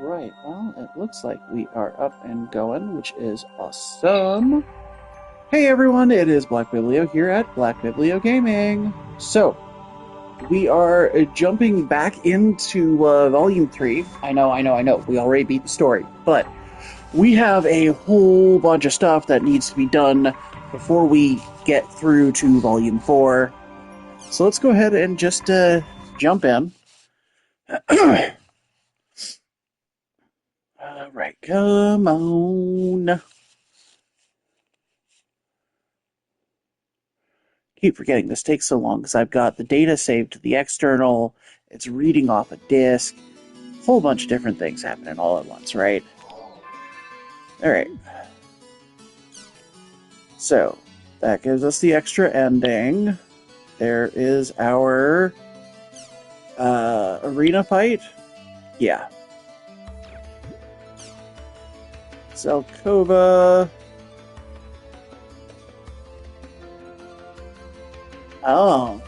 Right, well, it looks like we are up and going, which is awesome. Hey everyone, it is Black Biblio here at Black Biblio Gaming. So, we are jumping back into Volume 3. I know, we already beat the story, but we have a whole bunch of stuff that needs to be done before we get through to Volume 4. So let's go ahead and just jump in. Alright, come on. Keep forgetting this takes so long because I've got the data saved to the external, it's reading off a disk, a whole bunch of different things happening all at once, right? Alright. So, that gives us the extra ending. There is our arena fight. Yeah. Zelkova. Oh.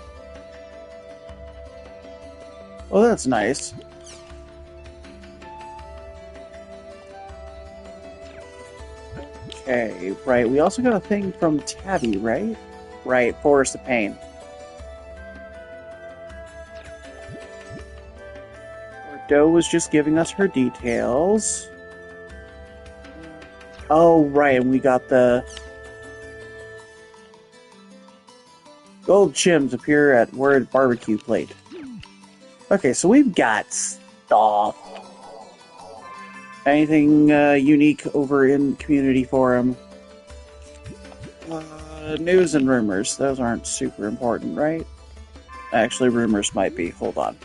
Well, that's nice. Okay, right. We also got a thing from Tabby, right? Right, Forest of Pain. Doe was just giving us her details. Oh, right, and we got the gold chims appear at word barbecue plate. Okay, so we've got stuff. Anything unique over in community forum? News and rumors. Those aren't super important, right? Actually, rumors might be. Hold on.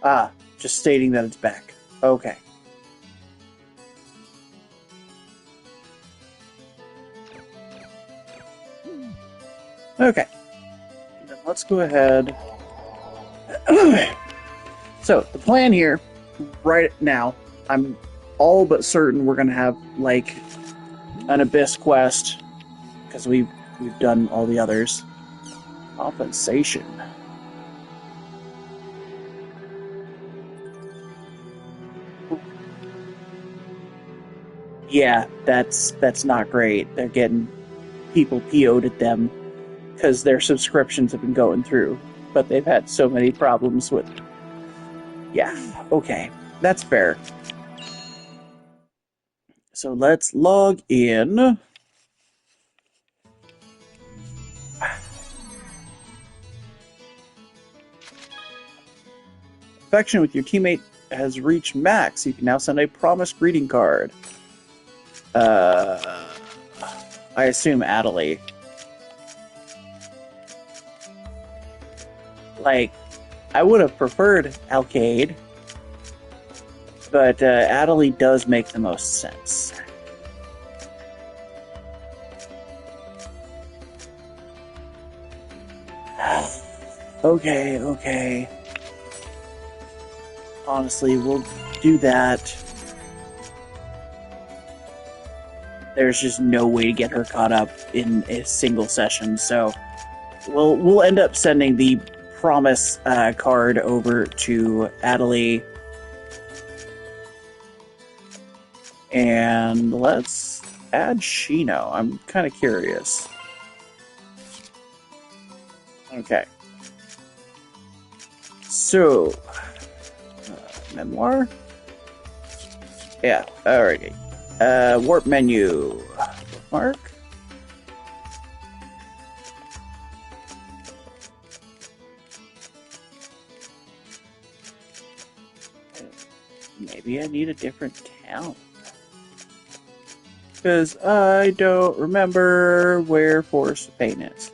Ah, just stating that it's back. Okay. Okay. Then let's go ahead. So, the plan here, right now, I'm all but certain we're going to have, like, an Abyss quest, because we've done all the others. Compensation. Yeah, that's not great. They're getting people PO'd at them because their subscriptions have been going through, but they've had so many problems with. Yeah, okay, that's fair. So let's log in. Affection with your teammate has reached max. You can now send a promised greeting card. I assume Adelie. Like, I would have preferred Alcade, but Adelie does make the most sense. Okay. Honestly, we'll do that. There's just no way to get her caught up in a single session, so we'll end up sending the promise card over to Adelie. And let's add Shino. I'm kind of curious. Okay. So, memoir? Yeah, alrighty. Warp menu. Bookmark. Maybe I need a different town. Because I don't remember where Forest of Pain is.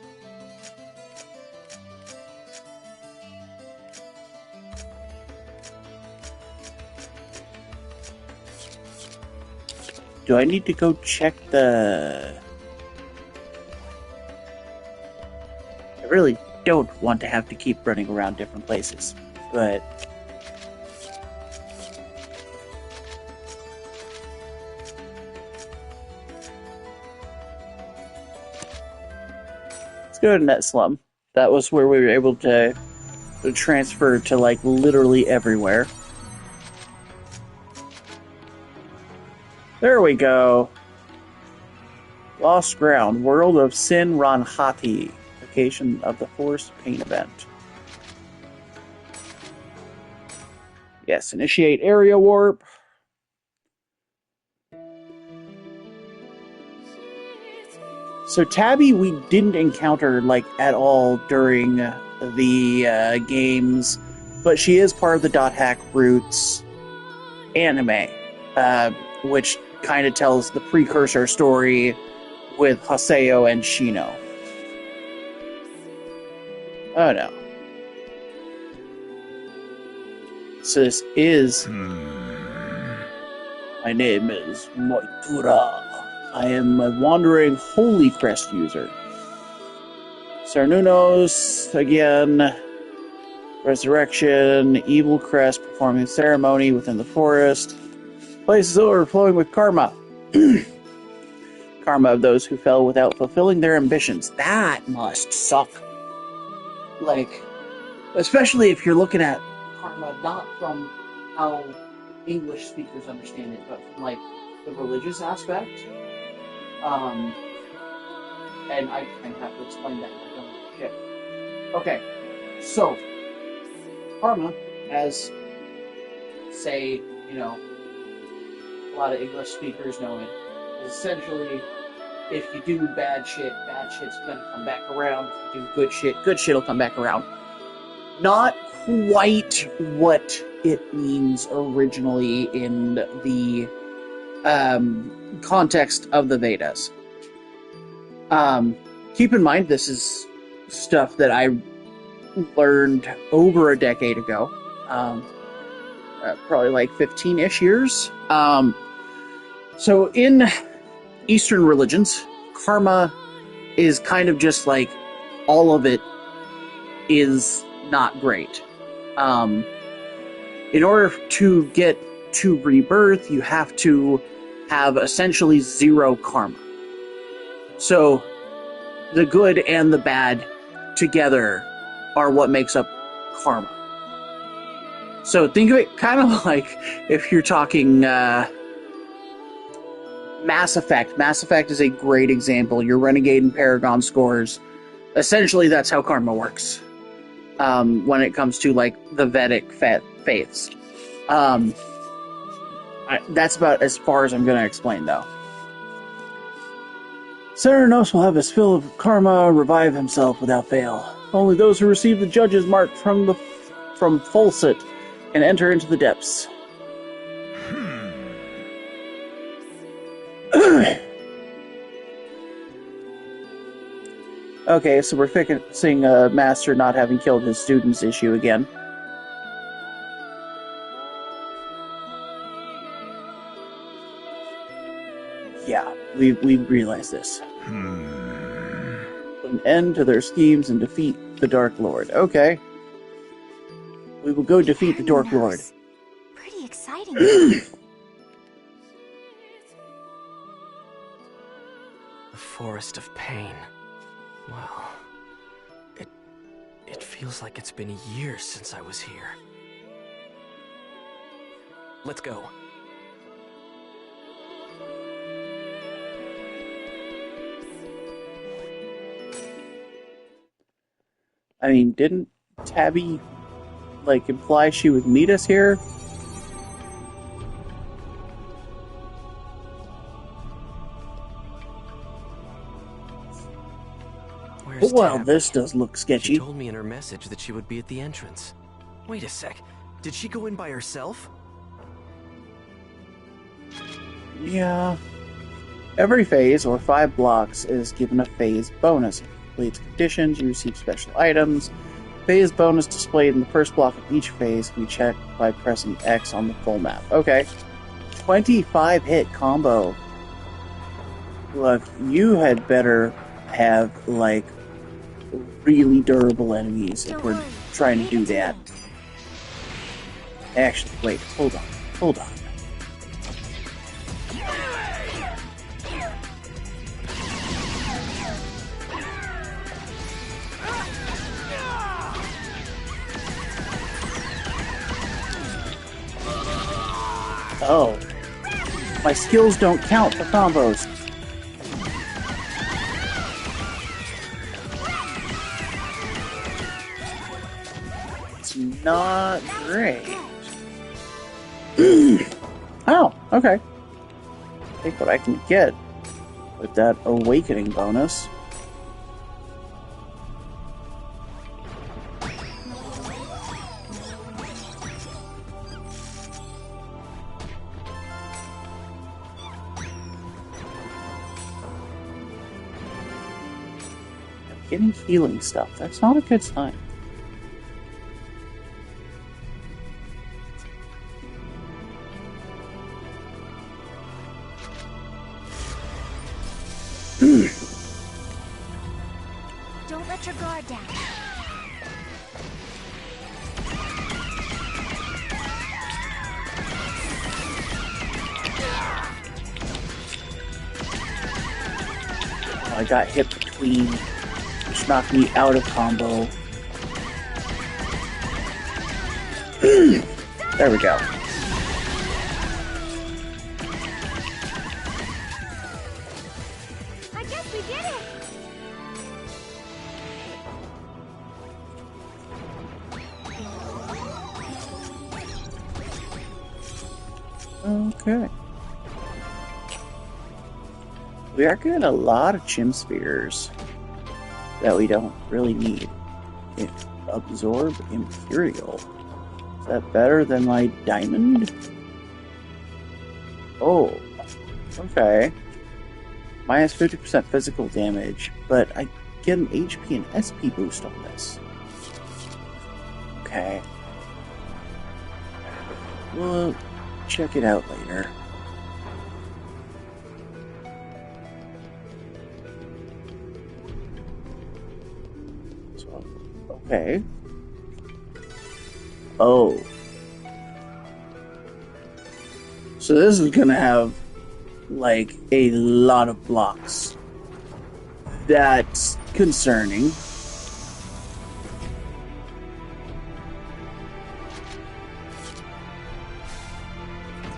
Do I need to go check the... I really don't want to have to keep running around different places, but... go to Net Slum. That was where we were able to transfer to, like, literally everywhere. There we go. Lost Ground, World of Sin Ranhati, location of the Forced Pain event. Yes, initiate area warp. So Tabby we didn't encounter, like, at all during the games, but she is part of the Dot Hack Roots anime, which kind of tells the precursor story with Haseo and Shino. Oh no. So this is... My name is Moitura. I am a wandering Holy Crest user. Sarnunos, again. Resurrection, Evil Crest performing ceremony within the forest. Place is overflowing with karma. Karma of those who fell without fulfilling their ambitions. That must suck. Like, especially if you're looking at karma not from how English speakers understand it, but from, like, the religious aspect. And I kind of have to explain that. I don't know shit. Okay, so karma, as say, you know, a lot of English speakers know it, is essentially if you do bad shit's gonna come back around. If you do good shit'll come back around. Not quite what it means originally in the context of the Vedas. Keep in mind, this is stuff that I learned over a decade ago. Probably like 15-ish years. So in Eastern religions, karma is kind of just like all of it is not great. In order to get to rebirth, you have to have essentially zero karma. So the good and the bad together are what makes up karma. So think of it kind of like if you're talking Mass Effect. Mass Effect is a great example. Your Renegade and Paragon scores. Essentially, that's how karma works. When it comes to, like, the Vedic faiths. That's about as far as I'm going to explain, though. Ceranos will have his fill of karma, revive himself without fail. Only those who receive the judge's mark from Fulset can enter into the depths. Okay, so we're fixing Master not having killed his students issue again. Yeah, we realized this. Put an end to their schemes and defeat the Dark Lord. Okay. We will go defeat the Dark Lord. Pretty exciting. The Forest of Pain. Well, it feels like it's been years since I was here. Let's go. I mean, didn't Tabby, like, imply she would meet us here? Where's Well, Tabby? this does look sketchy. She told me in her message that she would be at the entrance. Wait a sec. Did she go in by herself? Yeah. Every phase, or 5 blocks, is given a phase bonus. If it completes conditions, you receive special items. Phase bonus displayed in the first block of each phase can be checked by pressing X on the full map. Okay. 25 hit combo. Look, you had better have, like, really durable enemies if we're trying to do that. Actually, wait, hold on. Oh. My skills don't count for combos. It's not great. Oh, okay. Take what I can get with that awakening bonus. Getting healing stuff. That's not a good sign. Don't let your guard down. I got hit between, which knocked me out of combo. There we go. I guess we did it. Okay. We are getting a lot of chim spears that we don't really need. Absorb Imperial. Is that better than my diamond? Oh, okay. Minus 50% physical damage, but I get an HP and SP boost on this. Okay. We'll check it out later. So, okay. Oh. So this is gonna have, like, a lot of blocks. That's concerning.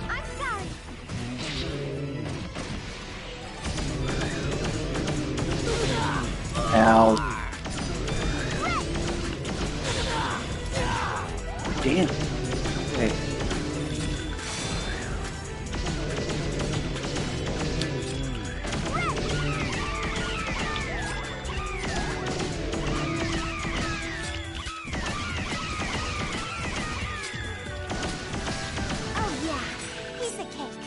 I'm sorry. Ow. Damn. Okay. Oh yeah, piece of cake.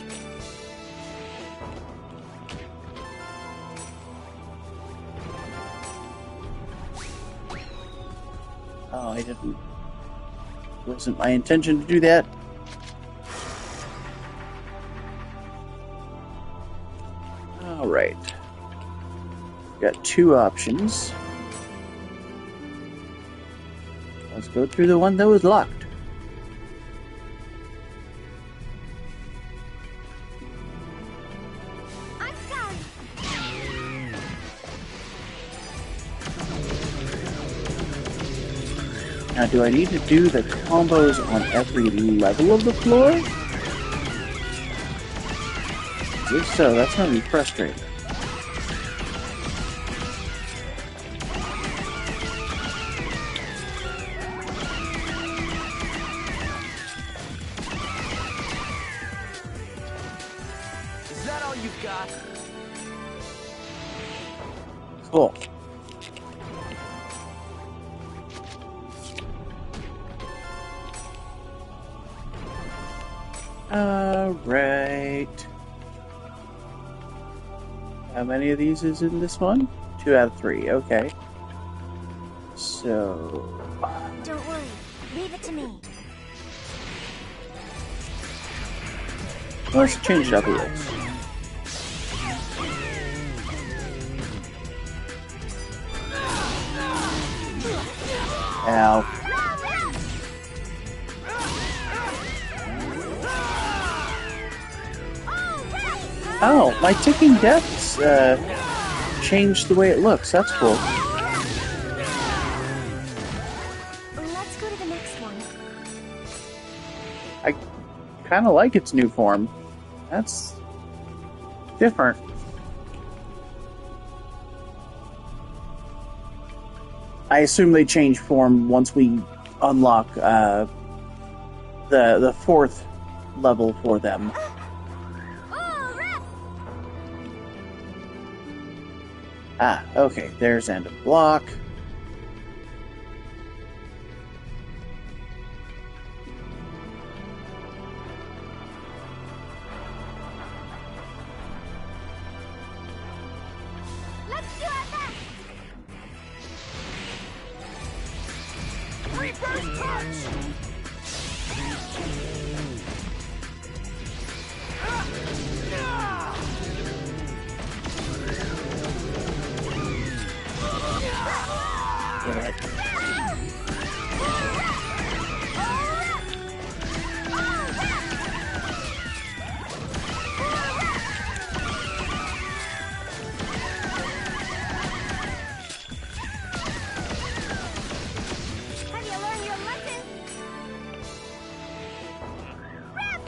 Oh, I didn't. Wasn't my intention to do that. Alright. Got two options. Let's go through the one that was locked. I'm sorry. Now, do I need to do the combos on every level of the floor? If so, that's gonna be frustrating. Is that all you've got? Cool. Alright. How many of these is in this one? 2 out of 3, okay. So... Don't worry. Leave it to me. let's change it up a little. Ow. Oh, my ticking deaths changed the way it looks. That's cool. Let's go to the next one. I kind of like its new form. That's different. I assume they change form once we unlock the 4th level for them. Oh, Rip! Ah, okay, there's end of block. Let's do our best! Reverse touch! Damn it. Have you learned your lesson? Rip!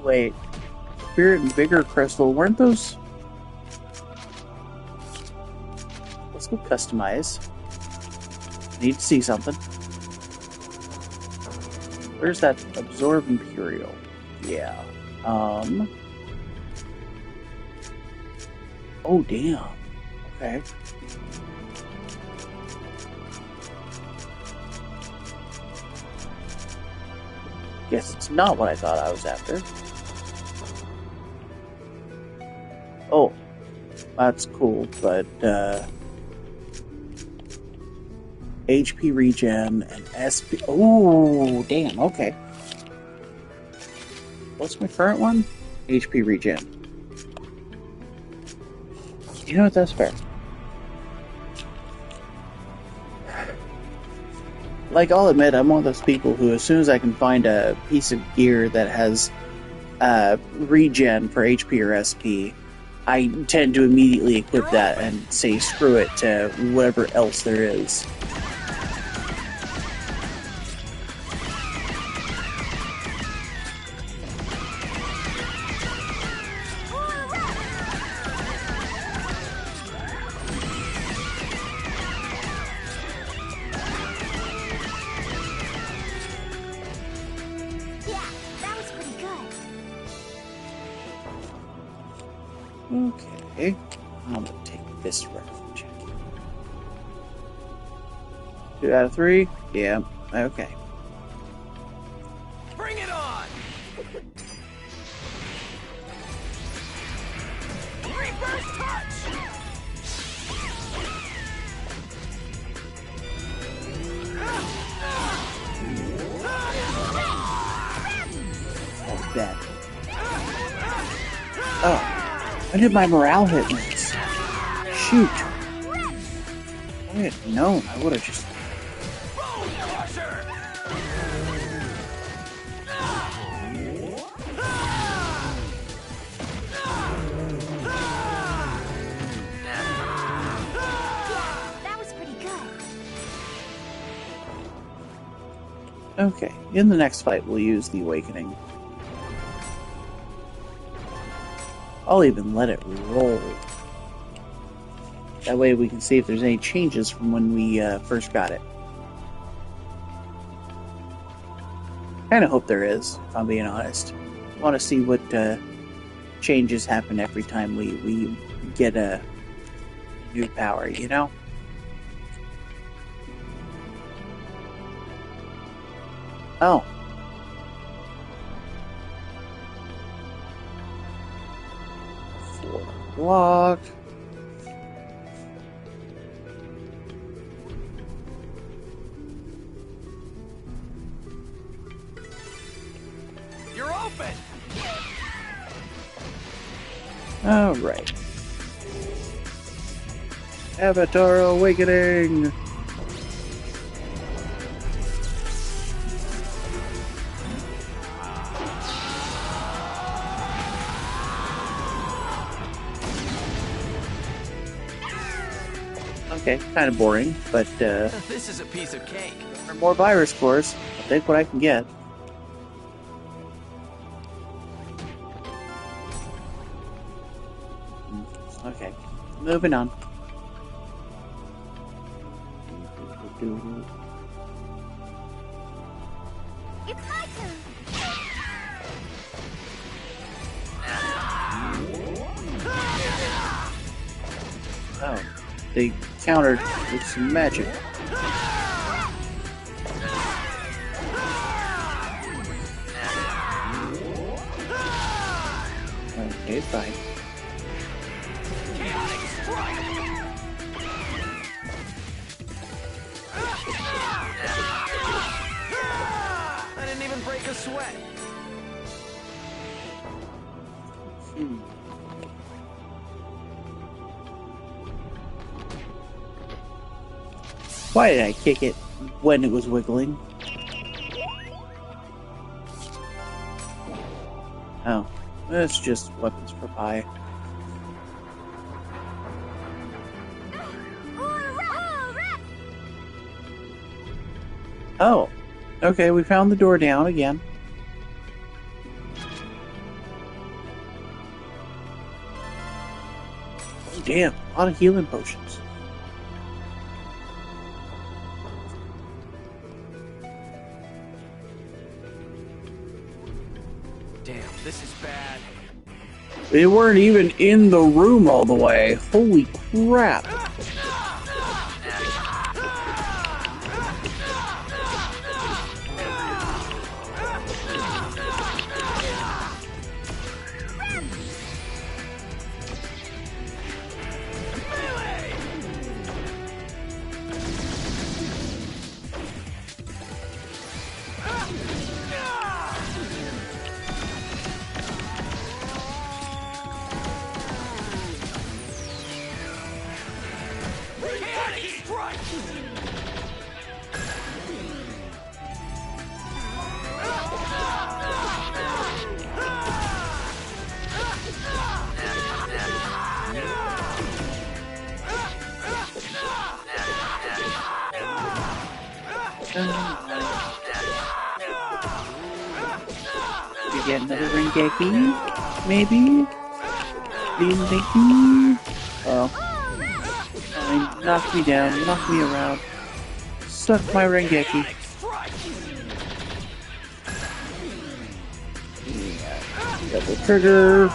Wait. Spirit and Vigor Crystal, weren't those? Let's go customize. Need to see something. Where's that Absorb Imperial? Yeah. Oh, damn. Okay. Guess it's not what I thought I was after. Oh, that's cool, but HP regen and SP. Oh, damn. Okay. What's my current one? HP regen. You know what? That's fair. Like, I'll admit, I'm one of those people who, as soon as I can find a piece of gear that has regen for HP or SP, I tend to immediately equip that and say screw it to whatever else there is. Yeah, that was pretty good. Okay, I'm gonna take this refuge. 2 out of 3? Yeah, okay. Bring it on! Reverse touch! That was bad. Oh. When did my morale hit once? Shoot. If I had known, I would have just... That was pretty good. Okay, in the next fight we'll use the Awakening. I'll even let it roll. That way we can see if there's any changes from when we first got it. Kinda hope there is, if I'm being honest. I want to see what changes happen every time we get a new power, you know? Oh. Block. You're open! Alright. Avatar Awakening! Okay, kind of boring, but This is a piece of cake. for more virus cores, I'll take what I can get. Okay, moving on. It's my turn. Oh, they countered with some magic. Okay, fine. I didn't even break a sweat. Why did I kick it when it was wiggling? Oh, it's just weapons for pie. Oh, okay, we found the door down again. Oh, damn, a lot of healing potions. Damn, this is bad. They weren't even in the room all the way. Holy crap. We get another Rengeki? Maybe? Maybe? Oh. Fine. Knock me down, knock me around. Suck my Rengeki. Yeah. Double trigger.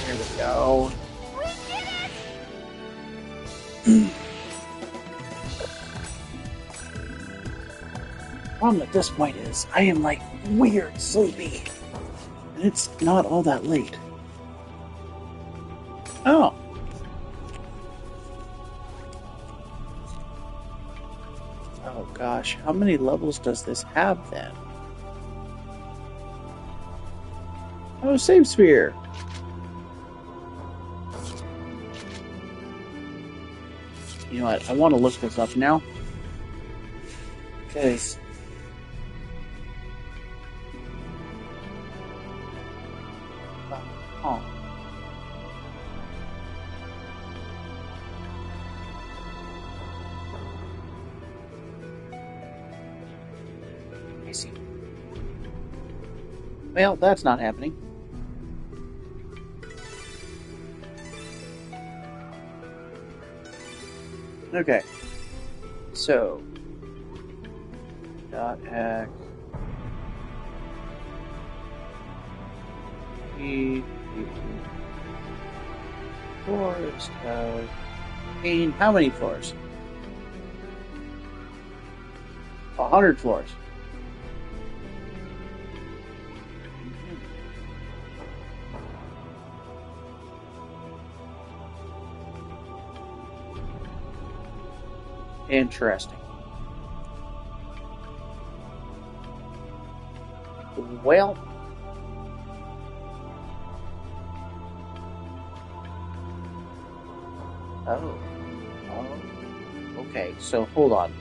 There we go. We did it! Problem at this point is, I am like weird sleepy. And it's not all that late. Oh. Oh gosh, how many levels does this have then? Oh, save sphere. You know what? I want to look this up now. Because oh. I see. Well, that's not happening. Okay. So dot hack Forest of Pain. How many floors? 100 floors. Interesting. Well, oh, okay. So hold on.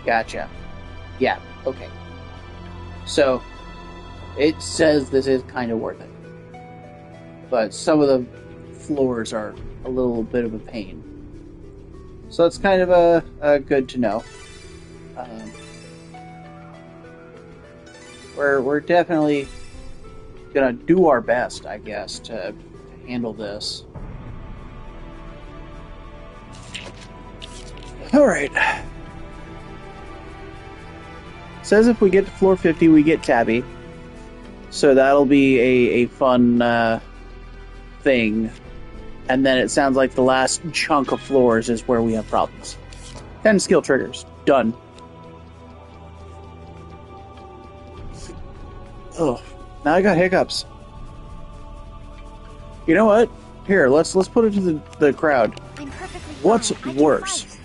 Gotcha. Yeah. Okay. So it says this is kind of worth it, but some of the floors are a little bit of a pain. So that's kind of a good to know. We're definitely gonna do our best, I guess, to handle this. All right. Says if we get to floor 50, we get Tabby. So that'll be a fun thing. And then it sounds like the last chunk of floors is where we have problems. 10 skill triggers. Done. Oh, now I got hiccups. You know what? Here, let's put it to the crowd. I'm perfectly fine. What's I can worse? fight.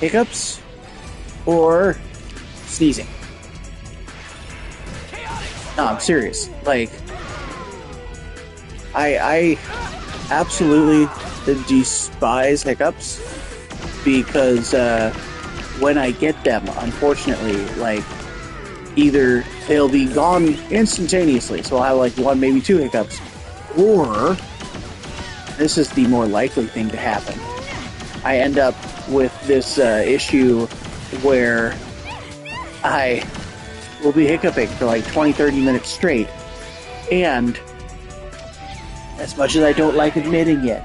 Hiccups or sneezing? No, I'm serious. Like, I absolutely despise hiccups because when I get them, unfortunately, like, either they'll be gone instantaneously, so I'll have like one, maybe two hiccups, or this is the more likely thing to happen. I end up with this issue where I will be hiccuping for like 20-30 minutes straight, and as much as I don't like admitting it,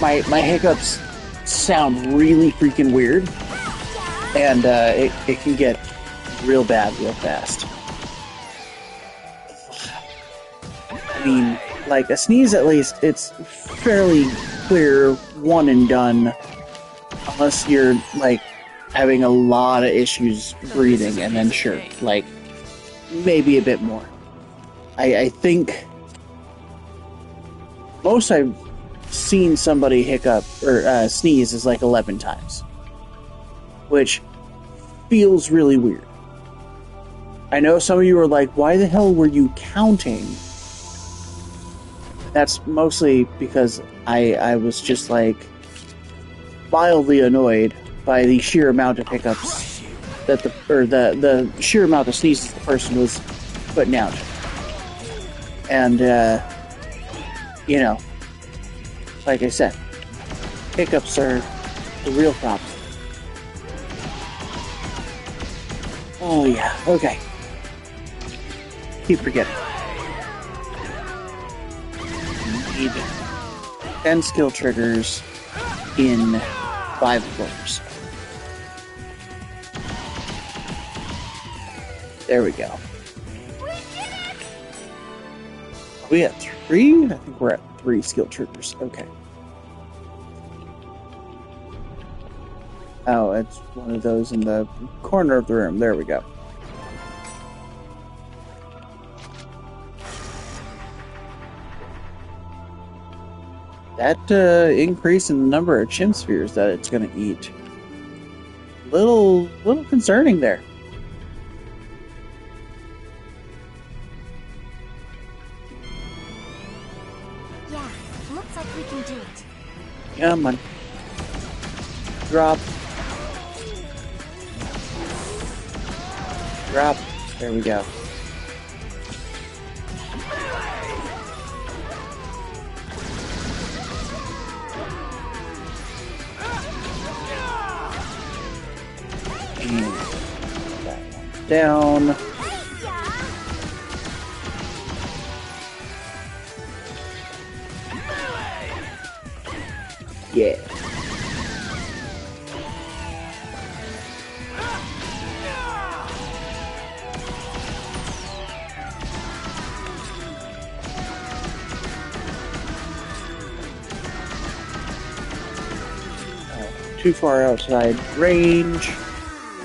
my hiccups sound really freaking weird, and it can get real bad real fast. I mean, like a sneeze at least, it's fairly clear, one and done, unless you're like having a lot of issues breathing, and then sure, like maybe a bit more. I think most I've seen somebody hiccup or sneeze is like 11 times, which feels really weird. I know some of you are like, why the hell were you counting? That's mostly because I was just like mildly annoyed by the sheer amount of hiccups that the sheer amount of sneezes the person was putting out. And you know, like I said, hiccups are the real problem. Oh yeah, okay. Keep forgetting. Need 10 skill triggers in 5 floors. There we go. Are we at 3? I think we're at 3 skill triggers. Okay. Oh, it's one of those in the corner of the room. There we go. That increase in the number of chim spheres that it's going to eat. Little concerning there. Yeah, looks like we can do it. Come on. Drop. Drop. There we go. And that one down. Yeah. too far outside range.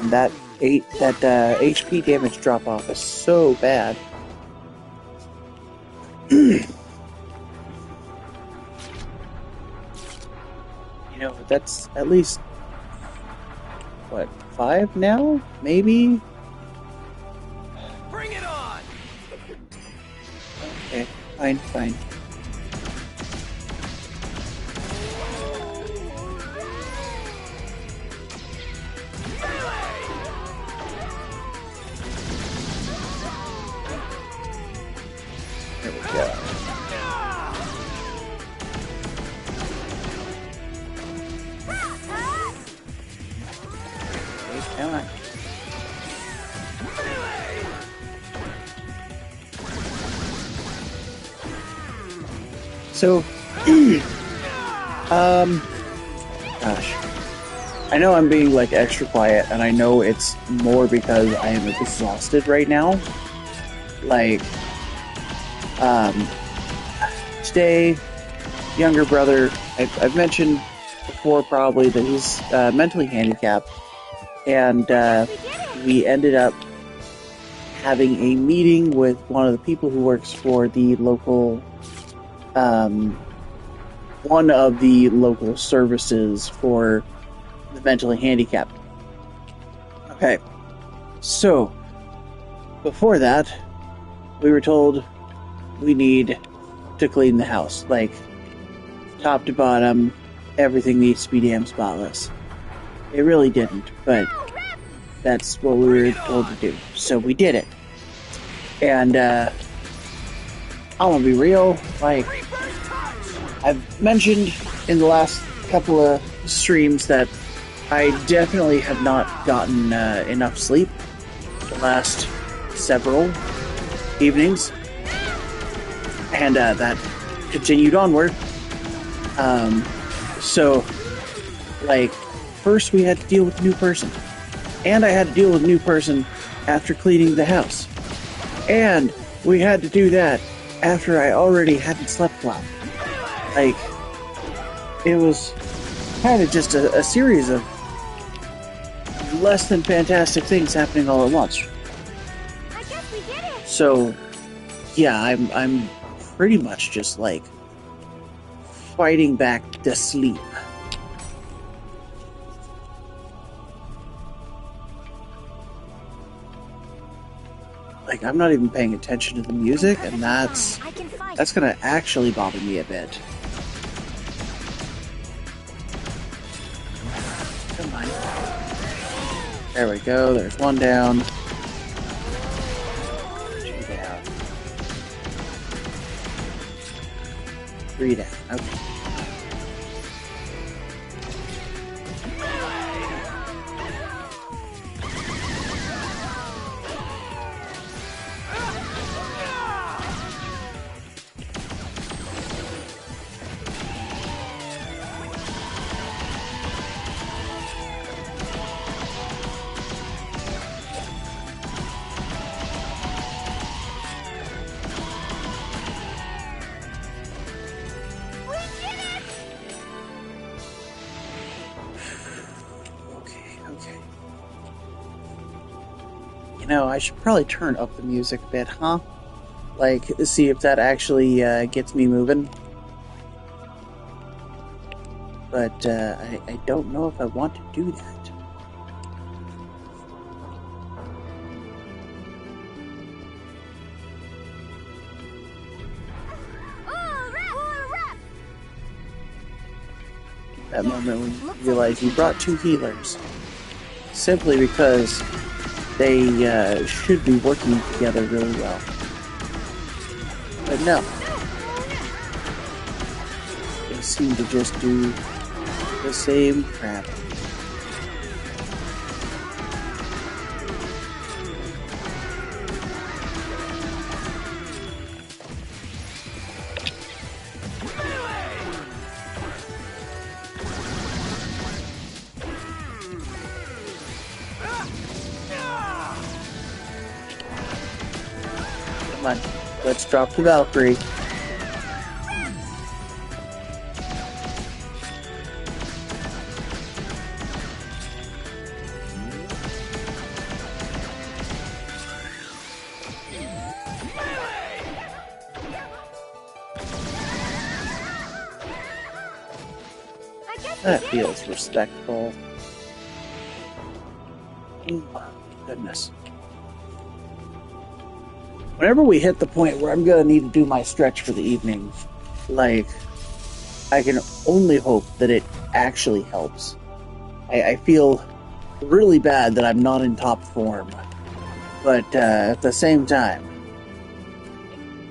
And that HP damage drop off is so bad. You know, that's at least what, 5 now? Maybe? Bring it on! Okay, fine. There we go. Okay, come on. So, gosh. I know I'm being, like, extra quiet, and I know it's more because I am exhausted right now. Like, today, younger brother, I've mentioned before probably that he's mentally handicapped, and we ended up having a meeting with one of the people who works for the local, one of the local services for the mentally handicapped. Okay, so, before that, we were told we need to clean the house. Like, top to bottom, everything needs to be damn spotless. It really didn't, but that's what we were told to do. So we did it. And, I'm gonna be real, like, I've mentioned in the last couple of streams that I definitely have not gotten enough sleep the last several evenings. And that continued onward. So, like, first we had to deal with a new person. And I had to deal with a new person after cleaning the house. And we had to do that after I already hadn't slept well. Like, it was kind of just a series of less than fantastic things happening all at once. I guess we did it. So, yeah, I'm pretty much just, like, fighting back the sleep. Like, I'm not even paying attention to the music, and that's gonna actually bother me a bit. Come on. There we go, there's one down. 2 down. 3 down, okay. No, I should probably turn up the music a bit, huh? Like, see if that actually gets me moving. But I don't know if I want to do that. That moment when you realize you brought 2 healers. Simply because they should be working together really well. But no. They seem to just do the same crap. Come on, let's drop the Valkyrie. That feels respectful. Oh, goodness. Whenever we hit the point where I'm gonna need to do my stretch for the evening, like, I can only hope that it actually helps. I feel really bad that I'm not in top form, but at the same time,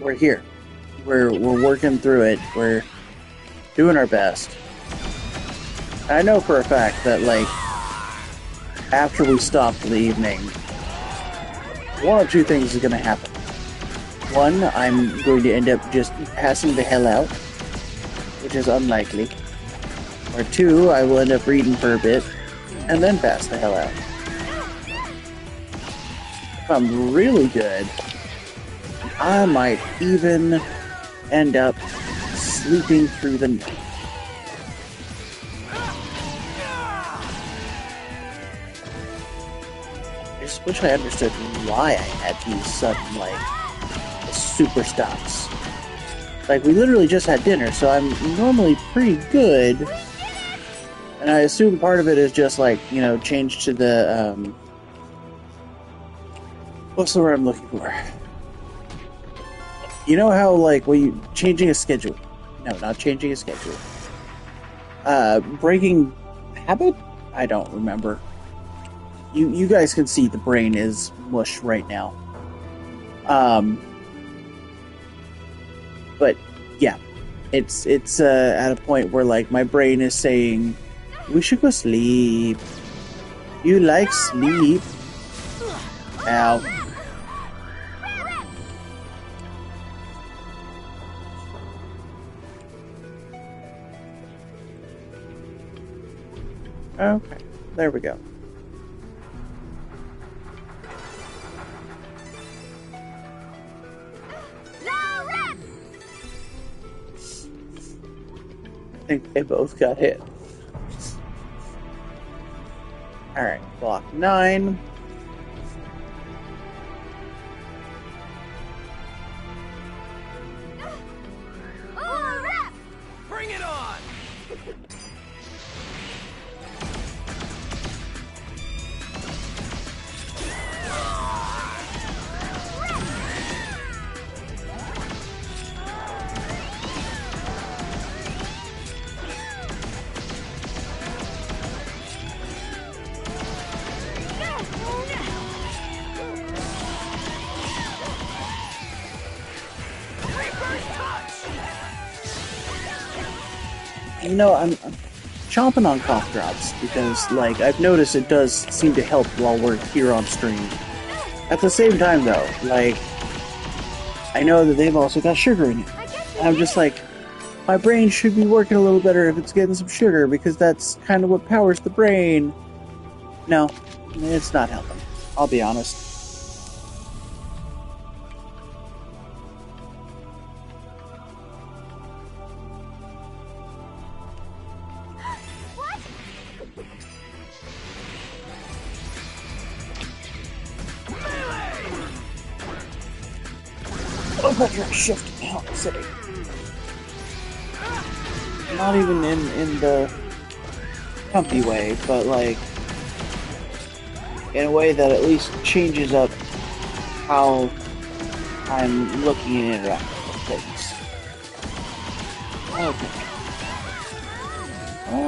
we're here. We're working through it. We're doing our best. I know for a fact that, like, after we stop for the evening, one of two things is going to happen. One, I'm going to end up just passing the hell out, which is unlikely. Or two, I will end up reading for a bit, and then pass the hell out. If I'm really good, I might even end up sleeping through the night. I just wish I understood why I had these sudden, like, super stops. Like, we literally just had dinner, so I'm normally pretty good. And I assume part of it is just, like, you know, change to the, what's the word I'm looking for? You know how, like, when you changing a schedule. No, not changing a schedule. Breaking habit? I don't remember. You guys can see the brain is mush right now. But yeah, it's at a point where, like, my brain is saying, we should go sleep. You like sleep? Ow. Okay, there we go. I think they both got hit. Alright, block 9. Bring it on! You know, I'm chomping on cough drops because, like, I've noticed it does seem to help while we're here on stream. At the same time, though, like, I know that they've also got sugar in it. And I'm just like, my brain should be working a little better if it's getting some sugar because that's kind of what powers the brain. No, it's not helping. I'll be honest. Oh, but you're shifting out, City. Not even in the comfy way, but, like, in a way that at least changes up how I'm looking and interacting with things. Okay.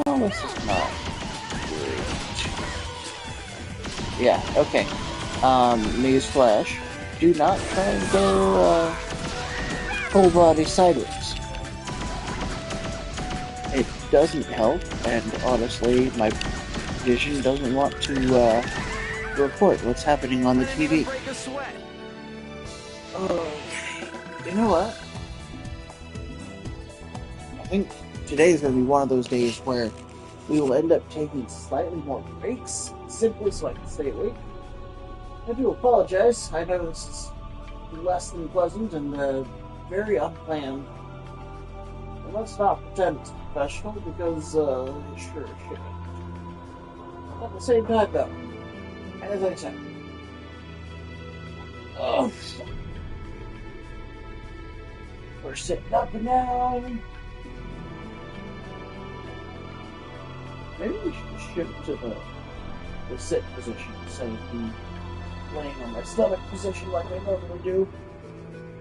Well, this is not great. Yeah, okay. Newsflash. Do not try and go, full body sideways. It doesn't help, and honestly, my vision doesn't want to, report what's happening on the TV. Break a sweat. Oh, you know what? I think today's gonna be one of those days where we will end up taking slightly more breaks, simply so I can stay awake. I do apologize. I know this is less than pleasant and very unplanned. And let's not pretend it's professional because sure shit. At the same time, though, as I said, oh, we're sitting up and down. Maybe we should just shift to the sit position instead of me laying on my stomach position like I normally do,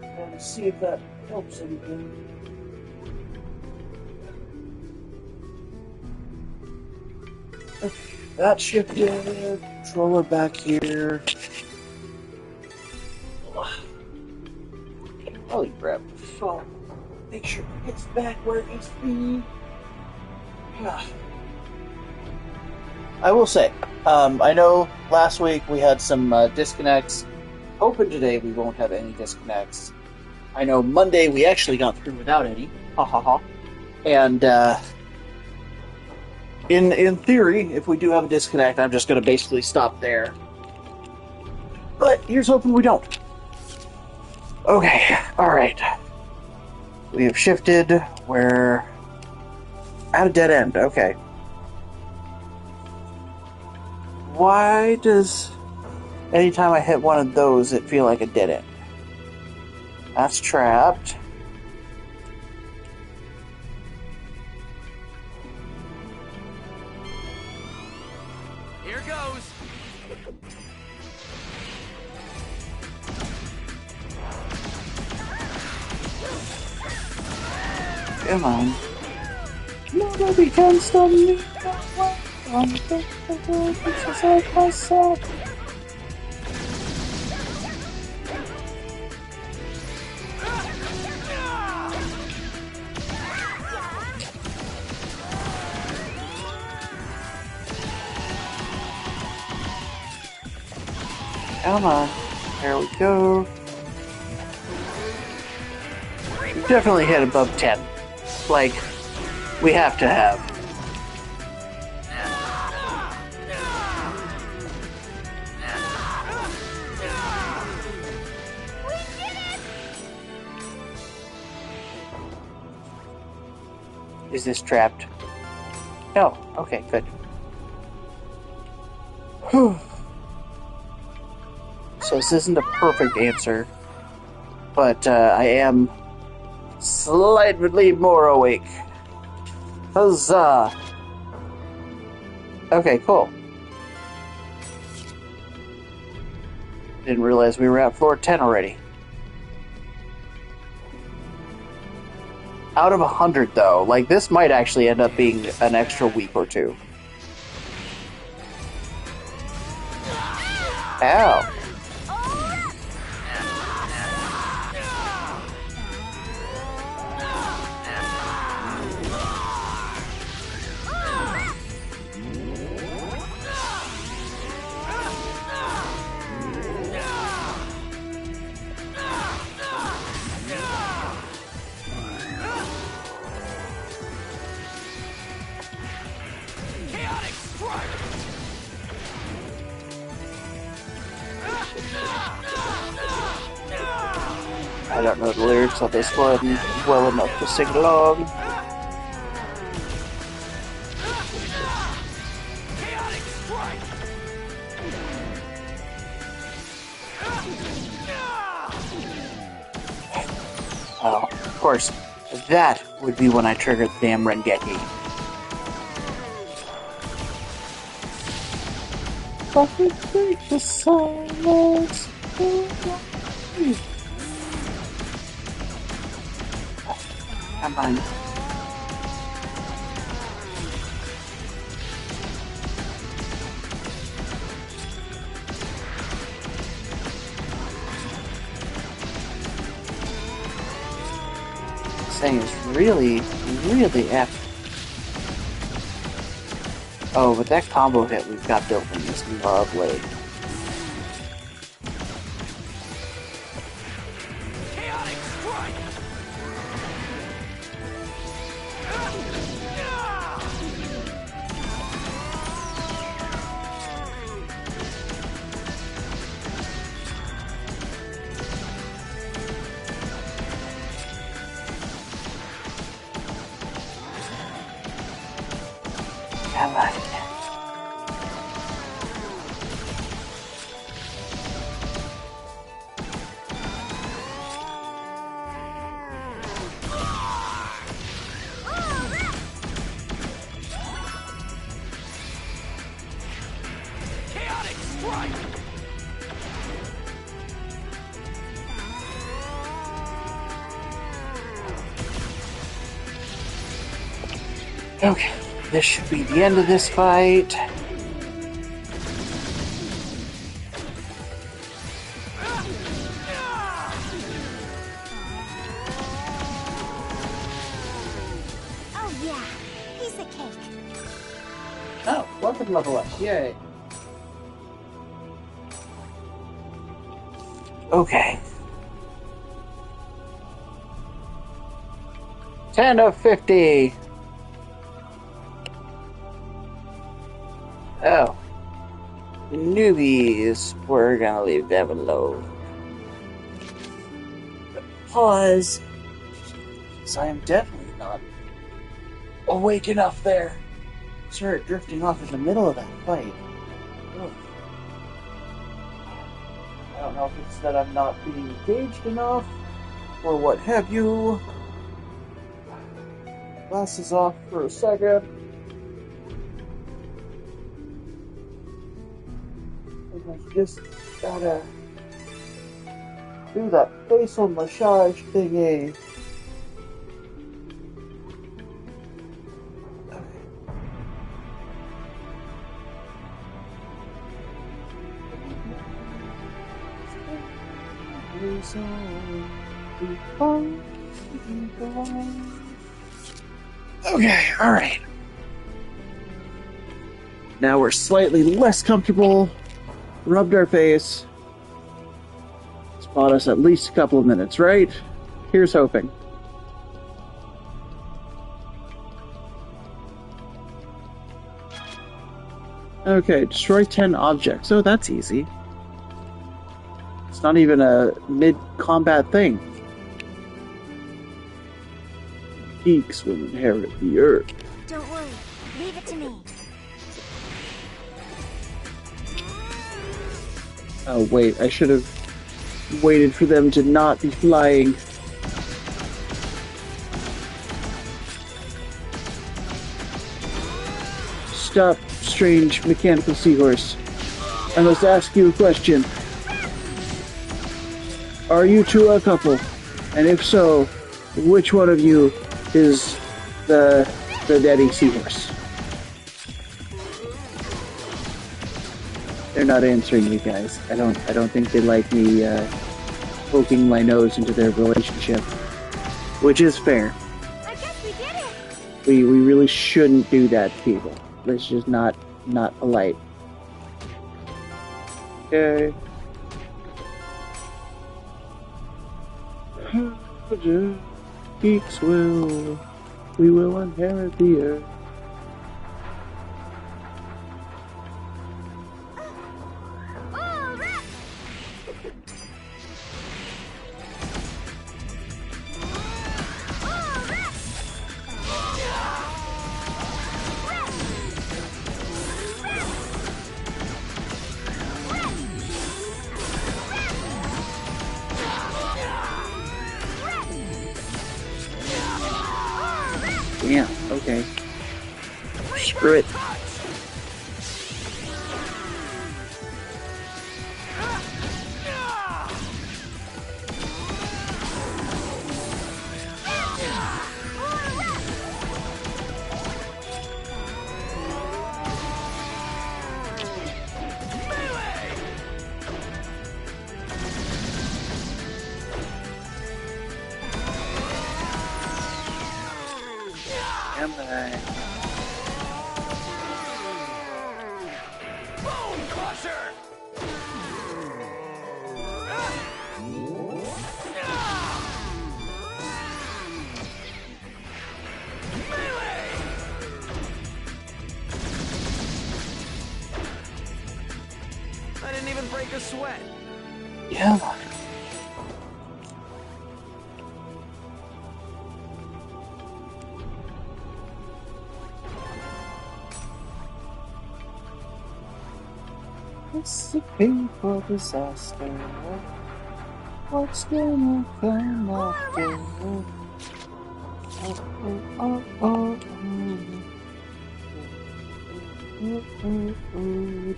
and see if that helps anything. Okay, that shifted. Controller back here. Probably grab the phone. Make sure it's back where it needs to be. I will say, I know last week we had some disconnects. Hoping today we won't have any disconnects. I know Monday we actually got through without any. Ha ha ha. And in theory, if we do have a disconnect, I'm just going to basically stop there. But here's hoping we don't. Okay, alright. We have shifted. We're at a dead end. Okay. Why does anytime I hit one of those, it feel like a dead end? That's trapped. Here goes. Come on. Nobody can stop me. I'm just like myself. Come on. There we go. We've definitely hit above 10. Like, we have to have. Is this trapped? No. Okay, good. Whew. So this isn't a perfect answer, but I am slightly more awake. Huzzah! Okay, cool. Didn't realize we were at floor 10 already. Out of 100, though, like, this might actually end up being an extra week or two. Ow. I don't know the lyrics of this one well enough to sing along. Oh, of course, that would be when I triggered the damn Rengeki. But we break the silence. Come on. This thing is really, really epic. Oh, but that combo hit we've got built in is lovely. Come on. Strike! Okay, this should be the end of this fight. Oh yeah, piece of cake. Oh, weapon level up. Yay. Okay. 10 of 50. Oh. Newbies. We're gonna leave them alone. Pause. So I am definitely not awake enough there. Started drifting off in the middle of that fight. Ugh. I don't know if it's that I'm not being engaged enough, or what have you. Glasses off for a second. And I just gotta do that facial massage thingy. Okay, alright. Now we're slightly less comfortable. Rubbed our face. It's bought us at least a couple of minutes, right? Here's hoping. Okay, destroy 10 objects. Oh, that's easy. It's not even a mid-combat thing. Geeks will inherit the earth. Don't worry, leave it to me. Oh, wait, I should have waited for them to not be flying. Stop, strange mechanical seahorse. I must ask you a question. Are you two a couple? And if so, which one of you is the daddy seahorse? They're not answering me, guys. I don't think they like me poking my nose into their relationship, which is fair. I guess we did it. We really shouldn't do that to people. That's just not polite. Okay. Geeks we will inherit the earth. All right. All right. Yeah, okay. Screw it. Am I? Bone crusher! Melee! I didn't even break a sweat. Yeah. Recipe for disaster. What's gonna come after?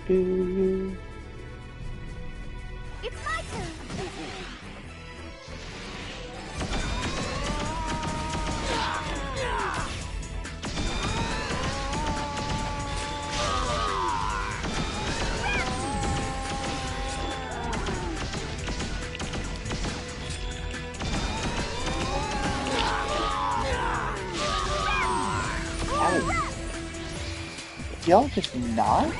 Do you It's my turn. Y'all just not?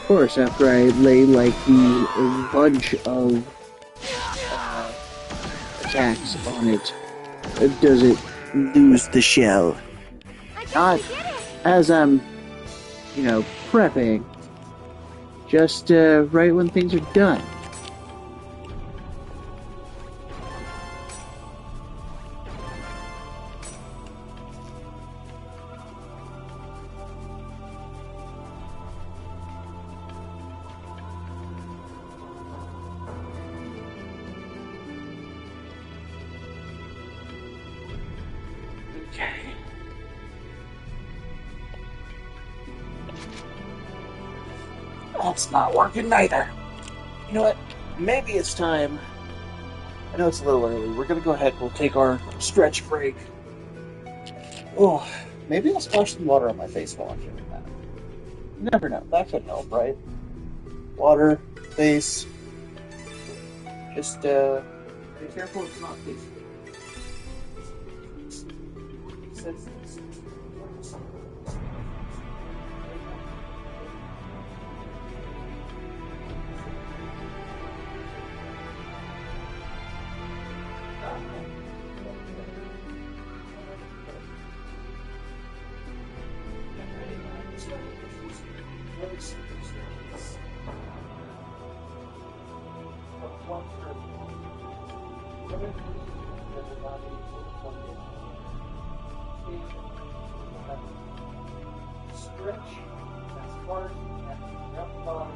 Of course, after I lay like the bunch of attacks on it, does it lose the shell? I think Not we did it. as I'm, prepping, just right when things are done. Okay. That's not working neither. You know what? Maybe it's time. I know it's a little early. We're gonna go ahead and we'll take our stretch break. Oh, maybe I'll splash some water on my face while I'm doing that. You never know. That could help, right? Water, face. Just be careful it's not face. Stretch as far as you can. Grab the body.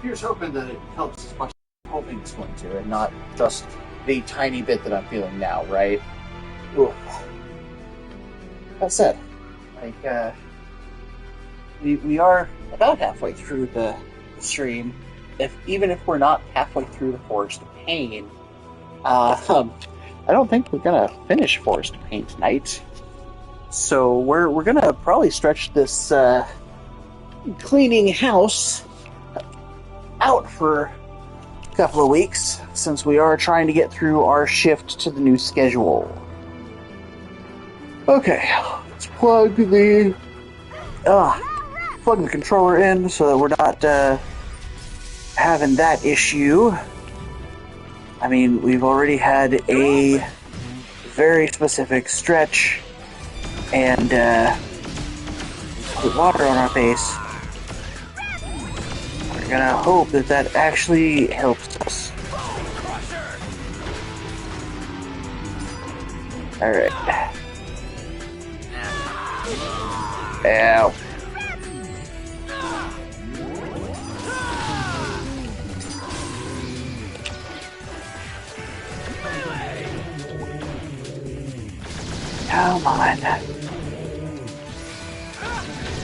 Here's hoping that it helps as much as I'm hoping it's going to, and not just the tiny bit that I'm feeling now, right? Ooh. That said, we are about halfway through the stream, even if we're not halfway through the Forest of Pain, I don't think we're gonna finish Forest of Pain tonight. So we're gonna probably stretch this cleaning house out for a couple of weeks, since we are trying to get through our shift to the new schedule. Okay, let's plug the controller in so that we're not having that issue. I mean, we've already had a very specific stretch and put water on our face. We're gonna hope that that actually helps us. Alright. Ow. Come on.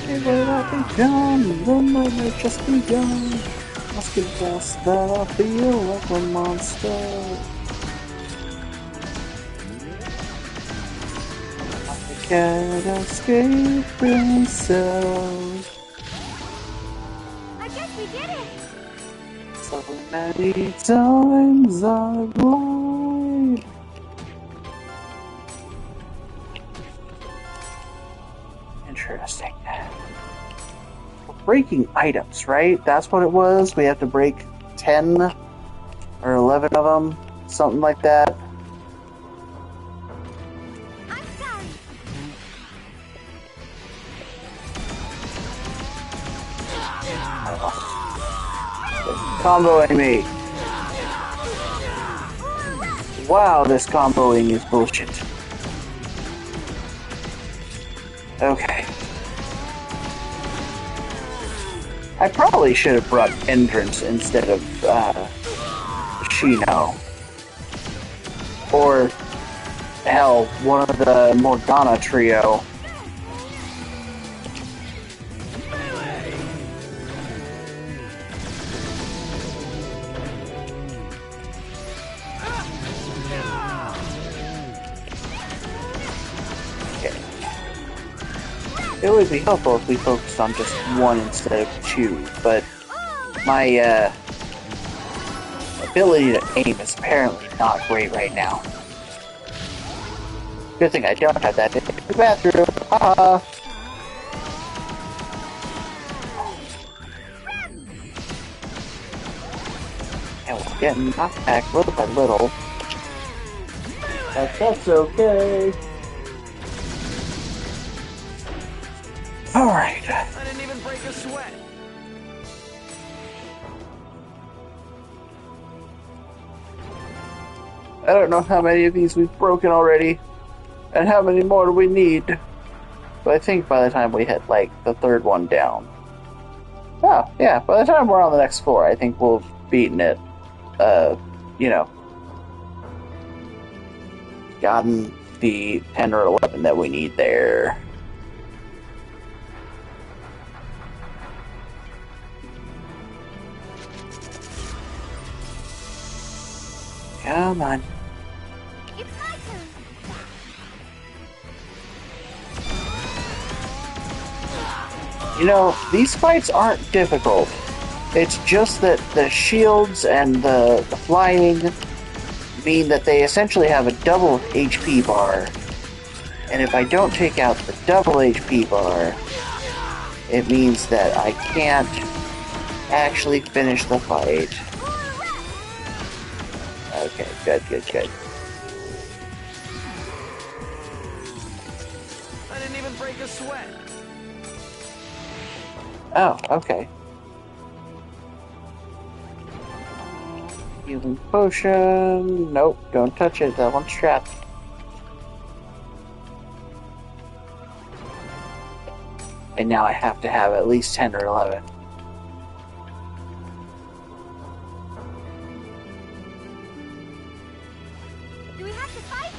It will not be done. The night may just be done. Must confess that I feel like a monster. I can't escape myself. I guess we did it. So many times I've lied. Interesting. Breaking items, right? That's what it was. We have to break 10 or 11 of them, something like that. I'm sorry. Comboing me. Wow, this comboing is bullshit. Okay. I probably should have brought Entrance instead of Shino. Or, hell, one of the Morgana trio. It would be helpful if we focused on just one instead of two, but my ability to aim is apparently not great right now. Good thing I don't have that in the bathroom. Haha! And we're getting knocked back little by little. But that's okay. Alright. I didn't even break a sweat. I don't know how many of these we've broken already, and how many more do we need. But I think by the time we hit, like, the third one down. Oh, yeah, by the time we're on the next floor, I think we'll have beaten it. You know. Gotten the 10 or 11 that we need there. Come on. It's my turn. You know, these fights aren't difficult. It's just that the shields and the flying mean that they essentially have a double HP bar. And if I don't take out the double HP bar, it means that I can't actually finish the fight. Okay, good. I didn't even break a sweat. Oh, okay. Healing potion. Nope, don't touch it. That one's trapped. And now I have to have at least 10 or 11. Do we have to fight?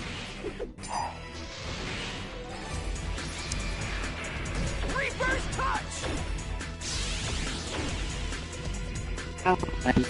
Reverse touch! Come on.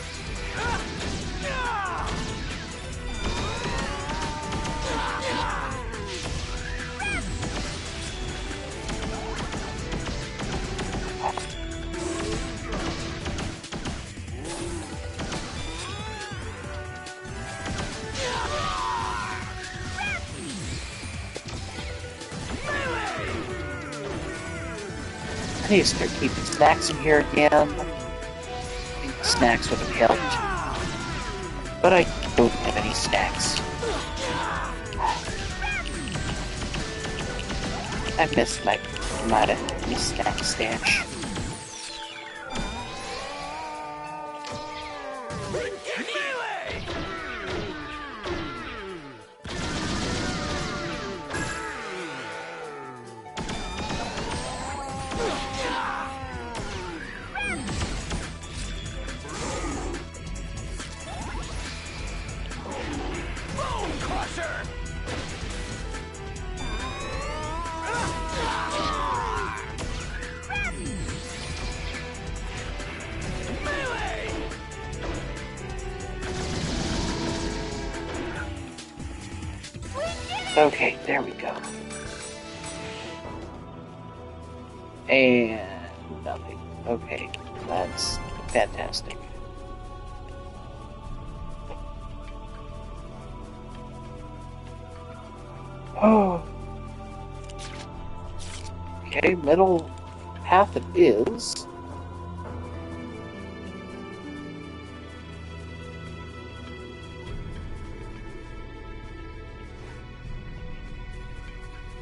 I need to start keeping snacks in here again. Snacks would have helped. But I don't have any snacks. I missed my snack stash. Okay, there we go. And nothing. Okay, that's fantastic. Oh. Okay, middle path it is.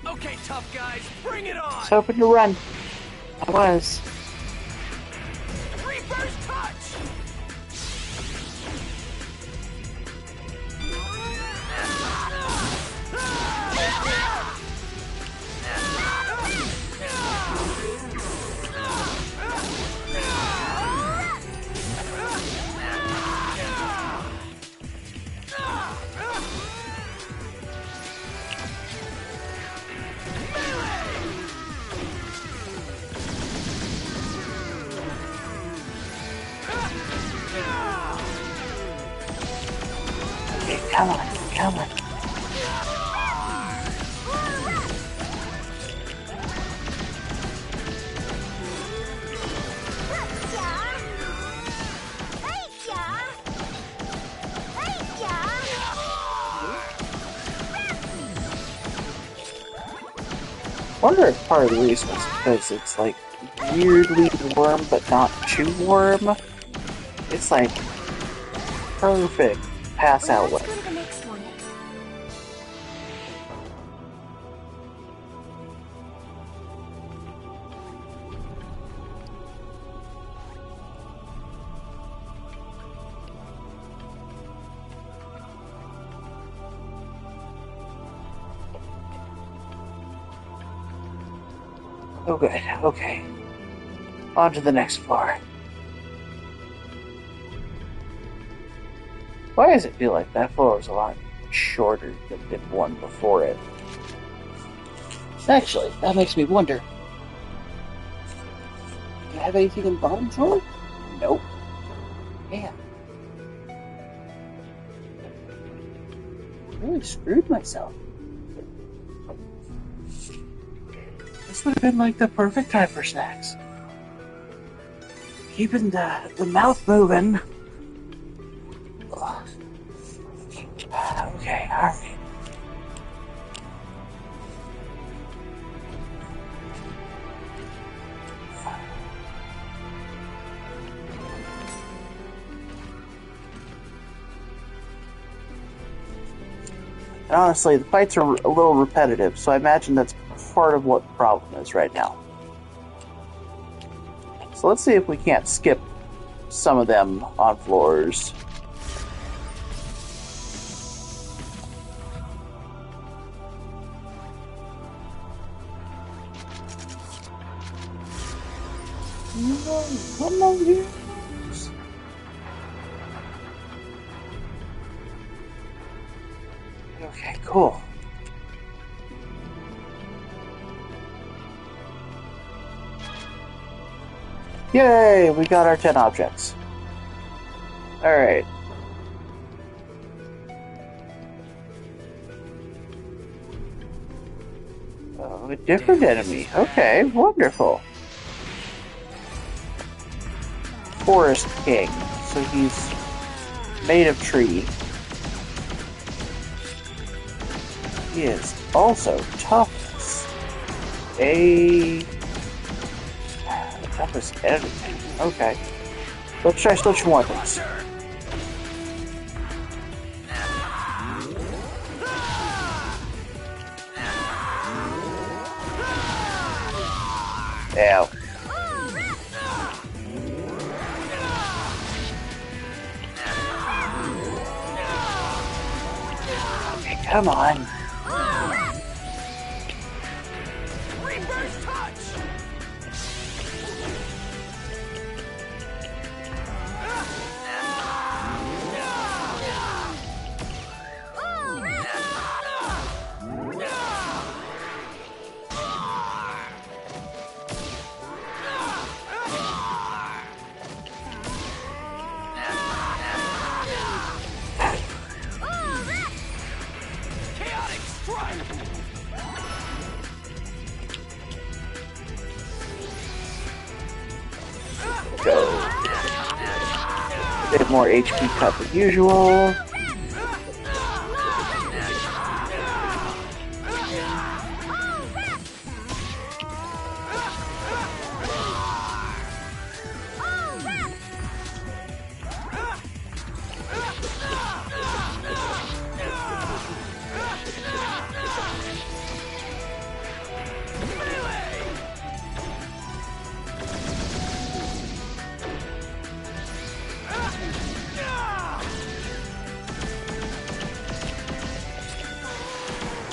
Okay, tough guys, bring it on! I was hoping to run. I was. Reaper's touch! Okay, come on, come on. I wonder if part of the reason is because it's like weirdly warm but not too warm. It's like perfect pass out Let's weather. go to the next one. Oh good, okay. On to the next floor. Why does it feel like that floor was a lot shorter than the one before it? Actually, that makes me wonder. Do I have anything in the bottom drawer? Nope. Damn. I really screwed myself. This would have been like the perfect time for snacks. Keeping the mouth moving. Ugh. Okay, alright. And honestly, the fights are a little repetitive, so I imagine that's part of what the problem is right now. So let's see if we can't skip some of them on floors. Come on, here. Okay, cool. Yay, we got our 10 objects. Alright. Oh, a different enemy. Okay, wonderful. Forest King. So he's made of tree. He is also toughness. Toughness everything. Okay. Let's try switching weapons. Ow. Okay, come on. Go. A bit more HP cut than usual.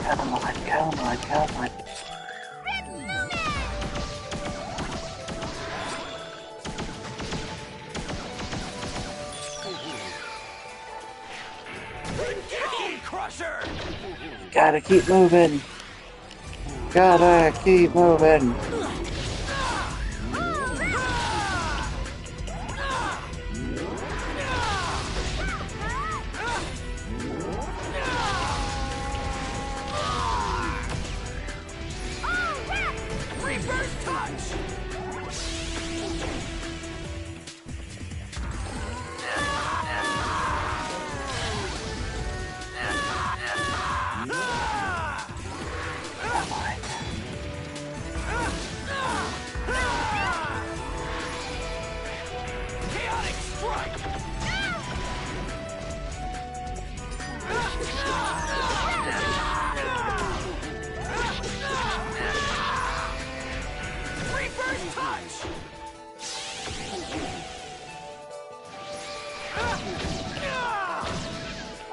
Come on, come on, come on. Gotta keep moving. Gotta keep moving.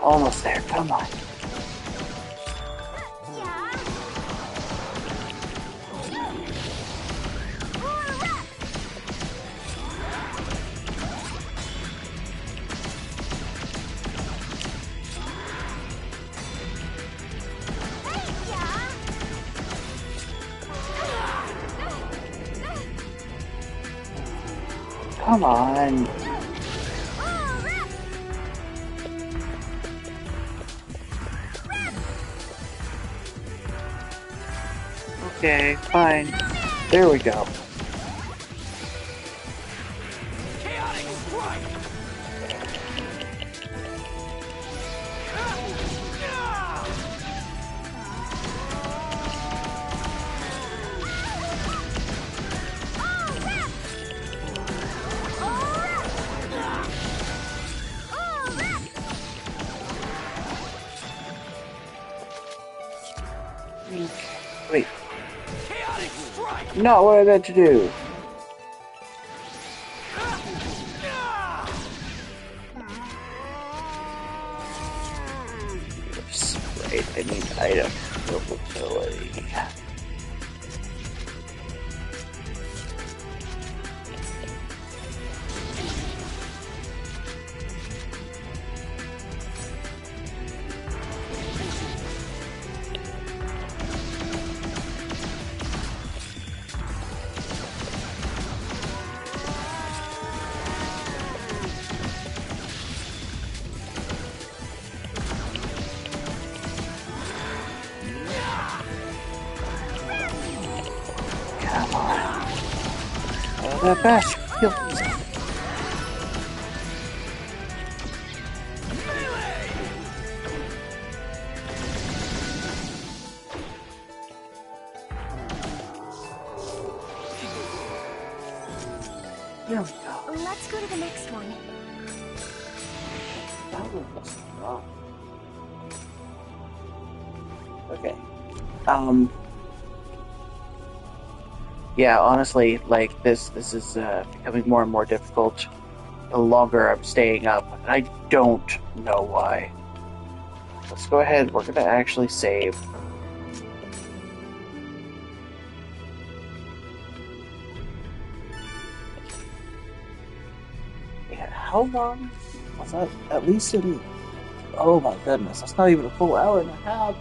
Almost there, come on. Come on. Okay, fine. There we go. Wait. Not what I meant to do. Oops. Right, I need item availability. that fast. Kill these. There we go. Let's go to the next one. That one was wrong. Okay. Yeah, honestly, like, this is becoming more and more difficult the longer I'm staying up, and I don't know why. Let's go ahead, we're gonna actually save. Yeah, how long was that? At least in... Oh my goodness, that's not even a full hour and a half.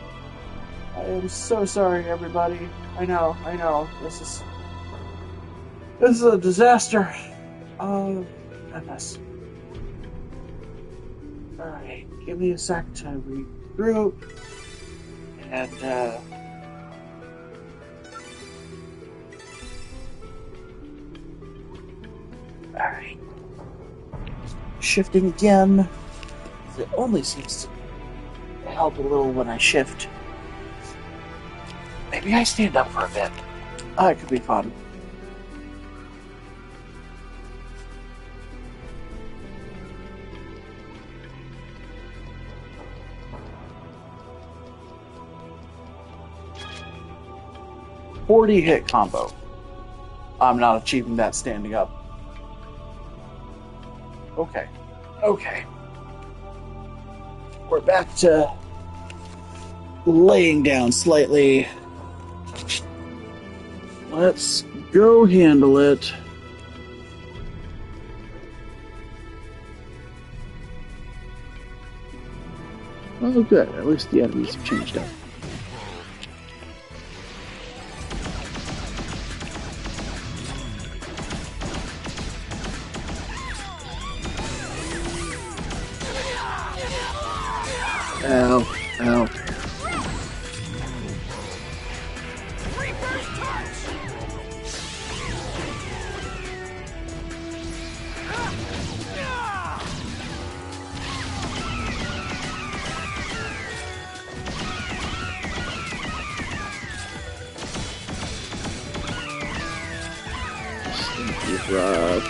I am so sorry, everybody. I know, this is a disaster. Oh, goodness. Alright, give me a sec to regroup. And, alright. Shifting again. It only seems to help a little when I shift. Maybe I stand up for a bit. It could be fun. "40-hit combo." I'm not achieving that standing up. Okay. We're back to laying down slightly. Let's go handle it. Oh, good. At least the enemies have changed up. Ow. Rough.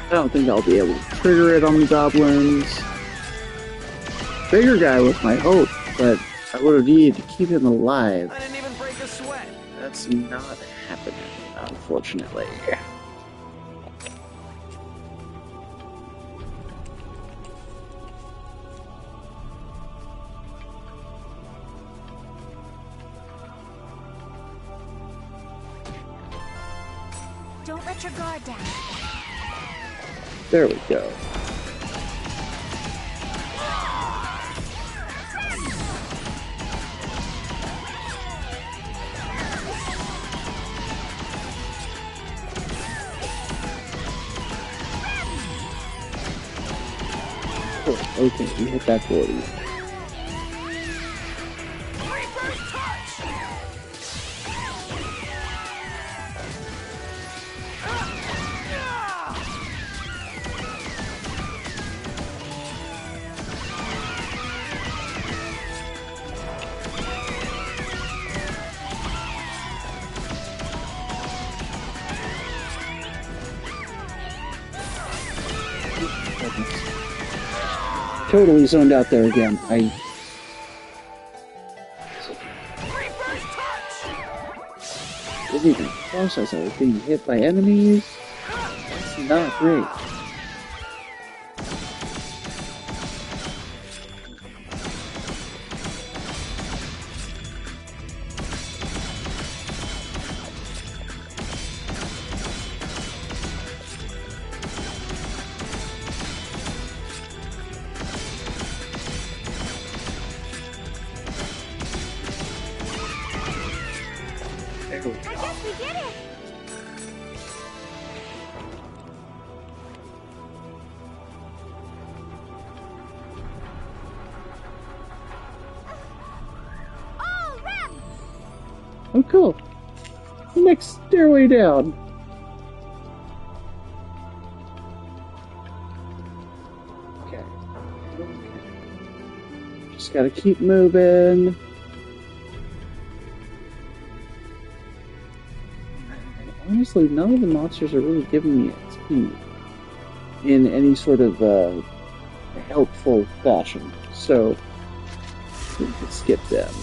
I don't think I'll be able to trigger it on the goblins. Bigger guy was my hope, but I would have needed to keep him alive. I didn't even break a sweat. That's not happening, unfortunately. Don't let your guard down. There we go. Oh, okay, we hit that 40. Totally zoned out there again. Didn't even process I was being hit by enemies. That's not great. There we I go. guess we did it! Oh, cool. The next stairway down. Okay. Just gotta keep moving. Honestly, none of the monsters are really giving me XP in any sort of helpful fashion, so we can skip them.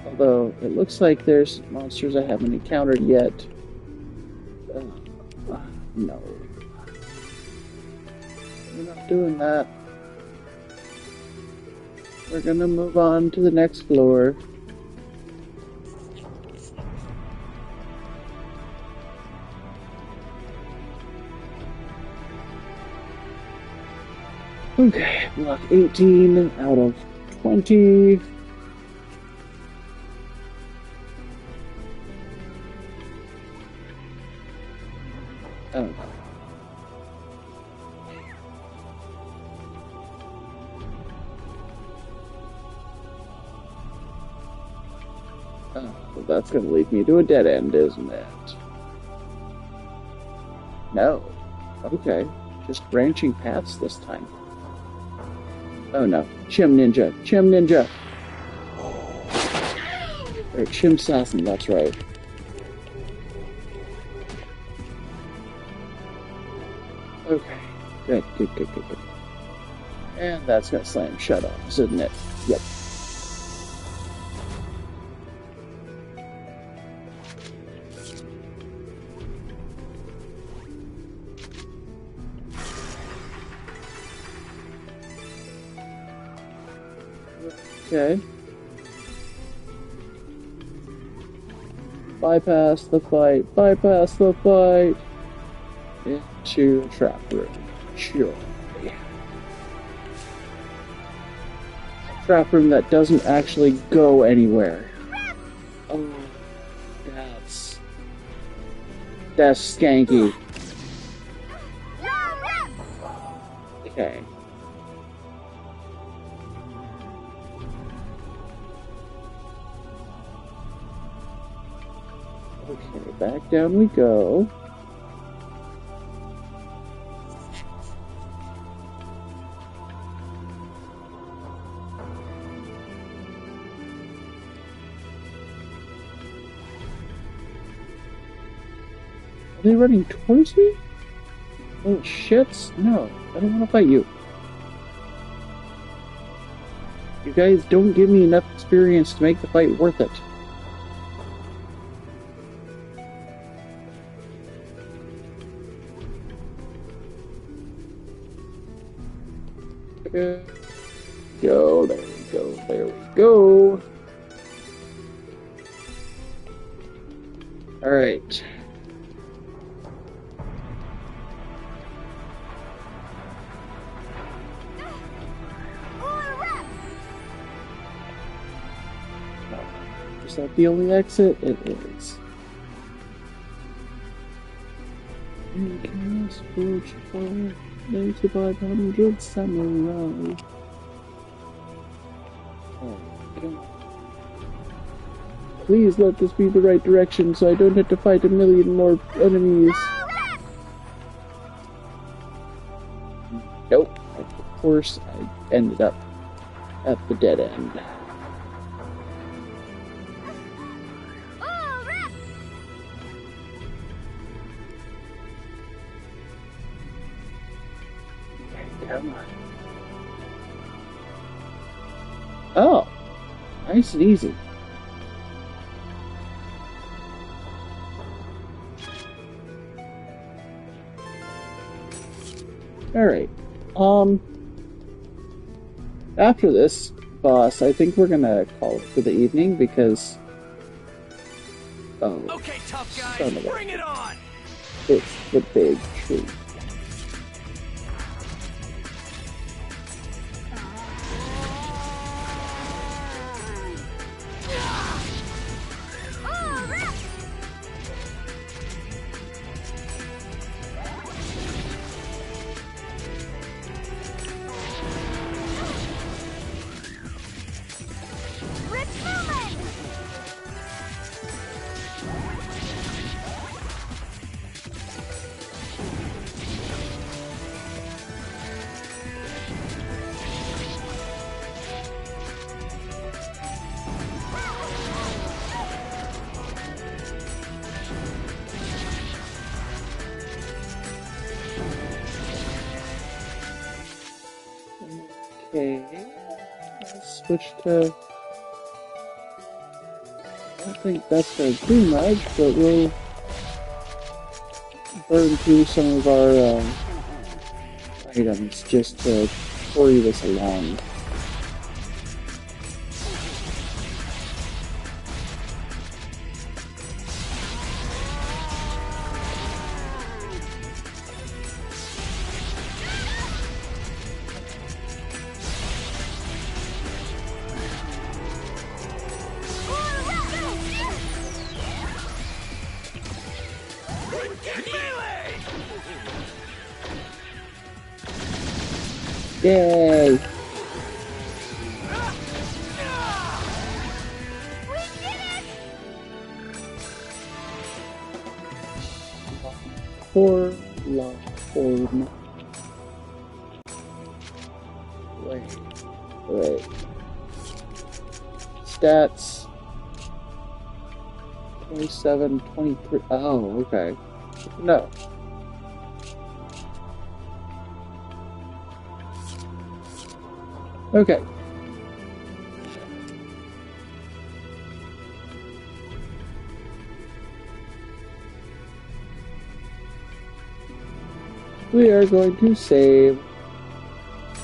Although it looks like there's monsters I haven't encountered yet. No. We're not doing that. We're gonna move on to the next floor. Okay, block 18 out of 20. I don't know. Well, that's gonna lead me to a dead end, isn't it? No. Okay. Just branching paths this time. Oh no. Chim Ninja. Chim Ninja! Or Chim Assassin, that's right. Okay. Good. And that's gonna slam shut off, isn't it? Yep. Okay. Bypass the fight. Into the trap room. Sure. Trap room that doesn't actually go anywhere. Oh, that's skanky. Okay. Okay, back down we go. Are they running towards me? Oh shits, no, I don't want to fight you. You guys don't give me enough experience to make the fight worth it. Go, there we go. Alright. Is that the only exit? It is. You can approach for 8500 samurai. Oh, God. Please let this be the right direction so I don't have to fight a million more enemies. Nope. Of course, I ended up at the dead end. Come on. Oh, nice and easy. Alright. After this boss, I think we're gonna call it for the evening because... Oh, okay, tough guys, bring it on! It's the big tree. Okay. Let's switch to... I don't think that's going to do much, but we'll burn through some of our items just to hurry this along. Yay! Four lock form. Wait. Stats. 27, 23. Oh, okay. No. Okay. We are going to save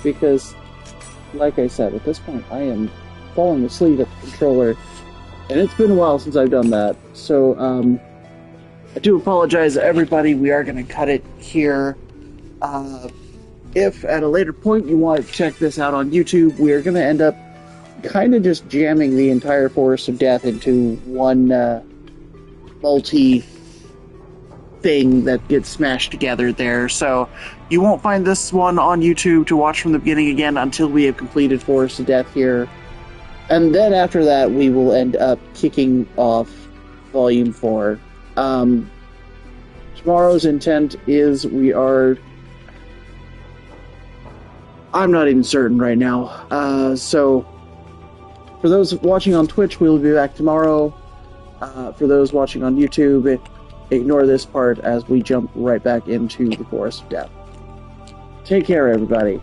because, like I said, at this point I am falling asleep at the controller, and it's been a while since I've done that. So, I do apologize, everybody. We are going to cut it here. If at a later point you want to check this out on YouTube, we are going to end up kind of just jamming the entire Forest of Death into one multi thing that gets smashed together there. So you won't find this one on YouTube to watch from the beginning again until we have completed Forest of Death here. And then after that, we will end up kicking off Volume 4. Tomorrow's intent is I'm not even certain right now. So, for those watching on Twitch, we'll be back tomorrow. For those watching on YouTube, ignore this part as we jump right back into the Forest of Death. Take care, everybody.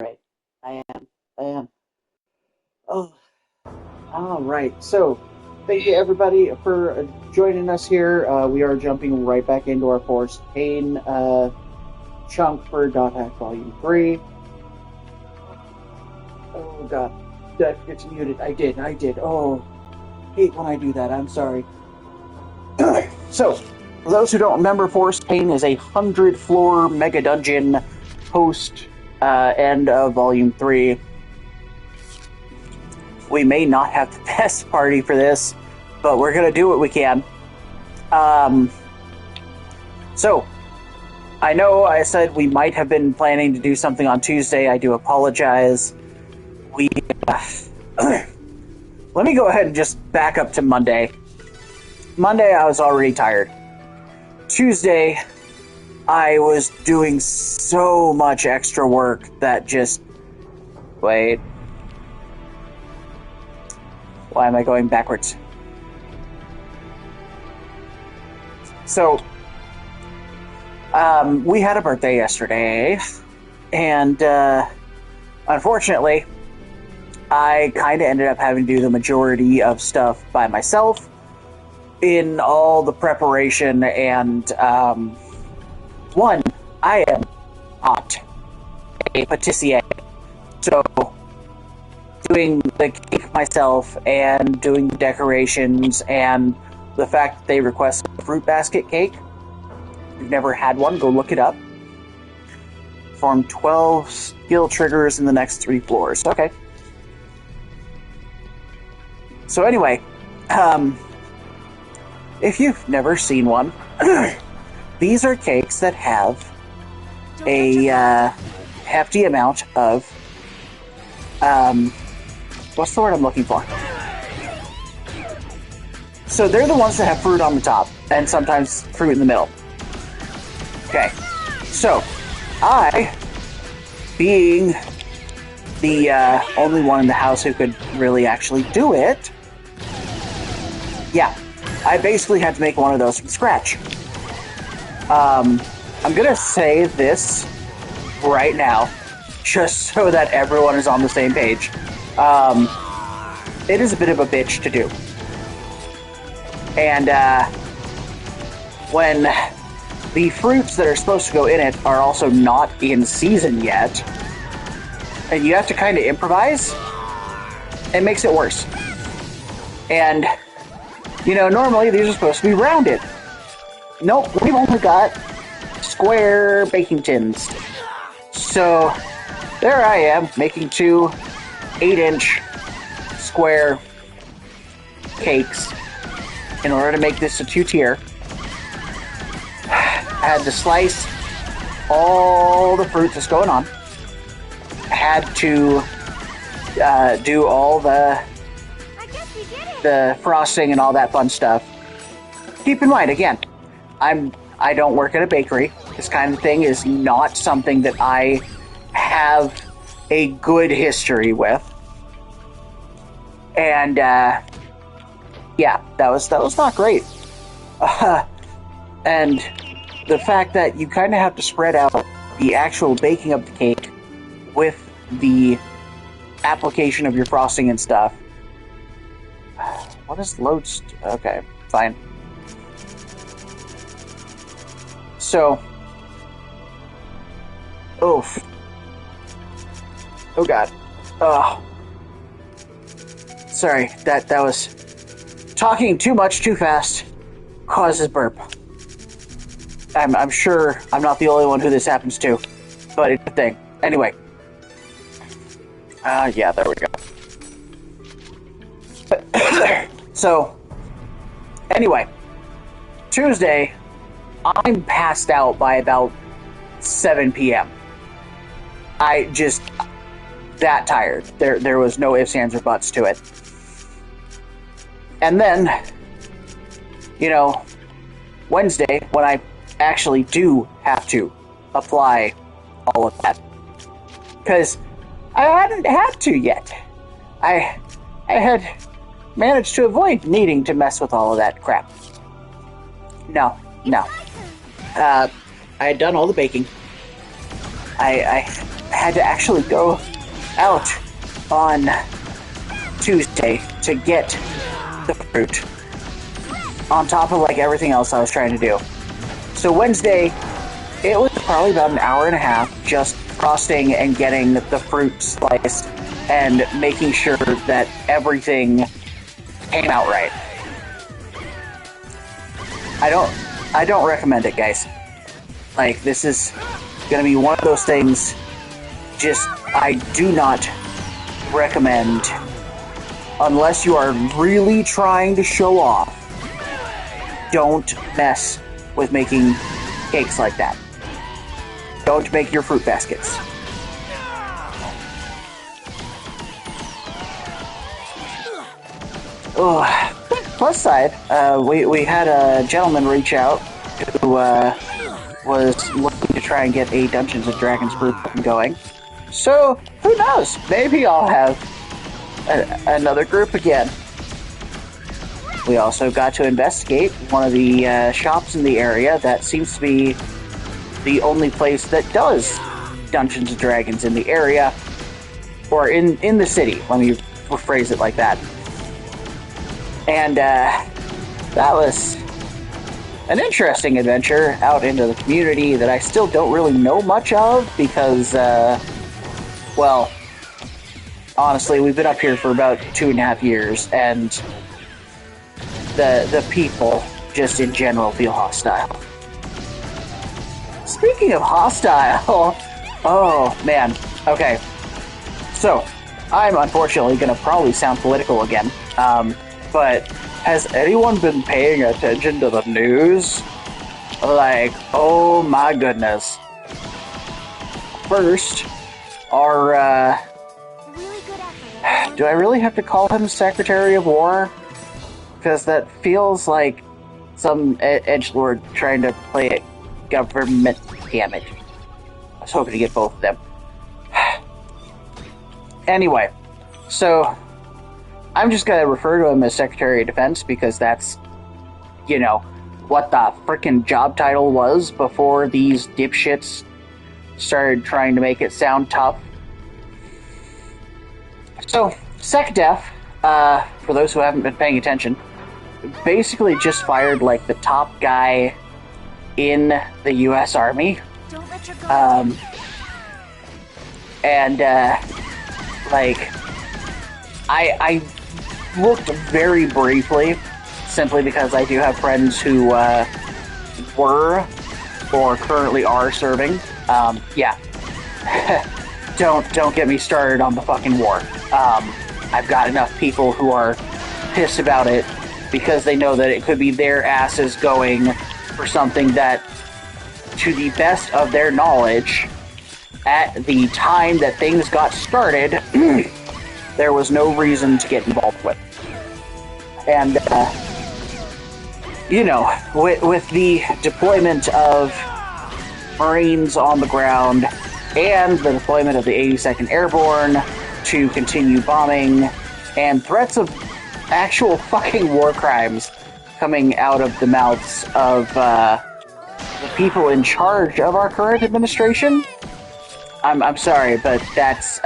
Right. I am. Oh. Alright, so thank you everybody for joining us here. We are jumping right back into our Forest Pain chunk for Dot Hack Volume 3. Oh god, did I forget to mute it? I did. Oh, hate when I do that, I'm sorry. So, for those who don't remember, Forest Pain is a 100-floor mega dungeon post end of Volume 3. We may not have the best party for this, but we're going to do what we can. So, I know I said we might have been planning to do something on Tuesday. I do apologize. Let me go ahead and just back up to Monday. Monday, I was already tired. Tuesday, I was doing so much extra work that just... Wait... Why am I going backwards? So, we had a birthday yesterday, and unfortunately, I kind of ended up having to do the majority of stuff by myself in all the preparation, and one, I am not a patissier, so doing the cake myself and doing the decorations and the fact that they request a fruit basket cake. If you've never had one, go look it up. Perform 12 skill triggers in the next 3 floors. Okay. So anyway, if you've never seen one, these are cakes that have a hefty amount of what's the word I'm looking for? So they're the ones that have fruit on the top, and sometimes fruit in the middle. Okay, so I, being the only one in the house who could really actually do it, yeah, I basically had to make one of those from scratch. I'm gonna say this right now, just so that everyone is on the same page. It is a bit of a bitch to do. And when the fruits that are supposed to go in it are also not in season yet, and you have to kind of improvise, it makes it worse. And, you know, normally these are supposed to be rounded. Nope, we've only got square baking tins. So, there I am, making two 8-inch square cakes in order to make this a 2-tier. I had to slice all the fruit that's going on. I had to do all the frosting and all that fun stuff. Keep in mind, again, I don't work at a bakery. This kind of thing is not something that I have a good history with. And yeah, that was not great. And the fact that you kind of have to spread out the actual baking of the cake with the application of your frosting and stuff. What is load? Okay, fine. So, oof. Oh god. Oh. Sorry, that was talking too much too fast causes burp. I'm sure I'm not the only one who this happens to, but it's a thing. Anyway. Yeah, there we go. So, anyway, Tuesday, I'm passed out by about 7 p.m. I just, that tired. There was no ifs, ands, or buts to it. And then, you know, Wednesday, when I actually do have to apply all of that, because I hadn't had to yet. I had managed to avoid needing to mess with all of that crap. No. I had done all the baking. I had to actually go out on Tuesday to get the fruit on top of like everything else I was trying to do. So Wednesday, it was probably about an hour and a half just frosting and getting the fruit sliced and making sure that everything came out right. I don't recommend it, guys. Like, this is gonna be one of those things, just, I do not recommend, unless you are really trying to show off. Don't mess with making cakes like that. Don't make your fruit baskets. Oh, plus side, we had a gentleman reach out who was looking to try and get a Dungeons & Dragons group going. So, who knows? Maybe I'll have another group again. We also got to investigate one of the shops in the area that seems to be the only place that does Dungeons & Dragons in the area, or in the city. Let me rephrase it like that. And that was an interesting adventure out into the community that I still don't really know much of because, well, honestly, we've been up here for about 2.5 years, and the people just in general feel hostile. Speaking of hostile, oh man, okay. So, I'm unfortunately going to probably sound political again, but has anyone been paying attention to the news? Like, oh my goodness. First, our, do I really have to call him Secretary of War? Because that feels like some edgelord trying to play it government. Damn it. I was hoping to get both of them. Anyway, so I'm just going to refer to him as Secretary of Defense because that's, what the frickin' job title was before these dipshits started trying to make it sound tough. So, SecDef, for those who haven't been paying attention, basically just fired, like, the top guy in the U.S. Army. Don't let your guard down. And, I looked very briefly, simply because I do have friends who, were, or currently are serving. Yeah. Don't get me started on the fucking war. I've got enough people who are pissed about it because they know that it could be their asses going for something that, to the best of their knowledge, at the time that things got started, there was no reason to get involved with. And, with the deployment of Marines on the ground and the deployment of the 82nd Airborne to continue bombing, and threats of actual fucking war crimes coming out of the mouths of the people in charge of our current administration, I'm sorry, but that's,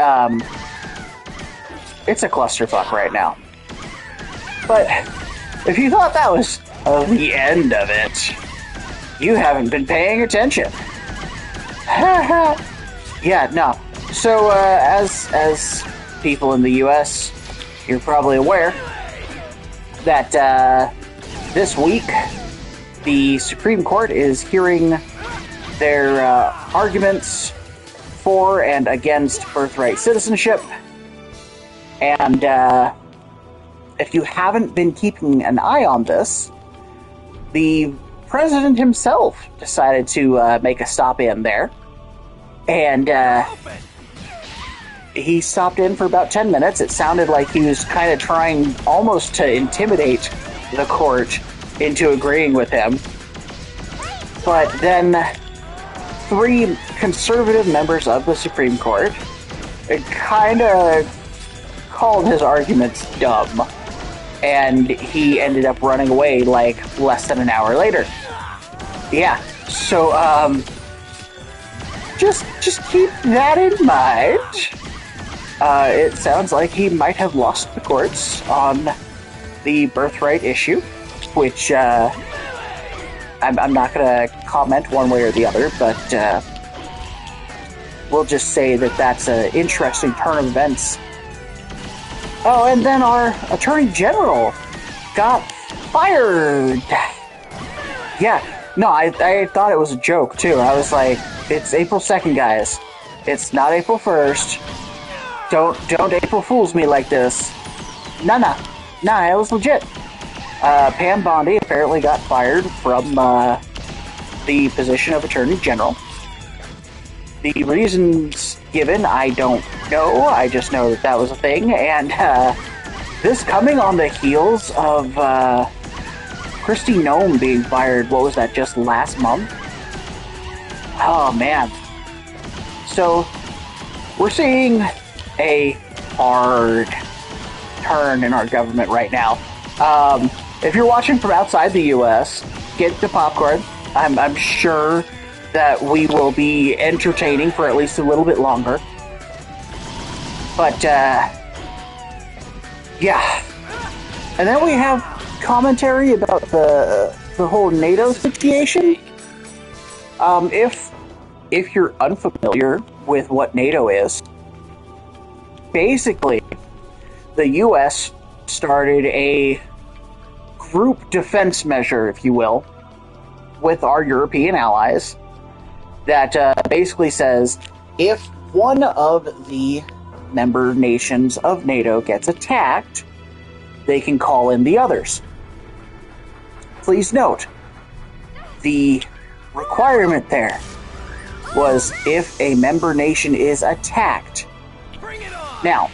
it's a clusterfuck right now. But if you thought that was the end of it, you haven't been paying attention. Yeah, no. So, as people in the U.S., you're probably aware that this week the Supreme Court is hearing their arguments for and against birthright citizenship. And if you haven't been keeping an eye on this, the president himself decided to make a stop in there. And he stopped in for about 10 minutes. It sounded like he was kind of trying almost to intimidate the court into agreeing with him. But then 3 conservative members of the Supreme Court kind of called his arguments dumb. And he ended up running away like less than an hour later. Yeah, so, just keep that in mind. It sounds like he might have lost the courts on the birthright issue, which, I'm not gonna comment one way or the other, but, we'll just say that that's an interesting turn of events. Oh, and then our Attorney General got fired. Yeah, no, I thought it was a joke, too. I was like, it's April 2nd, guys. It's not April 1st. Don't April Fools me like this. Nah, it was legit. Pam Bondi apparently got fired from the position of Attorney General. The reasons given, I don't know. I just know that that was a thing. And this coming on the heels of Kristi Noem being fired, what was that, just last month? Oh, man. So, we're seeing a hard turn in our government right now. If you're watching from outside the U.S., get the popcorn. I'm sure that we will be entertaining for at least a little bit longer. But, yeah. And then we have commentary about the whole NATO situation. If you're unfamiliar with what NATO is, basically, the U.S. started a group defense measure, if you will, with our European allies that basically says if one of the member nations of NATO gets attacked, they can call in the others. Please note, the requirement there was if a member nation is attacked. Now,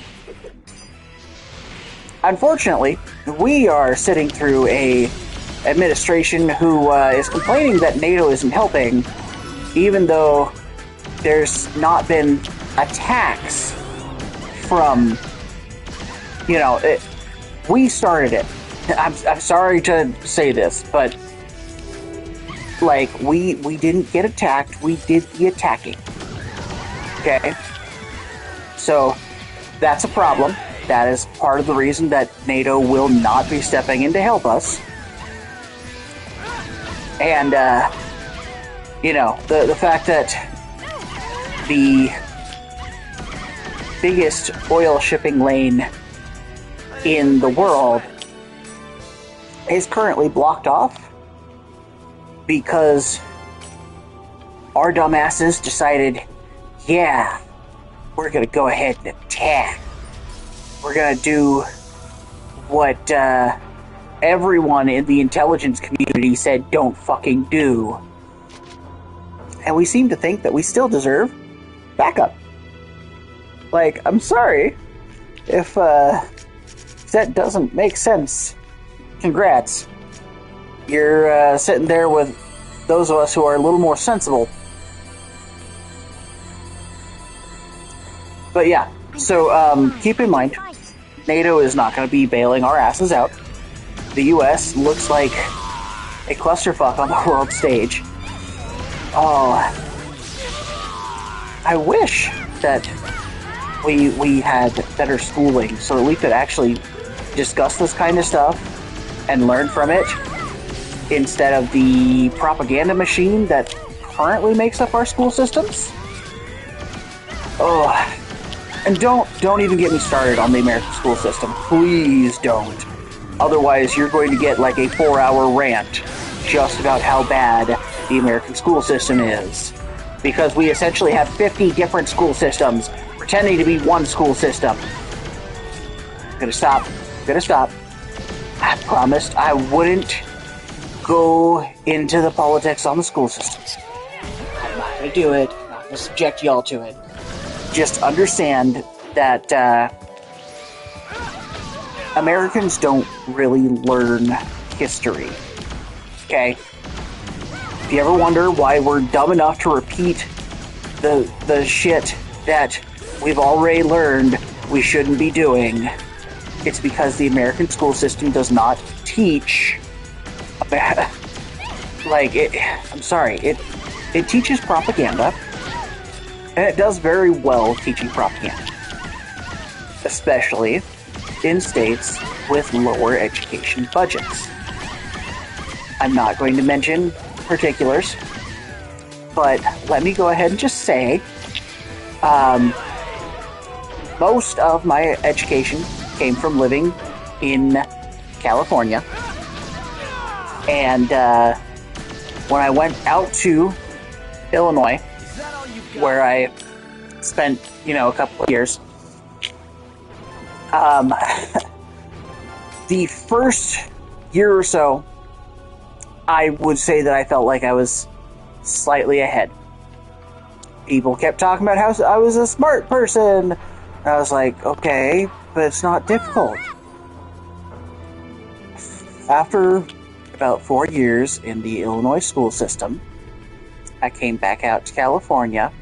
unfortunately, we are sitting through a administration who is complaining that NATO isn't helping, even though there's not been attacks from, we started it. I'm sorry to say this, but like we didn't get attacked. We did the attacking. Okay, so that's a problem. That is part of the reason that NATO will not be stepping in to help us. And you know, the fact that the biggest oil shipping lane in the world is currently blocked off because our dumbasses decided, yeah, we're gonna go ahead and attack. We're gonna do what everyone in the intelligence community said don't fucking do. And we seem to think that we still deserve backup. Like, I'm sorry if that doesn't make sense. Congrats. You're sitting there with those of us who are a little more sensible. But yeah, so keep in mind, NATO is not going to be bailing our asses out. The US looks like a clusterfuck on the world stage. Oh, I wish that we had better schooling so that we could actually discuss this kind of stuff and learn from it instead of the propaganda machine that currently makes up our school systems. Oh, and don't even get me started on the American school system. Please don't. Otherwise, you're going to get like a 4-hour rant just about how bad the American school system is. Because we essentially have 50 different school systems pretending to be one school system. Gonna stop. I promised I wouldn't go into the politics on the school systems. I'm not gonna do it. I'm not gonna subject y'all to it. Just understand that Americans don't really learn history. Okay? If you ever wonder why we're dumb enough to repeat the shit that we've already learned we shouldn't be doing, it's because the American school system does not teach like it. I'm sorry, it teaches propaganda, and it does very well teaching propaganda, especially in states with lower education budgets. I'm not going to mention particulars, but let me go ahead and just say most of my education came from living in California, and when I went out to Illinois, where I spent, a couple of years, the first year or so, I would say that I felt like I was slightly ahead. People kept talking about how I was a smart person. I was like, okay, but it's not difficult. After about 4 years in the Illinois school system, I came back out to California.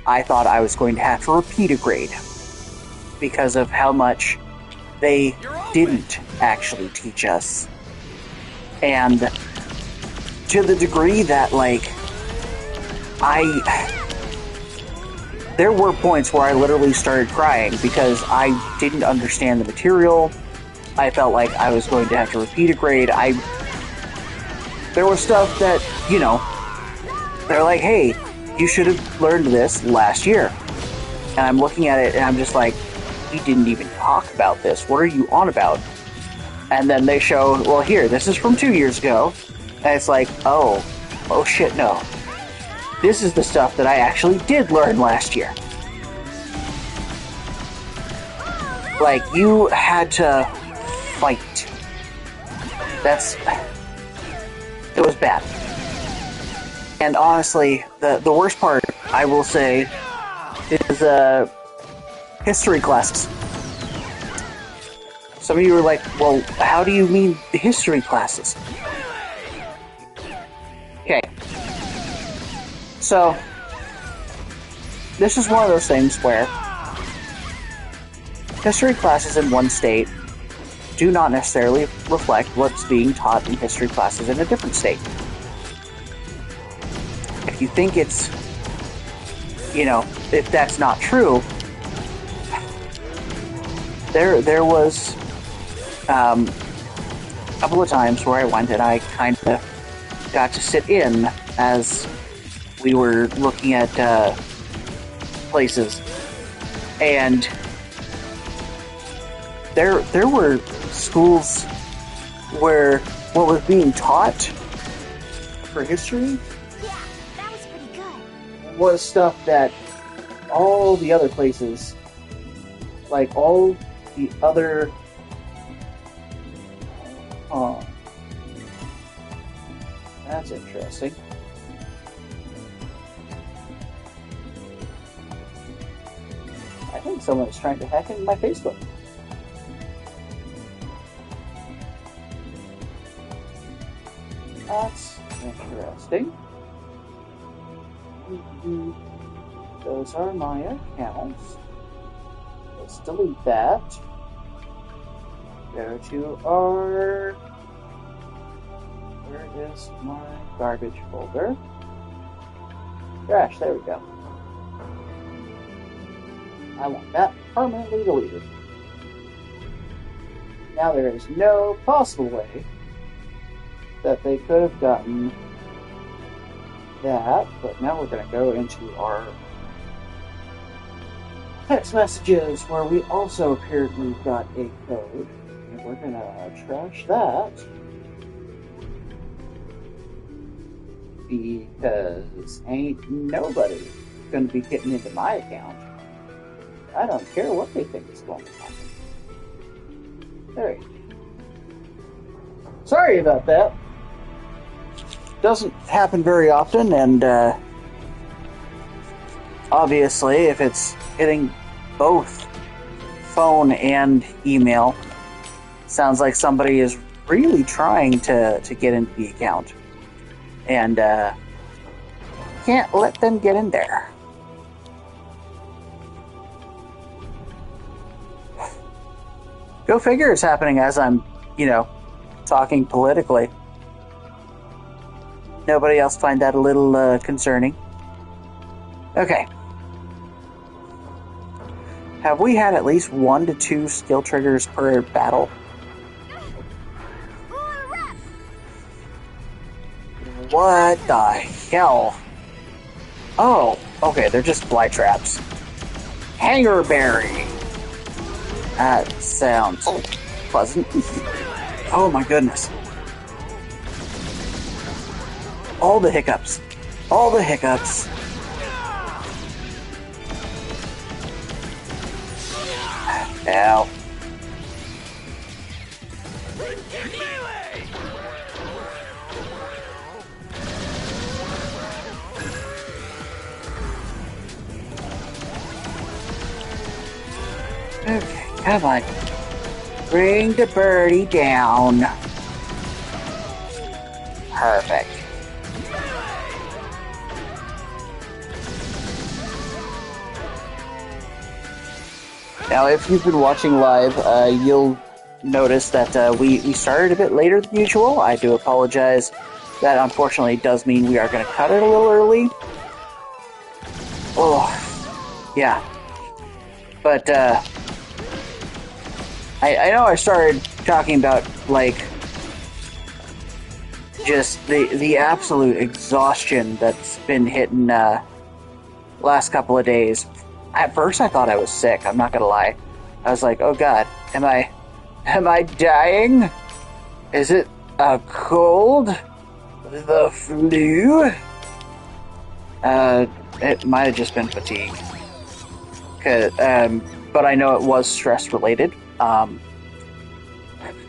I thought I was going to have to repeat a grade because of how much they didn't actually teach us. And to the degree that, there were points where I literally started crying because I didn't understand the material. I felt like I was going to have to repeat a grade. There was stuff that, they're like, hey, you should have learned this last year. And I'm looking at it and I'm just like, we didn't even talk about this. What are you on about? And then they show, well, here, this is from 2 years ago. And it's like, oh shit, no. This is the stuff that I actually did learn last year. Like, you had to fight. It was bad. And honestly, the worst part, I will say, is history classes. Some of you are like, well, how do you mean history classes? Okay. So, this is one of those things where history classes in one state do not necessarily reflect what's being taught in history classes in a different state. If you think it's, if that's not true, there was a couple of times where I went and I kind of got to sit in as we were looking at places, and there were schools where what was being taught for history Yeah, that was pretty good. was stuff that all the other places, like all the other that's interesting. I think someone is trying to hack into my Facebook. That's interesting. Those are my accounts. Let's delete that. Go to our... Where is my garbage folder? Trash, there we go. I want that permanently deleted. Now there is no possible way that they could have gotten that, but now we're going to go into our text messages where we also apparently got a code, and we're going to trash that because ain't nobody going to be getting into my account. I don't care what they think is going to happen. There you go. Sorry about that. Doesn't happen very often, and obviously if it's hitting both phone and email, sounds like somebody is really trying to get into the account, and can't let them get in there. Go figure it's happening as I'm, talking politically. Nobody else find that a little concerning? Okay. Have we had at least 1 to 2 skill triggers per battle? What the hell? Oh, okay, they're just fly traps. Hangerberry. That sounds pleasant. Oh my goodness. All the hiccups. All the hiccups. Ow. Okay, come on. Bring the birdie down. Perfect. Now, if you've been watching live, you'll notice that we started a bit later than usual. I do apologize. That unfortunately does mean we are going to cut it a little early. Oh, yeah. But, I know I started talking about, just the absolute exhaustion that's been hitting, last couple of days. At first I thought I was sick, I'm not gonna lie. I was like, oh god, am I dying? Is it a cold? The flu? It might have just been fatigue. But I know it was stress related.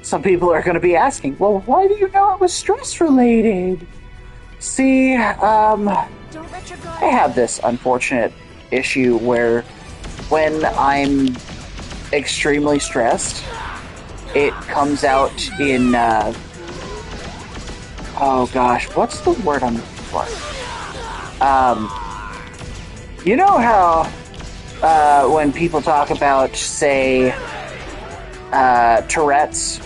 Some people are gonna be asking, well, why do you know it was stress related? See, Don't let your guard I have this unfortunate issue where when I'm extremely stressed, it comes out in, oh gosh, what's the word I'm looking for? You know how, when people talk about, say, Tourette's,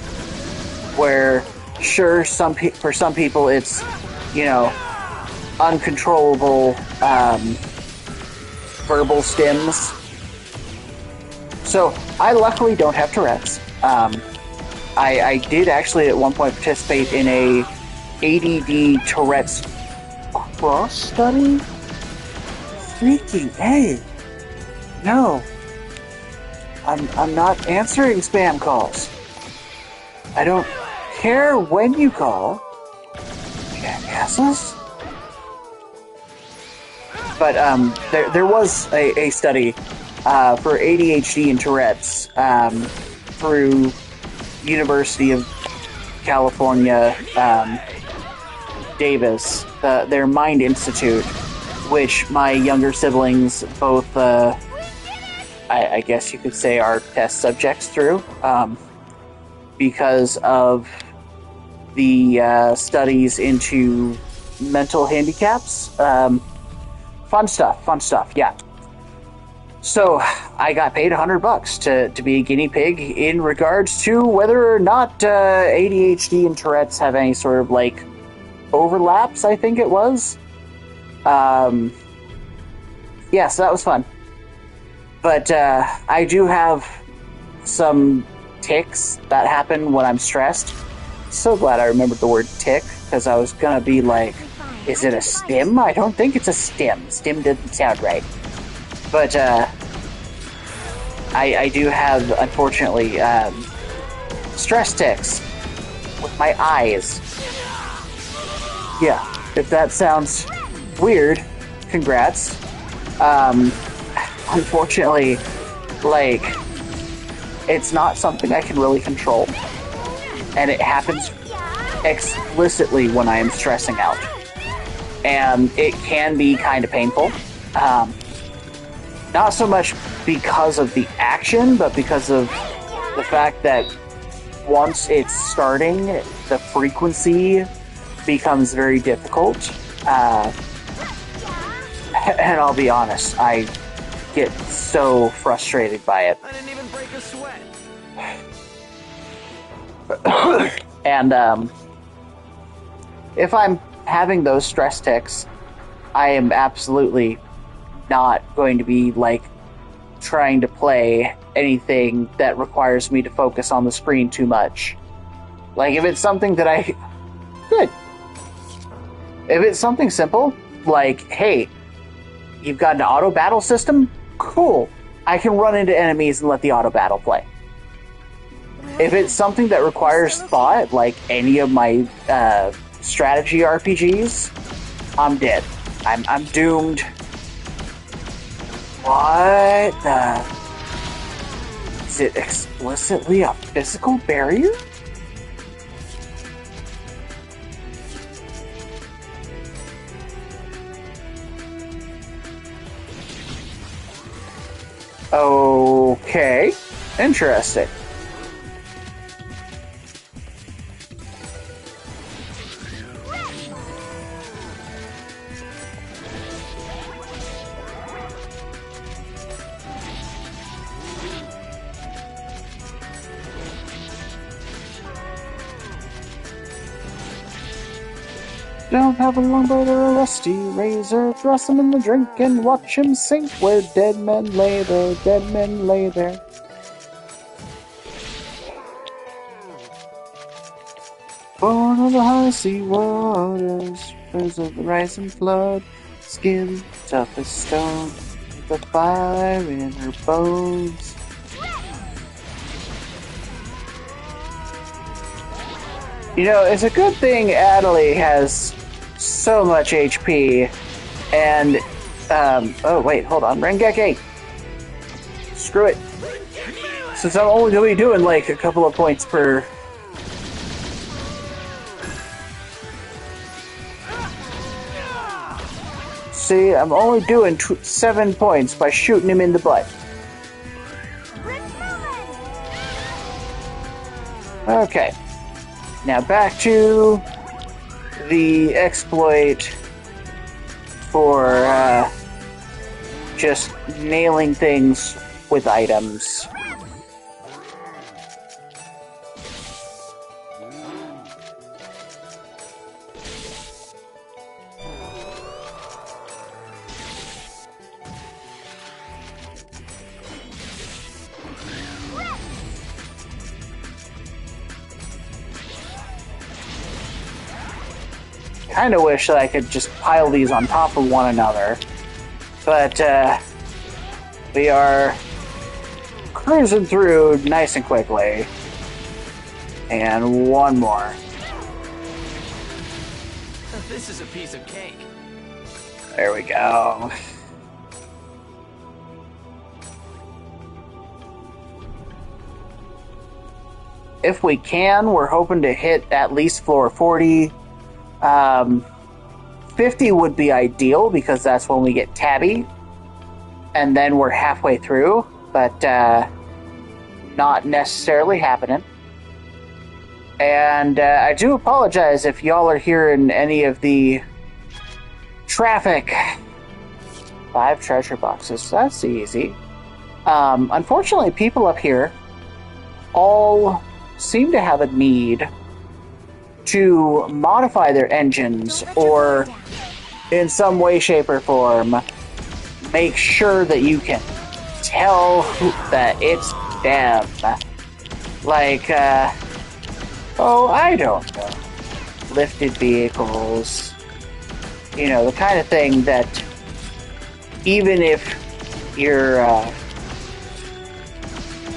where sure, for some people it's, you know, uncontrollable verbal stims. So I luckily don't have Tourette's. I did actually at one point participate in a ADD Tourette's cross study. Freaking A. No. I'm not answering spam calls. I don't care when you call. Jackasses? But there was a study for ADHD and Tourette's through University of California, Davis, their Mind Institute, which my younger siblings both, I guess you could say, are test subjects through, because of the studies into mental handicaps. Fun stuff, yeah. So I got paid $100 to be a guinea pig in regards to whether or not ADHD and Tourette's have any sort of like overlaps, I think it was. Yeah, so that was fun. But I do have some tics that happen when I'm stressed. So glad I remembered the word tick, because I was gonna be like, is it a stim? I don't think it's a stim. Stim doesn't sound right. But I do have, unfortunately, stress tics with my eyes. Yeah, if that sounds weird, congrats. Unfortunately, like, it's not something I can really control. And it happens explicitly when I am stressing out. And it can be kind of painful. Not so much because of the action, but because of the fact that once it's starting, the frequency becomes very difficult. And I'll be honest, I get so frustrated by it. I didn't even break a sweat. And if I'm having those stress tics, I am absolutely not going to be like trying to play anything that requires me to focus on the screen too much. Like if it's something that good. If it's something simple, like, hey, you've got an auto battle system, cool. I can run into enemies and let the auto battle play. If it's something that requires thought, like any of my strategy RPGs, I'm dead. I'm doomed. What the? Is it explicitly a physical barrier? Okay. Interesting. Don't have a longbow or a rusty razor. Thrust him in the drink and watch him sink. Where dead men lay there, dead men lay there. Born of the high sea waters, friends of the rising flood, skin tough as stone, with the fire in her bones. You know, it's a good thing Adelie has so much HP, and, oh wait, hold on, Rengeki! Screw it. Since I'm only going to be doing, like, a couple of points per... See, I'm only doing 7 points by shooting him in the butt. Okay. Now back to the exploit for just nailing things with items. kind of wish that I could just pile these on top of one another. But we are cruising through nice and quickly. And one more. This is a piece of cake. There we go. If we can, we're hoping to hit at least floor 40. 50 would be ideal because that's when we get Tabby. And then we're halfway through, but not necessarily happening. And I do apologize if y'all are hearing any of the traffic. 5 treasure boxes, that's easy. Unfortunately, people up here all seem to have a need to modify their engines or in some way, shape, or form make sure that you can tell that it's them. Like, oh, I don't know. Lifted vehicles. You know, the kind of thing that even if you're,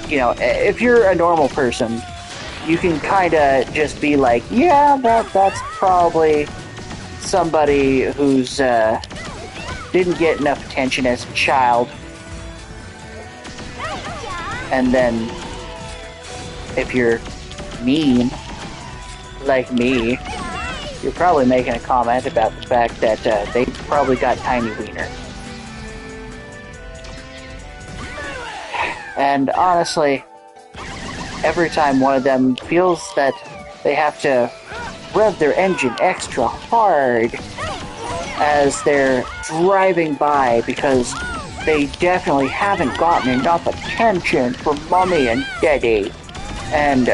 you know, if you're a normal person, you can kind of just be like, yeah, that's probably somebody who's didn't get enough attention as a child. And then if you're mean, like me, you're probably making a comment about the fact that they probably got tiny wiener. And honestly, every time one of them feels that they have to rev their engine extra hard as they're driving by because they definitely haven't gotten enough attention from mommy and daddy and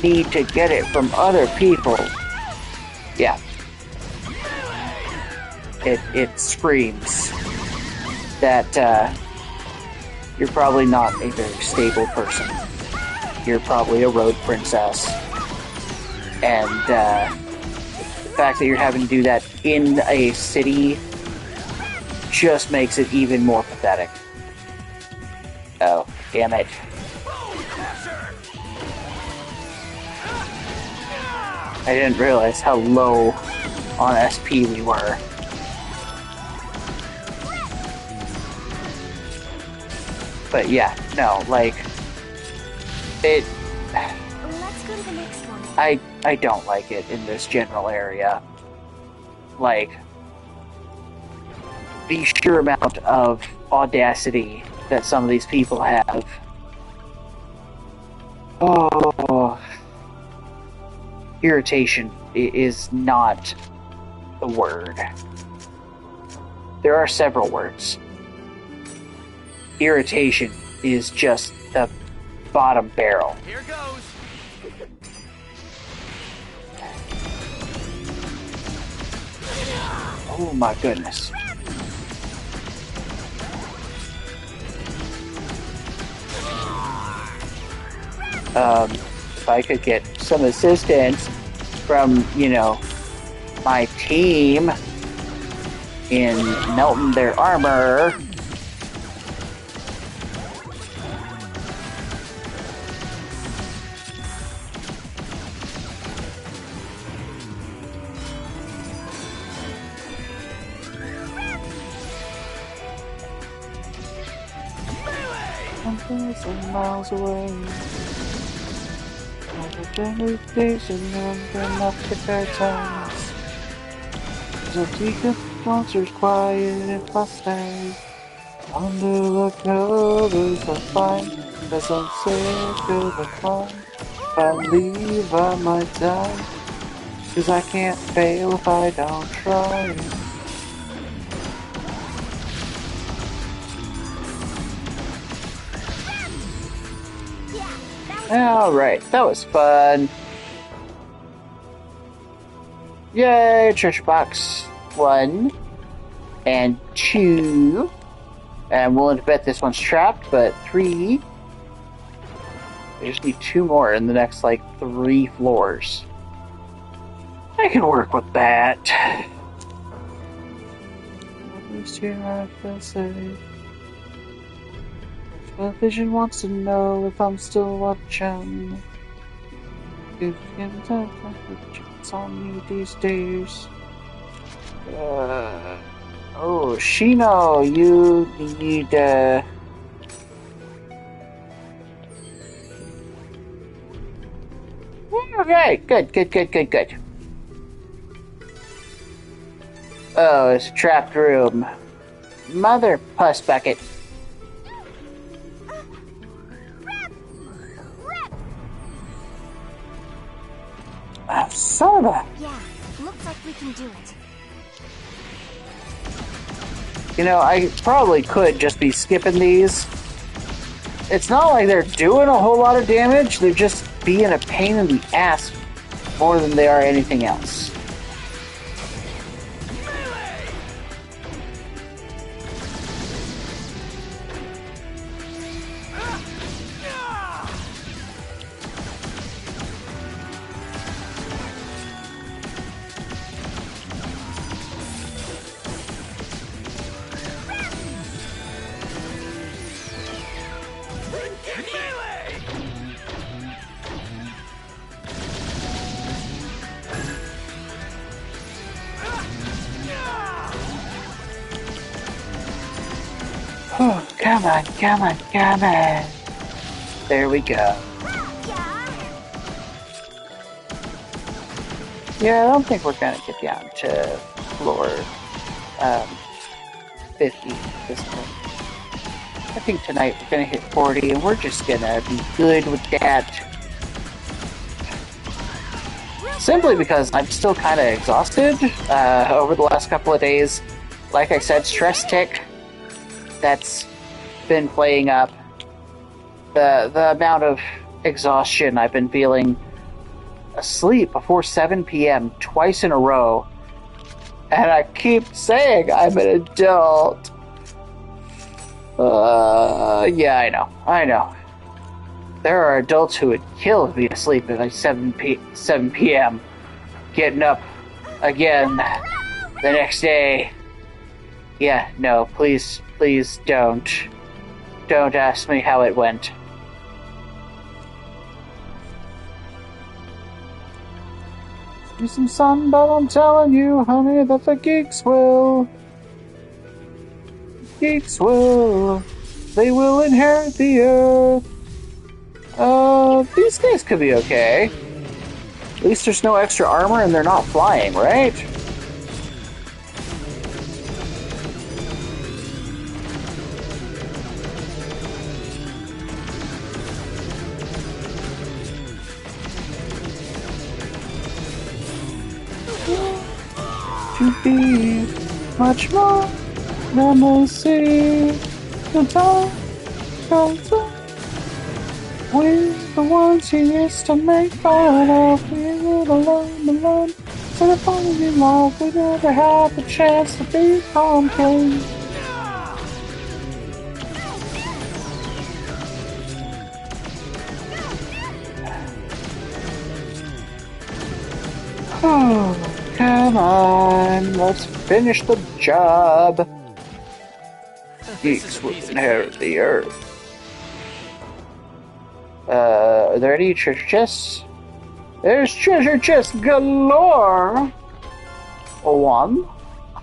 need to get it from other people. Yeah. It screams that you're probably not a very stable person. You're probably a road princess. And the fact that you're having to do that in a city just makes it even more pathetic. Oh, damn it. I didn't realize how low on SP we were. But yeah, no, like, it... Let's go to the next one. I don't like it in this general area. Like, the sheer amount of audacity that some of these people have. Oh, irritation is not the word. There are several words. Irritation is just the bottom barrel. Here goes. Oh my goodness. If I could get some assistance from, you know, my team in melting their armor. Miles away. Every station and up to fair times. There's a deacon monsters quiet if I stay. Under the covers I find as I'm sick of the climb. If I leave I might die, 'cause I can't fail if I don't try. Alright, that was fun. Yay, treasure box 1 and 2. And I'm willing to bet this one's trapped, but 3. I just need 2 more in the next, like, 3 floors. I can work with that. At least here I feel safe. Well, Vision wants to know if I'm still watching. If you can tell what's on me these days. Oh, Shino, you need, Okay, good. Oh, it's a trapped room. Mother puss bucket. Oh, son of a... Yeah, looks like we can do it. You know, I probably could just be skipping these. It's not like they're doing a whole lot of damage, they're just being a pain in the ass more than they are anything else. Oh, come on. There we go. Yeah, I don't think we're gonna get down to floor 50 this point. I think tonight we're gonna hit 40 and we're just gonna be good with that. Simply because I'm still kind of exhausted over the last couple of days. Like I said, stress tick that's been playing up. The amount of exhaustion I've been feeling asleep before 7 p.m. twice in a row. And I keep saying I'm an adult. Yeah, I know. There are adults who would kill being asleep at like 7 p.m. Getting up again the next day. Yeah, no, please don't. Don't ask me how it went. Need some sun, but I'm telling you, honey, that the geeks will. Geeks will. They will inherit the earth. These guys could be okay. At least there's no extra armor and they're not flying, right? To be much more than I see. The time comes up. We're the ones he used to make fun of. We're alone. So if falling in love, we never had the chance to become king. Oh, come on, let's finish the job. Geeks will inherit the earth. Are there any treasure chests? There's treasure chests galore! One,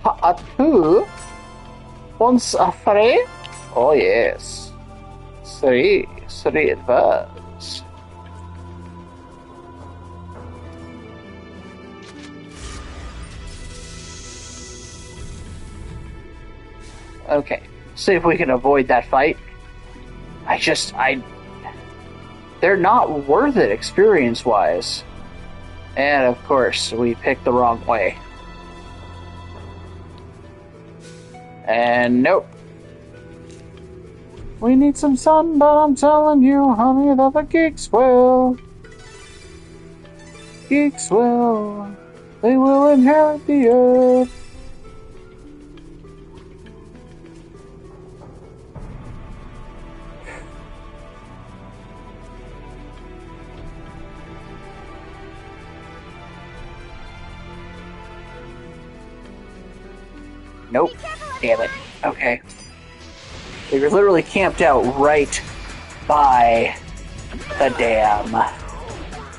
a two, once a three? Oh yes. Three it was. Okay, see if we can avoid that fight. They're not worth it experience-wise. And of course, we picked the wrong way. And nope. We need some sun, but I'm telling you, honey, that the geeks will. Geeks will. They will inherit the earth. Nope. Damn it. Okay. They were literally camped out right by the damn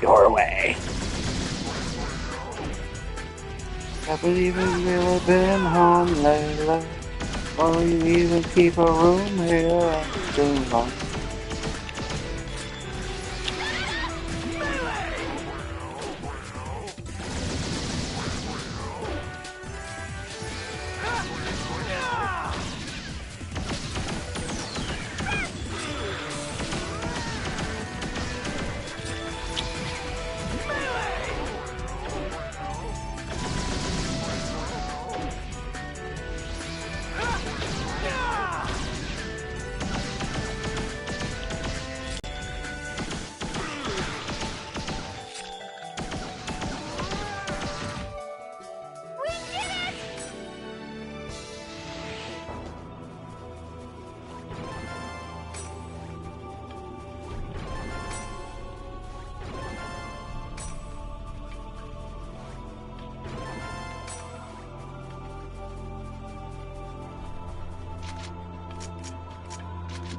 doorway. I believe in you, I've been home lately. Will you even keep a room here too long?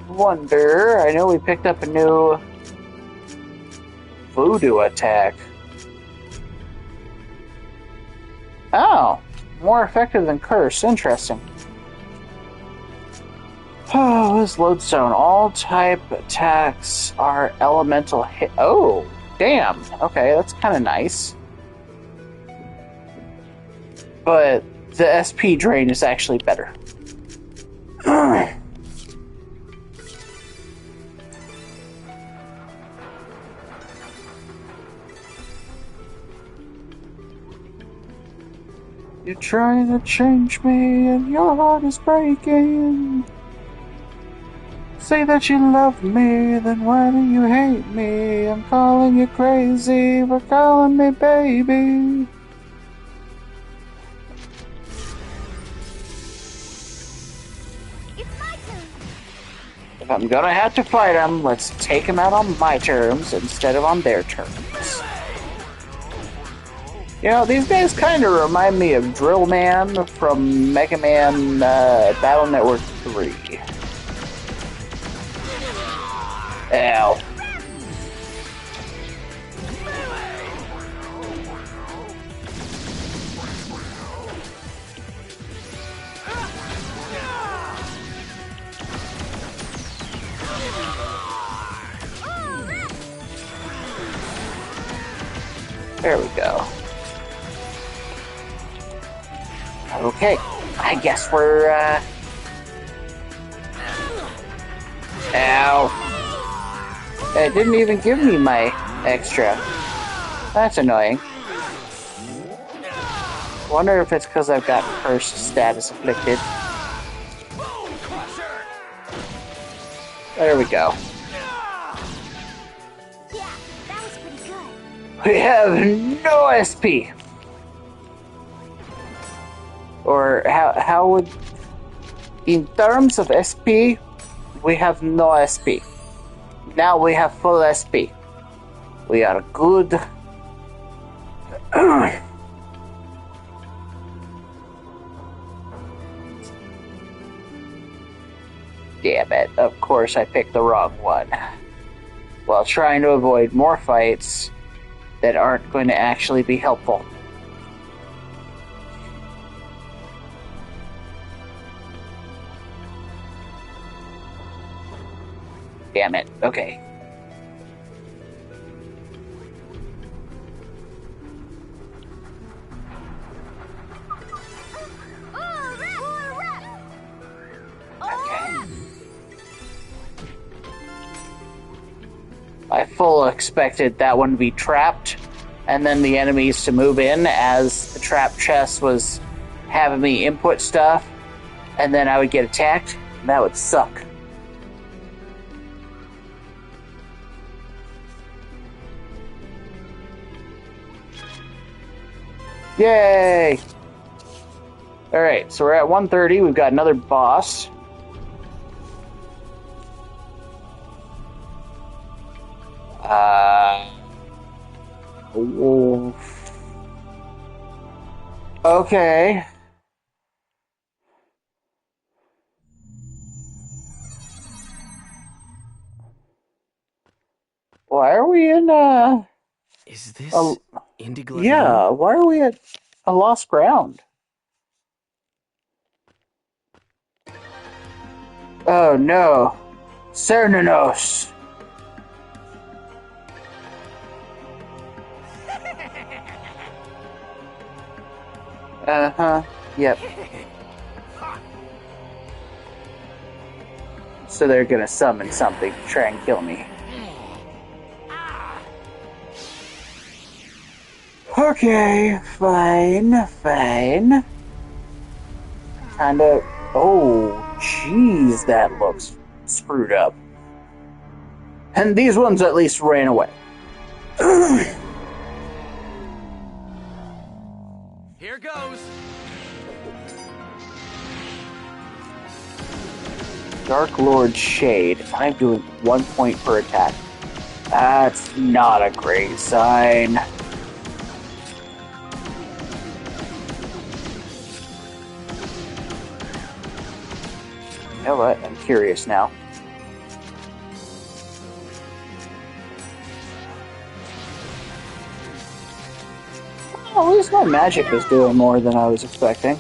Wonder, I know we picked up a new voodoo attack. Oh, more effective than curse. Interesting. Oh, this lodestone. All type attacks are elemental hit. Oh, damn. Okay, that's kind of nice. But the SP drain is actually better. You're trying to change me and your heart is breaking. Say that you love me, then why do you hate me? I'm calling you crazy for calling me baby. It's my turn. If I'm gonna have to fight them, let's take them out on my terms instead of on their terms. You know, these guys kind of remind me of Drill Man from Mega Man Battle Network 3. Ow. There we go. Okay, I guess we're, Ow. It didn't even give me my extra. That's annoying. Wonder if it's because I've got cursed status afflicted. There we go. Yeah, that was pretty good. We have no SP. Or how would, in terms of SP, we have no SP. Now we have full SP. We are good. Damn it, of course I picked the wrong one. While trying to avoid more fights that aren't going to actually be helpful. Damn it. Okay. Okay. I full expected that one to be trapped, and then the enemies to move in as the trap chest was having me input stuff, and then I would get attacked, and that would suck. Yay! Alright, so we're at 130. We've got another boss. Okay. Why are we in, Is a, this Indiglood yeah, Moon? why are we at a lost ground? Oh no. Cernanos! Uh-huh. Yep. So they're gonna summon something to try and kill me. Okay, fine. Kinda. Oh, jeez, that looks screwed up. And these ones at least ran away. Here goes. Dark Lord Shade. I'm doing 1 point per attack. That's not a great sign. You know what? I'm curious now. Well, at least my magic is doing more than I was expecting.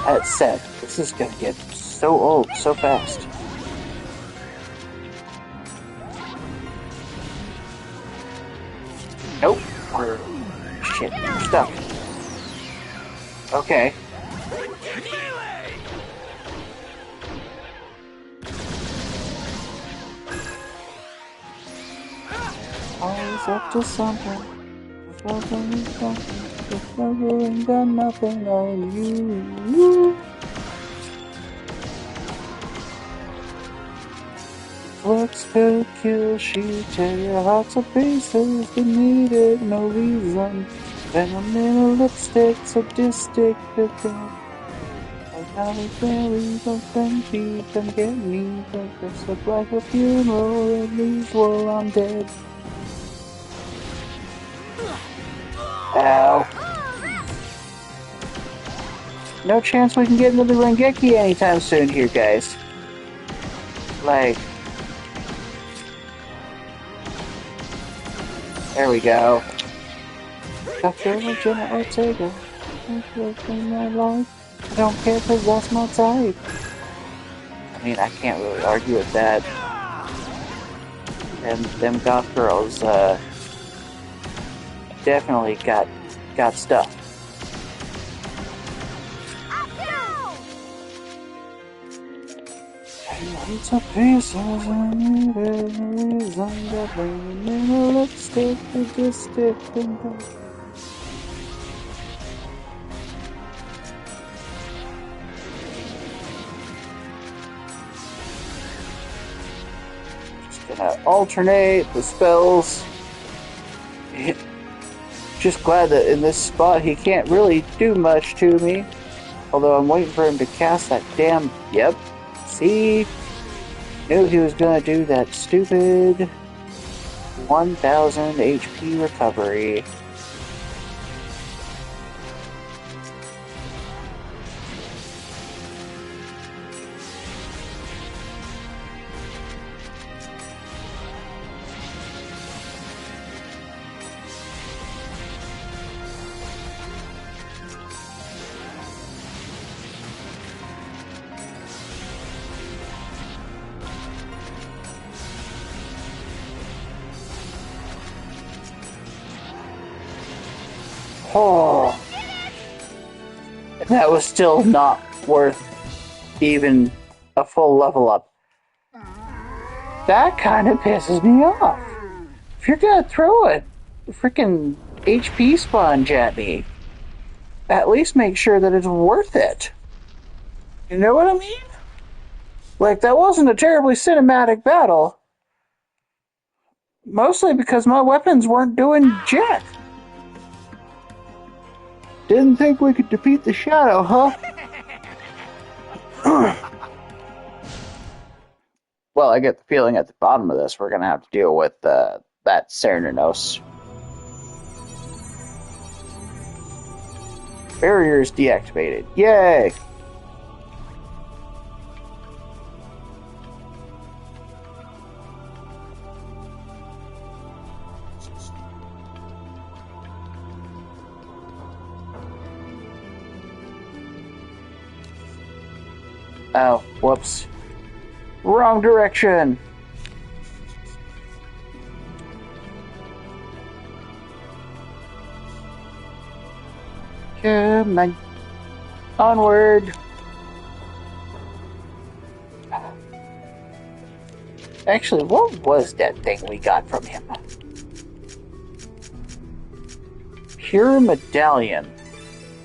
That said, this is gonna get so old so fast. Nope. We're... Shit, we're stuck. Okay. Always up to something. If never ain't got nothing on you. Looks to kill, she tear your hearts to pieces. You needed no reason. Venom in a lipstick, sadistic. Now we bury the friendship and get me. Just look like a funeral, at least while I'm dead. Ow. No chance we can get into the Rengeki anytime soon here, guys. Like... There we go. Dr. Jenna Ortega. In my life. I don't care cause that's my type. I mean, I can't really argue with that. And them goth girls, definitely got stuff. It's a piece of reason that when in a lipstick, it just stick and go. Just gonna alternate the spells. Just glad that in this spot he can't really do much to me. Although I'm waiting for him to cast that damn... Yep. See? Knew he was gonna do that stupid 1000 HP recovery. Oh, that was still not worth even a full level up. That kind of pisses me off. If you're gonna throw a freaking HP sponge at me, at least make sure that it's worth it. You know what I mean? Like, that wasn't a terribly cinematic battle. Mostly because my weapons weren't doing jack. Didn't think we could defeat the shadow, huh? Well, I get the feeling at the bottom of this we're gonna have to deal with that Cernunnos. Barrier is deactivated. Yay! Oh, whoops. Wrong direction! Come on. Onward! Actually, what was that thing we got from him? Pure Medallion.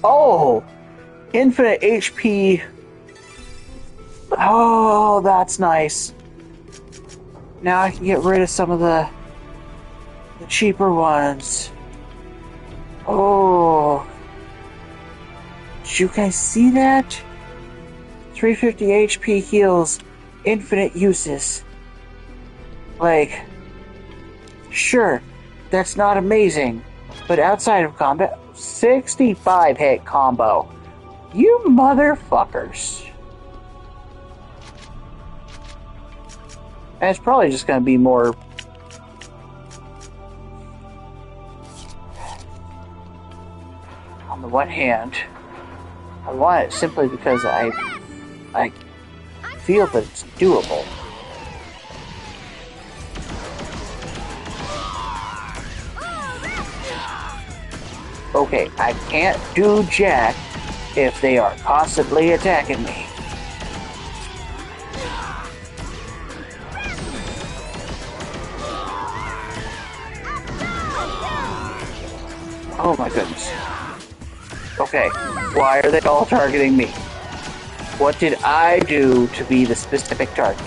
Oh! Infinite HP. Oh, that's nice. Now I can get rid of some of the cheaper ones. Oh. Did you guys see that? 350 HP heals infinite uses. Like, sure, that's not amazing, but outside of combat, 65 hit combo. You motherfuckers. And it's probably just going to be more... On the one hand, I want it simply because I feel that it's doable. Okay, I can't do jack if they are constantly attacking me. Oh my goodness. Okay, why are they all targeting me? What did I do to be the specific target?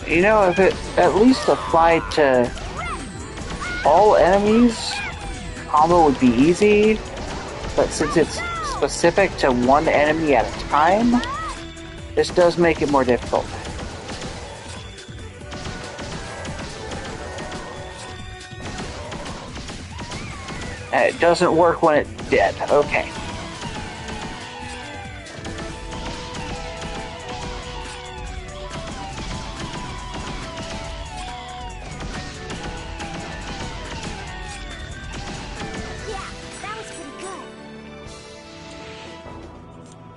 You know, if it at least applied to all enemies, combo would be easy, but since it's specific to one enemy at a time, this does make it more difficult. And it doesn't work when it's dead. Okay.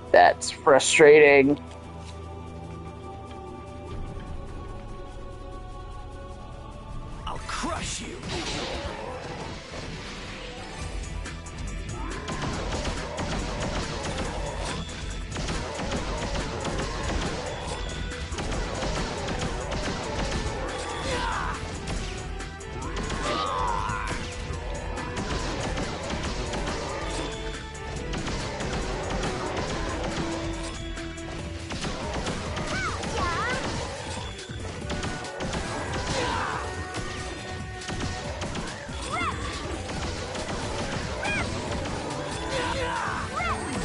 That's frustrating. I'll crush you.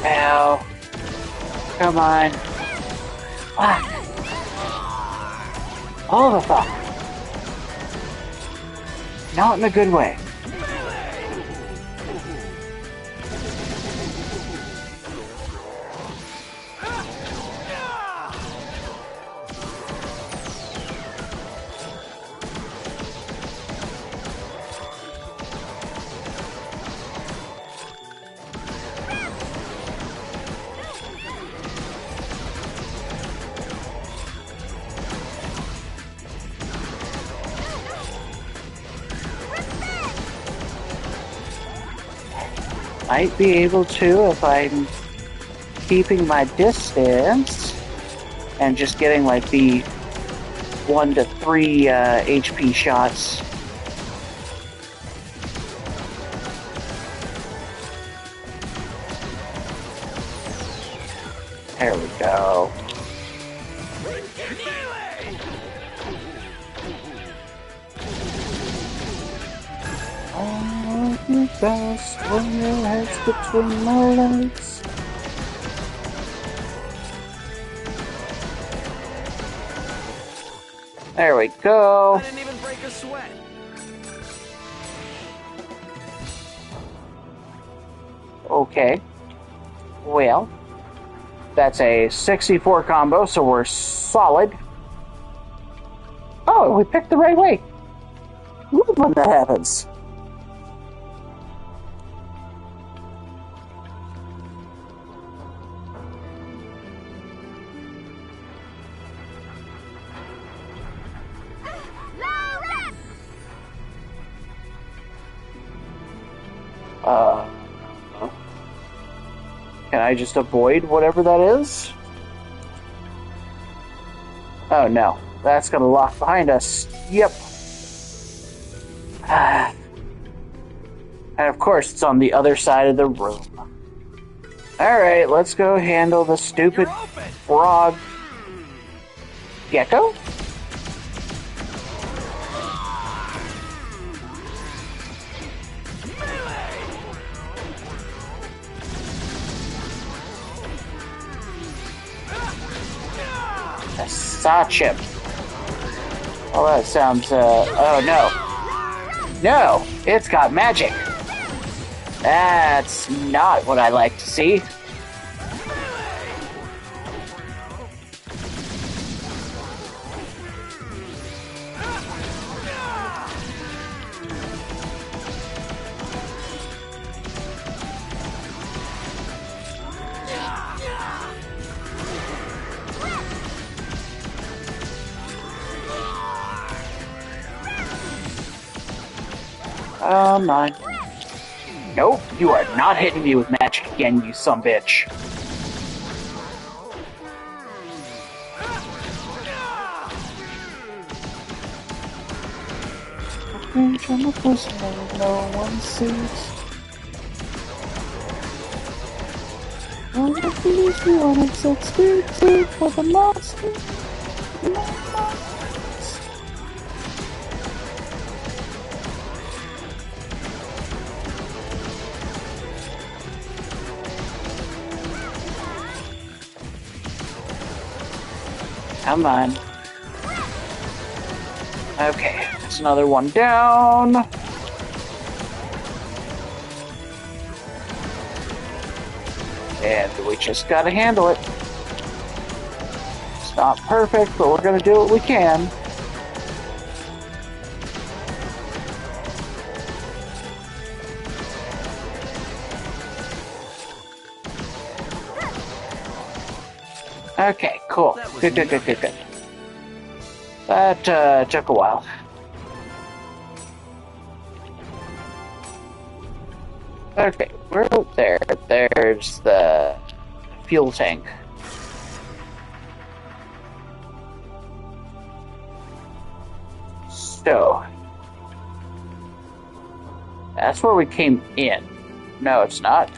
Ow. Come on. Fuck. All the fuck. Not in a good way. might be able to if I'm keeping my distance and just getting like the 1 to 3 HP shots. There we go. Oh, you best when your head's between my legs. There we go. I didn't even break a sweat. Okay. Well, that's a 64 combo, so we're solid. Oh, we picked the right way. Love when that happens. Can I just avoid whatever that is? Oh no, that's gonna lock behind us. Yep. And of course, it's on the other side of the room. Alright, let's go handle the stupid frog gecko. A saw chip. Oh, that sounds, oh no. No! It's got magic! That's not what I like to see. Oh my. Nope, you are not hitting me with magic again, you sumbitch. Reach on the person that no one sees. Oh, the police you on it, so speak for the monster. Come on. Okay, that's another one down. And we just gotta handle it. It's not perfect, but we're gonna do what we can. Okay, cool. Good. That took a while. Okay, we're out there. There's the fuel tank. So, that's where we came in. No, it's not.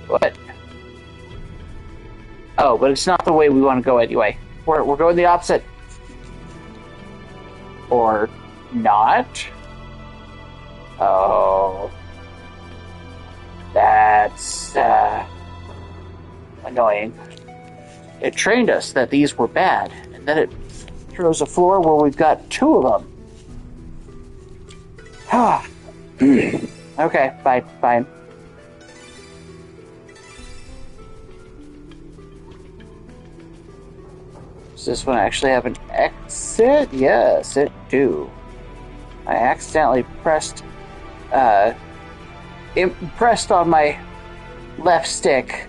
What? Oh, but it's not the way we want to go anyway. We're going the opposite. Or not? Oh. That's, annoying. It trained us that these were bad, and then it throws a floor where we've got 2 of them. Okay, fine. Does this one actually have an exit? Yes, it do. I accidentally pressed on my left stick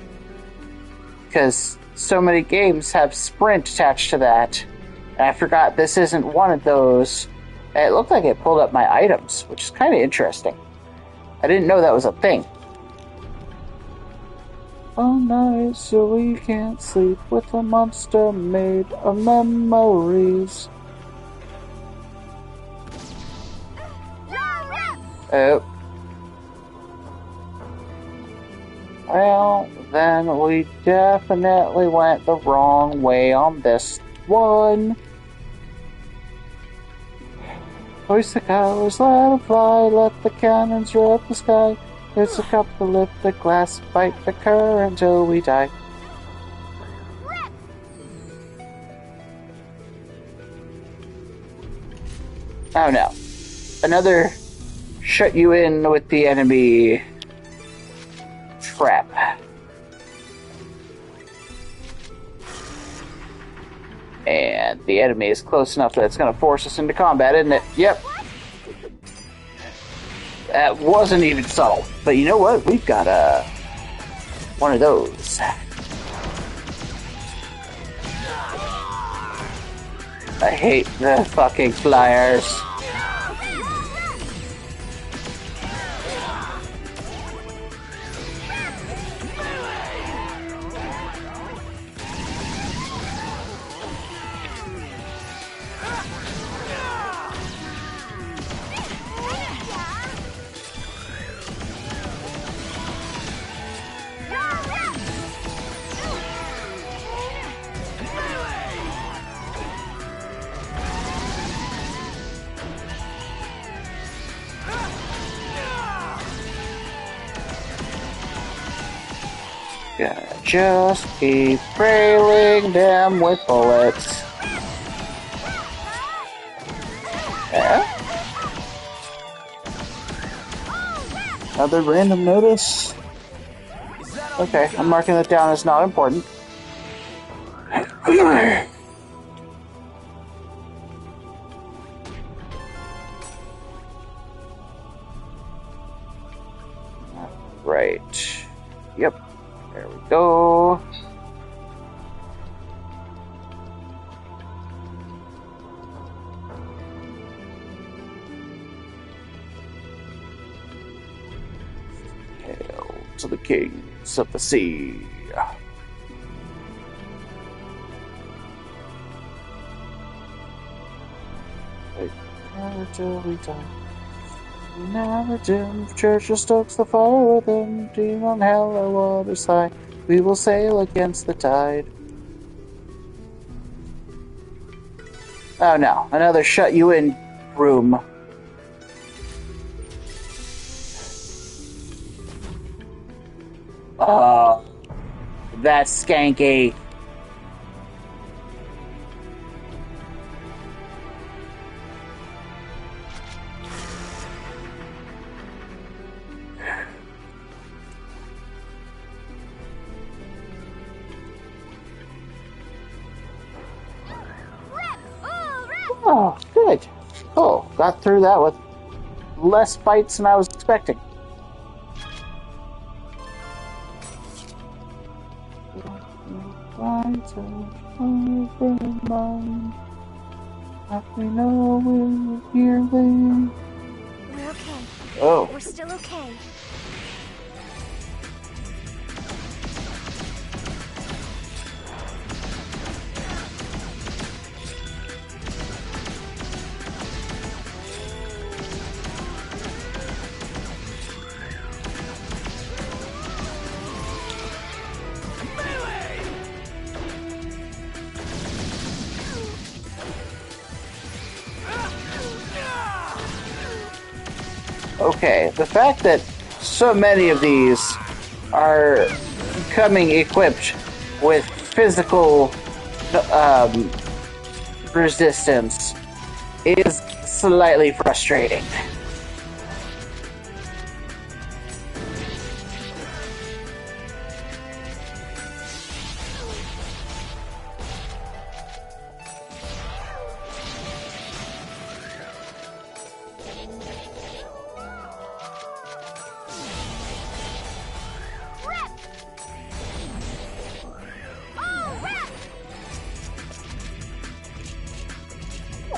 because so many games have sprint attached to that, and I forgot this isn't one of those. And it looked like it pulled up my items, which is kind of interesting. I didn't know that was a thing. all night so we can't sleep with a monster made of memories. Oh. Well, then we definitely went the wrong way on this one. Hoist the colors, let them fly, let the cannons rip the sky. It's a cup to lift the glass, fight the current until we die. Oh no. Another shut you in with the enemy trap. And the enemy is close enough that it's going to force us into combat, isn't it? Yep. That wasn't even subtle. But you know what? We've got one of those. I hate the fucking flyers. Gotta just keep railing them with bullets. Yeah? Another random notice? Okay, I'm marking that down as not important. Right. Yep. There we go. Hail to the kings of the sea. Never till we die. Never dim, Churchill stokes the fire within, deem on hell or water's high, we will sail against the tide. Oh no, another shut you in room. Oh, that's skanky. Oh, good. Oh, got through that with less fights than I was expecting. We know we're here. We're okay. Oh. We're still okay. Okay, the fact that so many of these are coming equipped with physical resistance is slightly frustrating.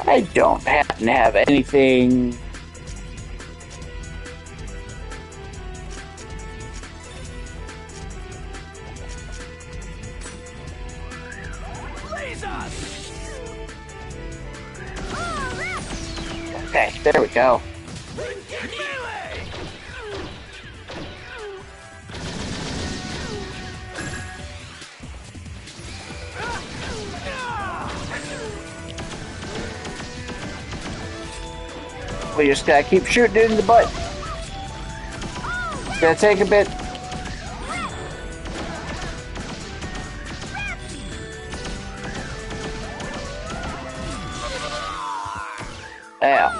I don't happen to have anything. Okay, there we go. We just gotta keep shooting it in the butt. It's gonna take a bit. Yeah.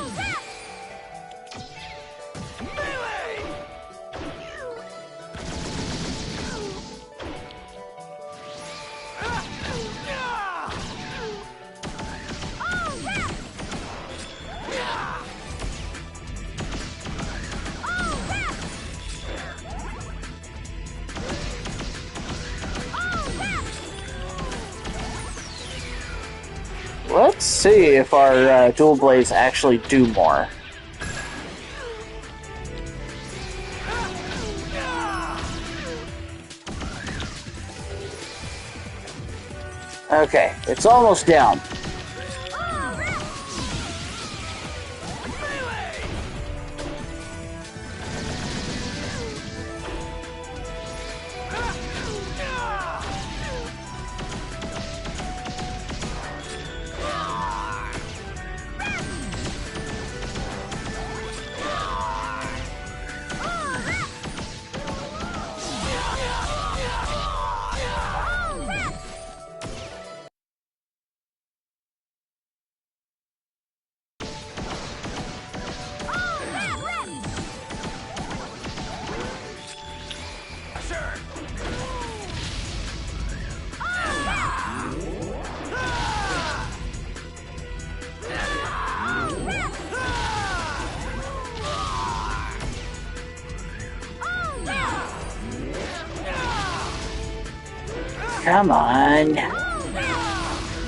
Let's see if our dual blades actually do more. Okay, it's almost down. Come on.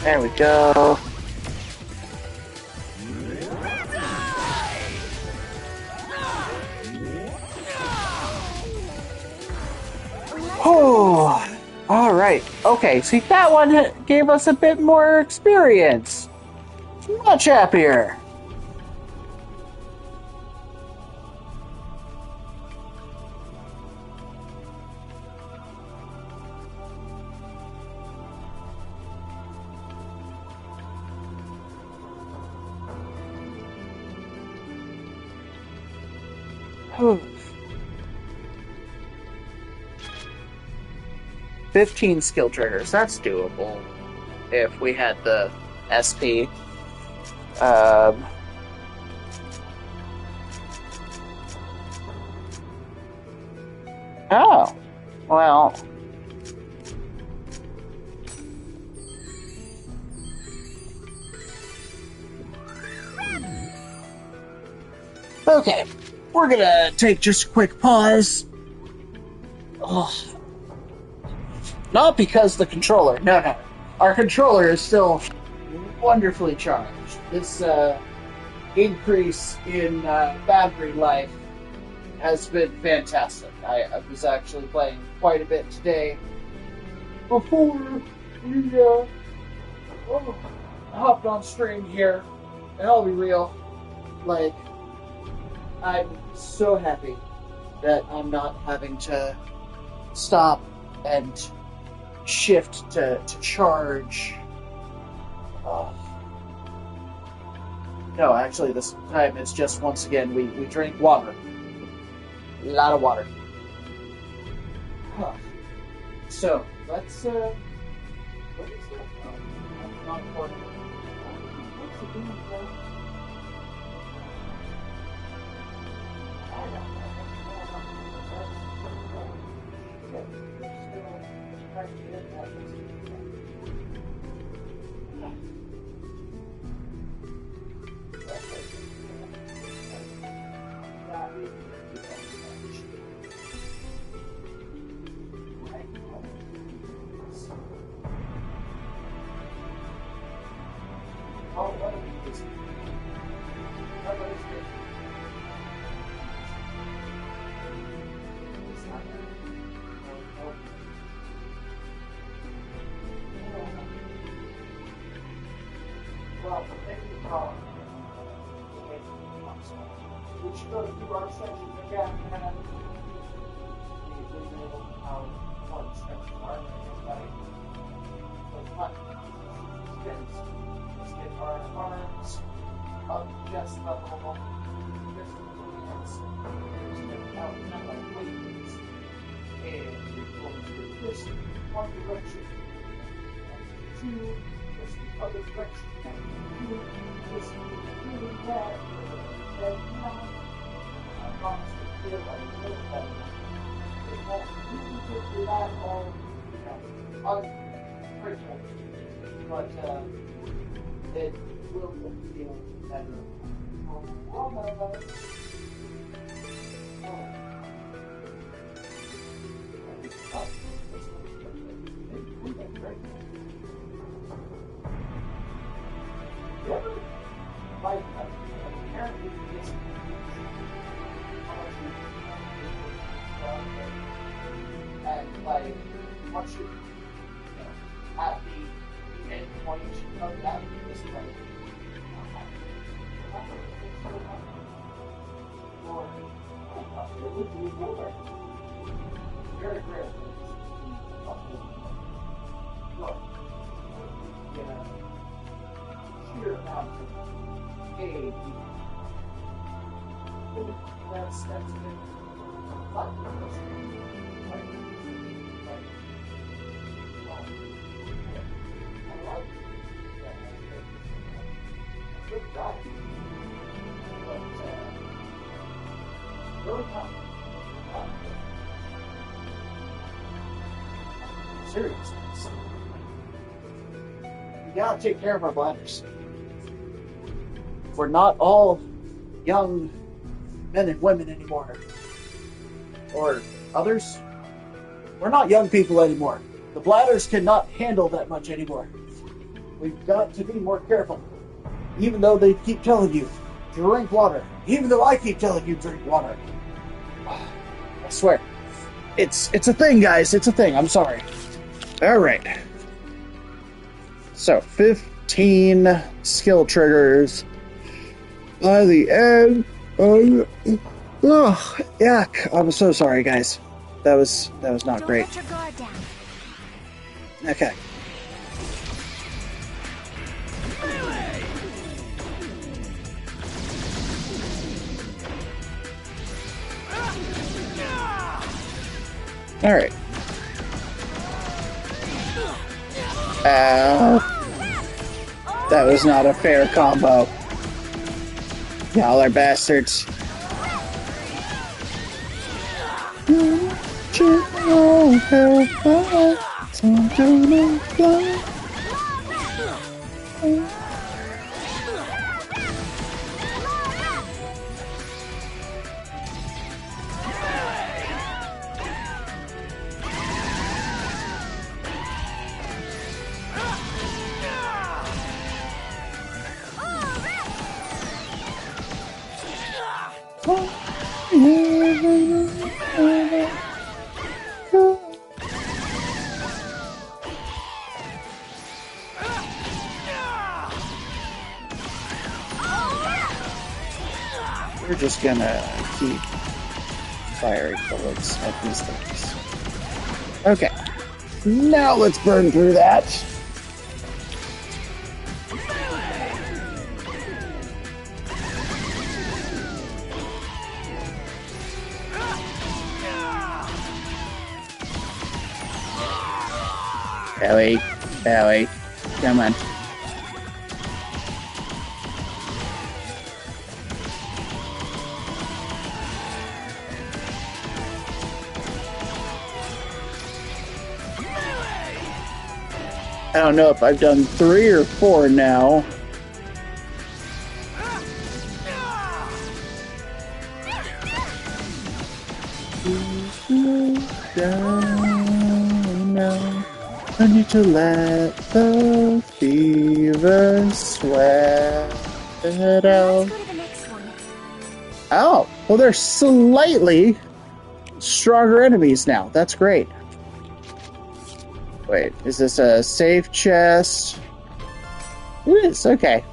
There we go. Oh, all right. Okay, see, that one gave us a bit more experience. Much happier. Whew. 15 skill triggers. That's doable if we had the SP. Oh, well. Okay, we're gonna take just a quick pause. Oh. Not because the controller. No. Our controller is still wonderfully charged. This increase in battery life has been fantastic. I was actually playing quite a bit today before we hopped on stream here. And I'll be real, like, I'm so happy that I'm not having to stop and shift to charge. No, actually, this time it's just, once again, we drink water. A lot of water. Huh. So, let's, what is that? Oh, that's not important. What's it doing, bro? So we should go through our sections again and we know how important sections are for everybody. So let's get our arms up just a little. Just step out kind of like weights. And we're going to do this one direction. Two, this the other direction. And two, this really bad. And now, I promise to feel like a little better. It won't really get to that all, uncritical. But, it will feel better. And like once you're at the end point of that, this is like very rare sheer amount of aid. That's been fun. Good guy. But, really tough. Seriously. We gotta take care of our bladders. We're not all young men and women anymore. Or others. We're not young people anymore. The bladders cannot handle that much anymore. We've got to be more careful. Even though they keep telling you, drink water. Even though I keep telling you, drink water. I swear. It's a thing, guys. It's a thing. I'm sorry. Alright. So, 15 skill triggers by the end of... Oh, yuck. I'm so sorry, guys. That was not Don't great. let your guard down. Okay. Alright. Ow. That was not a fair combo. Y'all are bastards. We're just gonna keep firing bullets at these things. Okay. Now let's burn through that. Ellie, Ellie, come on. I don't know if I've done 3 or 4 now. I need to let the fever sweat it out. Let's go to the next one. Oh, well, they're slightly stronger enemies now. That's great. Wait, is this a safe chest? It is, okay.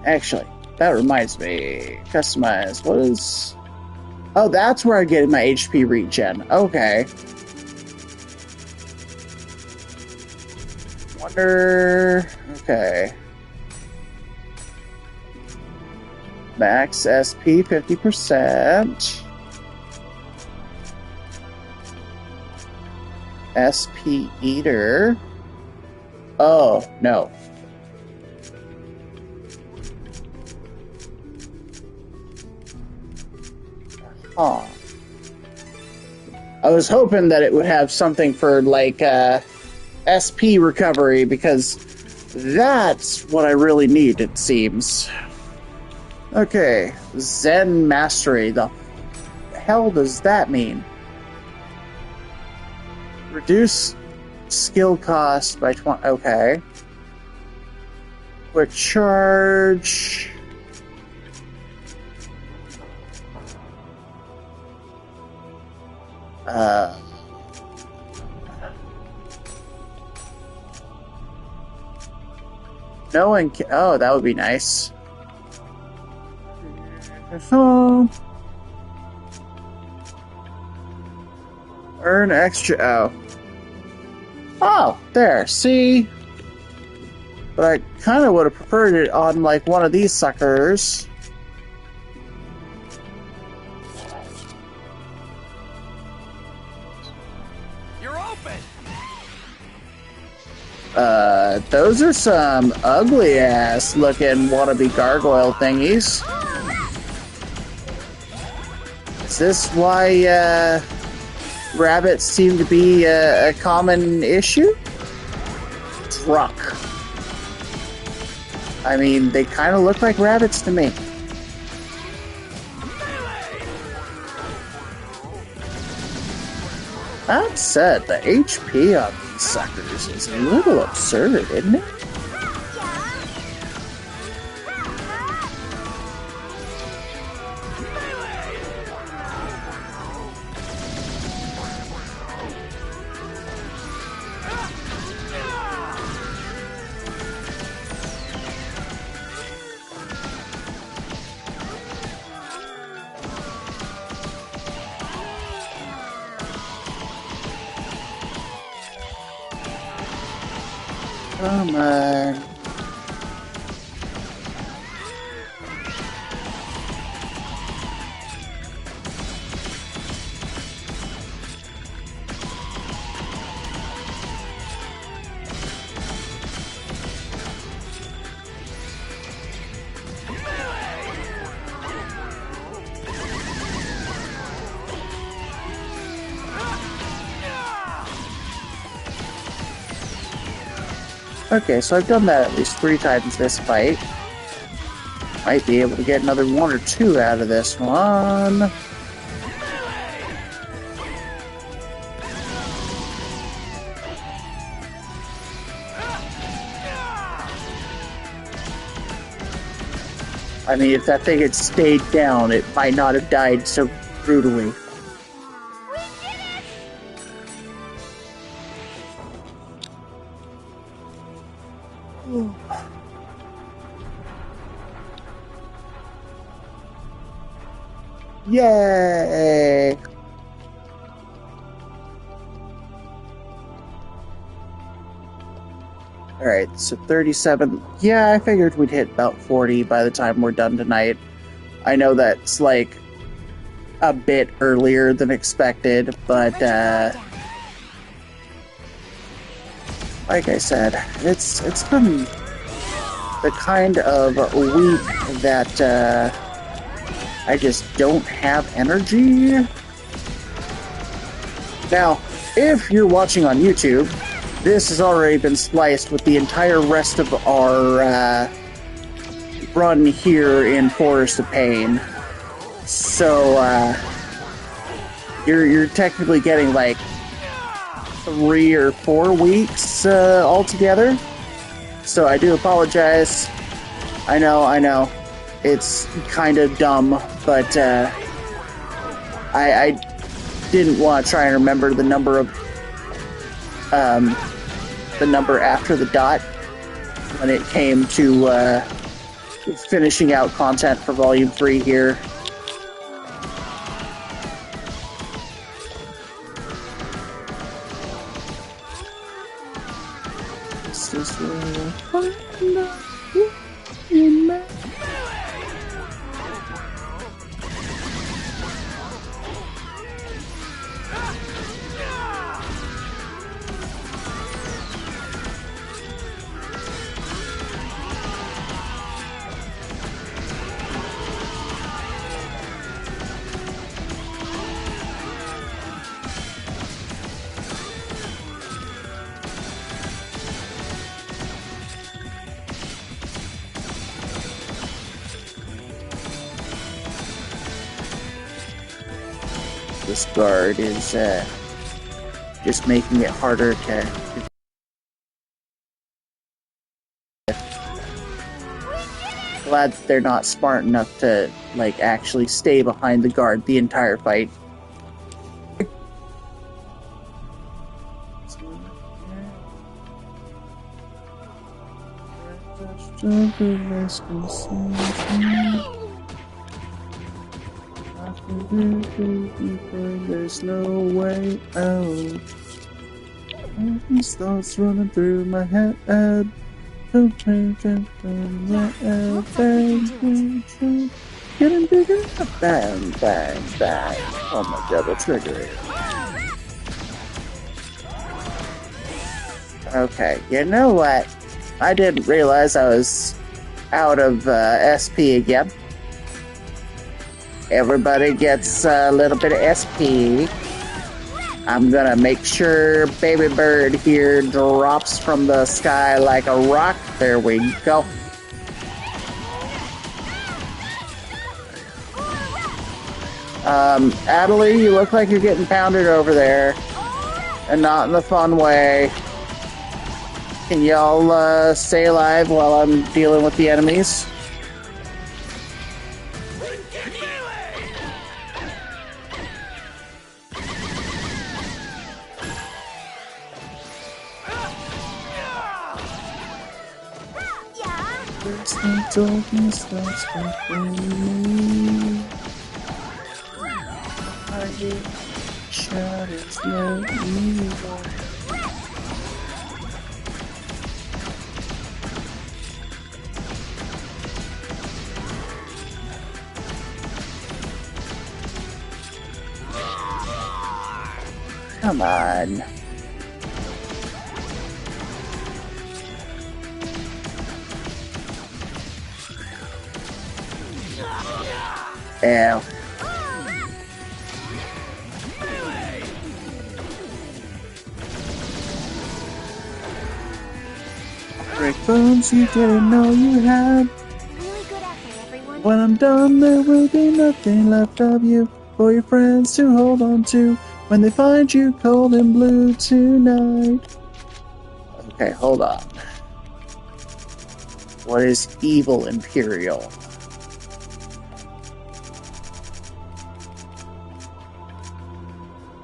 Actually, that reminds me. Customize. What is... Oh, that's where I get my HP regen. Okay. Wonder... Okay. Max SP 50%. SP Eater. Oh, no. Huh. I was hoping that it would have something for, like, SP recovery, because that's what I really need, it seems. Okay. Zen Mastery. The hell does that mean? Reduce skill cost by 20. Okay. Quick charge. No one can. Oh, that would be nice. Earn extra. Oh. Oh, there. See? But I kind of would have preferred it on, like, one of these suckers. You're open! Those are some ugly-ass looking wannabe gargoyle thingies. Is this why, rabbits seem to be a common issue? Drunk. I mean, they kind of look like rabbits to me. That said, the HP on these suckers is a little absurd, isn't it? Come on. Okay, so I've done that at least 3 times this fight. Might be able to get another 1 or 2 out of this one. I mean, if that thing had stayed down, it might not have died so brutally. Yay! Alright, so 37. Yeah, I figured we'd hit about 40 by the time we're done tonight. I know that's, like, a bit earlier than expected, but, like I said, it's been the kind of week that, I just don't have energy. Now, if you're watching on YouTube, this has already been spliced with the entire rest of our run here in Forest of Pain. So, you're technically getting like 3 or 4 weeks altogether. So I do apologize. I know. It's kind of dumb, but I didn't want to try and remember the number of the number after the dot when it came to finishing out content for Volume 3 here. This is where I find out you met. This guard is just making it harder to. Glad that they're not smart enough to like actually stay behind the guard the entire fight. There's no way out. These thoughts running through my head. Getting bigger. Bang, bang, bang. Oh my double trigger. Okay, you know what? I didn't realize I was out of SP again. Everybody gets a little bit of SP. I'm gonna make sure Baby Bird here drops from the sky like a rock. There we go. Adelie, you look like you're getting pounded over there. And not in the fun way. Can y'all stay alive while I'm dealing with the enemies? Darkness that's within me. I hear shadows let me go. Come on. Ow. Break bones you didn't know you had. Really good effort, everyone. When I'm done, there will be nothing left of you for your friends to hold on to when they find you cold and blue tonight. Okay, hold on. What is evil Imperial?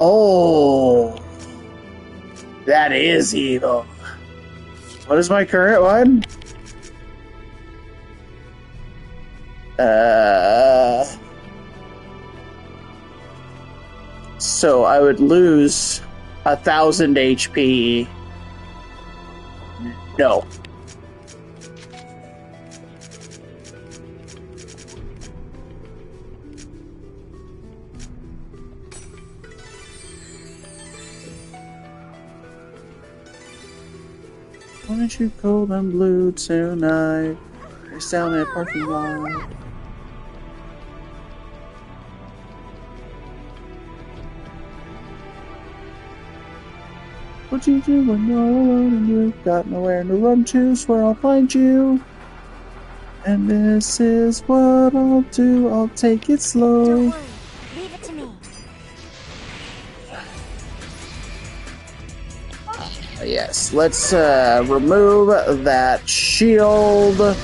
Oh, that is evil. What is my current one? So I would lose 1,000 HP. No. Why aren't you cold and blue tonight? It's down in the parking lot. What you do when you're alone and you've got nowhere to run to? Swear I'll find you. And this is what I'll do. I'll take it slow. Don't worry. Leave it to me. Yes, let's remove that shield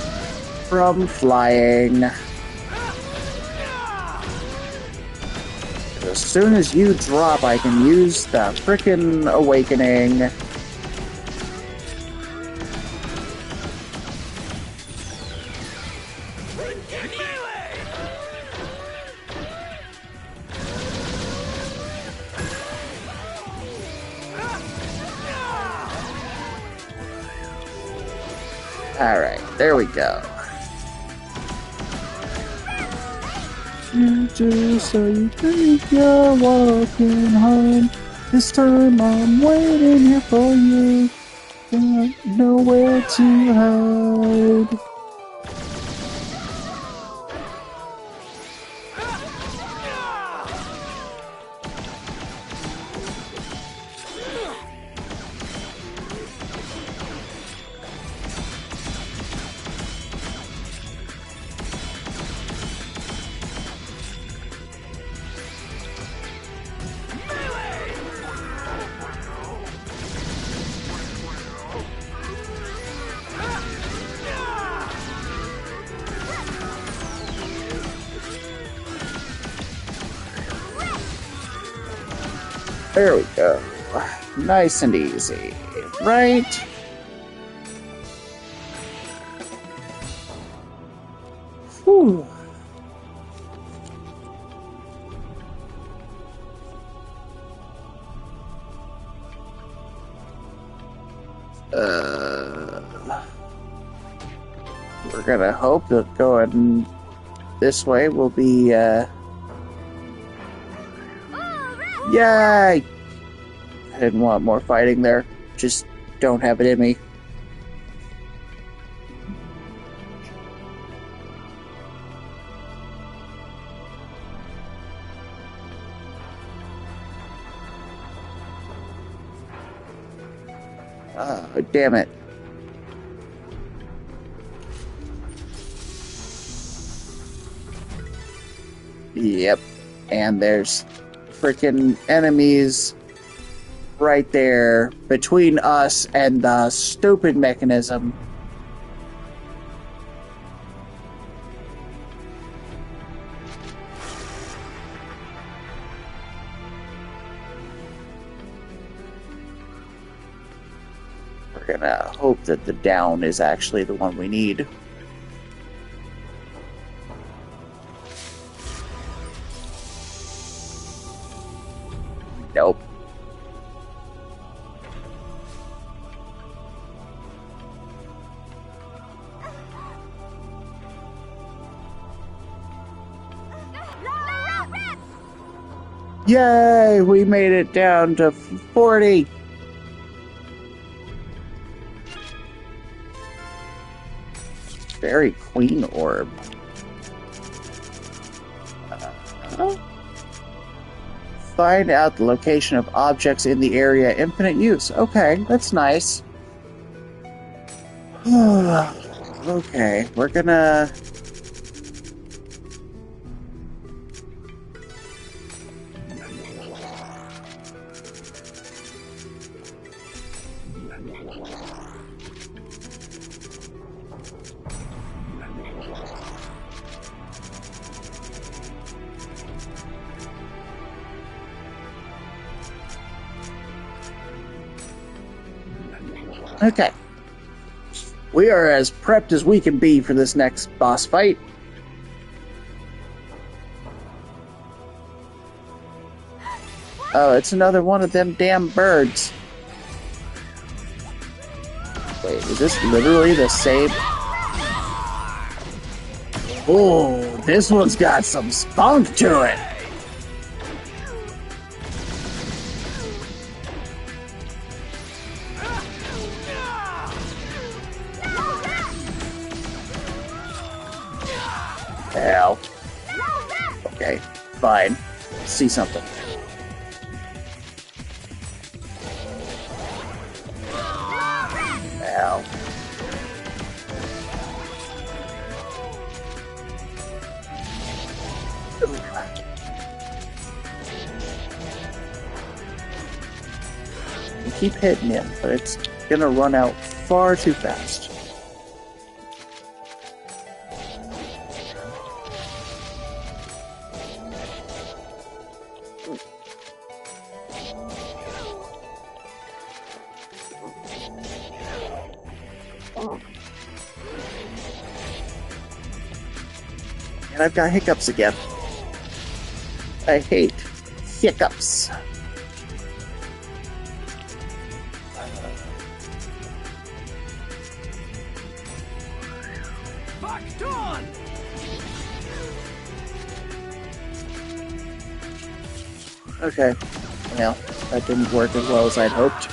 from flying. As soon as you drop, I can use the frickin' awakening. Alright, there we go. You just so you think you're walking home. This time I'm waiting here for you. Got nowhere to hide. There we go. Nice and easy, right? Whew. We're gonna hope that going this way will be, Yay! I didn't want more fighting there. Just don't have it in me. Oh, damn it. Yep. And there's freaking enemies right there between us and the stupid mechanism. We're gonna hope that the down is actually the one we need. Nope. Yay! We made it down to 40! Fairy Queen Orb. Find out the location of objects in the area. Infinite use. Okay, that's nice. Okay, we're gonna... Okay. We are as prepped as we can be for this next boss fight. Oh, it's another one of them damn birds. Wait, is this literally the same? Oh, this one's got some spunk to it. Ow. Okay, fine. See something. Ow. We keep hitting him, but it's gonna run out far too fast. And I've got hiccups again. I hate hiccups. Locked on! Okay. Well, that didn't work as well as I'd hoped.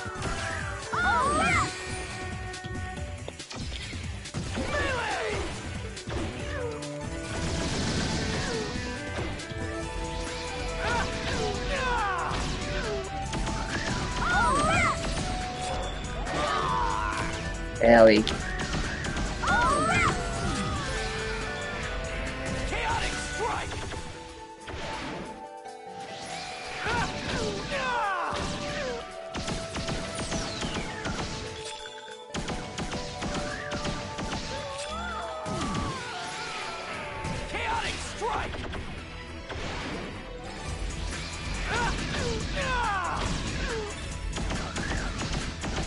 Owie. Chaotic strike! Chaotic strike!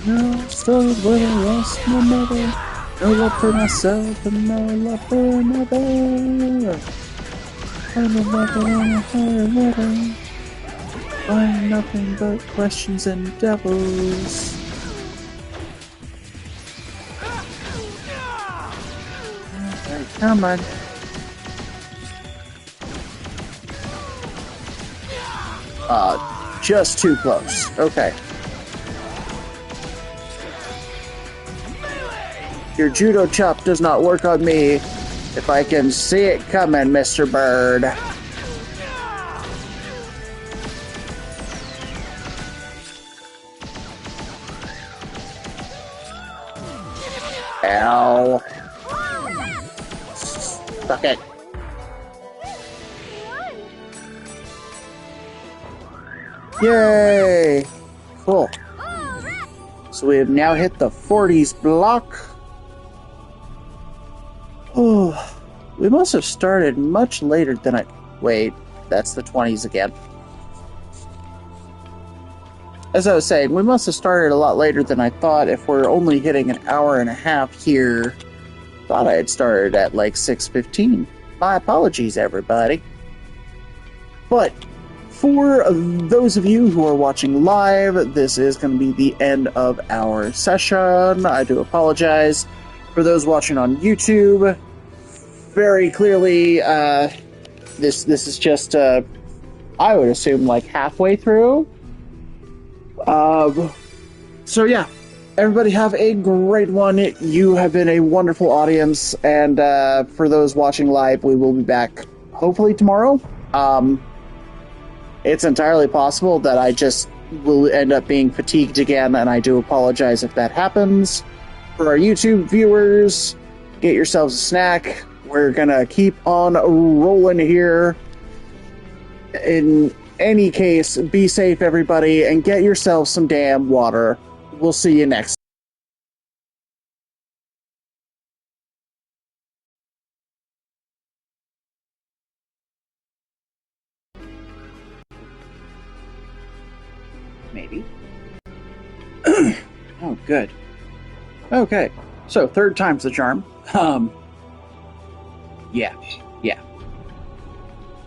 No stories where I lost my mother. No love for myself and no love for another. I'm a weapon on a higher level. Find nothing but questions and devils. Alright, come on. Just too close. Okay. Your judo chop does not work on me if I can see it coming, Mr. Bird. Ow. Suck it. Yay! Cool. So we have now hit the 40s block. Oh, we must have started much later than I... Wait, that's the 20s again. As I was saying, we must have started a lot later than I thought if we're only hitting an hour and a half here. Thought I had started at like 6:15. My apologies, everybody. But for those of you who are watching live, this is going to be the end of our session. I do apologize. For those watching on YouTube, very clearly, this is just, I would assume, like halfway through. So yeah, everybody have a great one. You have been a wonderful audience, and for those watching live, we will be back hopefully tomorrow. It's entirely possible that I just will end up being fatigued again, and I do apologize if that happens. For our YouTube viewers, get yourselves a snack. We're gonna keep on rolling here. In any case, be safe, everybody, and get yourselves some damn water. We'll see you next time. Maybe. Oh, good. Okay, so third time's the charm. Yeah.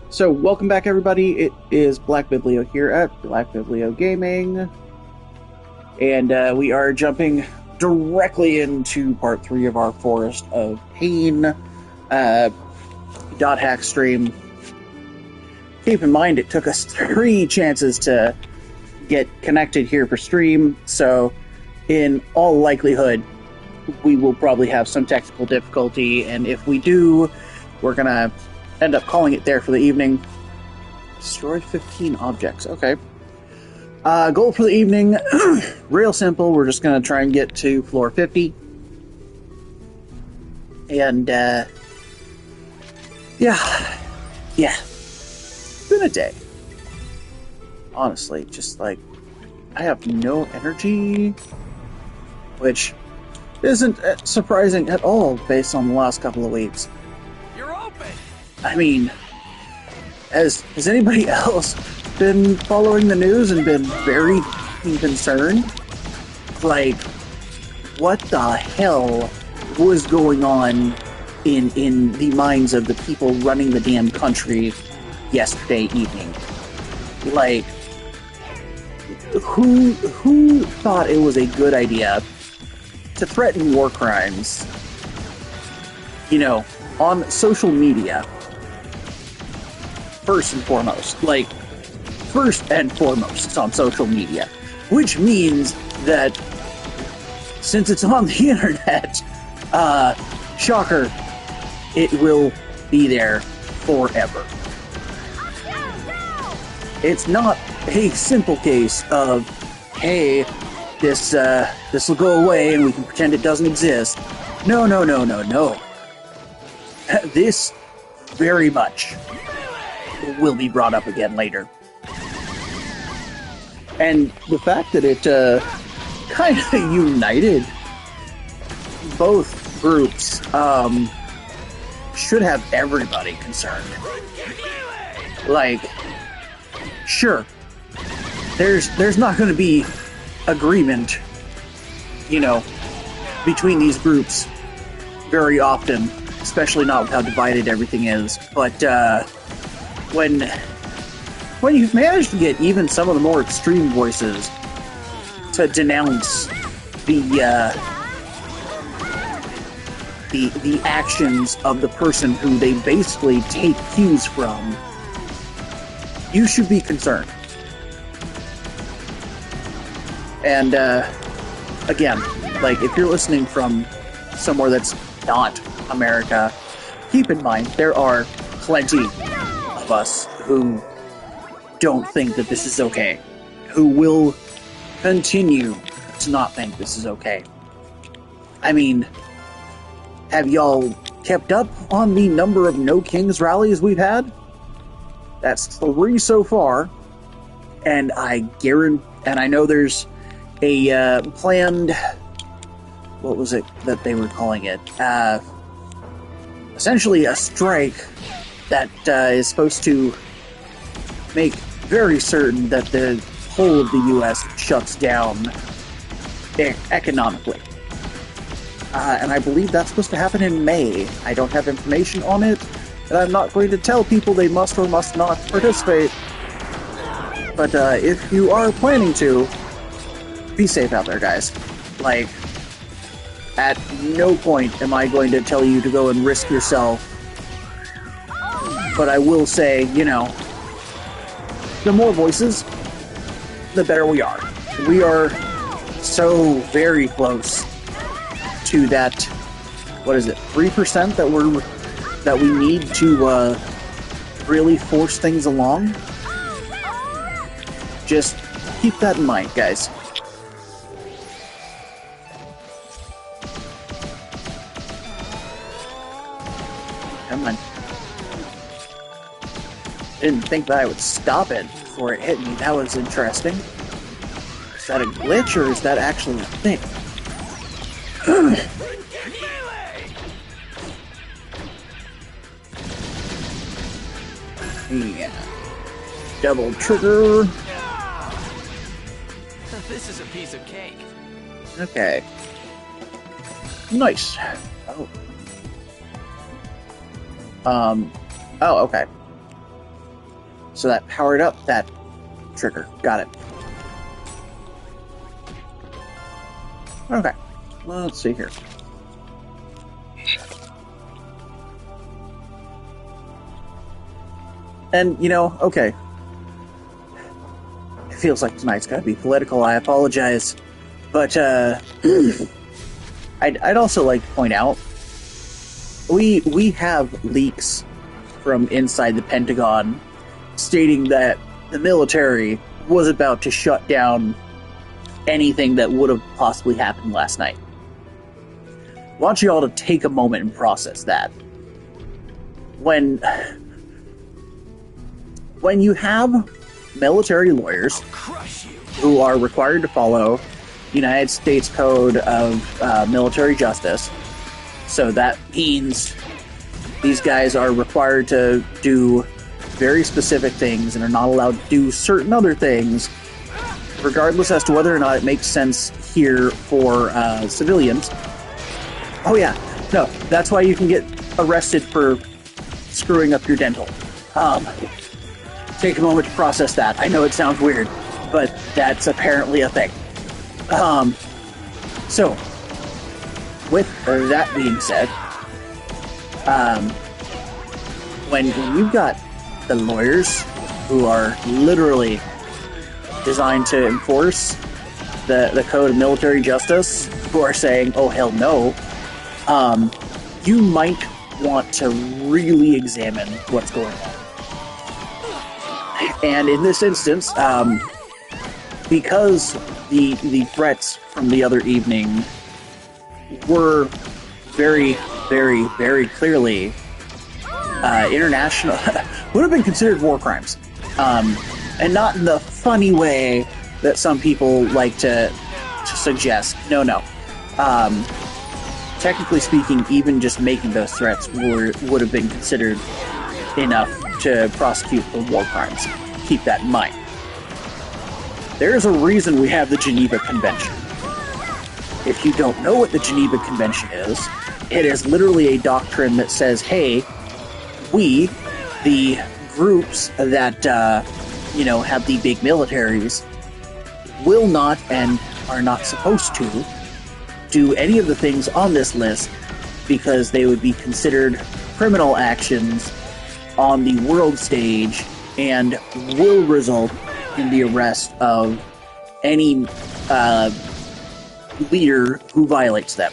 So, welcome back, everybody. It is Black Biblio here at Black Biblio Gaming. And we are jumping directly into part 3 of our Forest of Pain dot hack stream. Keep in mind, it took us 3 chances to get connected here for stream, so in all likelihood, we will probably have some technical difficulty, and if we do, we're gonna end up calling it there for the evening. Destroy 15 objects. Okay. Goal for the evening, real simple. We're just gonna try and get to floor 50. And, yeah. It's been a day. Honestly, just like, I have no energy, which isn't surprising at all based on the last couple of weeks. You're open! I mean, has anybody else been following the news and been very concerned? Like, what the hell was going on in the minds of the people running the damn country yesterday evening. Like, who thought it was a good idea to threaten war crimes, you know, on social media? First and foremost, it's on social media, which means that since it's on the internet, shocker, it will be there forever. It's not a simple case of, hey, this will go away and we can pretend it doesn't exist. No. This very much will be brought up again later. And the fact that it kind of united both groups should have everybody concerned. Like, sure, there's not going to be agreement, you know, between these groups very often, especially not with how divided everything is. But when you've managed to get even some of the more extreme voices to denounce the actions of the person who they basically take cues from, you should be concerned. And again, like, if you're listening from somewhere that's not America, keep in mind there are plenty of us who don't think that this is okay, who will continue to not think this is okay. I mean, have y'all kept up on the number of No Kings rallies we've had? That's 3 so far, and I know there's a planned, what was it that they were calling it? Essentially a strike that is supposed to make very certain that the whole of the U.S. shuts down economically. And I believe that's supposed to happen in May. I don't have information on it, and I'm not going to tell people they must or must not participate. But if you are planning to, be safe out there, guys. Like, at no point am I going to tell you to go and risk yourself. But I will say, you know, the more voices, the better we are. We are so very close to that, what is it, 3% that we need to really force things along. Just keep that in mind, guys. Come on. Didn't think that I would stop it before it hit me. That was interesting. Is that a glitch, or is that actually a thing? Yeah. Double trigger. This is a piece of cake. Okay. Nice. Oh, okay. So that powered up that trigger. Got it. Okay. Well, let's see here. And, you know, okay. It feels like tonight's gotta be political. I apologize. But, I'd also like to point out, we have leaks from inside the Pentagon stating that the military was about to shut down anything that would have possibly happened last night. I want you all to take a moment and process that. When you have military lawyers who are required to follow United States Code of Military Justice, so that means these guys are required to do very specific things and are not allowed to do certain other things, regardless as to whether or not it makes sense here for civilians. Oh yeah, no, that's why you can get arrested for screwing up your dental. Take a moment to process that. I know it sounds weird, but that's apparently a thing. So, with that being said, when you've got the lawyers who are literally designed to enforce the code of military justice, who are saying, oh hell no, you might want to really examine what's going on. And in this instance, because the threats from the other evening were very, very, very clearly international, would have been considered war crimes. And not in the funny way that some people like to suggest. No. Technically speaking, even just making those threats would have been considered enough to prosecute for war crimes. Keep that in mind. There's a reason we have the Geneva Convention. If you don't know what the Geneva Convention is, it is literally a doctrine that says, hey, we, the groups that, have the big militaries, will not and are not supposed to do any of the things on this list because they would be considered criminal actions on the world stage and will result in the arrest of any leader who violates them.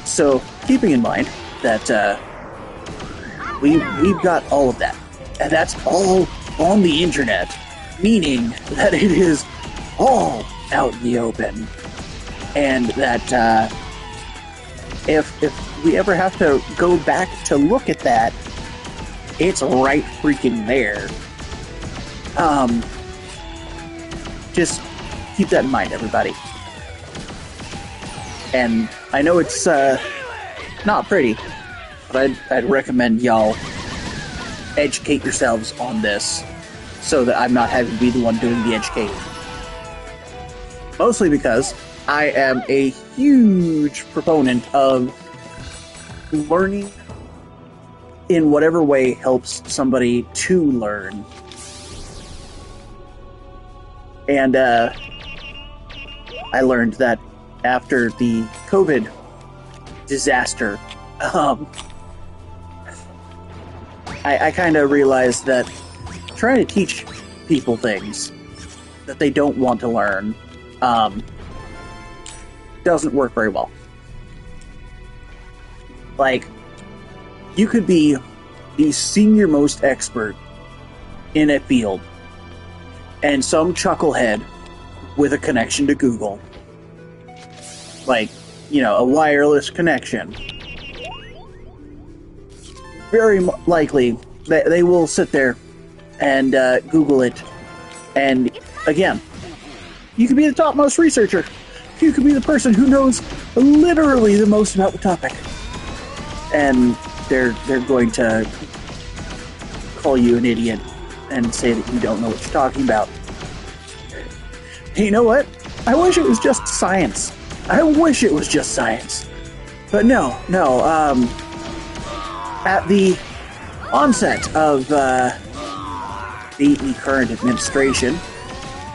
So, keeping in mind that we've got all of that, and that's all on the internet, meaning that it is all out in the open, and that if we ever have to go back to look at that, it's right freaking there. Just keep that in mind, everybody. And I know it's not pretty, but I'd recommend y'all educate yourselves on this so that I'm not having to be the one doing the educating. Mostly because I am a huge proponent of learning in whatever way helps somebody to learn. And I learned that after the COVID disaster, I kind of realized that trying to teach people things that they don't want to learn doesn't work very well. Like, you could be the senior most expert in a field, and some chucklehead with a connection to Google, like, a wireless connection, very likely they will sit there and Google it. And again, you could be the topmost researcher. You could be the person who knows literally the most about the topic, and they're going to call you an idiot and say that you don't know what you're talking about. You know what? I wish it was just science. I wish it was just science. But no. At the onset of the current administration,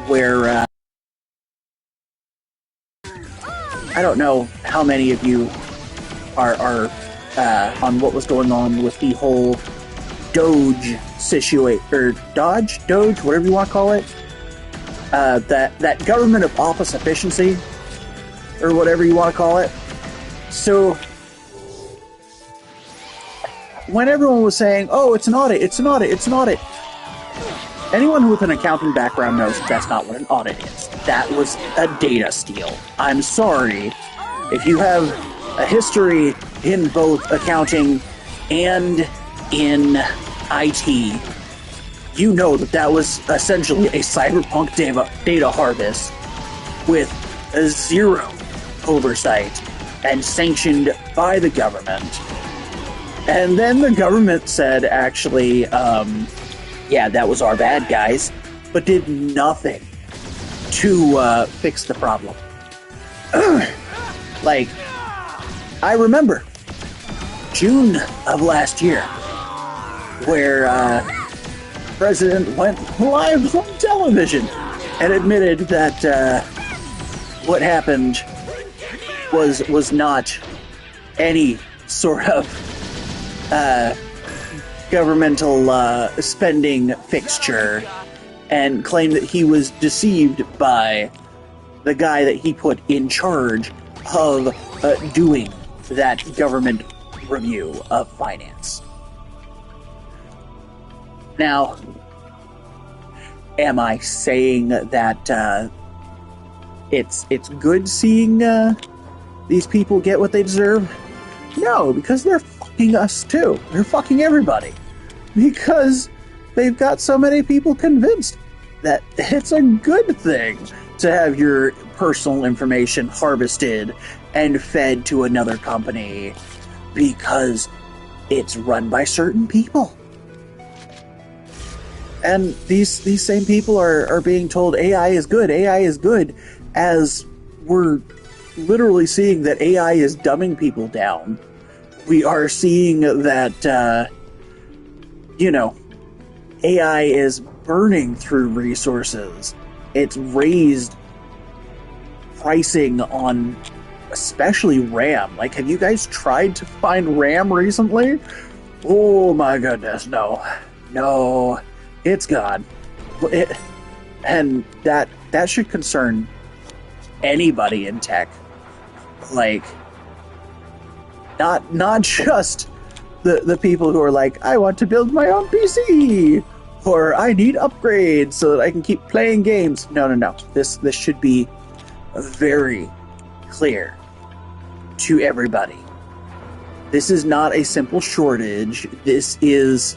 where I don't know how many of you are on what was going on with the whole Doge situation, or Doge, whatever you want to call it. That government of office efficiency, or whatever you want to call it. So, when everyone was saying, oh, it's an audit, anyone with an accounting background knows that's not what an audit is. That was a data steal. I'm sorry. If you have a history in both accounting and in IT, you know that was essentially a cyberpunk data harvest with zero oversight and sanctioned by the government. And then the government said, actually, yeah, that was our bad, guys, but did nothing to fix the problem. Like, I remember June of last year, where the president went live on television and admitted that what happened was not any sort of governmental spending fixture, and claimed that he was deceived by the guy that he put in charge of doing that government review of finance. Now, am I saying that it's good seeing these people get what they deserve? No, because they're fucking us too. They're fucking everybody. Because they've got so many people convinced that it's a good thing to have your personal information harvested and fed to another company because it's run by certain people. And these same people are being told AI is good, as we're literally seeing that AI is dumbing people down. We are seeing that, AI is burning through resources. It's raised pricing on especially RAM. Like, have you guys tried to find RAM recently? Oh my goodness, no. No, it's gone. And that should concern anybody in tech. Like, not just the people who are like, I want to build my own PC, or I need upgrades so that I can keep playing games. No. This should be very clear to everybody. This is not a simple shortage. This is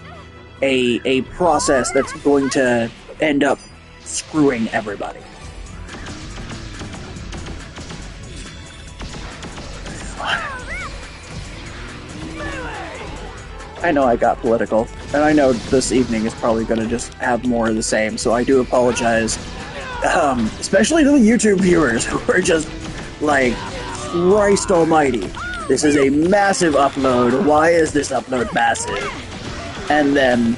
a process that's going to end up screwing everybody. I know I got political, and I know this evening is probably going to just have more of the same, so I do apologize, especially to the YouTube viewers who are just like, Christ almighty, this is a massive upload, why is this upload massive? And then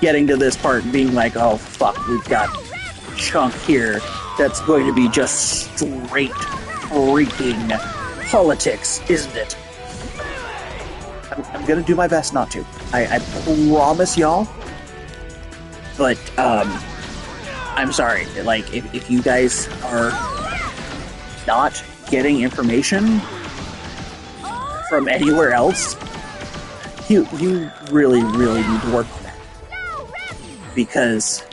getting to this part and being like, oh fuck, we've got a chunk here that's going to be just straight freaking politics, isn't it? I'm gonna do my best not to. I promise y'all. But, I'm sorry. Like, if you guys are not getting information from anywhere else, you really, really need to work on that. Because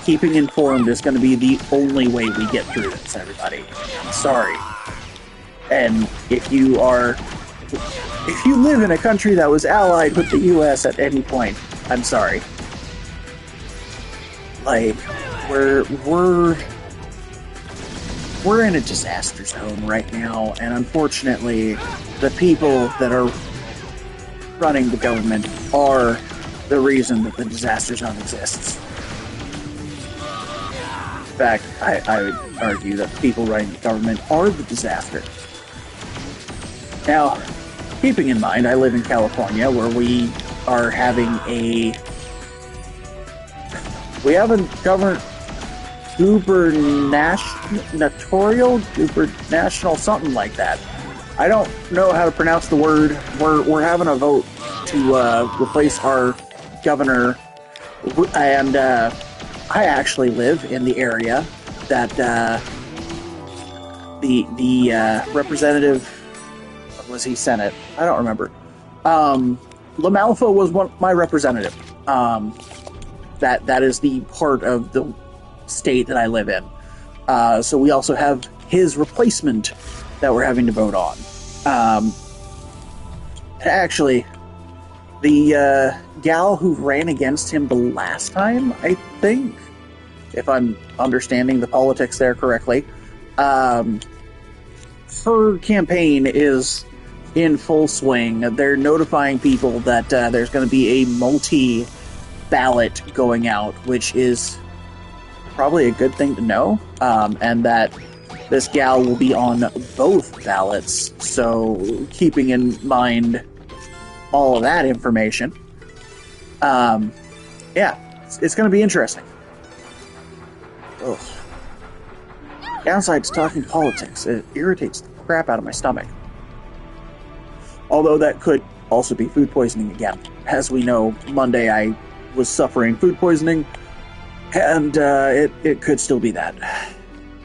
keeping informed is going to be the only way we get through this, everybody. I'm sorry. And if you live in a country that was allied with the US at any point, I'm sorry. Like, we're in a disaster zone right now, and unfortunately, the people that are running the government are the reason that the disaster zone exists. In fact, I would argue that the people running the government are the disaster. Now, keeping in mind, I live in California, where we are having a government gubernatorial, something like that. I don't know how to pronounce the word. We're having a vote to replace our governor, and I actually live in the area that the representative, was he Senate? I don't remember. LaMalfa was my representative. That is the part of the state that I live in. So we also have his replacement that we're having to vote on. Actually, the gal who ran against him the last time, I think, if I'm understanding the politics there correctly, her campaign is in full swing. They're notifying people that there's going to be a multi-ballot going out, which is probably a good thing to know, and that this gal will be on both ballots, so keeping in mind all of that information, yeah, it's going to be interesting. Ugh. Downside's talking politics. It irritates the crap out of my stomach. Although that could also be food poisoning again. As we know, Monday I was suffering food poisoning, and it could still be that.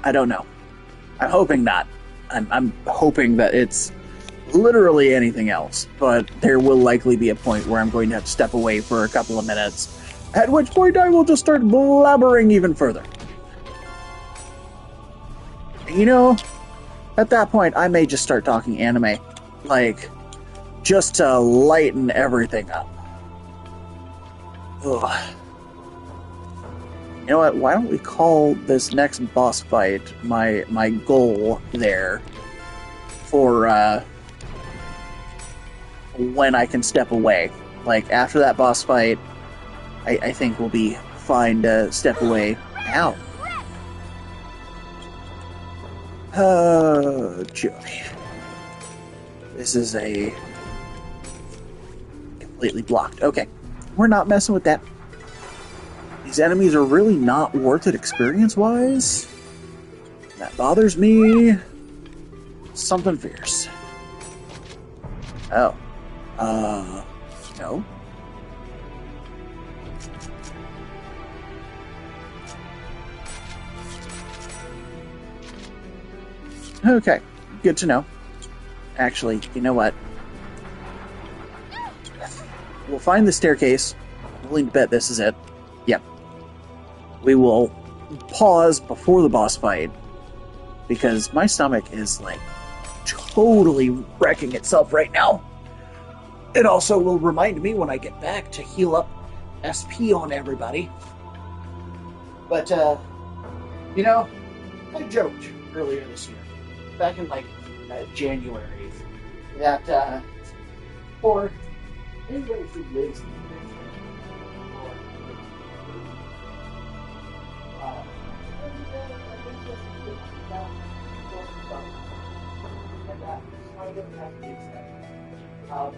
I don't know. I'm hoping not. I'm hoping that it's literally anything else, but there will likely be a point where I'm going to have to step away for a couple of minutes, at which point I will just start blabbering even further. You know, at that point, I may just start talking anime, like, just to lighten everything up. Ugh. You know what, why don't we call this next boss fight my goal there for, when I can step away. Like, after that boss fight, I think we'll be fine to step away. Ow. Oh, joy. This is a completely blocked. Okay, we're not messing with that. These enemies are really not worth it experience-wise. That bothers me. Something fierce. Oh. No. Okay, good to know. Actually, you know what? We'll find the staircase. I'm willing to bet this is it. Yep. We will pause before the boss fight, because my stomach is, like, totally wrecking itself right now. It also will remind me when I get back to heal up SP on everybody. But, you know, I joked earlier this year, back in, like, January, that, for anybody who lives in the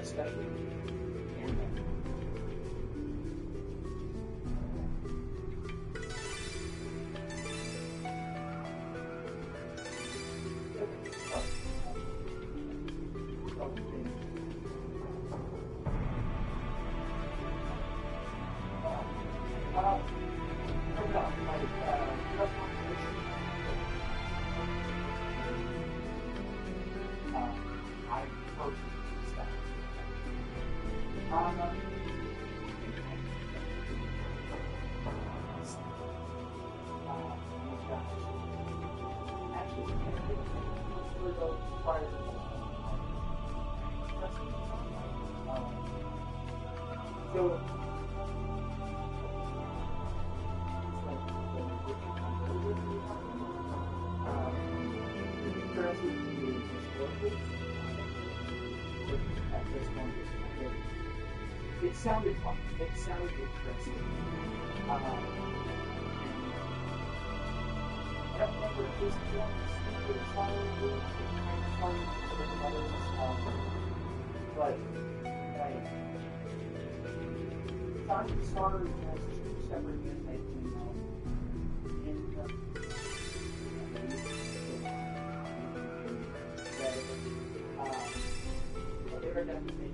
especially it sounded fun. It sounded interesting. I don't remember if this but like Sonic Star has two separate anime but they were definitely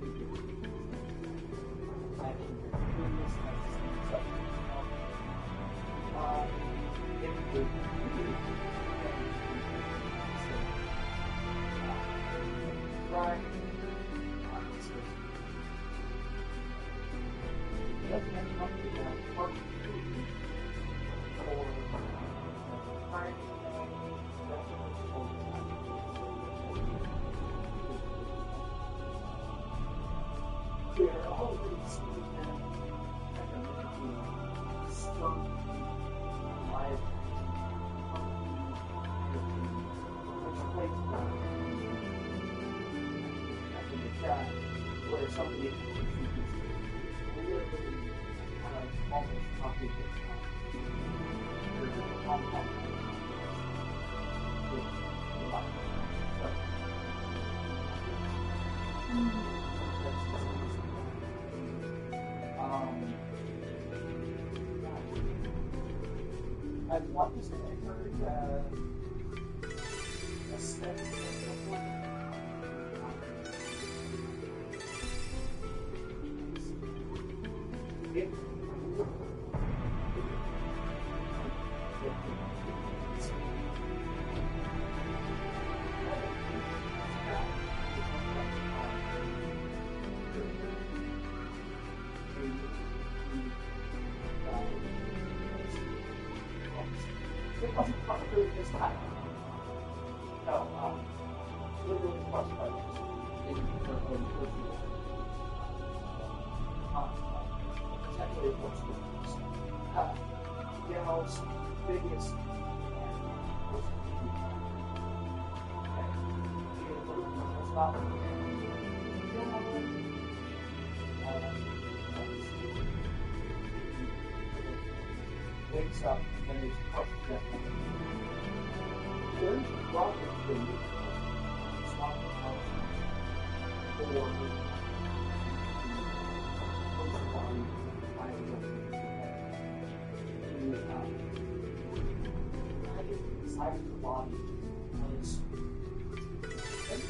I want to say I heard a step. It wasn't probably this time. No, literally plus budgets in their own review. Essentially, it works with this. Yale's biggest was wakes up and is crushed to death. There's a lot of things it's not for the body inside the body was and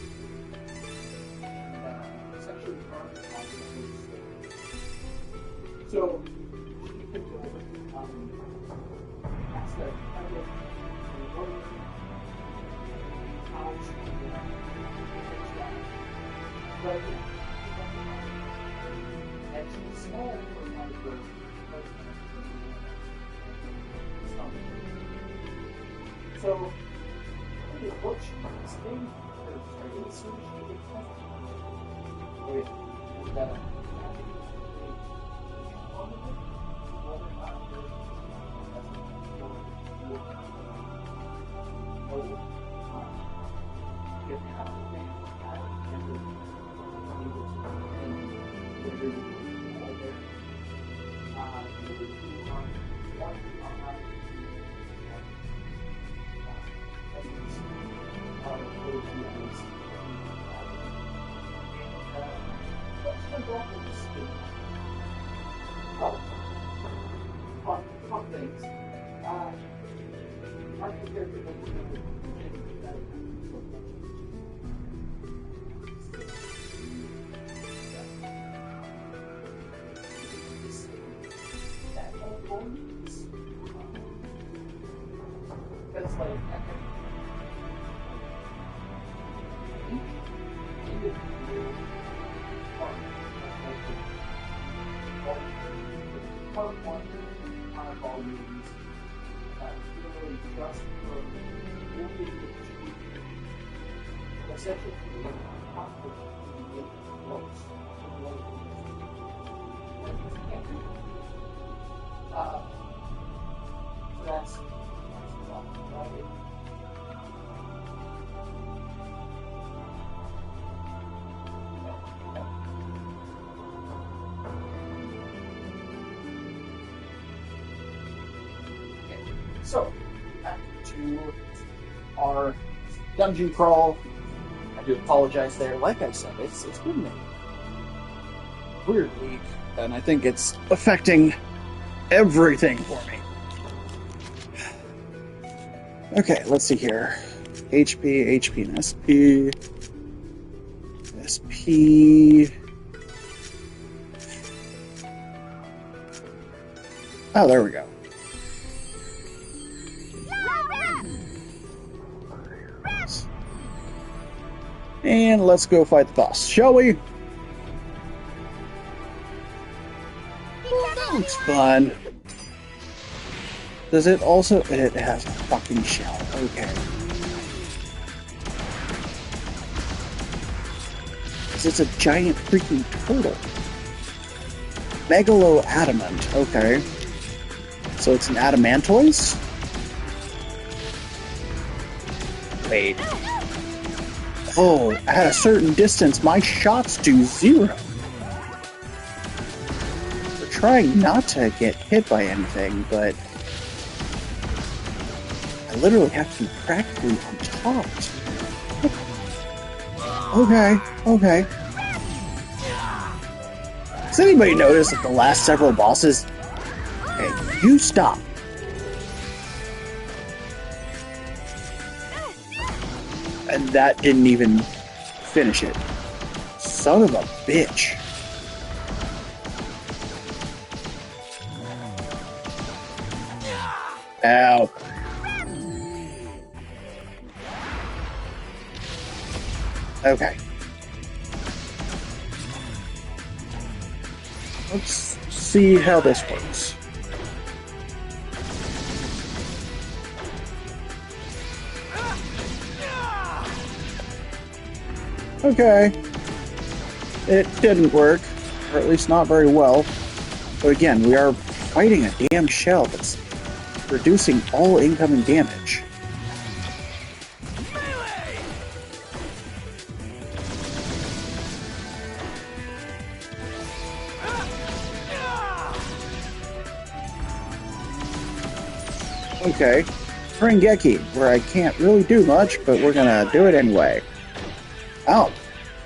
essentially burned the body. So she could go that's the kind of and she's small for kind of so what she was in as soon as she gets comfortable fun things. Our character that's like part one kind of volumes really just for moving the essentially conflict between books. So that's right. So, back to our dungeon crawl. I do apologize there. Like I said, it's been a weird week, and I think it's affecting everything for me. Okay, let's see here. HP, and SP. SP. Oh, there we go. And let's go fight the boss, shall we? That looks fun. Does it also... It has a fucking shell. Okay. It's a giant freaking turtle. Megalo-adamant. Okay. So it's an adamantoise? Wait. Oh, at a certain distance, my shots do 0. We're trying not to get hit by anything, but I literally have to be practically on top. Okay. Has anybody noticed that the last several bosses... Hey, you stop. And that didn't even finish it. Son of a bitch. Ow. Okay. Let's see how this works. Okay. It didn't work, or at least not very well. But again, we are fighting a damn shell that's reducing all incoming damage. Okay, Rengeki, where I can't really do much, but we're gonna do it anyway. Oh,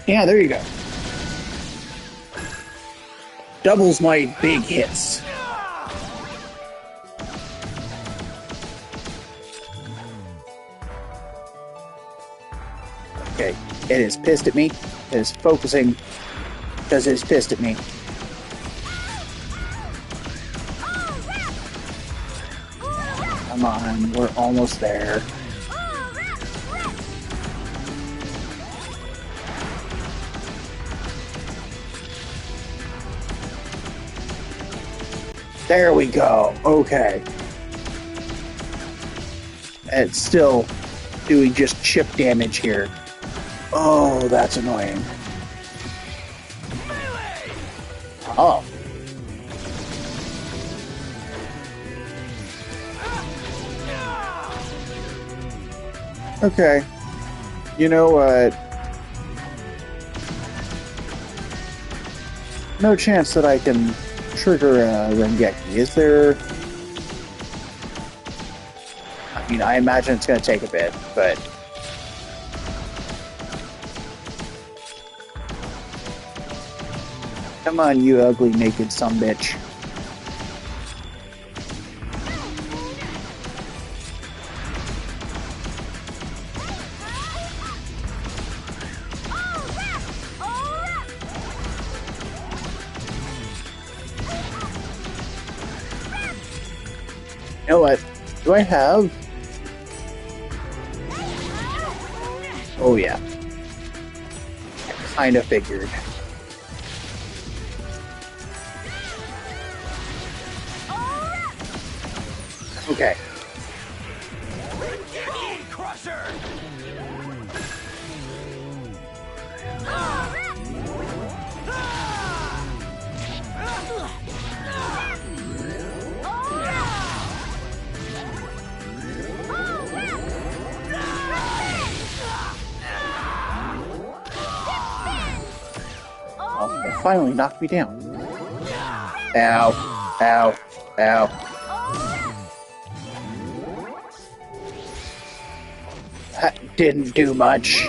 yeah, there you go. Doubles my big hits. Okay, it is pissed at me. It is focusing because it's pissed at me. Come on, we're almost there. There we go. Okay. It's still doing just chip damage here. Oh, that's annoying. Oh. Okay. You know what? No chance that I can trigger a Rengeki, is there? I mean, I imagine it's going to take a bit, but... Come on, you ugly naked sumbitch. You know what? Do I have... Oh yeah. I kind of figured. Okay. Oh, it finally knocked me down. Ow. Ow. Ow. That didn't do much.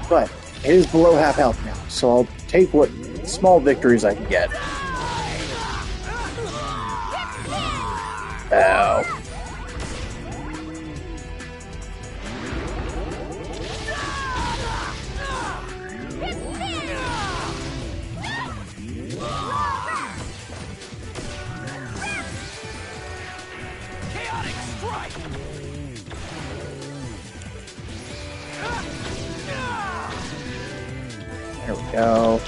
But it is below half health now, so I'll take what small victories I can get. Ow. There we go.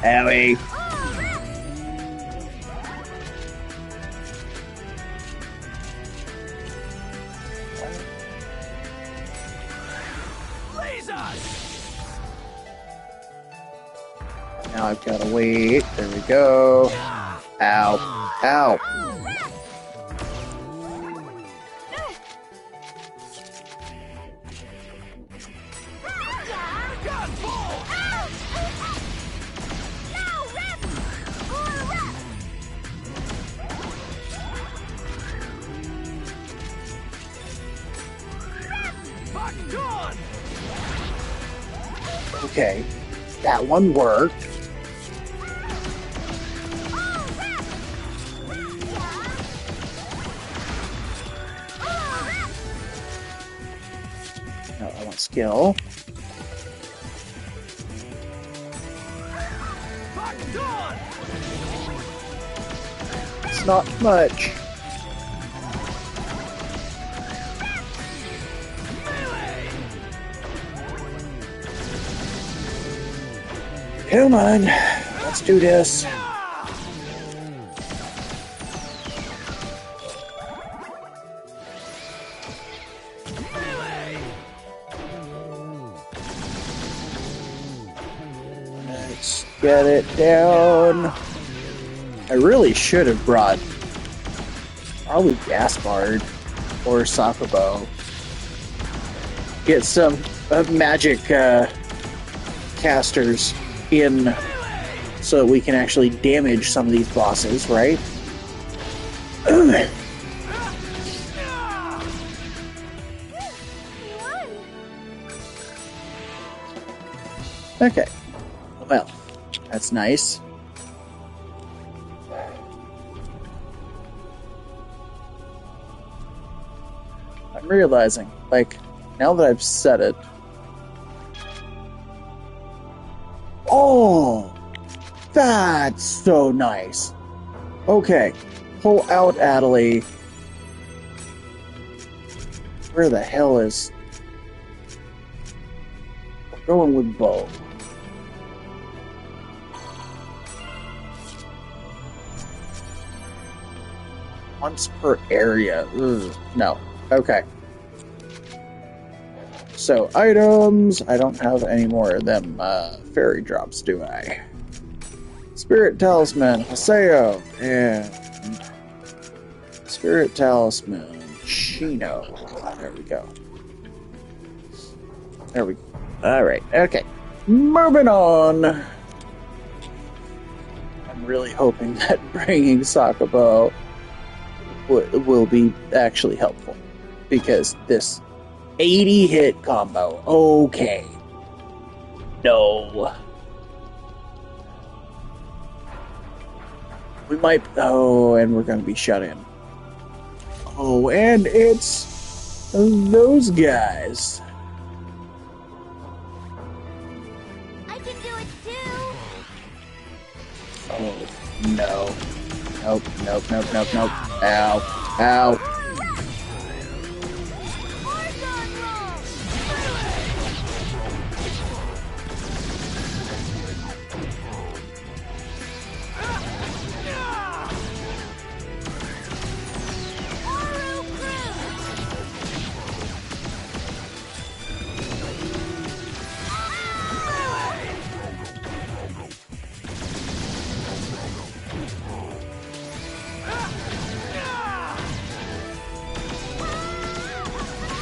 Owie. Now I've got to wait. There we go. Ow. Ow. Okay, that one worked. skill. It's not much. Come on, let's do this. Let's get it down. I really should have brought probably Gaspard or Sakubo. Get some magic casters in so that we can actually damage some of these bosses, right? Okay. Well, that's nice. I'm realizing, like, now that I've said it. Oh! That's so nice. Okay. Pull out Adelie. Where the hell is... We're going with Bo. Once per area. Ugh, no. Okay. So, items. I don't have any more of them fairy drops, do I? Spirit Talisman, Haseo, and Spirit Talisman, Shino. There we go. There we go. Alright, okay. Moving on. I'm really hoping that bringing Sakubo will be actually helpful. Because this 80 hit combo. Okay. No. We might... Oh, and we're going to be shut in. Oh, and it's those guys. I can do it too. Oh, no. Nope, nope, nope, nope, nope. Ow. Ow.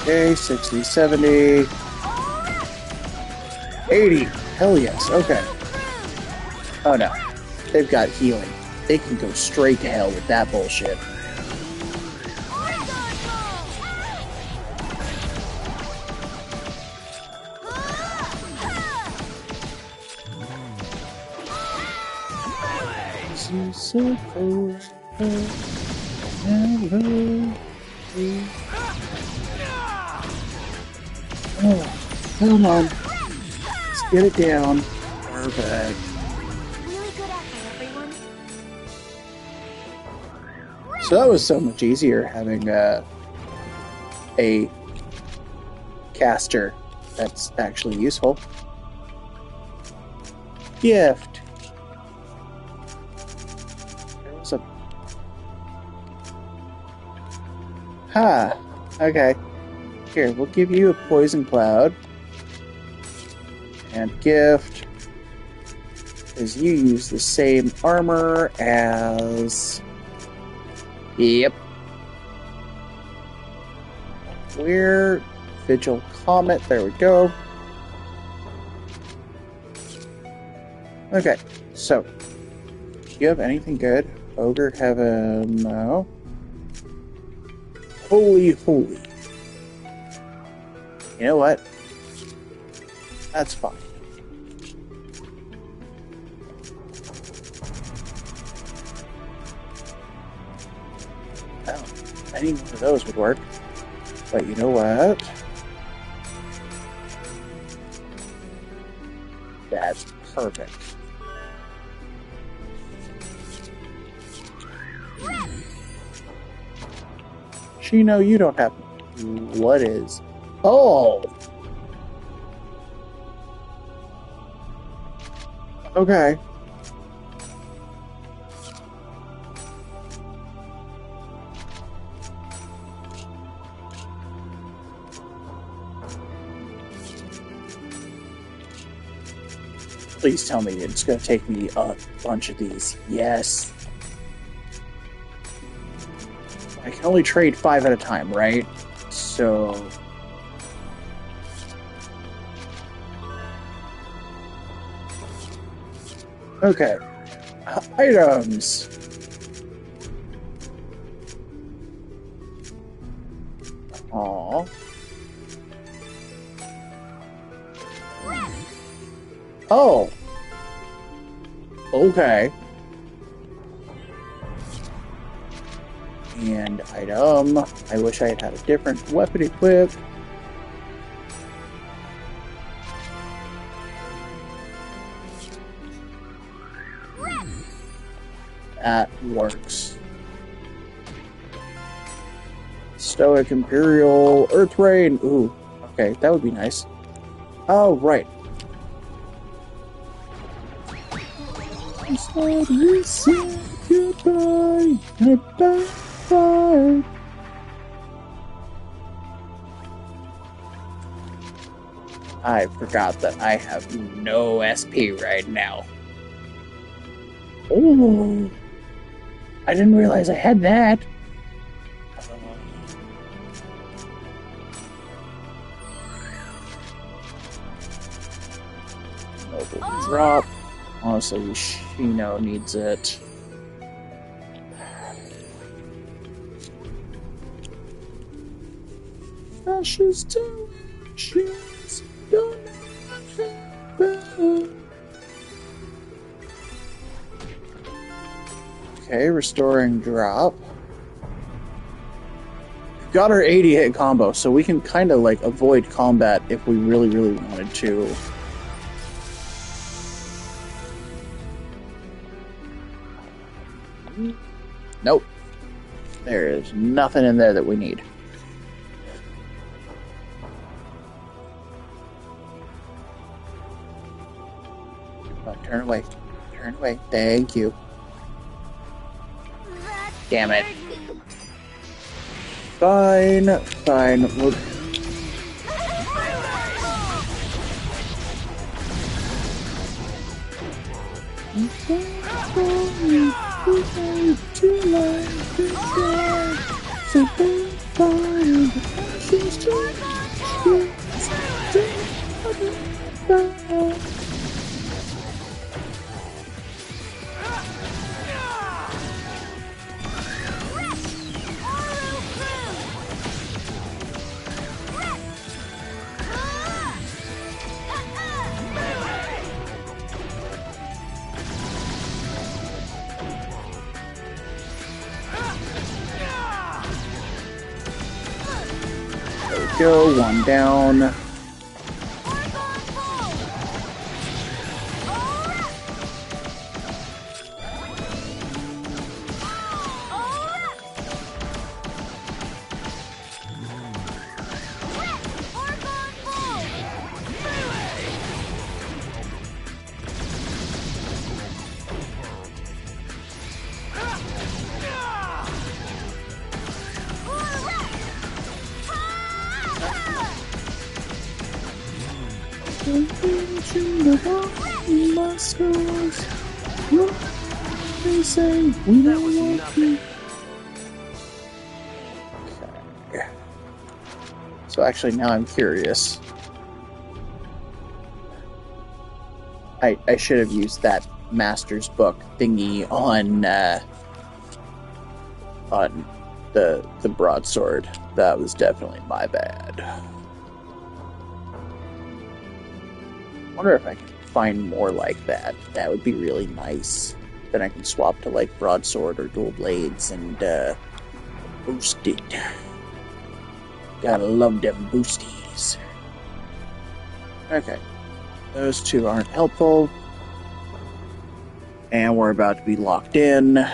Okay, 60, 70, 80. Hell yes, okay. Oh no, they've got healing. They can go straight to hell with that bullshit. Oh, come on. Let's get it down. Perfect. Really good effort, everyone. So that was so much easier having a caster that's actually useful. Gift. There was a... Ha! Okay. Here, we'll give you a poison cloud. And gift. Because you use the same armor as... Yep. Where? Vigil Comet, there we go. Okay, so. Do you have anything good? Ogre Heaven, no. Holy. You know what? That's fine. Oh, any one of those would work. But you know what? That's perfect. Chino, you don't have... What is... Oh! Okay. Please tell me it's going to take me a bunch of these. Yes. I can only trade 5 at a time, right? So... Okay. Items. Aww. Oh. Okay. And item. I wish I had had a different weapon equipped. That works. Stoic Imperial Earth Rain. Ooh. Okay, that would be nice. Oh, right. You said goodbye, goodbye. I forgot that I have no SP right now. Oh, I didn't realize I had that. Noble drop. Honestly, Chino needs it. Ashes to ashes, don't happen. Okay, restoring drop. We've got our 80 hit combo, so we can kind of like avoid combat if we really, really wanted to. Nope. There is nothing in there that we need. Oh, turn away. Turn away. Thank you. Damn it. Fine. Fine. We'll... Go, one down. They say we That was nothing. Okay. So actually now I'm curious. I should have used that master's book thingy on the broadsword. That was definitely my bad. Wonder if I can find more like that. That would be really nice. Then I can swap to like broadsword or dual blades and boost it. Gotta love them boosties. Okay. Those two aren't helpful. And we're about to be locked in.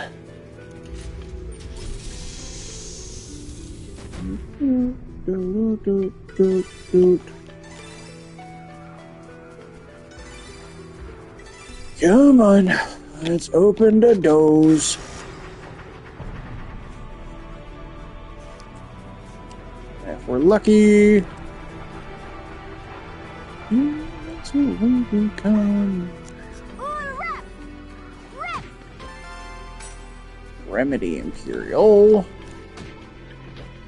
Come on, let's open the doors. If we're lucky, that's what we become. Remedy Imperial.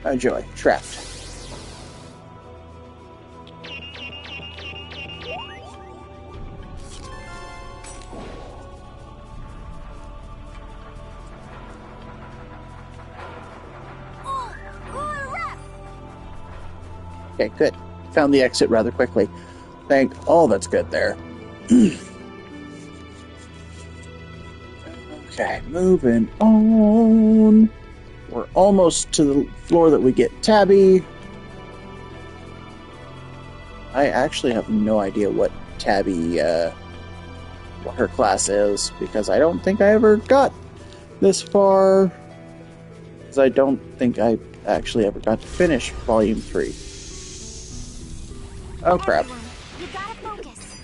Oh joy, trapped. Okay, good. Found the exit rather quickly. That's good there. Okay, moving on. We're almost to the floor that we get Tabby. I actually have no idea what Tabby, what her class is, because I don't think I ever got this far. Because I don't think I actually ever got to finish Volume 3. Oh crap. You gotta focus.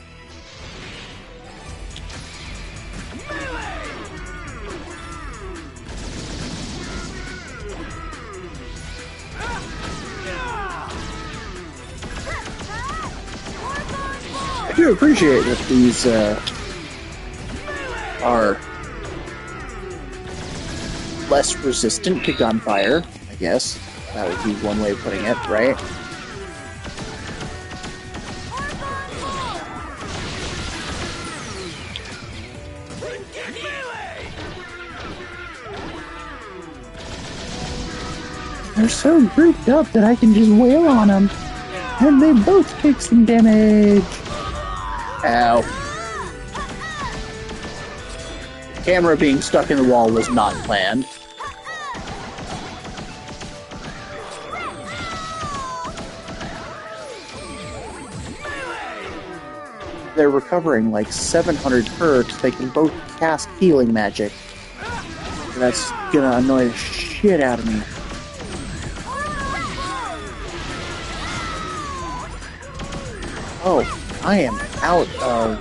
I do appreciate that these are less resistant to gunfire, I guess. That would be one way of putting it, right? They're so grouped up that I can just wail on them. And they both take some damage. Ow. Camera being stuck in the wall was not planned. They're recovering like 700 perks. They can both cast healing magic. That's gonna annoy the shit out of me. Oh, I am out of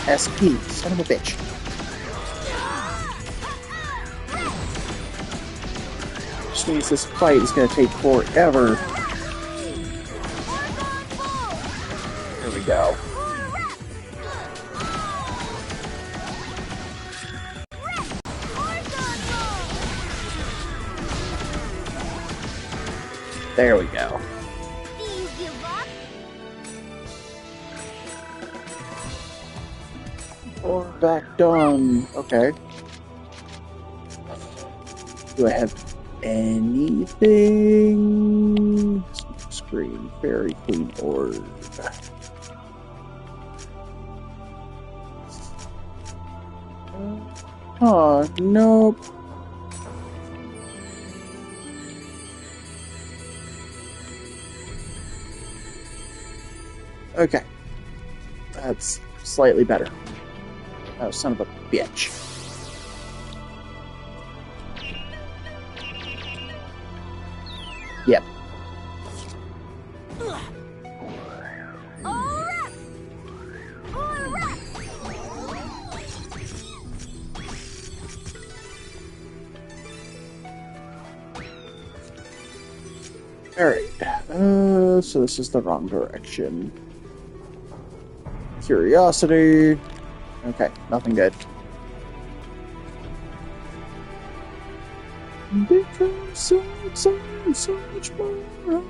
SP, son of a bitch. Which means this fight is going to take forever. There we go. There we go. Or back done. Okay. Do I have anything? Screen. Very clean orb. Oh, nope. Okay. That's slightly better. Oh, son of a bitch. Yep. Alright. So this is the wrong direction. Curiosity. Okay, nothing good. Because so much more.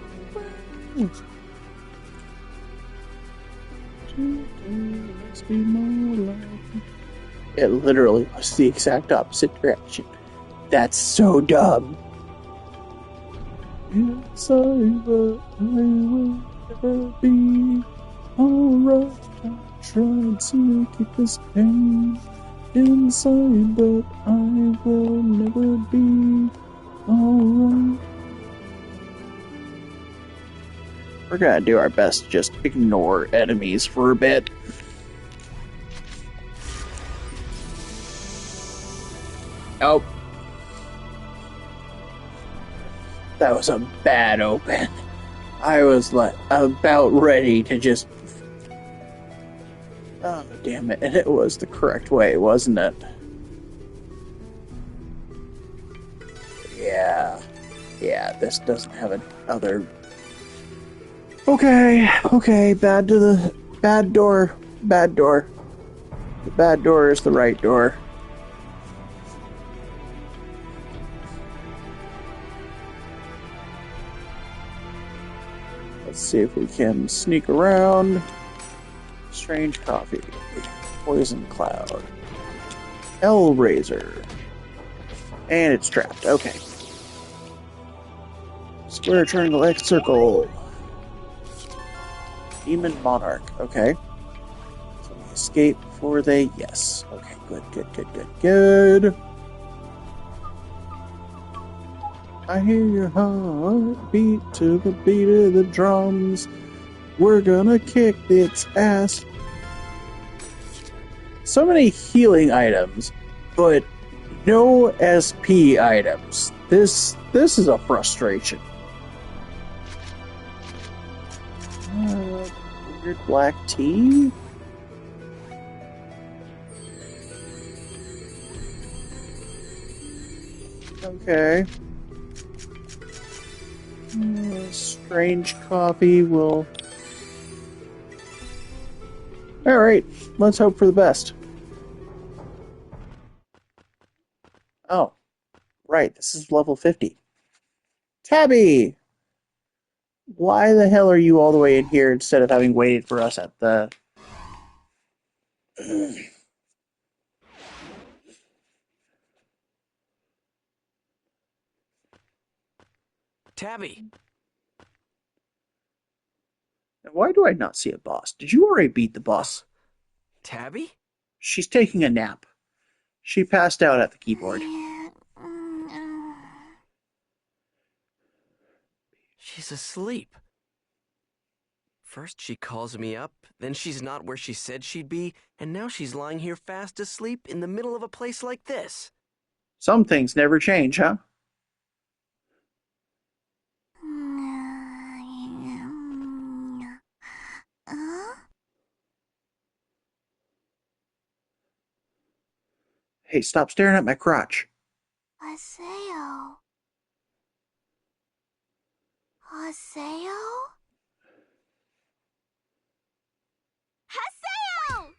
It literally was the exact opposite direction. That's so dumb. Inside, but I will never be alright. I tried to keep this pain inside, but I will never be alright. We're gonna do our best to just ignore enemies for a bit. Oh. That was a bad open. I was like about ready to just... Oh, damn it. And it was the correct way, wasn't it? Yeah. Yeah, this doesn't have an other... Okay, bad to the... Bad door. Bad door. The bad door is the right door. Let's see if we can sneak around. Strange coffee. Poison cloud. Hellraiser. And it's trapped. Okay. Square, triangle, X, circle. Demon monarch. Okay. So we escape before they... Yes. Okay, good. I hear your heart beat to the beat of the drums. We're gonna kick its ass. So many healing items, but no SP items. This is a frustration. Weird black tea? Okay. Strange coffee will... Alright, let's hope for the best. Oh, right, this is level 50. Tabby! Why the hell are you all the way in here instead of having waited for us at the... Tabby! Why do I not see a boss? Did you already beat the boss? Tabby? She's taking a nap. She passed out at the keyboard. She's asleep. First she calls me up, then she's not where she said she'd be, and now she's lying here fast asleep in the middle of a place like this. Some things never change, huh? Hey, stop staring at my crotch. Haseo. Haseo? Haseo!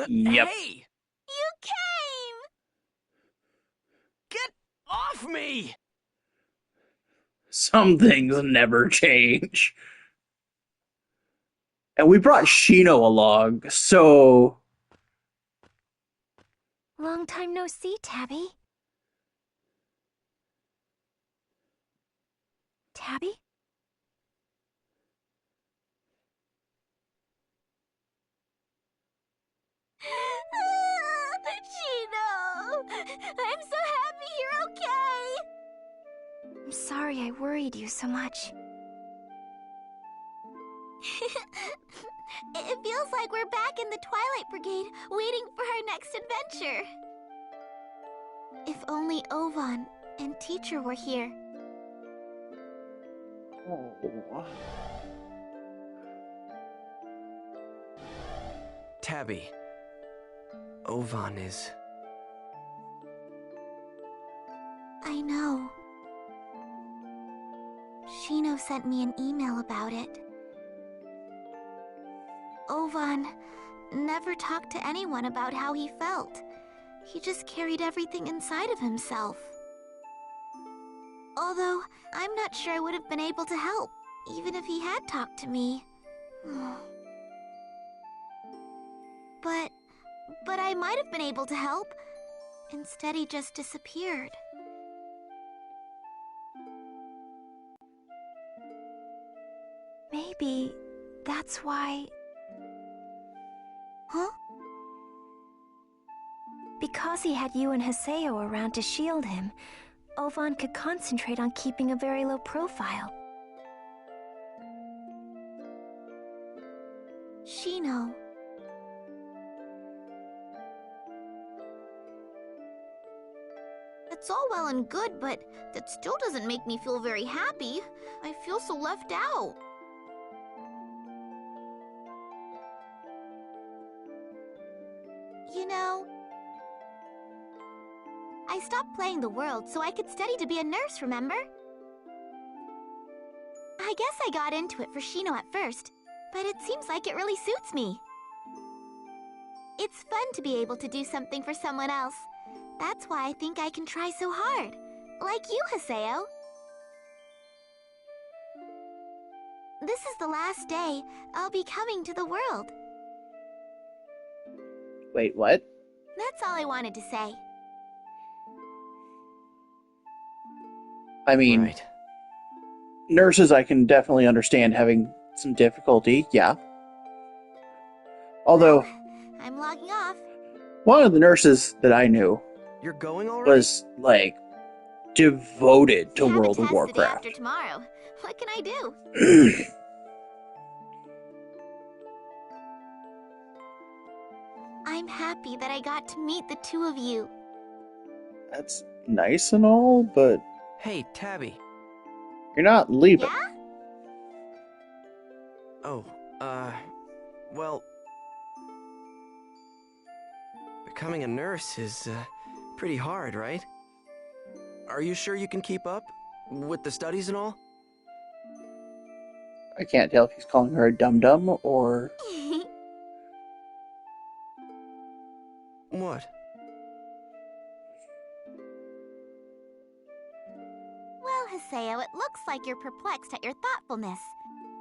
Yep. Hey! You came! Get off me! Some things never change. And we brought Shino along, so... Long time no see, Tabby. Tabby? Chino! I'm so happy you're okay! I'm sorry I worried you so much. It feels like we're back in the Twilight Brigade, waiting for our next adventure. If only Ovan and Teacher were here. Oh. Tabby. Ovan is... I know. Shino sent me an email about it. Ovan never talked to anyone about how he felt. He just carried everything inside of himself. Although, I'm not sure I would have been able to help, even if he had talked to me. But I might have been able to help. Instead, he just disappeared. Maybe that's why... Huh? Because he had you and Haseo around to shield him, Ovan could concentrate on keeping a very low profile. Shino. It's all well and good, but that still doesn't make me feel very happy. I feel so left out. You know, I stopped playing the world so I could study to be a nurse, remember? I guess I got into it for Shino at first, but it seems like it really suits me. It's fun to be able to do something for someone else. That's why I think I can try so hard. Like you, Haseo. This is the last day I'll be coming to the world. Wait, what? That's all I wanted to say. I mean, Right. nurses I can definitely understand having some difficulty, yeah. Although, Well, I'm logging off. one of the nurses that I knew You're going already? was, like, devoted to We have a World of test the day Warcraft. after tomorrow. What can I do? I'm happy that I got to meet the two of you. That's nice and all, but Hey, Tabby. you're not leaving. Yeah? Oh, well... Becoming a nurse is, pretty hard, right? Are you sure you can keep up? With the studies and all? I can't tell if he's calling her a dum-dum or... What? Well, Haseo, it looks like you're perplexed at your thoughtfulness.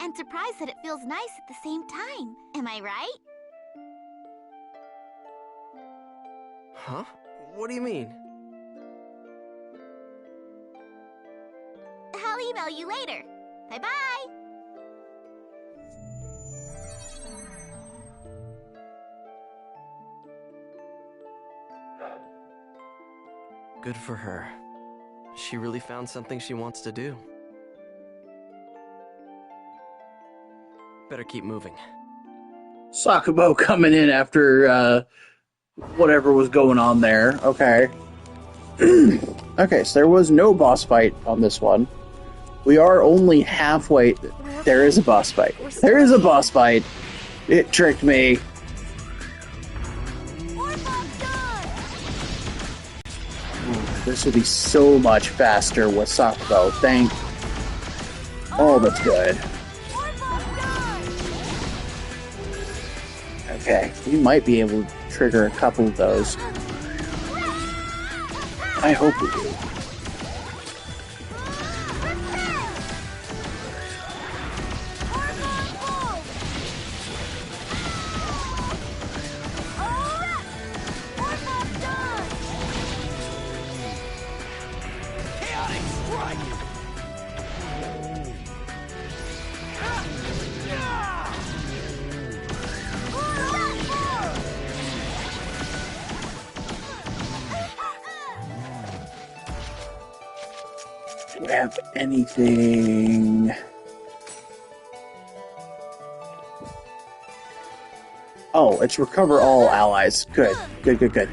And surprised that it feels nice at the same time. Am I right? Huh? What do you mean? I'll email you later. Bye-bye! Good for her. She really found something she wants to do. Better keep moving. Sakubo coming in after, whatever was going on there. Okay. Okay, so there was no boss fight on this one. We are only halfway... There is a boss fight. There is a boss fight. It tricked me. This will be so much faster with Sakubo. Thank... Oh, that's good. Okay, we might be able to trigger a couple of those. I hope we do. Do we have anything? Oh, it's recover all allies. Good, good, good, good.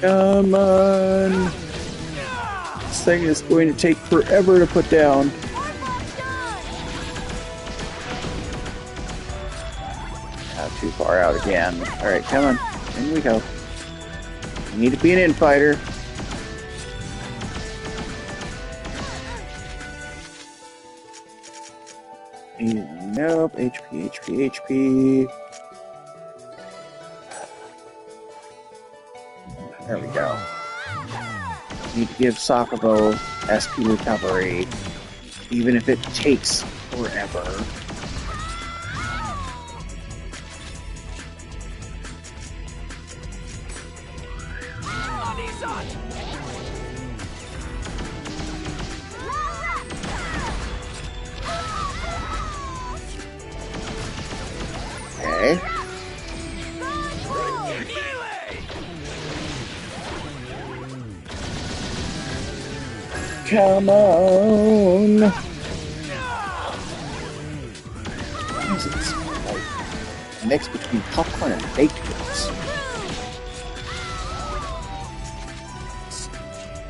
Come on. This thing is going to take forever to put down. Not too far out again. Alright, come on. In we go. You need to be an infighter. Nope. HP, HP, HP. There we go. Need to give Sakubo SP recovery, even if it takes forever. Okay. Come on! Why is it like a mix between popcorn and baked goods?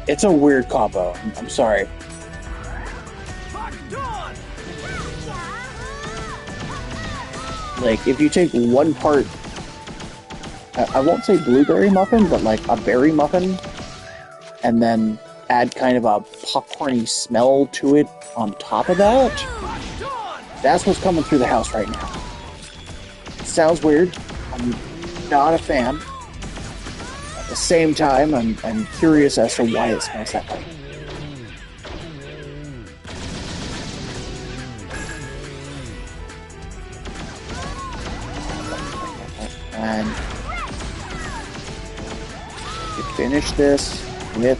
It's a weird combo. I'm sorry. Like, if you take one part, I won't say blueberry muffin, but like a berry muffin, and then add kind of a popcorny smell to it on top of that, that's what's coming through the house right now. It sounds weird. I'm not a fan. At the same time, I'm curious as to why it smells that way. And you finish this with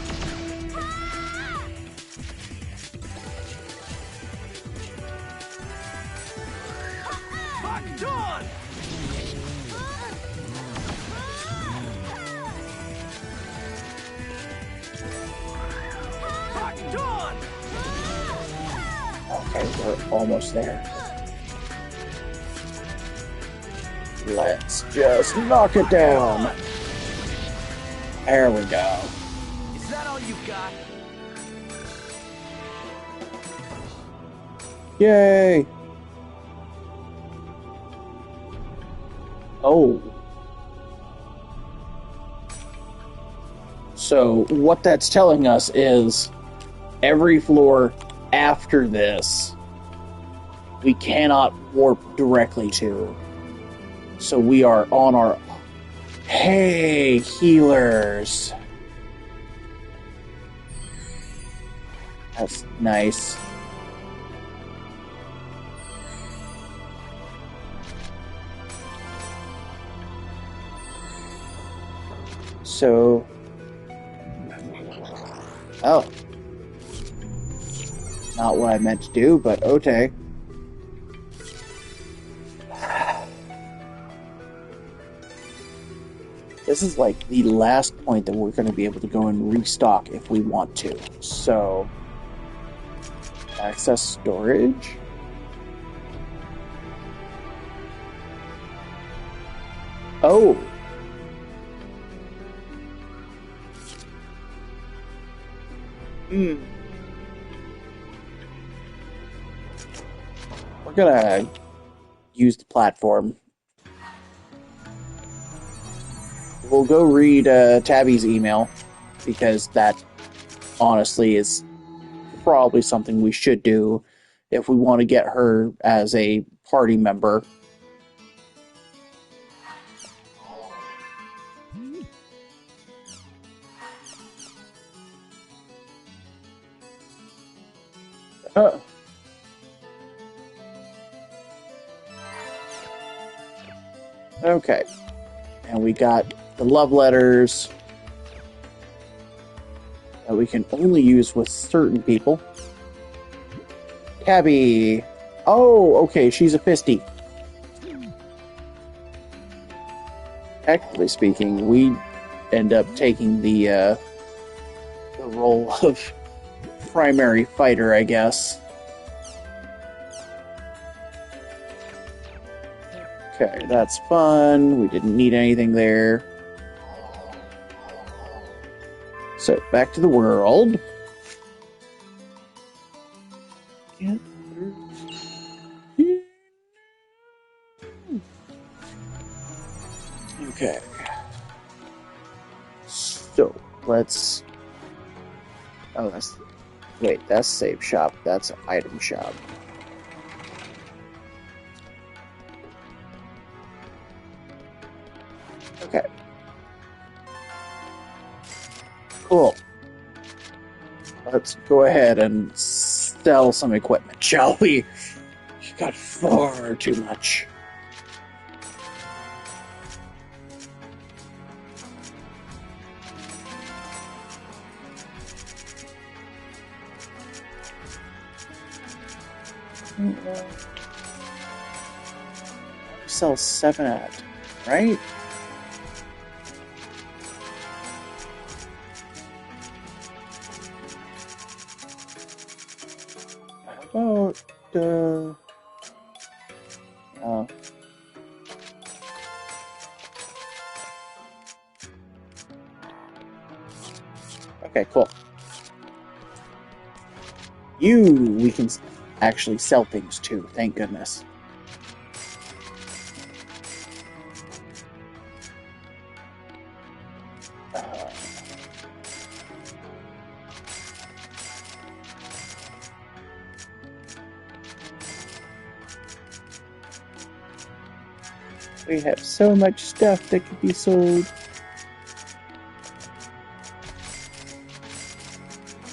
okay, we're almost there. Let's just knock it down. There we go. Is that all you've got? Yay! Oh. So, what that's telling us is every floor after this we cannot warp directly to. So we are on our... Hey, healers! That's nice. So... Oh. Not what I meant to do, but okay. This is like the last point that we're going to be able to go and restock if we want to. So, access storage. Oh. We're going to use the platform. We'll go read Tabby's email, because that honestly is probably something we should do if we want to get her as a party member. Okay. And we got the love letters that we can only use with certain people. Tabby. Oh, okay, she's a fisty. Technically speaking, we end up taking the role of primary fighter, I guess. Okay, that's fun. We didn't need anything there. So, back to the world. Okay. So, let's... Oh, that's... Wait, that's save shop. That's item shop. Okay. Cool. Let's go ahead and sell some equipment, shall we? You got far too much. Sell 7 at, right? How about oh. Okay, cool. We can actually sell things to, thank goodness. We have so much stuff that could be sold.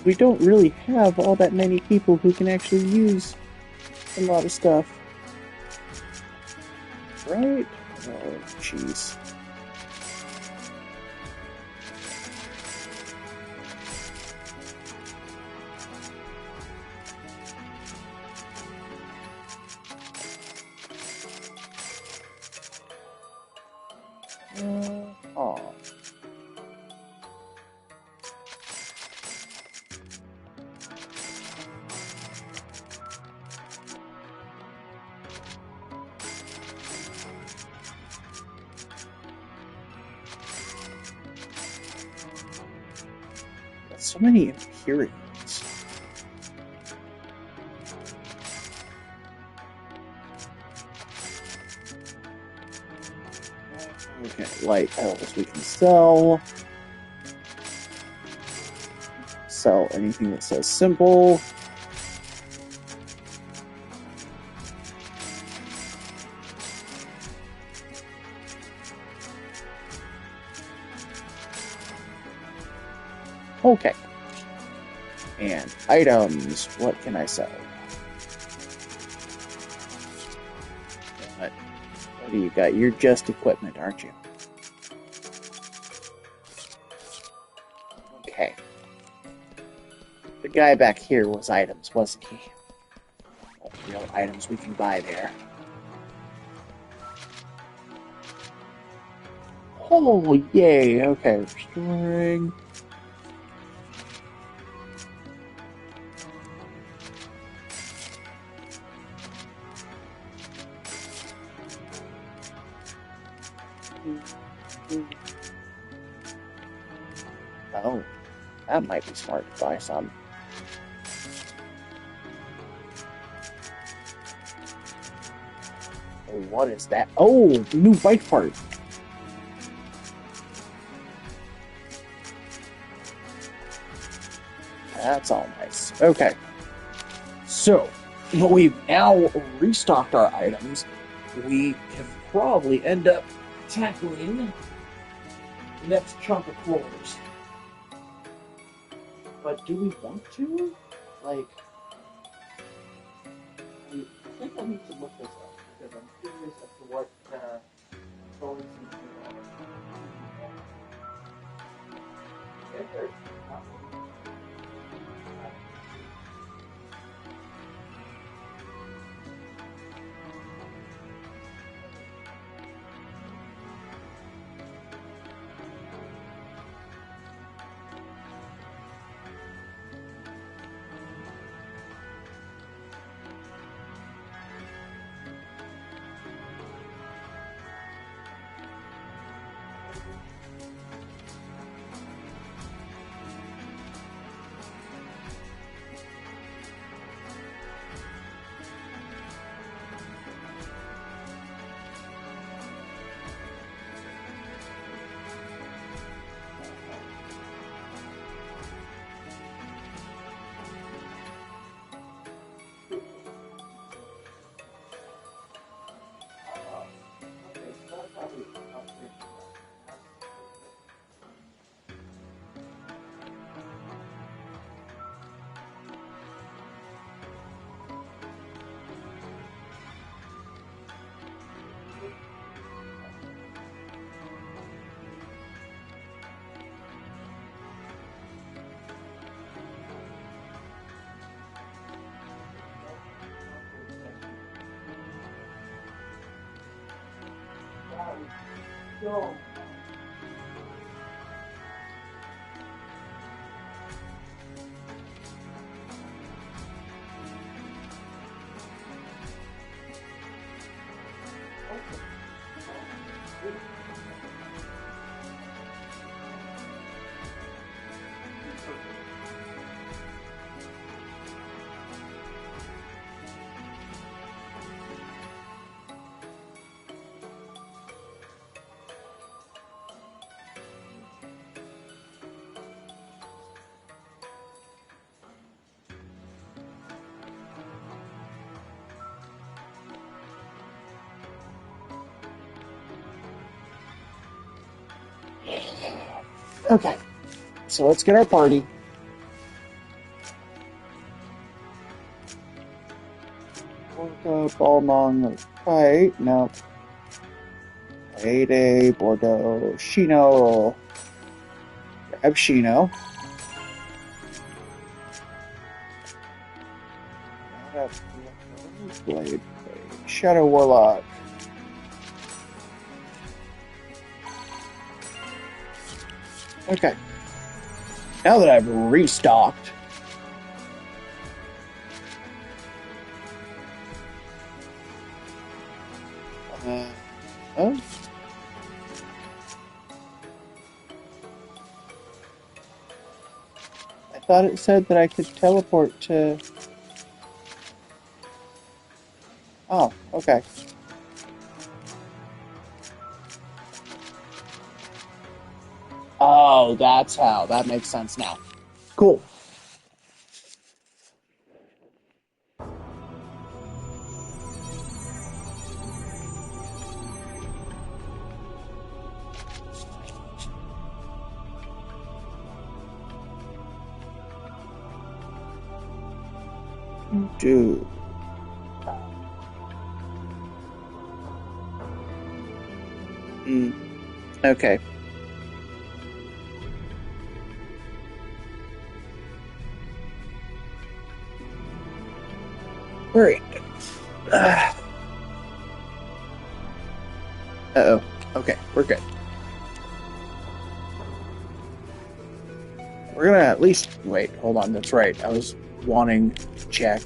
We don't really have all that many people who can actually use a lot of stuff. Right? Oh, jeez. Oh. So many Imperials. Okay, light elves we can sell. Sell anything that says simple. Okay. And items. What can I sell? What do you got? You're just equipment, aren't you? Okay. The guy back here was items, wasn't he? Oh, real items we can buy there. Oh, yay. Okay, restoring. Oh, that might be smart to buy some. Oh, what is that? Oh, new bike part. That's all nice. Okay. So, we've now restocked our items. We can probably end up tackling the next chunk of floors. But do we want to? Like, I think I need to look this up because I'm curious as to what choices there are. If there's nothing, Okay, so let's get our party. Bordeaux, Balmong, right? No. Payday, Bordeaux, Shino. Grab Shino. Blade. Shadow Warlock. Okay. Now that I've restocked, oh. I thought it said that I could teleport to... Oh, okay. Oh, that's how. That makes sense now. Cool. Dude. Okay. Great. Uh-oh. Okay, we're good. We're gonna at least... Wait, hold on, that's right. I was wanting to check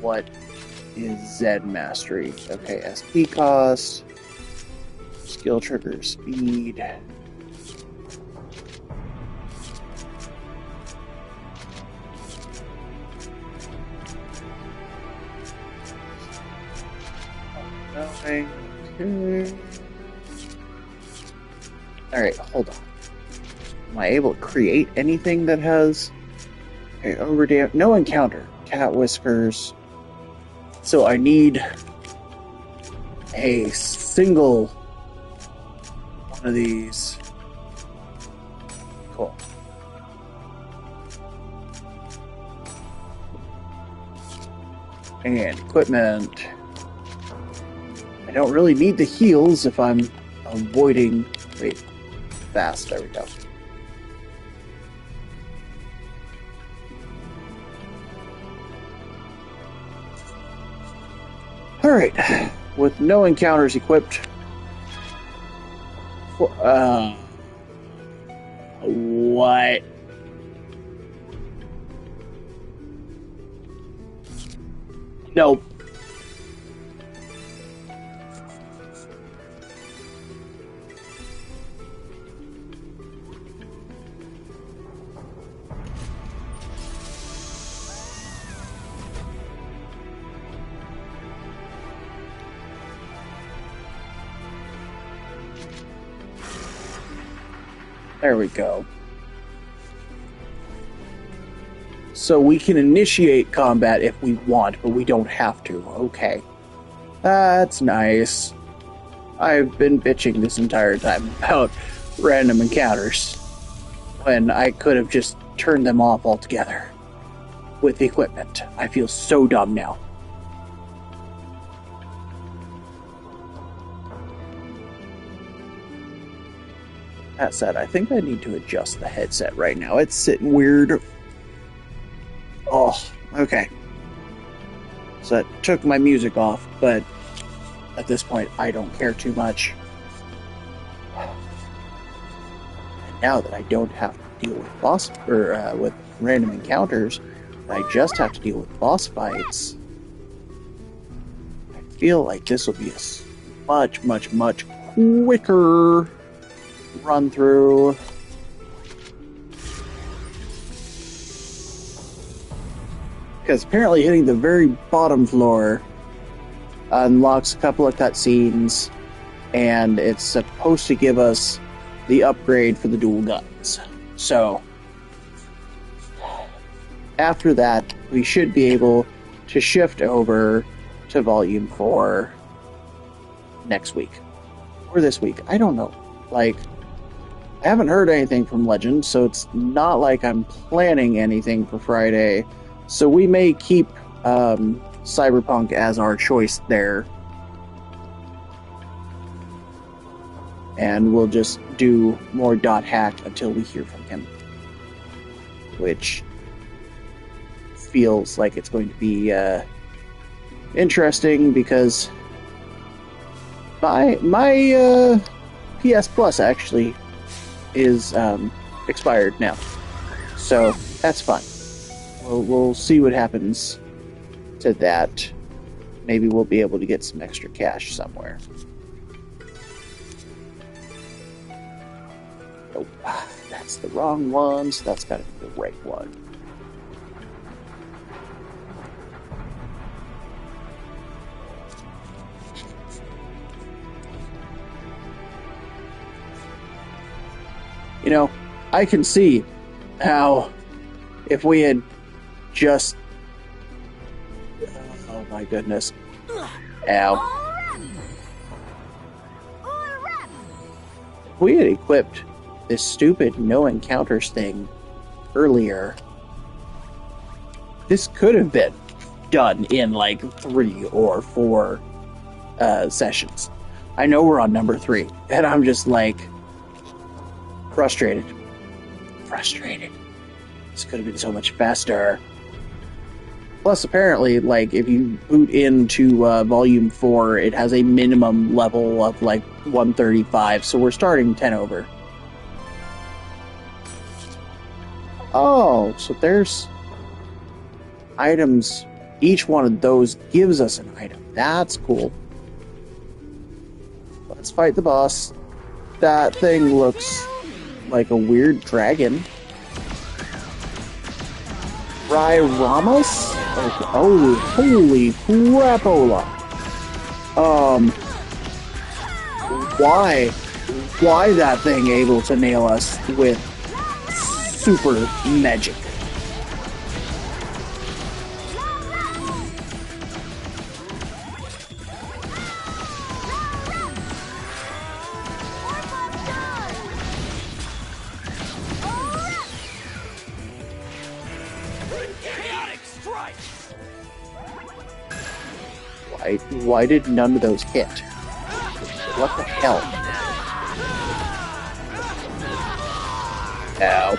what is Z Mastery. Okay, SP cost, skill trigger speed. Okay. Alright, hold on. Am I able to create anything that has... Okay, overdam... No encounter. Cat whiskers. So I need a single one of these. Cool. And equipment. I don't really need the heals if I'm avoiding... Wait. Fast, there we go. Alright, with no encounters equipped, what? Nope. There we go. So we can initiate combat if we want, but we don't have to. Okay. That's nice. I've been bitching this entire time about random encounters when I could have just turned them off altogether with the equipment. I feel so dumb now. That said, I think I need to adjust the headset right now. It's sitting weird. Oh, okay. So that took my music off, but at this point, I don't care too much. And now that I don't have to deal with with random encounters, I just have to deal with boss fights. I feel like this will be a much, much, much quicker run through. Because apparently hitting the very bottom floor unlocks a couple of cutscenes, and it's supposed to give us the upgrade for the dual guns. So, after that, we should be able to shift over to Volume 4 next week. Or this week. I don't know. Like, I haven't heard anything from Legend, so it's not like I'm planning anything for Friday. So we may keep Cyberpunk as our choice there. And we'll just do more Dot Hack until we hear from him. Which feels like it's going to be interesting because my PS Plus actually is expired now. So that's fun. We'll see what happens to that. Maybe we'll be able to get some extra cash somewhere. Oh, that's the wrong one, so that's got to be the right one. You know, I can see how if we had just... Oh my goodness. Ow. If we had equipped this stupid no encounters thing earlier, this could have been done in like 3 or 4 sessions. I know we're on number 3, and I'm just like frustrated. This could have been so much faster. Plus, apparently, like, if you boot into Volume 4, it has a minimum level of, like, 135, so we're starting 10 over. Oh, so there's items. Each one of those gives us an item. That's cool. Let's fight the boss. That thing looks like a weird dragon. Ramus? Oh, holy crapola. Why that thing able to nail us with super magic? Why did none of those hit? What the hell? Ow.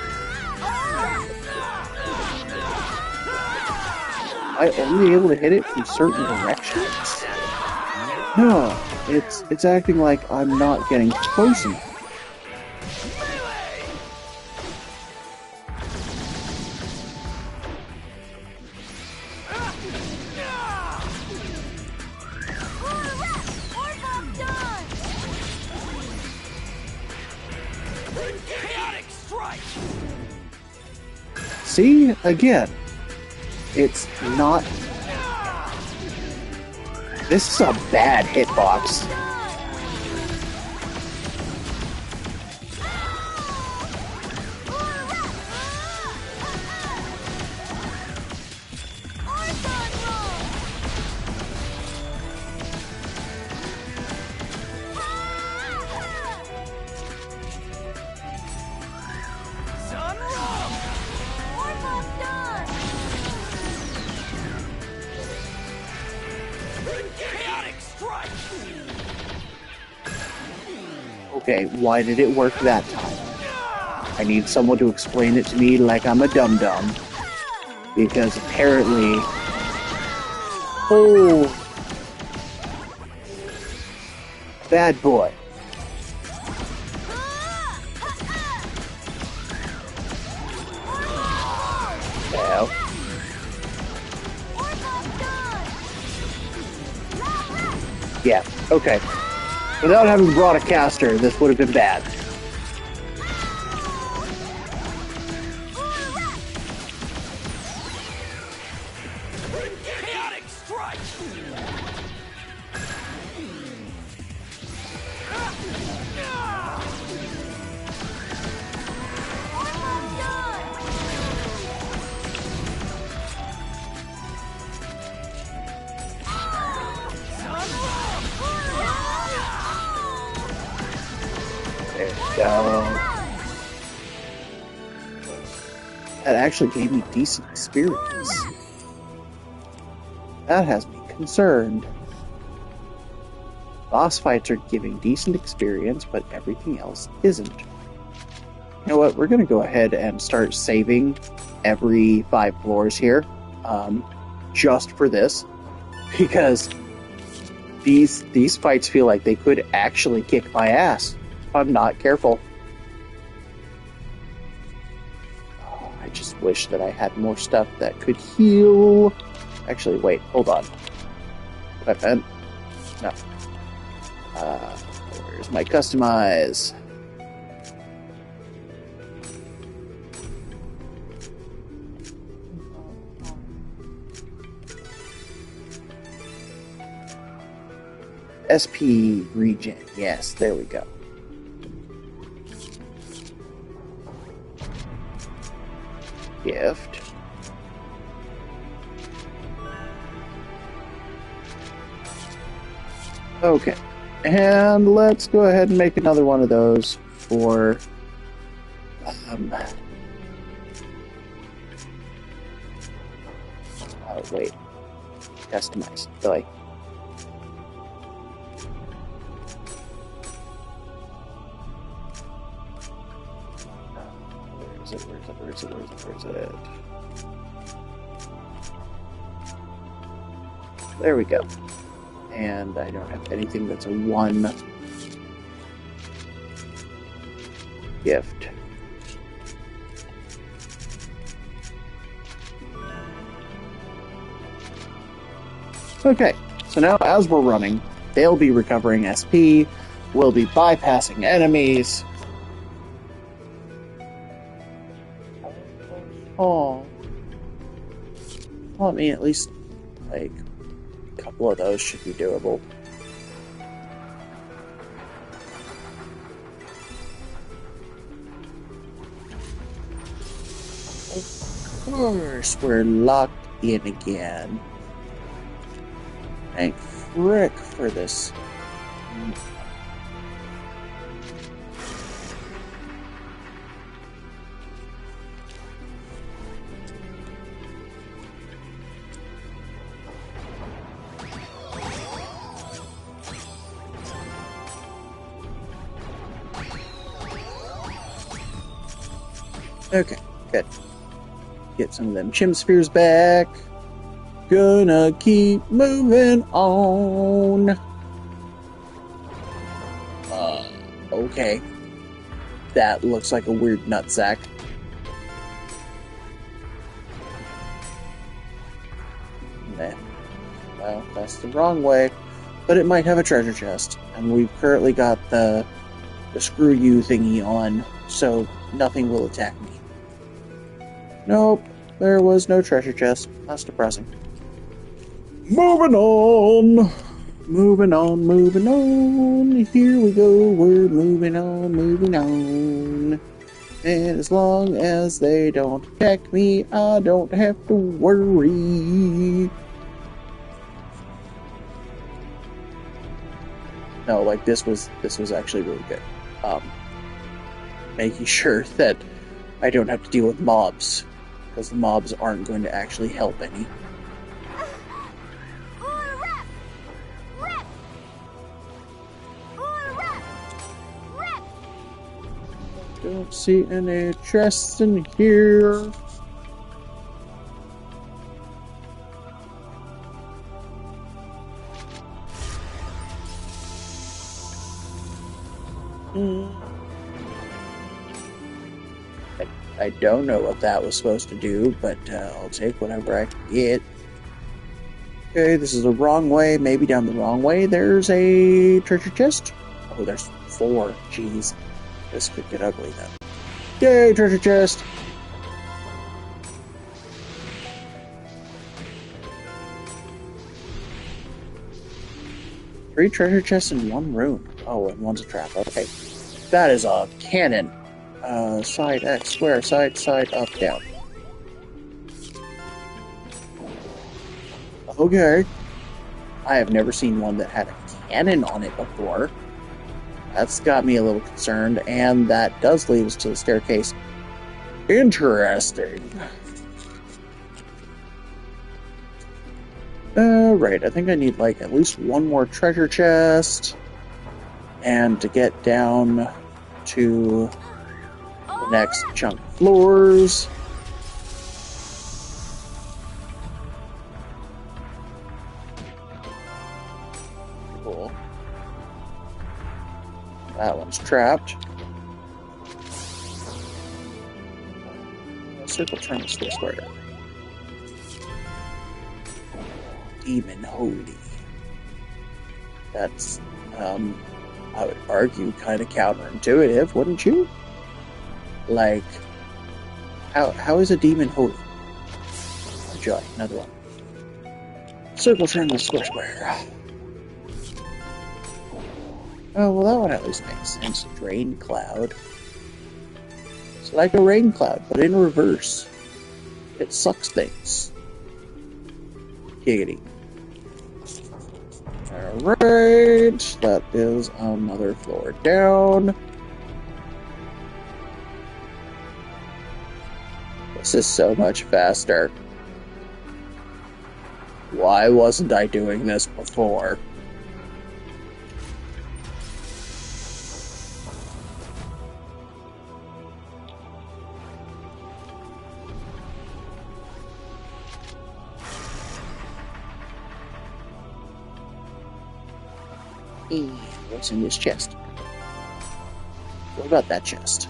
Am I only able to hit it from certain directions? No, it's acting like I'm not getting close enough. See? Again. It's not... This is a bad hitbox. Okay, why did it work that time? I need someone to explain it to me like I'm a dum-dum. Because apparently... Oh, bad boy. Ow. Yeah, okay. Without having brought a caster, this would have been bad. Chaotic strike! There we go. That actually gave me decent experience. That has me concerned. Boss fights are giving decent experience, but everything else isn't. You know what? We're going to go ahead and start saving every 5 floors here, just for this, because these fights feel like they could actually kick my ass if I'm not careful. Oh, I just wish that I had more stuff that could heal. Actually, wait, hold on. Weapon? No. Where's my customize? SP regen. Yes, there we go. Gift. Okay. And let's go ahead and make another one of those for oh wait. Customize. Really. Where is it? There we go. And I don't have anything that's a 1 gift. Okay, so now as we're running, they'll be recovering SP, we'll be bypassing enemies. Oh, well, I mean, at least, like, a couple of those should be doable. Of course, we're locked in again. Thank frick for this. Okay, good. Get some of them chim spheres back. Gonna keep moving on. Okay. That looks like a weird nutsack. Nah. Well, that's the wrong way. But it might have a treasure chest. And we've currently got the screw you thingy on, so nothing will attack me. Nope, there was no treasure chest. That's depressing. Moving on! Moving on. Here we go. We're moving on. And as long as they don't attack me, I don't have to worry. No, like this was actually really good. Making sure that I don't have to deal with mobs, because the mobs aren't going to actually help any. Don't see any chests in here. Mm. I don't know what that was supposed to do, but I'll take whatever I can get. Okay, this is the wrong way. Maybe down the wrong way there's a treasure chest. Oh, there's 4. Jeez. This could get ugly then. Yay, treasure chest! Three treasure chests in one room. Oh, and one's a trap. Okay. That is a cannon. Side X, square, side, up, down. Okay. I have never seen one that had a cannon on it before. That's got me a little concerned, and that does lead us to the staircase. Interesting. Right, I think I need like at least one more treasure chest. And to get down to the next chunk of floors. Cool. That one's trapped. Circle turn the switch square. Demon Holy. That's, I would argue, kind of counterintuitive, wouldn't you? Like, how is a demon holy? Enjoy, another one. Circle turn the square. Oh, well, that one at least makes sense. Drain cloud. It's like a rain cloud, but in reverse. It sucks things. Giggity. Alright, that is another floor down. This is so much faster. Why wasn't I doing this before? What's in this chest? What about that chest?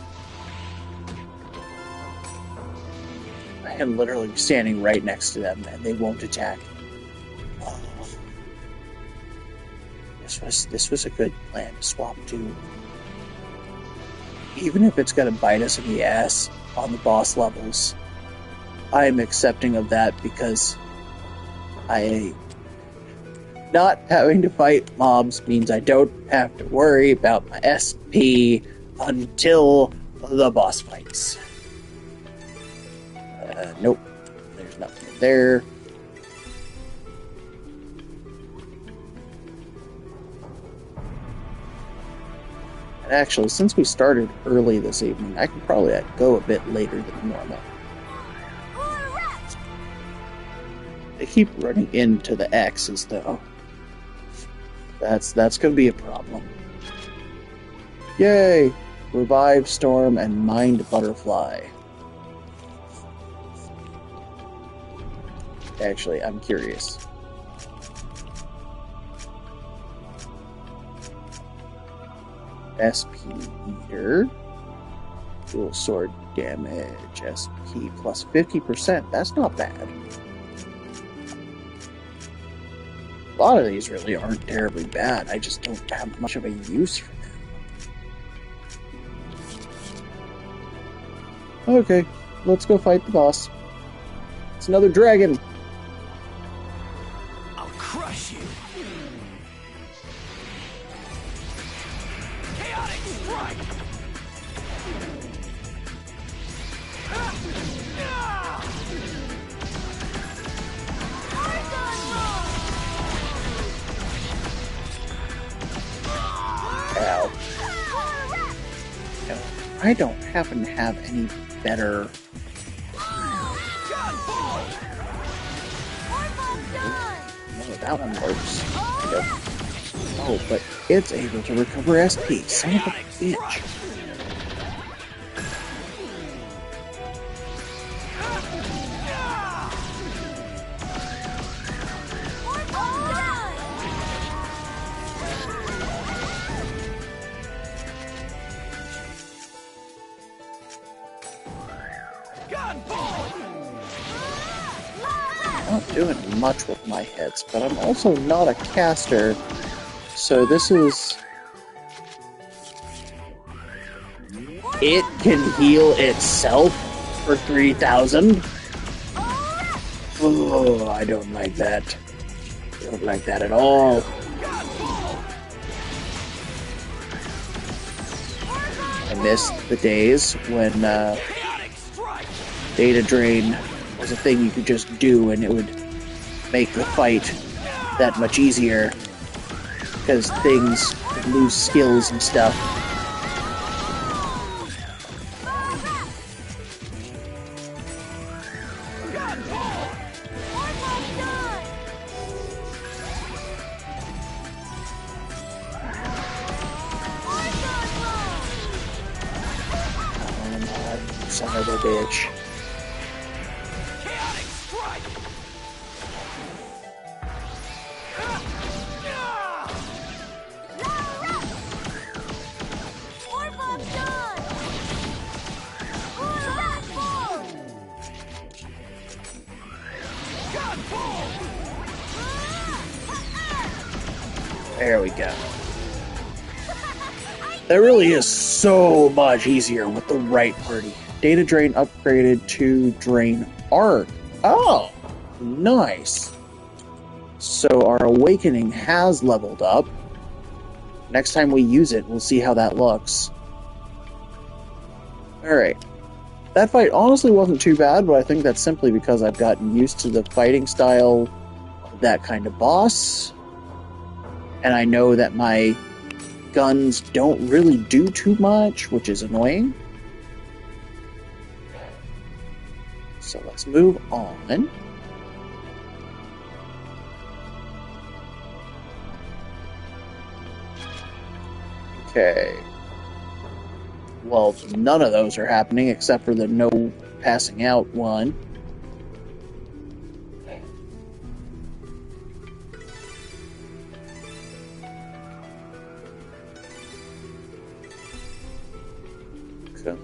I am literally standing right next to them and they won't attack. Oh. This was a good plan to swap to. Even if it's gonna bite us in the ass on the boss levels, I'm accepting of that because not having to fight mobs means I don't have to worry about my SP until the boss fights. Nope. There's nothing there. And actually, since we started early this evening, I can probably go a bit later than normal. They keep running into the X's, though. That's going to be a problem. Yay! Revive Storm and Mind Butterfly. Actually, I'm curious. SP Eater. Dual sword damage. SP plus 50%. That's not bad. A lot of these really aren't terribly bad. I just don't have much of a use for them. Okay, let's go fight the boss. It's another dragon. I'll crush you. Chaotic strike. Ow. No, I don't happen to have any better. No, that one works. Oh, but it's able to recover SP. Son of a bitch. much with my hits, but I'm also not a caster, so this is... It can heal itself for 3,000? Oh, I don't like that. I don't like that at all. I miss the days when data drain was a thing you could just do and it would make the fight that much easier because things would lose skills and stuff. Son of a bitch. There we go. That really is so much easier with the right party. Data drain upgraded to drain arc. Oh, nice. So our awakening has leveled up. Next time we use it, we'll see how that looks. Alright. That fight honestly wasn't too bad, but I think that's simply because I've gotten used to the fighting style of that kind of boss. And I know that my guns don't really do too much, which is annoying. So let's move on. Okay. Well, none of those are happening except for the no passing out one. Okay.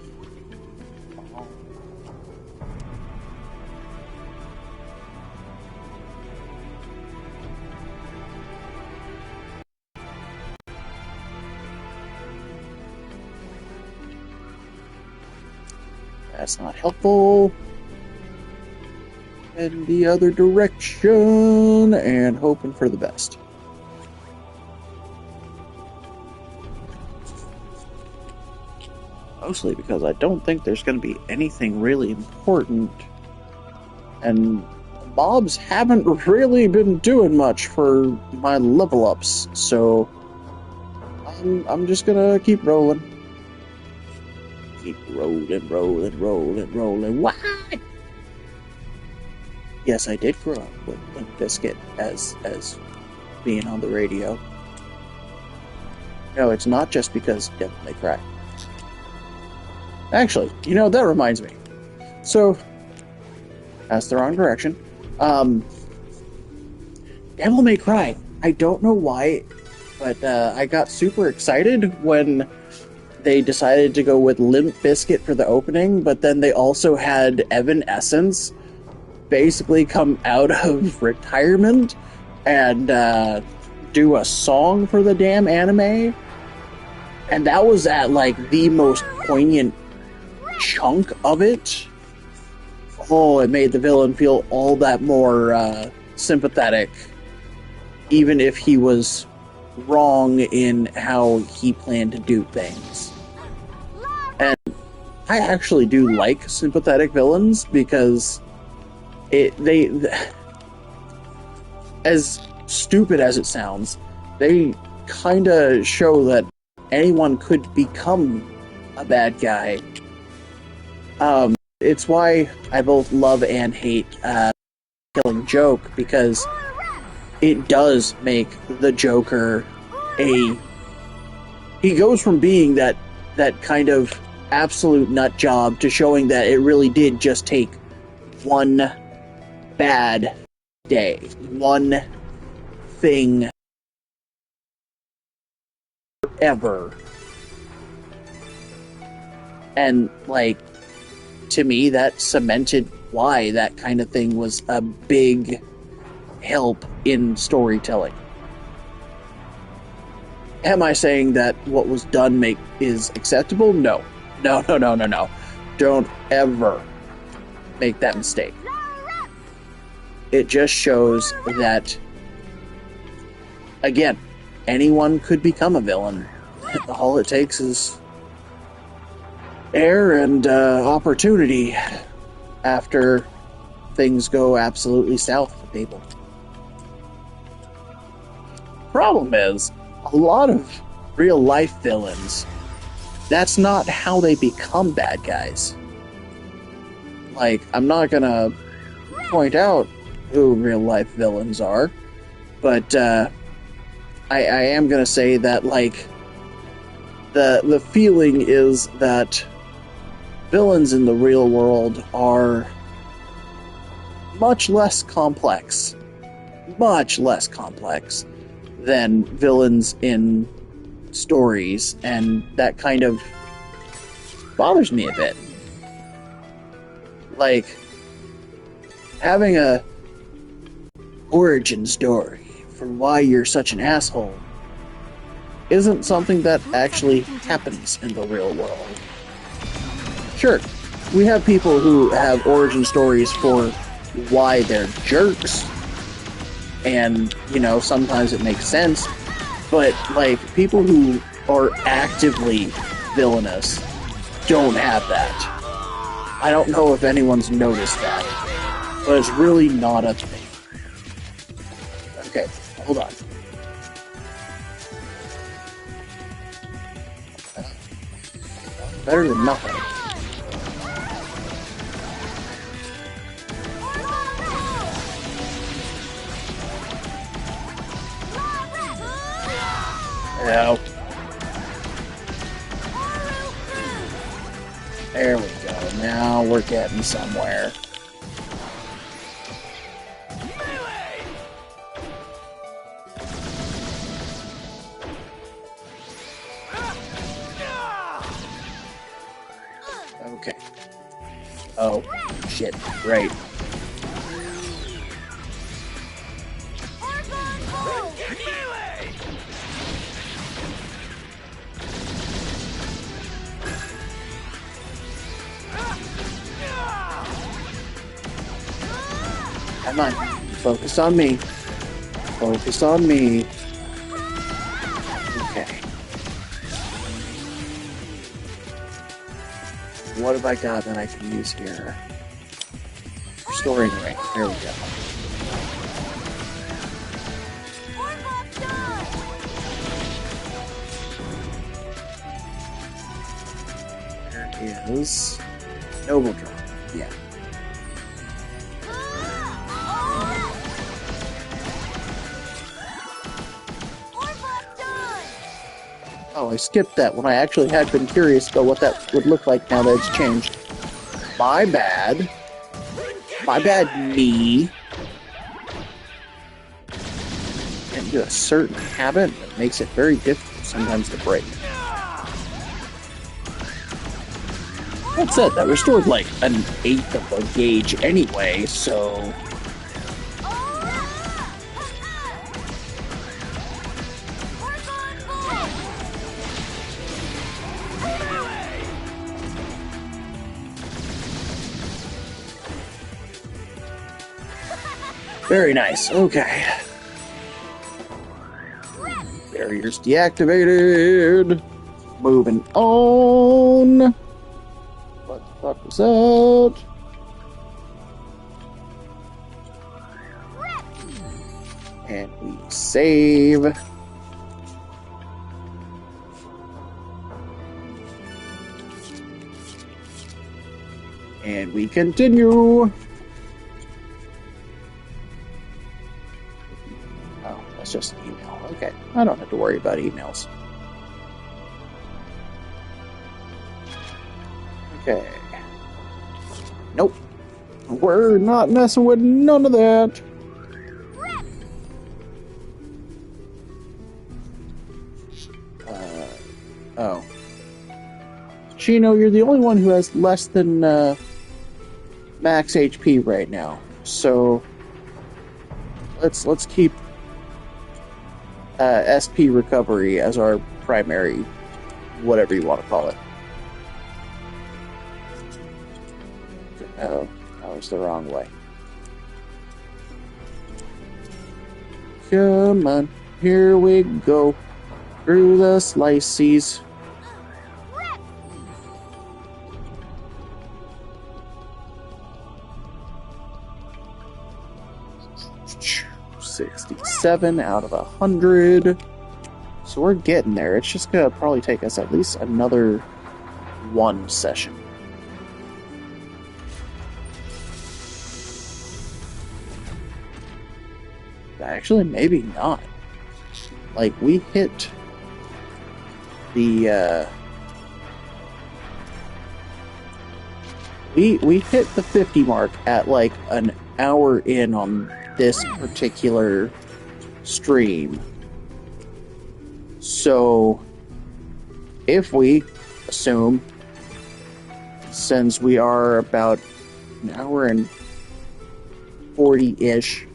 That's not helpful. In the other direction, and hoping for the best. Mostly because I don't think there's going to be anything really important. And mobs haven't really been doing much for my level ups, so I'm just gonna keep rolling. Keep rolling. What? Yes, I did grow up with Limp Bizkit as being on the radio. No, it's not just because Devil May Cry. Actually, that reminds me. So, that's the wrong direction. Devil May Cry. I don't know why, but I got super excited when they decided to go with Limp Bizkit for the opening, but then they also had Evanescence basically come out of retirement and do a song for the damn anime. And that was at, the most poignant chunk of it. Oh, it made the villain feel all that more sympathetic, even if he was wrong in how he planned to do things. And I actually do like sympathetic villains because they as stupid as it sounds, they kind of show that anyone could become a bad guy. It's why I both love and hate Killing Joke, because it does make the Joker he goes from being that kind of absolute nut job to showing that it really did just take one bad day, one thing ever. And to me, that cemented why that kind of thing was a big help in storytelling. Am I saying that what was done is acceptable? No. No. Don't ever make that mistake. It just shows that, again, anyone could become a villain. All it takes is air and opportunity after things go absolutely south for people. Problem is, a lot of real-life villains, that's not how they become bad guys. Like, I'm not gonna point out who real-life villains are, but I am gonna say that, like, the feeling is that villains in the real world are much less complex than villains in stories, and that kind of bothers me a bit. Like, having a origin story for why you're such an asshole isn't something that actually happens in the real world. Sure, we have people who have origin stories for why they're jerks, and, you know, sometimes it makes sense, but, like, people who are actively villainous don't have that. I don't know if anyone's noticed that, but it's really not a thing. Okay, hold on. Better than nothing. No. There we go. Now we're getting somewhere. Okay. Oh, shit. Right. Come on. Focus on me. Focus on me. Okay. What have I got that I can use here? Restoring ring. There we go. There is Noble Drum. Yeah. Oh, I skipped that when I actually had been curious about what that would look like now that it's changed. My bad. My bad, me. Into a certain habit that makes it very difficult sometimes to break. That said, that restored like an eighth of a gauge anyway, so... Very nice. Okay. Barriers deactivated. Moving on. What the fuck was that? And we save. And we continue. It's just an email. Okay, I don't have to worry about emails. Okay. Nope. We're not messing with none of that. Oh. Chino, you're the only one who has less than max HP right now. So... let's keep SP recovery as our primary, whatever you want to call it. Oh, that was the wrong way. Come on, here we go. Through the slices. $67 out of 100. So we're getting there. It's just gonna probably take us at least another one session. Actually, maybe not. Like, we hit the we hit the 50 mark at like an hour in on this particular stream. So if we assume, since we are about an hour and 40-ish,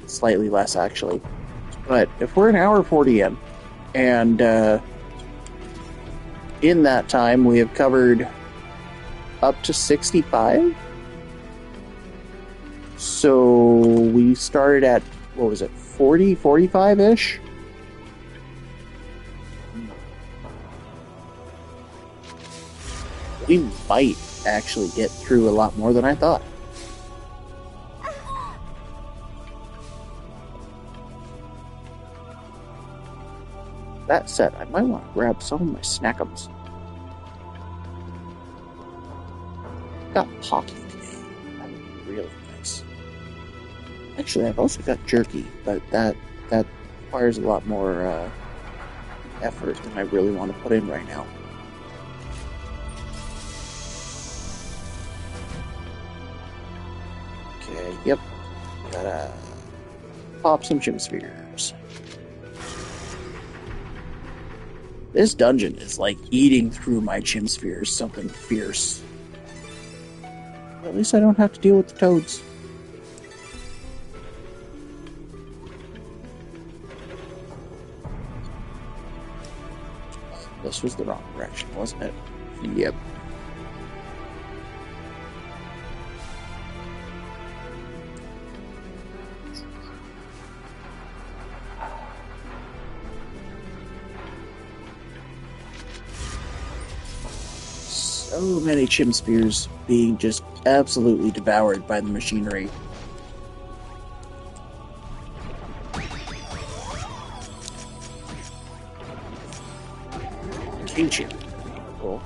slightly less actually, but if we're an hour 40 in, and in that time we have covered up to 65, so we started at, what was it, 40, 45-ish? We might actually get through a lot more than I thought. That said, I might want to grab some of my snackums. Got Pocky today. That would be really nice. Actually, I've also got jerky, but that requires a lot more effort than I really want to put in right now. Okay, yep. Gotta pop some gym spheres. This dungeon is like eating through my gym spheres, something fierce. At least I don't have to deal with the toads. This was the wrong direction, wasn't it? Yep. So many chim spears being just absolutely devoured by the machinery. King chim. Cool.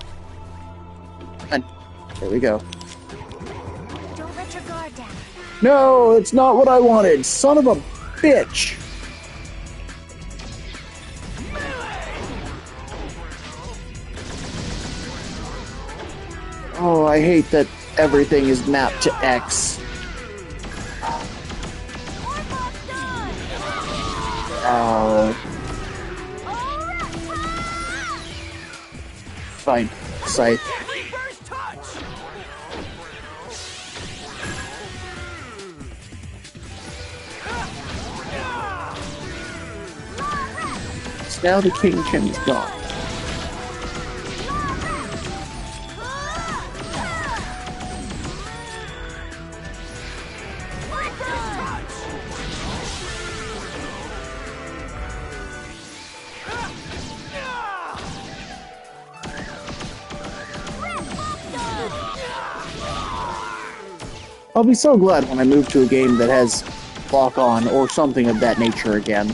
And there we go. Don't let your guard down. No, it's not what I wanted. Son of a bitch. Oh, I hate that everything is mapped to X. Oh. Fine. Scythe. So now the King Chim is gone. I'll be so glad when I move to a game that has lock on or something of that nature again.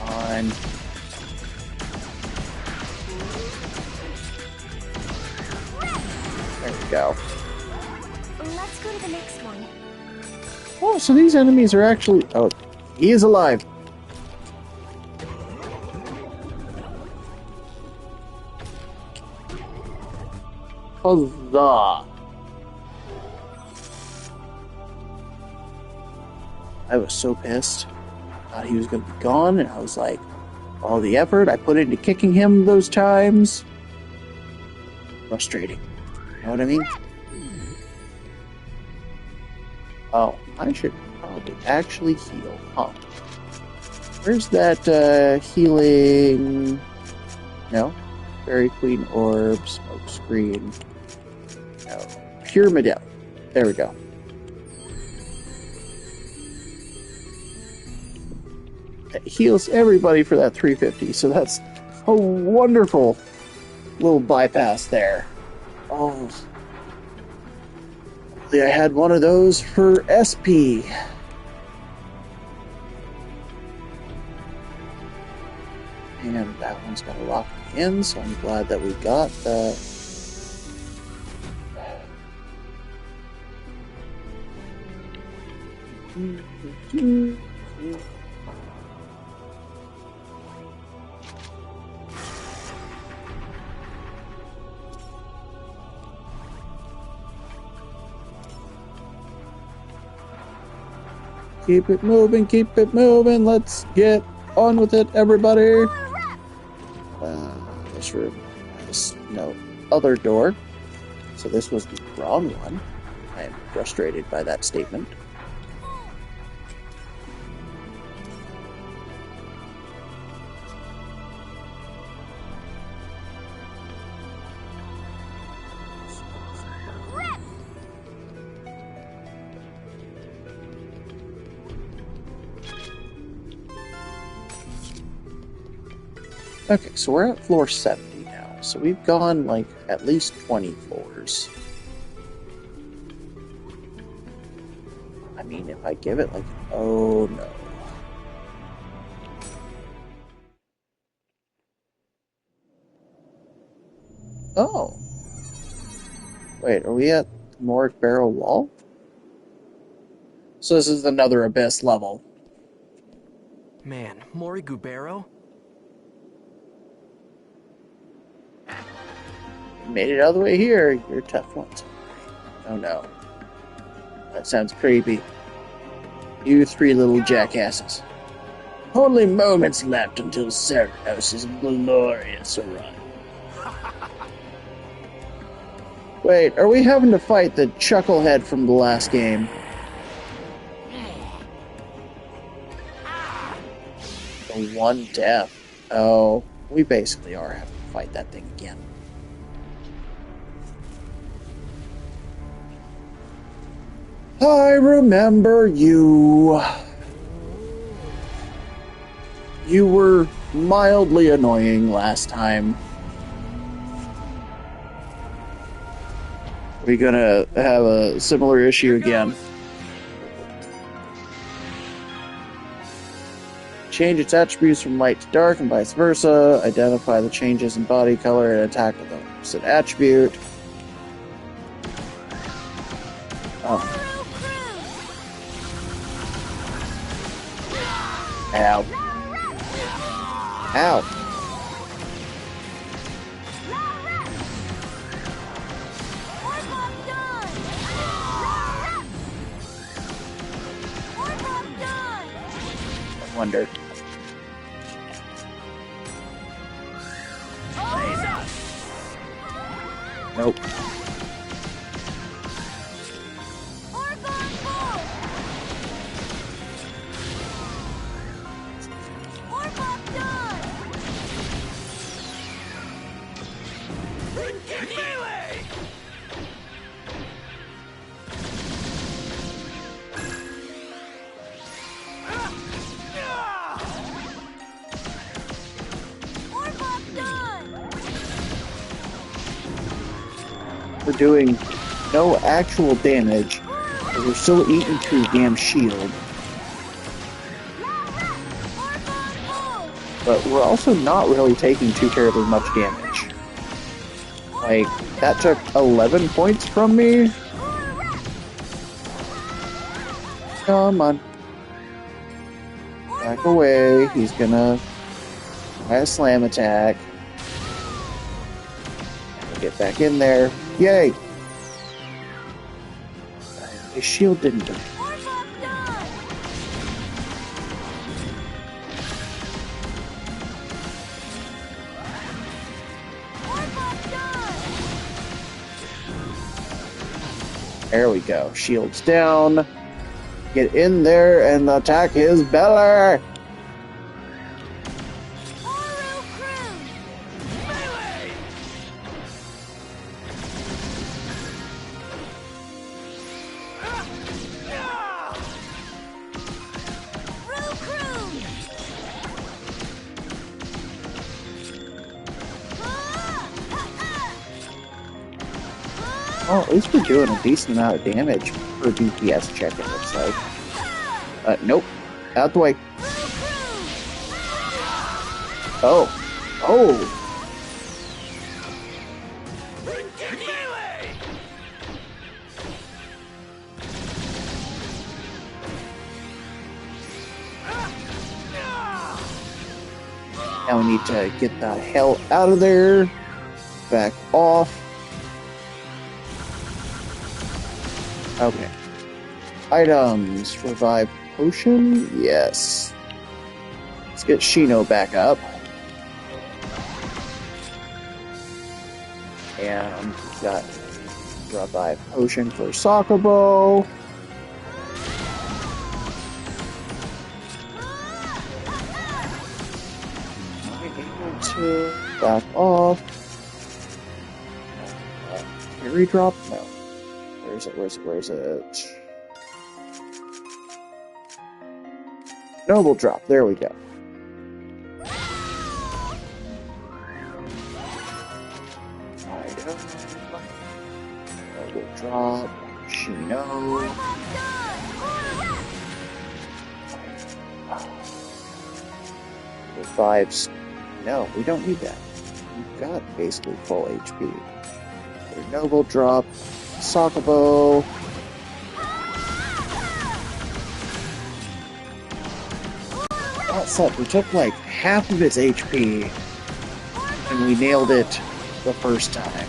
Fine. There we go. Let's go to the next one. Oh, so these enemies are actually... Oh, he is alive. Huzzah! I was so pissed. Thought he was going to be gone, and I was like, all the effort I put into kicking him those times. Frustrating. Know what I mean? Oh, I should probably actually heal, huh? Where's that healing? No? Fairy Queen Orb, Smoke Screen. No. Pure Medallion. There we go. It heals everybody for that 350, so that's a wonderful little bypass there. Oh, I had one of those for SP. And that one's going to lock me in, so I'm glad that we got that. Keep it moving, keep it moving. Let's get on with it, everybody. This room has no other door, so this was the wrong one. I am frustrated by that statement. Okay, so we're at floor 70 now, so we've gone like at least 20 floors. I mean, if I give it like, oh no. Oh. Wait, are we at Morgue Barrel Wall? So this is another Abyss level. Man, Morigubero? Made it all the way here. You're tough ones. Oh no. That sounds creepy. You three little jackasses. Only moments left until Ceranos' glorious arrival. Wait, are we having to fight the chucklehead from the last game? The one death. Oh, we basically are having to fight that thing again. I remember you. You were mildly annoying last time. We're gonna have a similar issue again. Change its attributes from light to dark and vice versa. Identify the changes in body color and attack with them. It's an attribute. Oh. Ow. Ow. I wonder. Nope. We're doing no actual damage, but we're still eating through the damn shield. But we're also not really taking too terribly much damage. Like, that took 11 points from me? Come on. Back away. He's gonna try a slam attack. Get back in there. Yay! His shield didn't do it. There we go. Shields down. Get in there and attack his belly. Well, at least we're doing a decent amount of damage per DPS check, it looks like. Nope. Out the way. Oh. Oh! Now we need to get the hell out of there. Back off. Okay. Items. Revive potion? Yes. Let's get Shino back up. And we've got revive potion for Sakubo. To back off. Fury drop? No. Where is it? Where is it? Noble drop. There we go. Noble drop. Shino. Revives. No, we don't need that. We've got basically full HP. Noble drop. Sakubo. That sucked. We took like half of its HP and we nailed it the first time.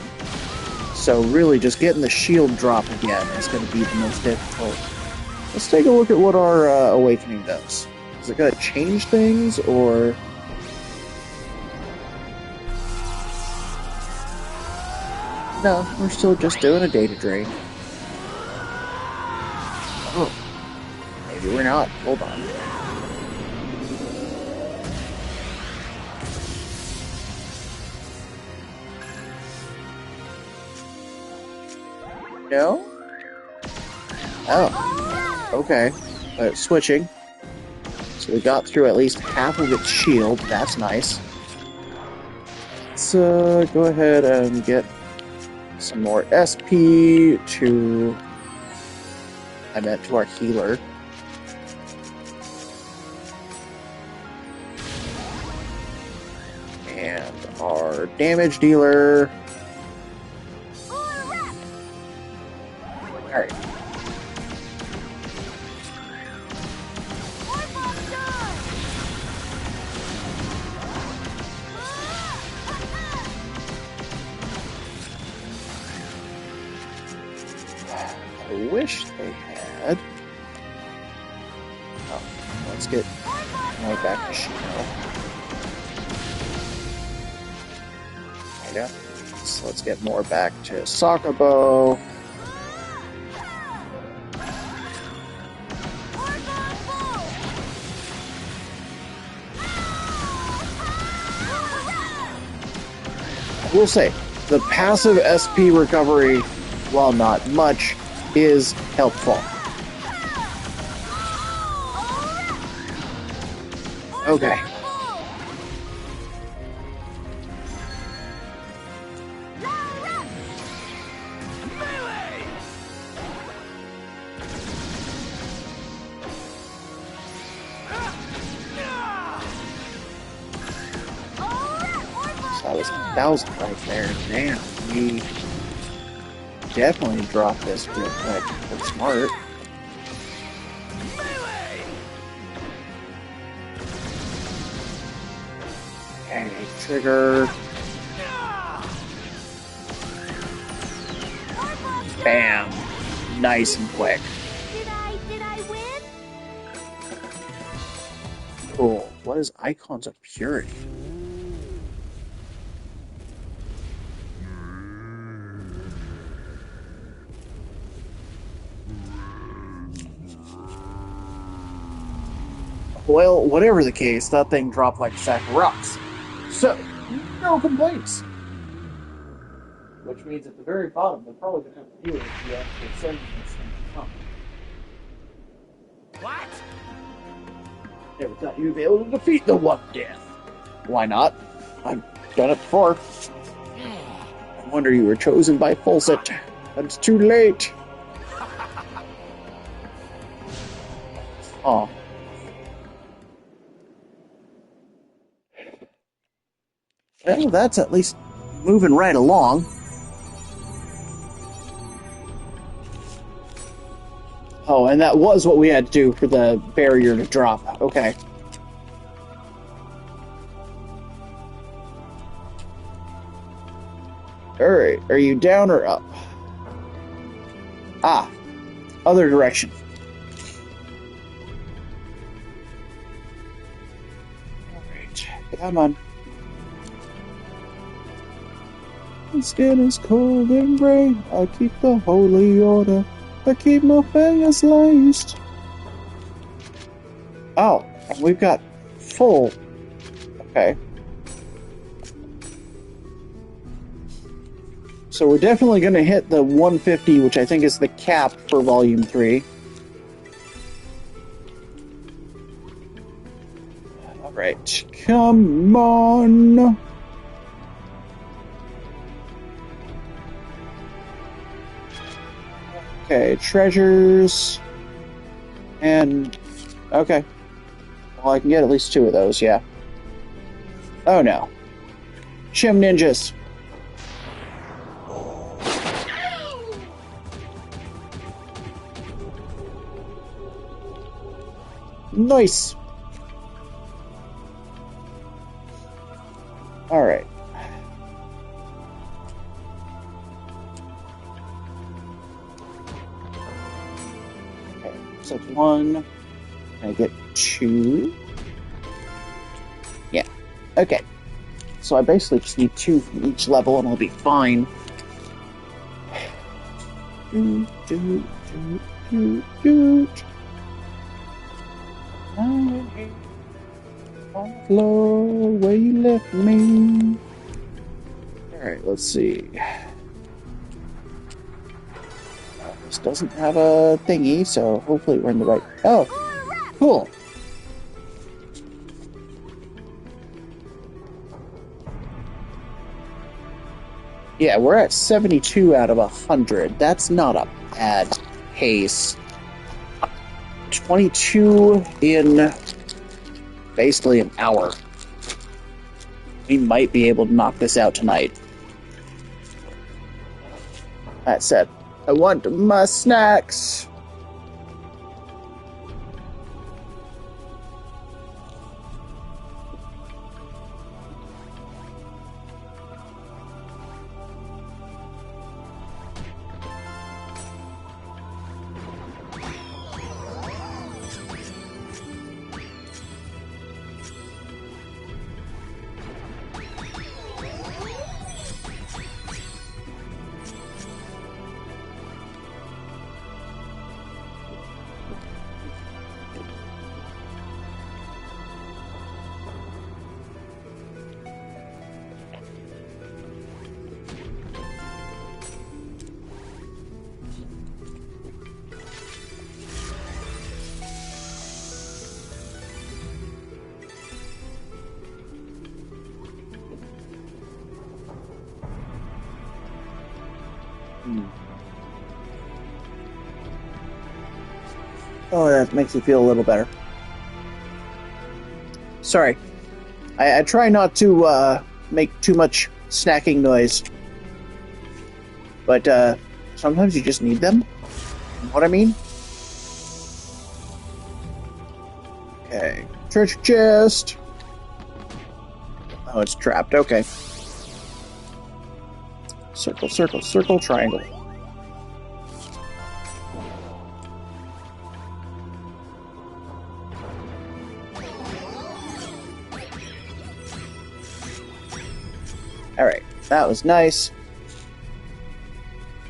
So really just getting the shield drop again is going to be the most difficult. Let's take a look at what our awakening does. Is it going to change things or... No, we're still just doing a data drain. Oh. Maybe we're not. Hold on. No? Oh. Okay. Switching. So we got through at least half of its shield. That's nice. Let's go ahead and get some more SP to... I meant to our healer. And our damage dealer. Alright. I wish they had. Oh, let's get more back to Shino. Yeah. So let's get more back to Sakubo. I will say, the passive SP recovery, while not much, is helpful. Okay. That was right there. Damn, we definitely dropped this real quick. That's smart. Okay, trigger. Bam. Nice and quick. Did I win? Cool. What is Icons of Purity? Well, whatever the case, that thing dropped like a sack of rocks. So, no complaints. Which means at the very bottom, they're probably going to have to deal with the actual sending this thing to come. What? Never thought you'd be able to defeat the One Death. Why not? I've done it before. I wonder you were chosen by Fulset. But it's too late. Oh. Well, that's at least moving right along. Oh, and that was what we had to do for the barrier to drop. Okay. Alright, are you down or up? Ah, other direction. Alright, come on. My skin is cold and gray. I keep the holy order. I keep my fingers laced. Oh, and we've got full. Okay. So we're definitely going to hit the 150, which I think is the cap for Volume 3. Alright, come on. Okay, treasures. And... okay. Well, I can get at least 2 of those, yeah. Oh no. Shim ninjas. Nice. Alright. Okay, so that's 1. Can I get 2? Yeah. Okay. So I basically just need 2 from each level and I'll be fine. On the floor where you left me. Alright, let's see. This doesn't have a thingy, so hopefully we're in the right... oh, cool. Yeah, we're at 72 out of 100. That's not a bad pace. 22 in basically an hour. We might be able to knock this out tonight. That said, I want my snacks. Oh, that makes me feel a little better. Sorry. I try not to make too much snacking noise. But sometimes you just need them. You know what I mean? Okay. Treasure chest. Oh, it's trapped. Okay. Circle, circle, circle, triangle. Alright, that was nice.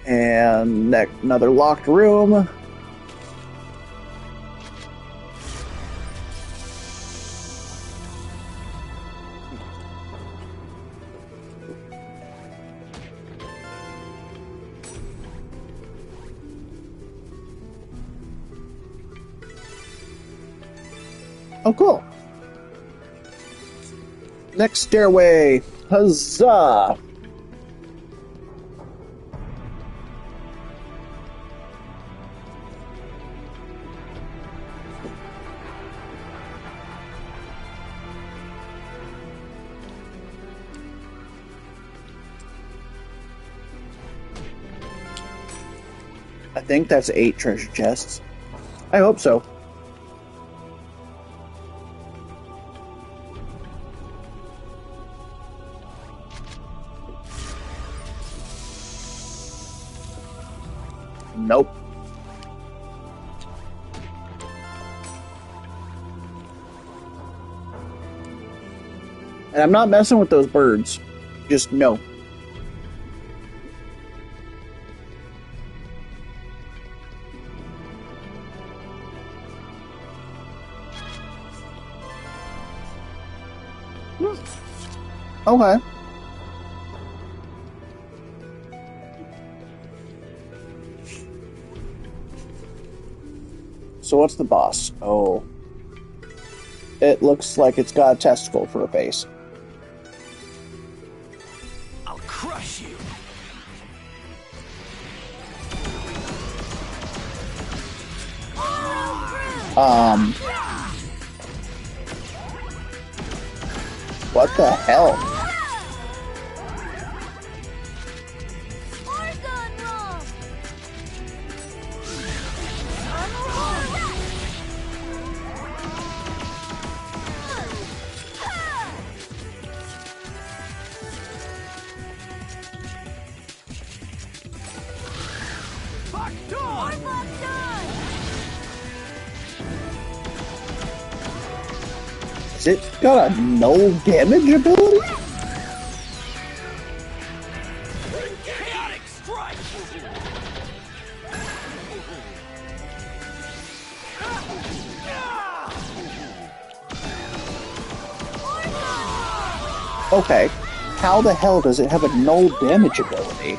And another locked room. Oh, cool. Next stairway. Huzzah! I think that's 8 treasure chests. I hope so. Nope. And I'm not messing with those birds. Just no. Okay. So what's the boss? Oh. It looks like it's got a testicle for a face. I'll crush you. What the hell? Has it got a null damage ability? Chaotic strike. Okay. How the hell does it have a null damage ability?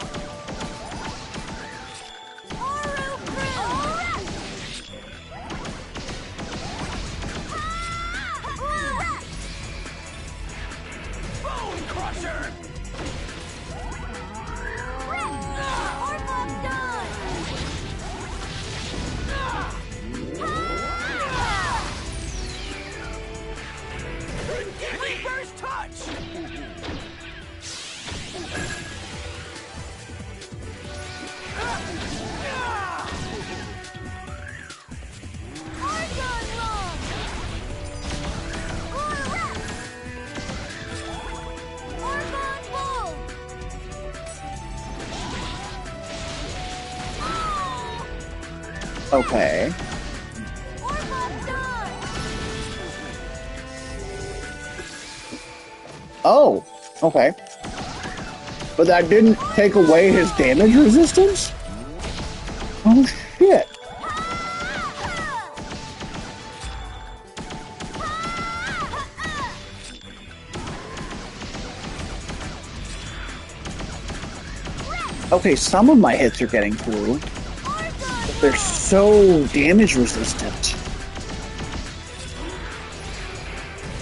Reverse touch. Okay. Oh, okay. But that didn't take away his damage resistance? Oh, shit. Okay, some of my hits are getting through, but they're so damage resistant.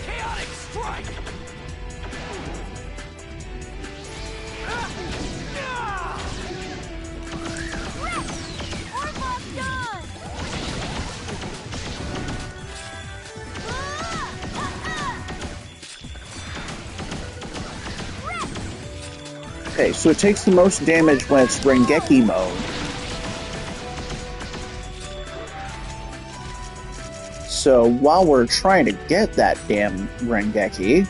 Chaotic strike. Okay, so it takes the most damage when it's Rengeki mode. So while we're trying to get that damn Rengeki,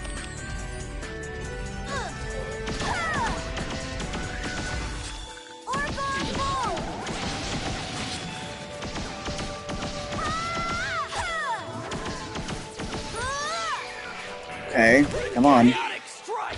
okay, come on. Chaotic strike.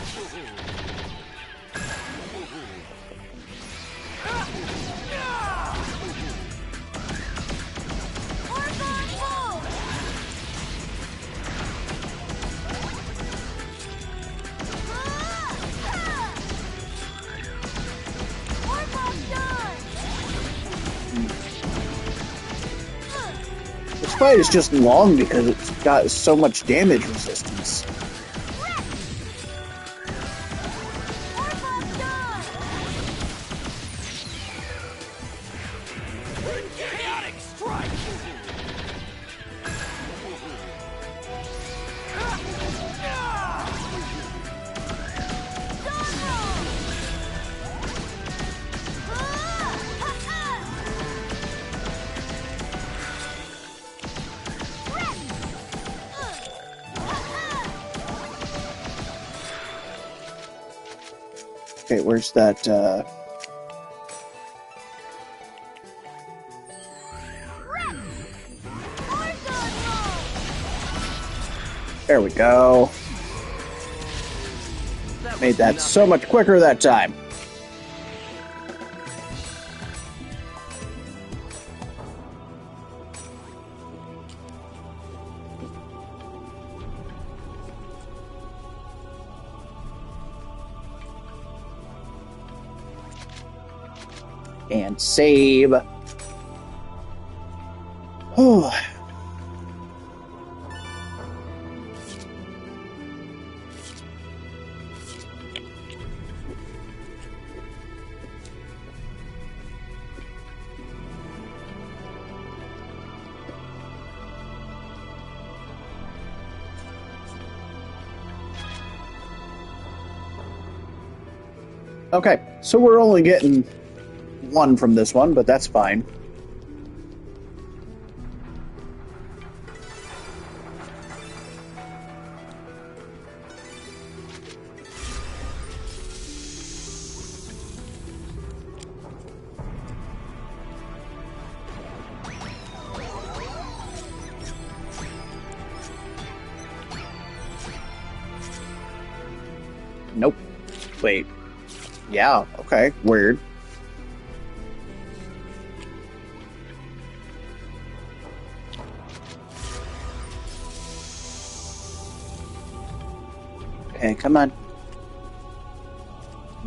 fight is just long because it's got so much damage resistance. Chaotic strike! Okay, where's that, There we go. Made that so much quicker that time. And save. Whew. Okay, so we're only getting one from this one, but that's fine. Nope. Wait. Yeah, okay, weird. Okay, come on.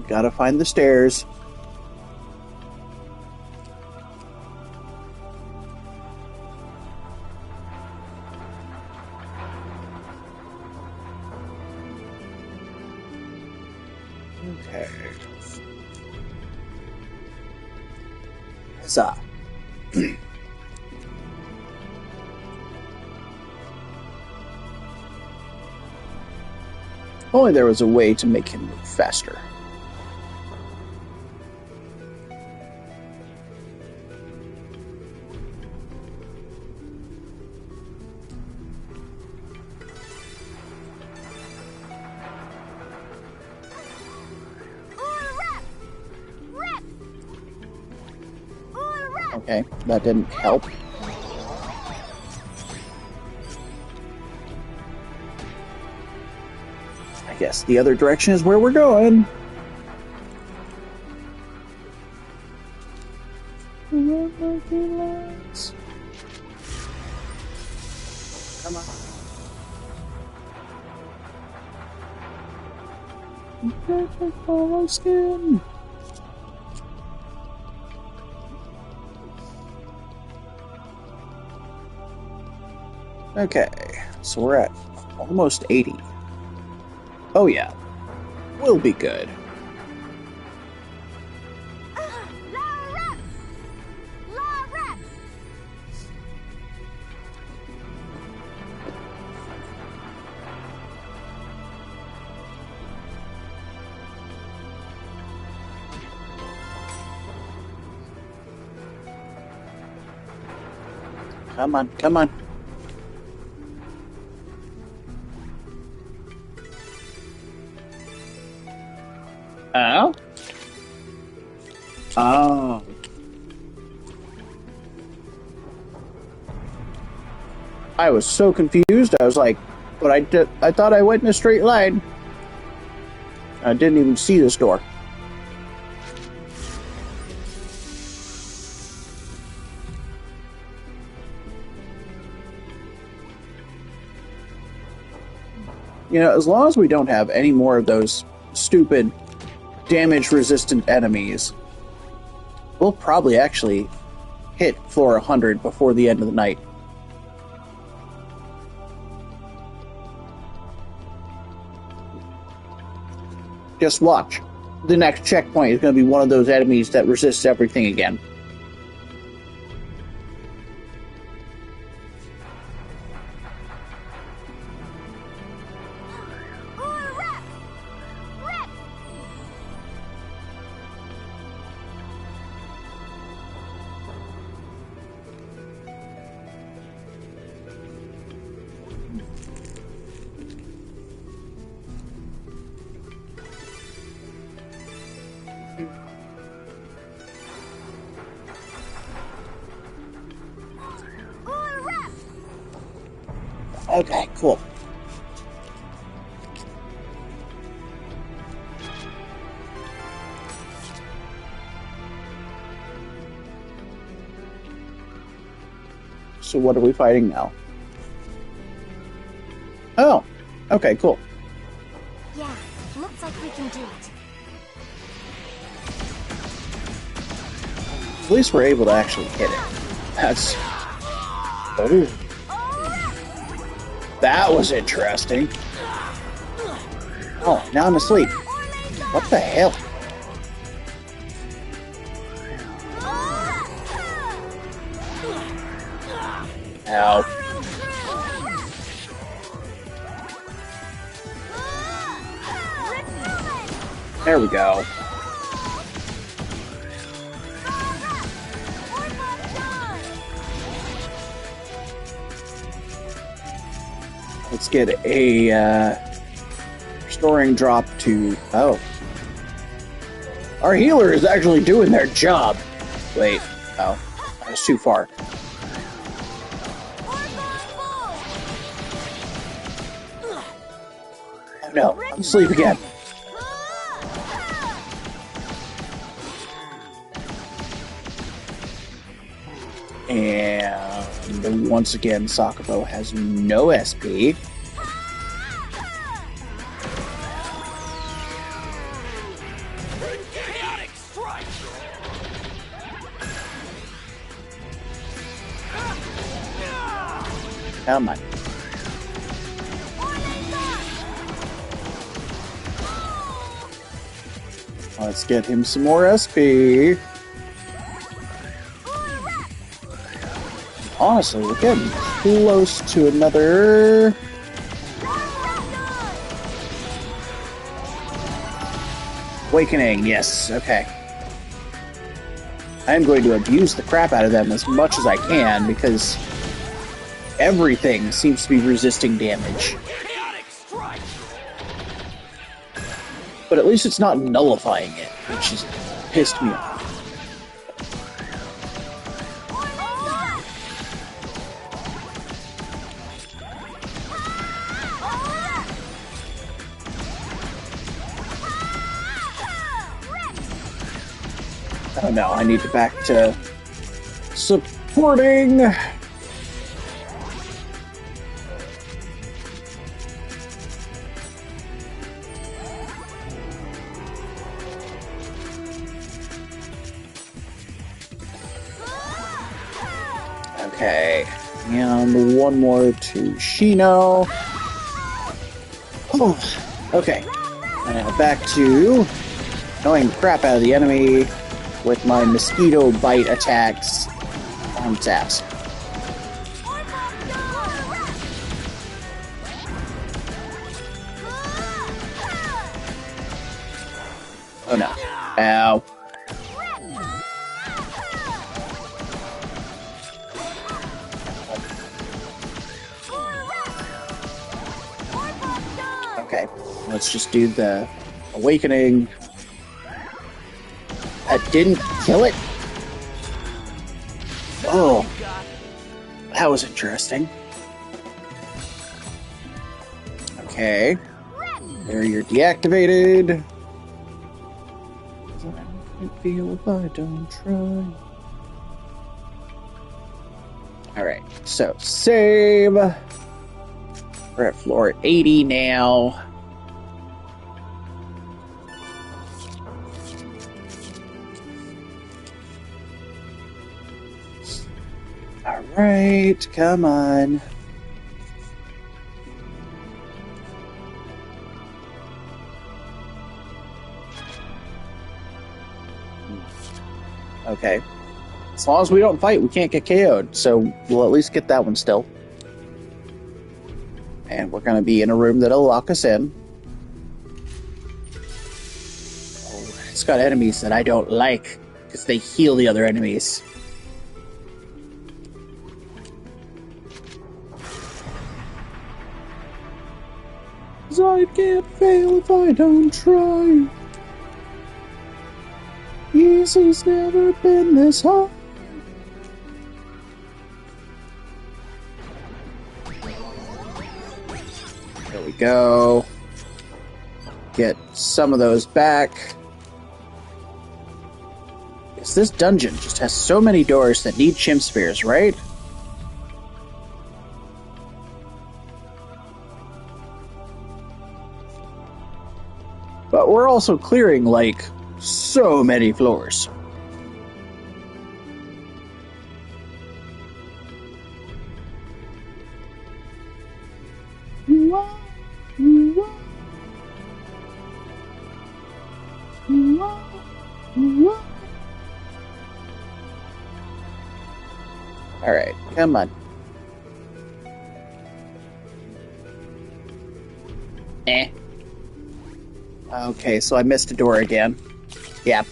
Gotta find the stairs. Okay. Huzzah. Only there was a way to make him move faster. Okay, that didn't help. I guess the other direction is where we're going. Come on. Perfect follow skin. Okay, so we're at almost 80. Oh yeah, we'll be good. Come on, come on. Oh? Oh. I was so confused. I was like, but I thought I went in a straight line. I didn't even see this door. You know, as long as we don't have any more of those stupid damage-resistant enemies, we'll probably actually hit floor 100 before the end of the night. Just watch. The next checkpoint is going to be one of those enemies that resists everything again. Okay, cool. So what are we fighting now? Oh, okay, cool. Yeah, looks like we can do it. At least we're able to actually hit it. That's... Oh. That was interesting. Oh, now I'm asleep. What the hell? Ow. There we go. Let's get a restoring drop to... Oh. Our healer is actually doing their job. Wait. Oh. That was too far. Oh no. I'm asleep again. And once again, Sakubo has no SP. Come on. Let's get him some more SP. Honestly, we're getting close to another... Awakening, yes, okay. I'm going to abuse the crap out of them as much as I can, because everything seems to be resisting damage. But at least it's not nullifying it, which has pissed me off. Oh no, I need to back to supporting. Okay, and one more to Shino. Oh, okay, and back to annoying the crap out of the enemy with my mosquito bite attacks on taps. Oh no. Ow. Okay, let's just do the awakening. That didn't kill it? Oh, that was interesting. Okay, there you're deactivated. I can't feel if I don't try. Alright, so save. We're at floor 80 now. Alright, come on. Okay. As long as we don't fight, we can't get KO'd, so we'll at least get that one still. And we're going to be in a room that'll lock us in. Oh, it's got enemies that I don't like, because they heal the other enemies. I can't fail if I don't try. Easy's never been this hard. There we go. Get some of those back. Because this dungeon just has so many doors that need chimp spears, right? But we're also clearing, like, so many floors. Alright, come on. Okay, so I missed a door again. Yep.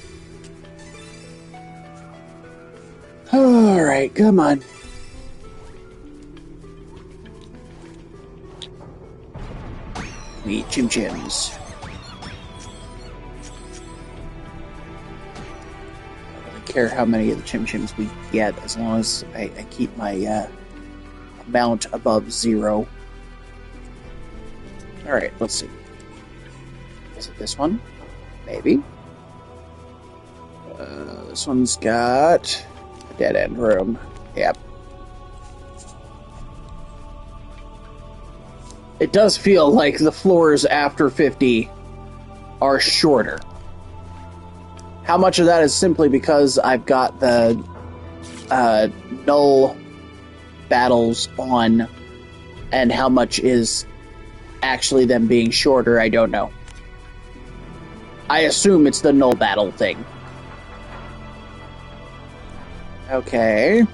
Alright, come on. We eat Chim Chims. I don't really care how many of the Chim Chims we get, as long as I keep my amount above 0. Alright, let's see. Is it this one? Maybe. This one's got a dead-end room. Yep. It does feel like the floors after 50 are shorter. How much of that is simply because I've got the null battles on, and how much is actually them being shorter, I don't know. I assume it's the null battle thing. Okay.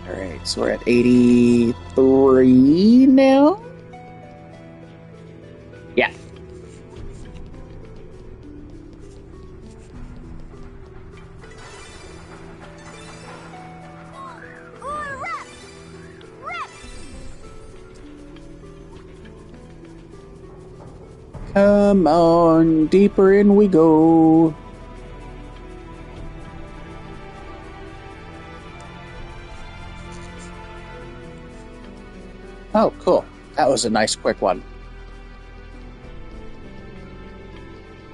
Alright, so we're at 83 now? Yeah. Come on, deeper in we go. Oh, cool. That was a nice quick one.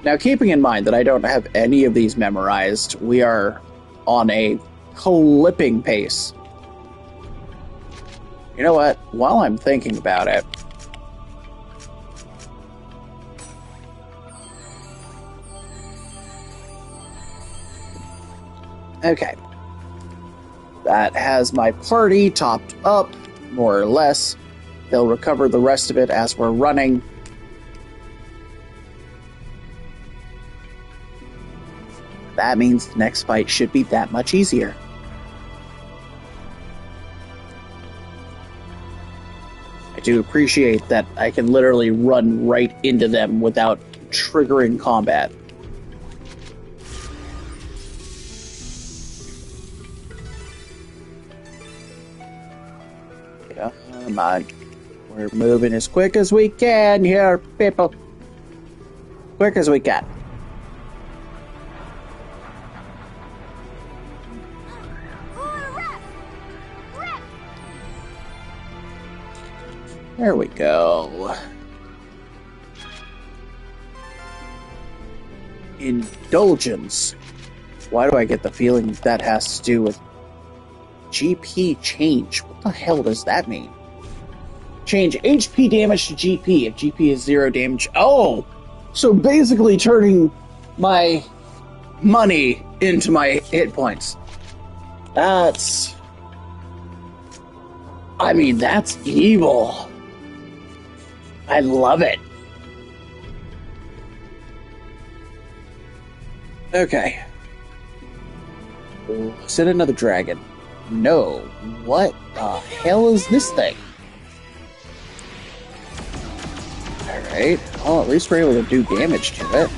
Now, keeping in mind that I don't have any of these memorized, we are on a clipping pace. You know what? While I'm thinking about it, okay. That has my party topped up, more or less. They'll recover the rest of it as we're running. That means the next fight should be that much easier. I do appreciate that I can literally run right into them without triggering combat. Come on. We're moving as quick as we can here, people. Quick as we can. There we go. Indulgence. Why do I get the feeling that has to do with GP change? What the hell does that mean? Change HP damage to GP if GP is 0 damage. Oh! So basically turning my money into my hit points. That's... I mean, that's evil. I love it. Okay. Is it another dragon? No. What the hell is this thing? Alright. Well, at least we're able to do damage to it.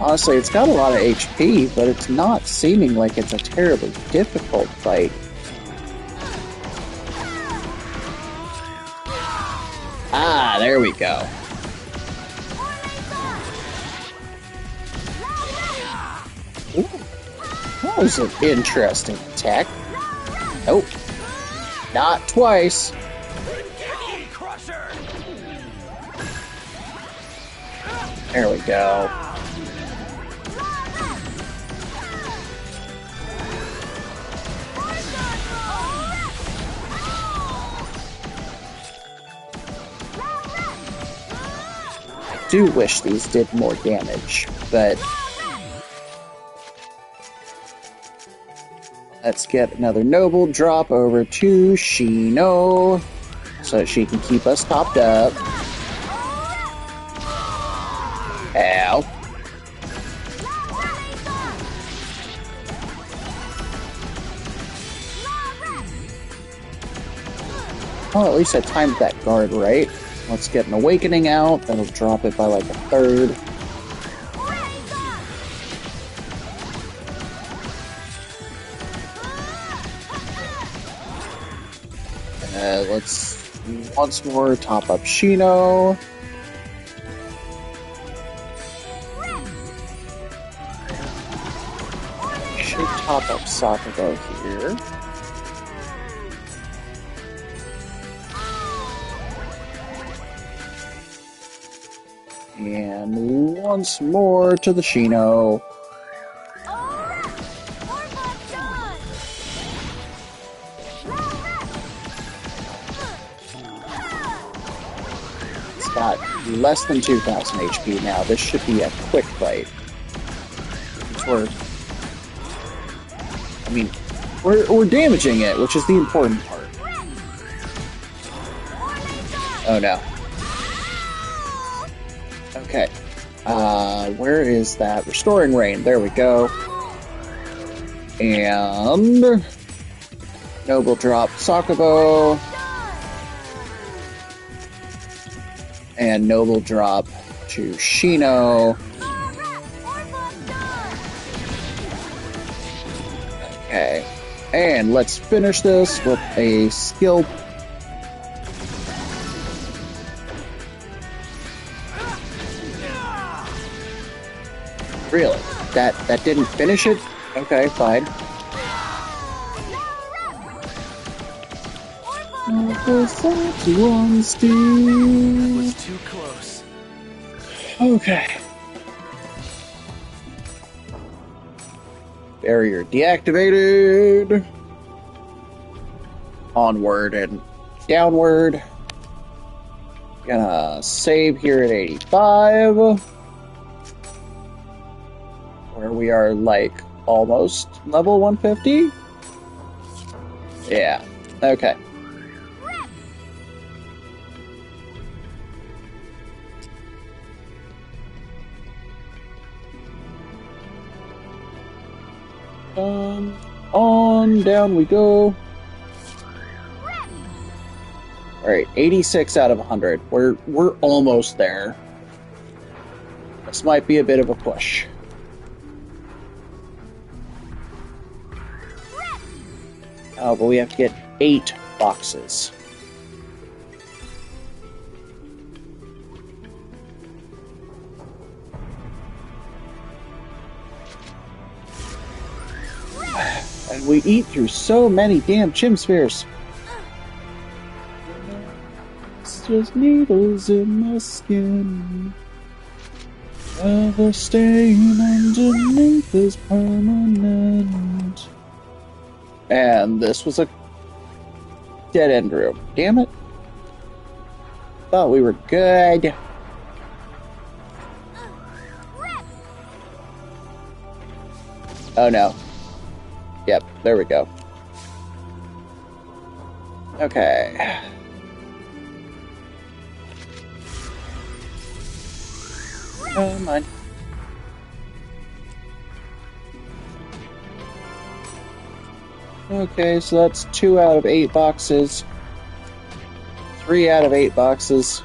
Honestly, it's got a lot of HP, but it's not seeming like it's a terribly difficult fight. Ah, there we go. Ooh, that was an interesting attack. Nope. Not twice. There we go. I do wish these did more damage, but let's get another noble drop over to Shino so that she can keep us topped up. Ow. Oh, at least I timed that guard right. Let's get an awakening out. That'll drop it by like a third. Let's once more top up Shino. Should top up Sakugo here. And once more to the Shino. It's got less than 2,000 HP now. This should be a quick fight. We're damaging it, which is the important part. Oh no. Okay. Where is that? Restoring Rain. There we go. And Noble drop Sakubo. And Noble drop to Shino. Okay. And let's finish this with a skill. Really? That didn't finish it? Okay, fine. That was too close. Okay. Barrier deactivated. Onward and downward. Gonna save here at 85. Where we are like almost level 150? Yeah. Okay. On down we go. Alright, 86 out of 100. We're almost there. This might be a bit of a push. Oh, but we have to get 8 boxes. And we eat through so many damn chim spheres. It's just needles in my skin. The stain underneath is permanent. And this was a dead end room. Damn it. Thought we were good. Oh no. Yep, there we go. Okay. Come on. Okay, so that's 2 out of 8 boxes. 3 out of 8 boxes.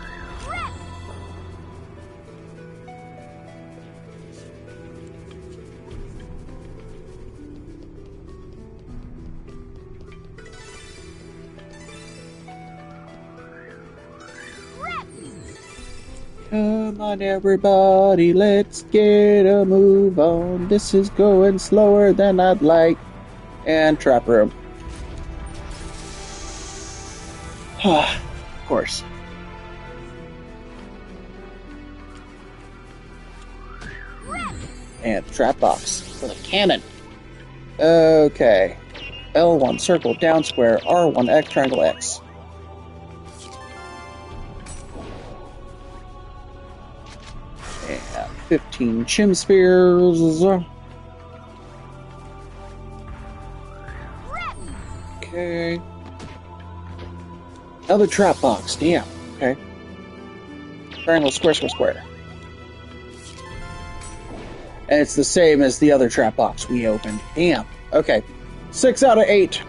Come on, everybody, let's get a move on. This is going slower than I'd like. And trap room. Of course. And trap box with a cannon. Okay. L1 circle, down square, R1 X, triangle X. And 15 chim spears. Okay. Another trap box, damn. Okay. Triangle, square, square, square. And it's the same as the other trap box we opened. Damn. Okay. 6 out of 8.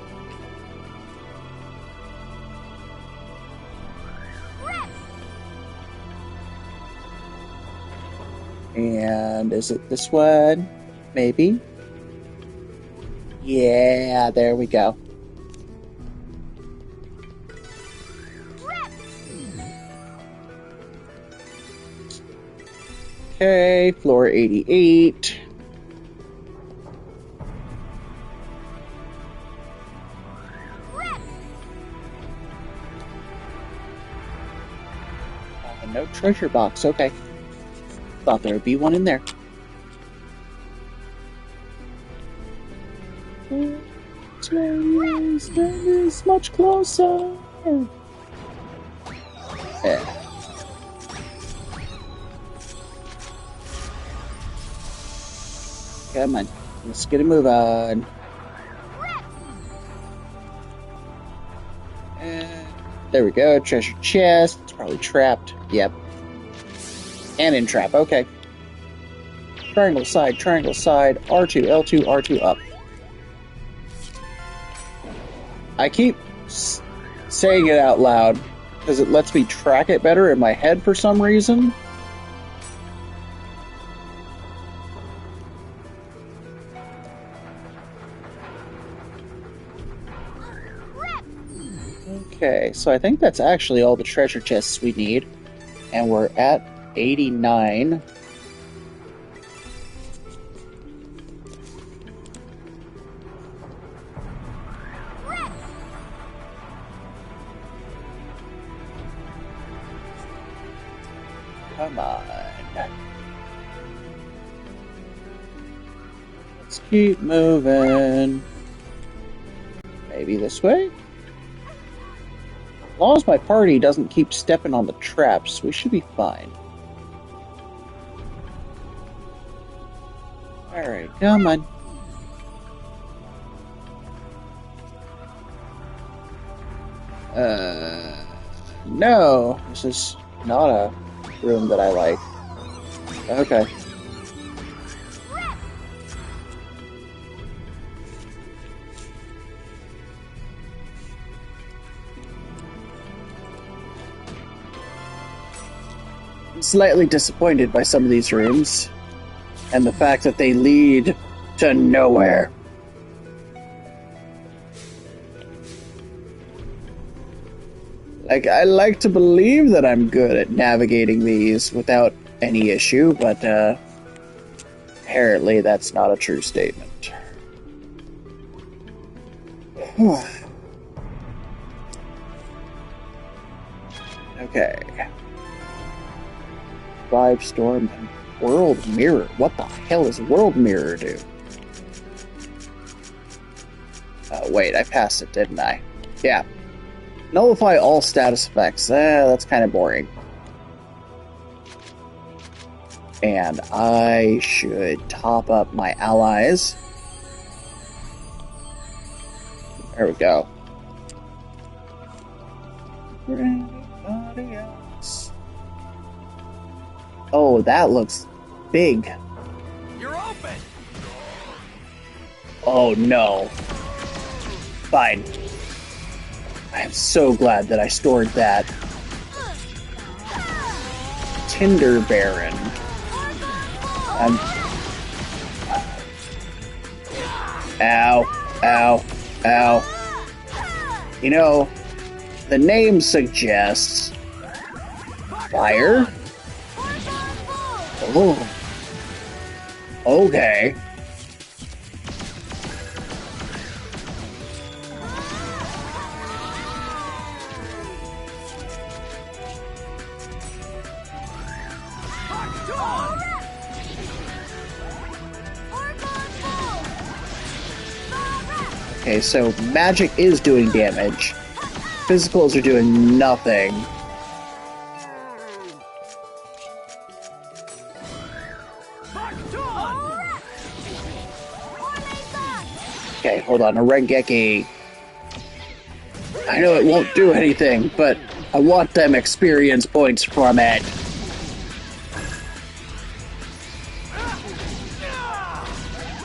And is it this one? Maybe? Yeah, there we go. Okay, floor 88. No treasure box, okay. Thought there would be one in there. It's much closer. Yeah. Come on, let's get a move on. And there we go, treasure chest. It's probably trapped. Yep. And in trap, okay. Triangle side, R2, L2, R2 up. I keep saying it out loud because it lets me track it better in my head for some reason. Okay, so I think that's actually all the treasure chests we need. And we're at 89. Come on. Let's keep moving. Maybe this way? As long as my party doesn't keep stepping on the traps, we should be fine. Alright, come on. No, this is not a room that I like. Okay. I'm slightly disappointed by some of these rooms, and the fact that they lead to nowhere. Like, I like to believe that I'm good at navigating these without any issue, but apparently that's not a true statement. Okay. Vibe Storm and World Mirror. What the hell does World Mirror do? Oh, wait, I passed it, didn't I? Yeah. Nullify all status effects. That's kind of boring. And I should top up my allies. There we go. For anybody else. Oh, that looks big. You're open! Oh no. Fine. I am so glad that I stored that. Tinder Baron. Ow, ow, ow. You know, the name suggests fire? Oh. Okay. Okay, so magic is doing damage. Physicals are doing nothing. Okay, hold on, a Rengeki. I know it won't do anything, but I want them experience points from it.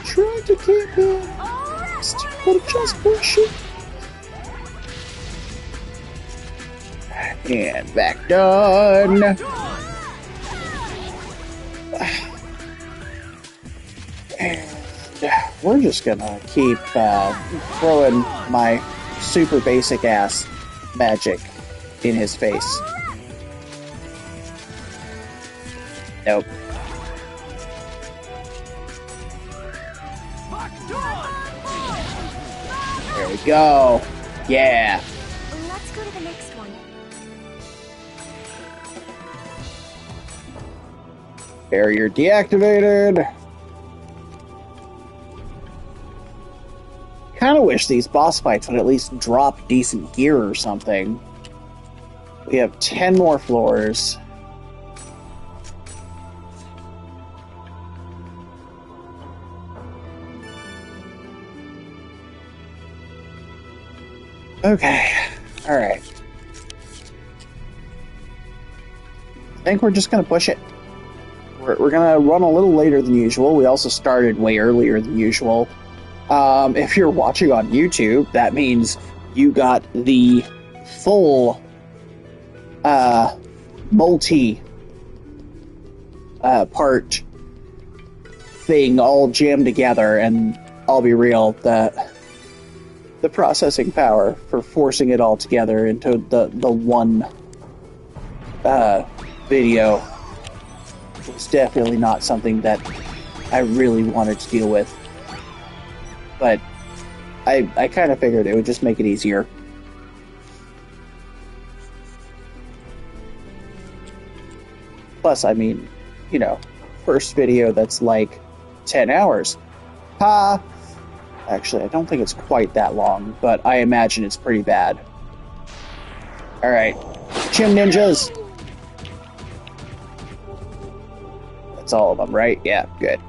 Trying to keep him, but just pushing. And back done. And we're just gonna keep throwing my super basic ass magic in his face. Nope. There we go. Yeah. Let's go to the next one. Barrier deactivated. Kind of wish these boss fights would at least drop decent gear or something. We have 10 more floors. Okay, alright. I think we're just gonna push it. We're gonna run a little later than usual. We also started way earlier than usual. If you're watching on YouTube, that means you got the full multi part thing all jammed together, and I'll be real, the processing power for forcing it all together into the one video was definitely not something that I really wanted to deal with. But I kind of figured it would just make it easier. Plus, I mean, you know, first video that's like 10 hours. Ha! Actually, I don't think it's quite that long, but I imagine it's pretty bad. Alright. Chim ninjas! That's all of them, right? Yeah, good.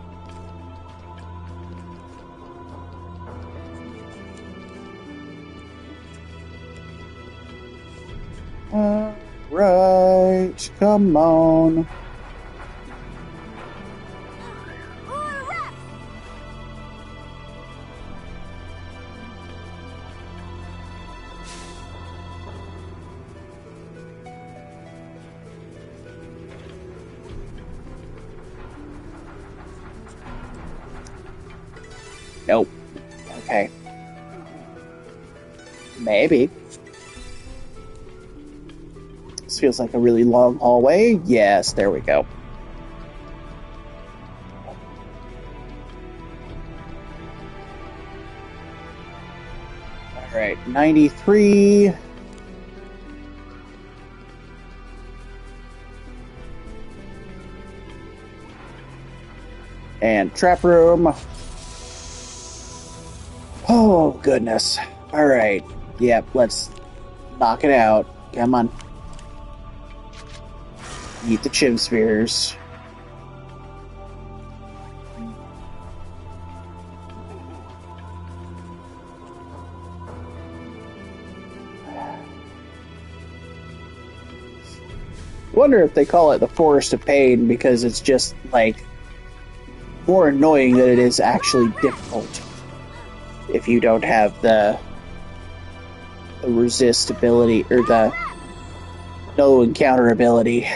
Alright, come on. Nope. Okay. Maybe. This feels like a really long hallway. Yes, there we go. Alright, 93. And trap room. Oh, goodness. Alright. Yep, let's knock it out. Come on. Eat the chim spheres. wonder if they call it the Forest of Pain because it's just, like, more annoying than it is actually difficult if you don't have the resist ability, or the no encounter ability.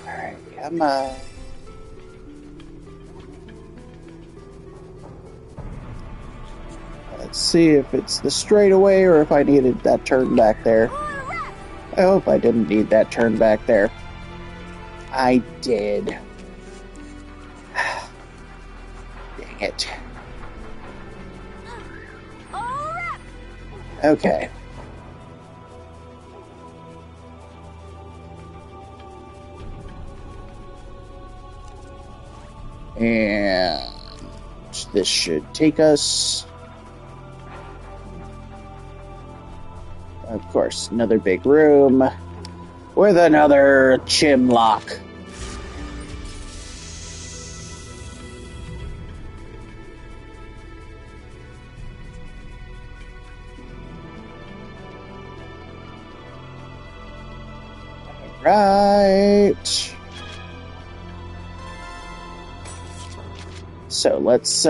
Alright, come on. Let's see if it's the straightaway or if I needed that turn back there. I hope I didn't need that turn back there. I did. Dang it. Okay. And this should take us... Of course, another big room with another chimlock. Right. So let's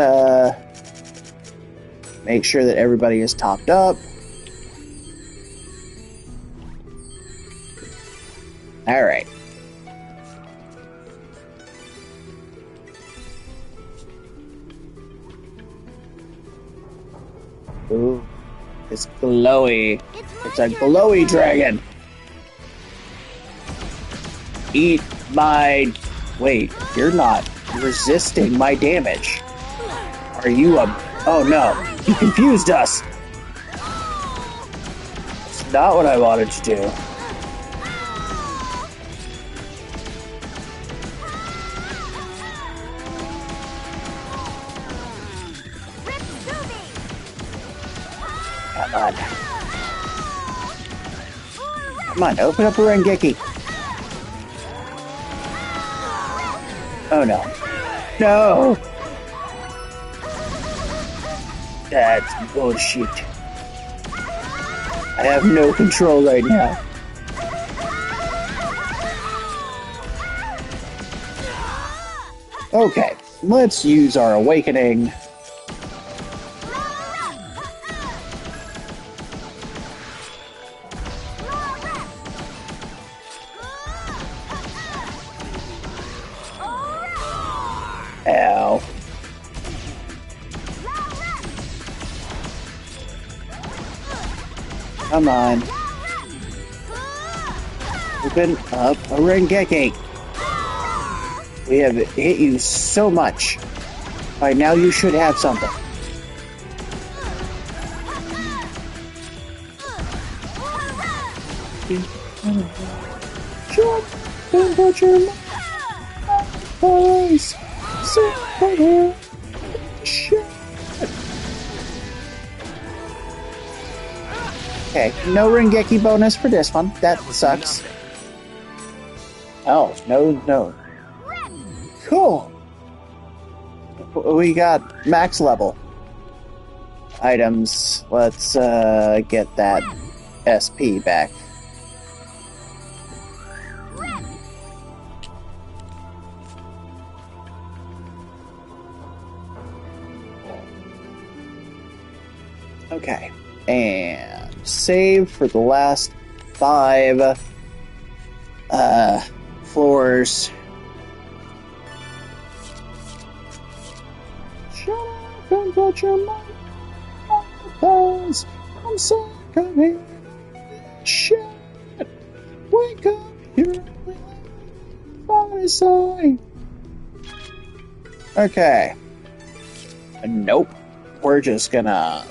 make sure that everybody is topped up. All right. Ooh, it's glowy. It's a glowy dragon. Eat my... Wait, you're not resisting my damage. Are you a... Oh no, you confused us. It's not what I wanted to do. Come on. Come on, open up a Rengeki. Oh no. No! That's bullshit. I have no control right now. Okay, let's use our awakening. Ow. Come on. Open up a Rengeki. We have hit you so much. By now you should have something. Jump and put your eyes. Okay, no Rengeki bonus for this one. That sucks. Oh, no. Cool. We got max level items. Let's get that SP back. Okay, and save for the last 5 floors. Shut up and put your mouth on the pause. I'm so coming. Shit. Wake up, you're by side. Okay. Nope. We're just gonna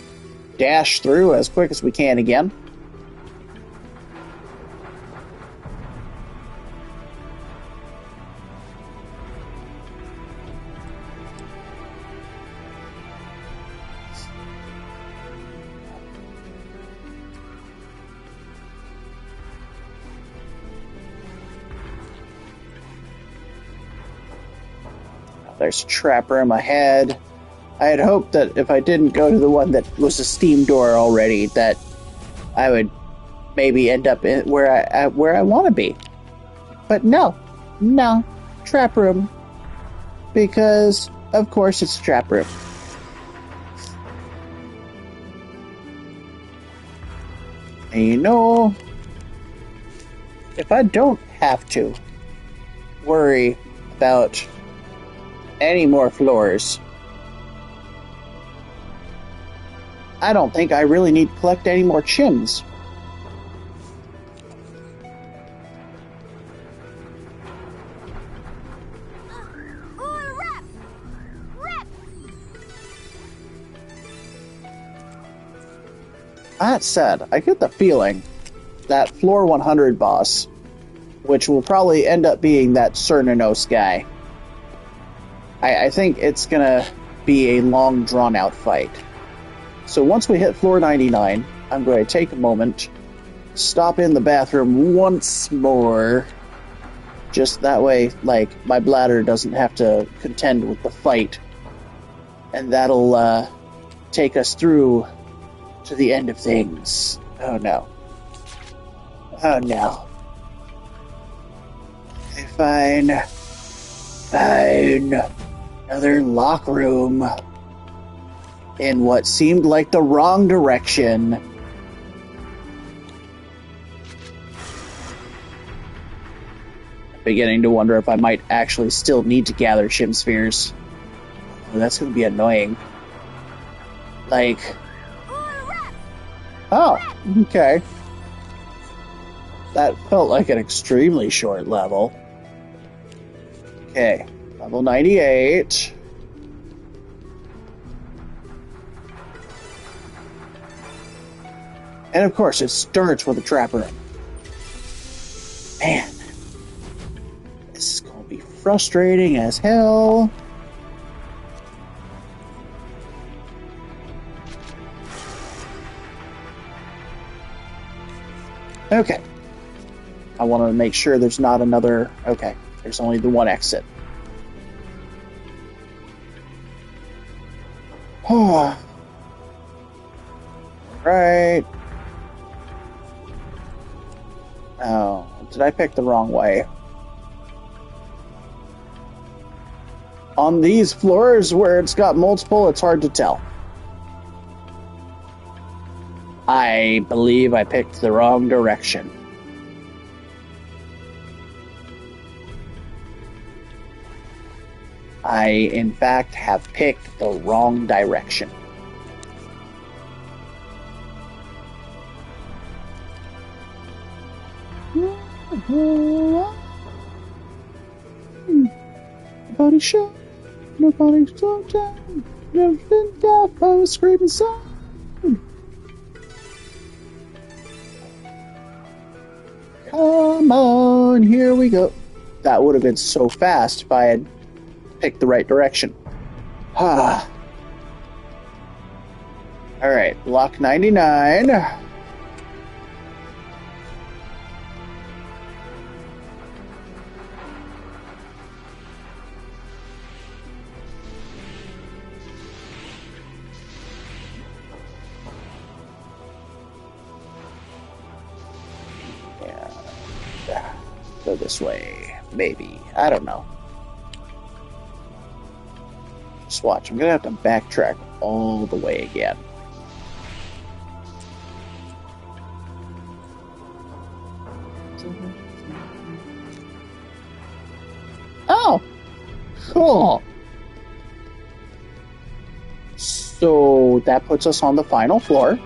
dash through as quick as we can again. there's a trap room ahead. I had hoped that if I didn't go to the one that was a steam door already, that I would maybe end up where I want to be. But no, trap room. Because, of course, it's a trap room. And you know, if I don't have to worry about any more floors, I don't think I really need to collect any more chims. That said, I get the feeling that floor 100 boss, which will probably end up being that Cernanos guy, I think it's gonna be a long, drawn-out fight. So once we hit floor 99, I'm going to take a moment, stop in the bathroom once more, just that way, like, my bladder doesn't have to contend with the fight, and that'll take us through to the end of things. Oh no. Oh no. Fine. Another lock room. In what seemed like the wrong direction. Beginning to wonder if I might actually still need to gather Shim Spheres. Oh, that's going to be annoying. Like... Oh, okay. That felt like an extremely short level. Okay, level 98. And of course, it starts with a trap room. Man, this is going to be frustrating as hell. Okay. I want to make sure there's not another... Okay, there's only the one exit. Oh. Right. Oh, did I pick the wrong way? On these floors where it's got multiple, it's hard to tell. I believe I picked the wrong direction. I, in fact, have picked the wrong direction. Nobody shot, nobody slowed down, nothing deaf, I was screaming sound. Come on, here we go. That would have been so fast if I had picked the right direction. Ah. Alright, block 99. Go this way. Maybe. I don't know. Just watch. I'm going to have to backtrack all the way again. Oh! Cool. So that puts us on the final floor.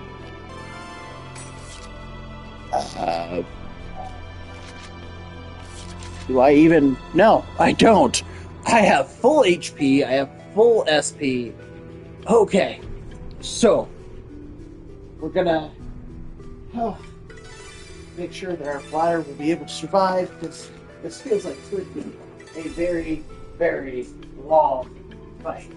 Do I even... No, I don't. I have full HP. I have full SP. Okay. So, we're gonna make sure that our flyer will be able to survive, because this feels like it could be a very, very long fight.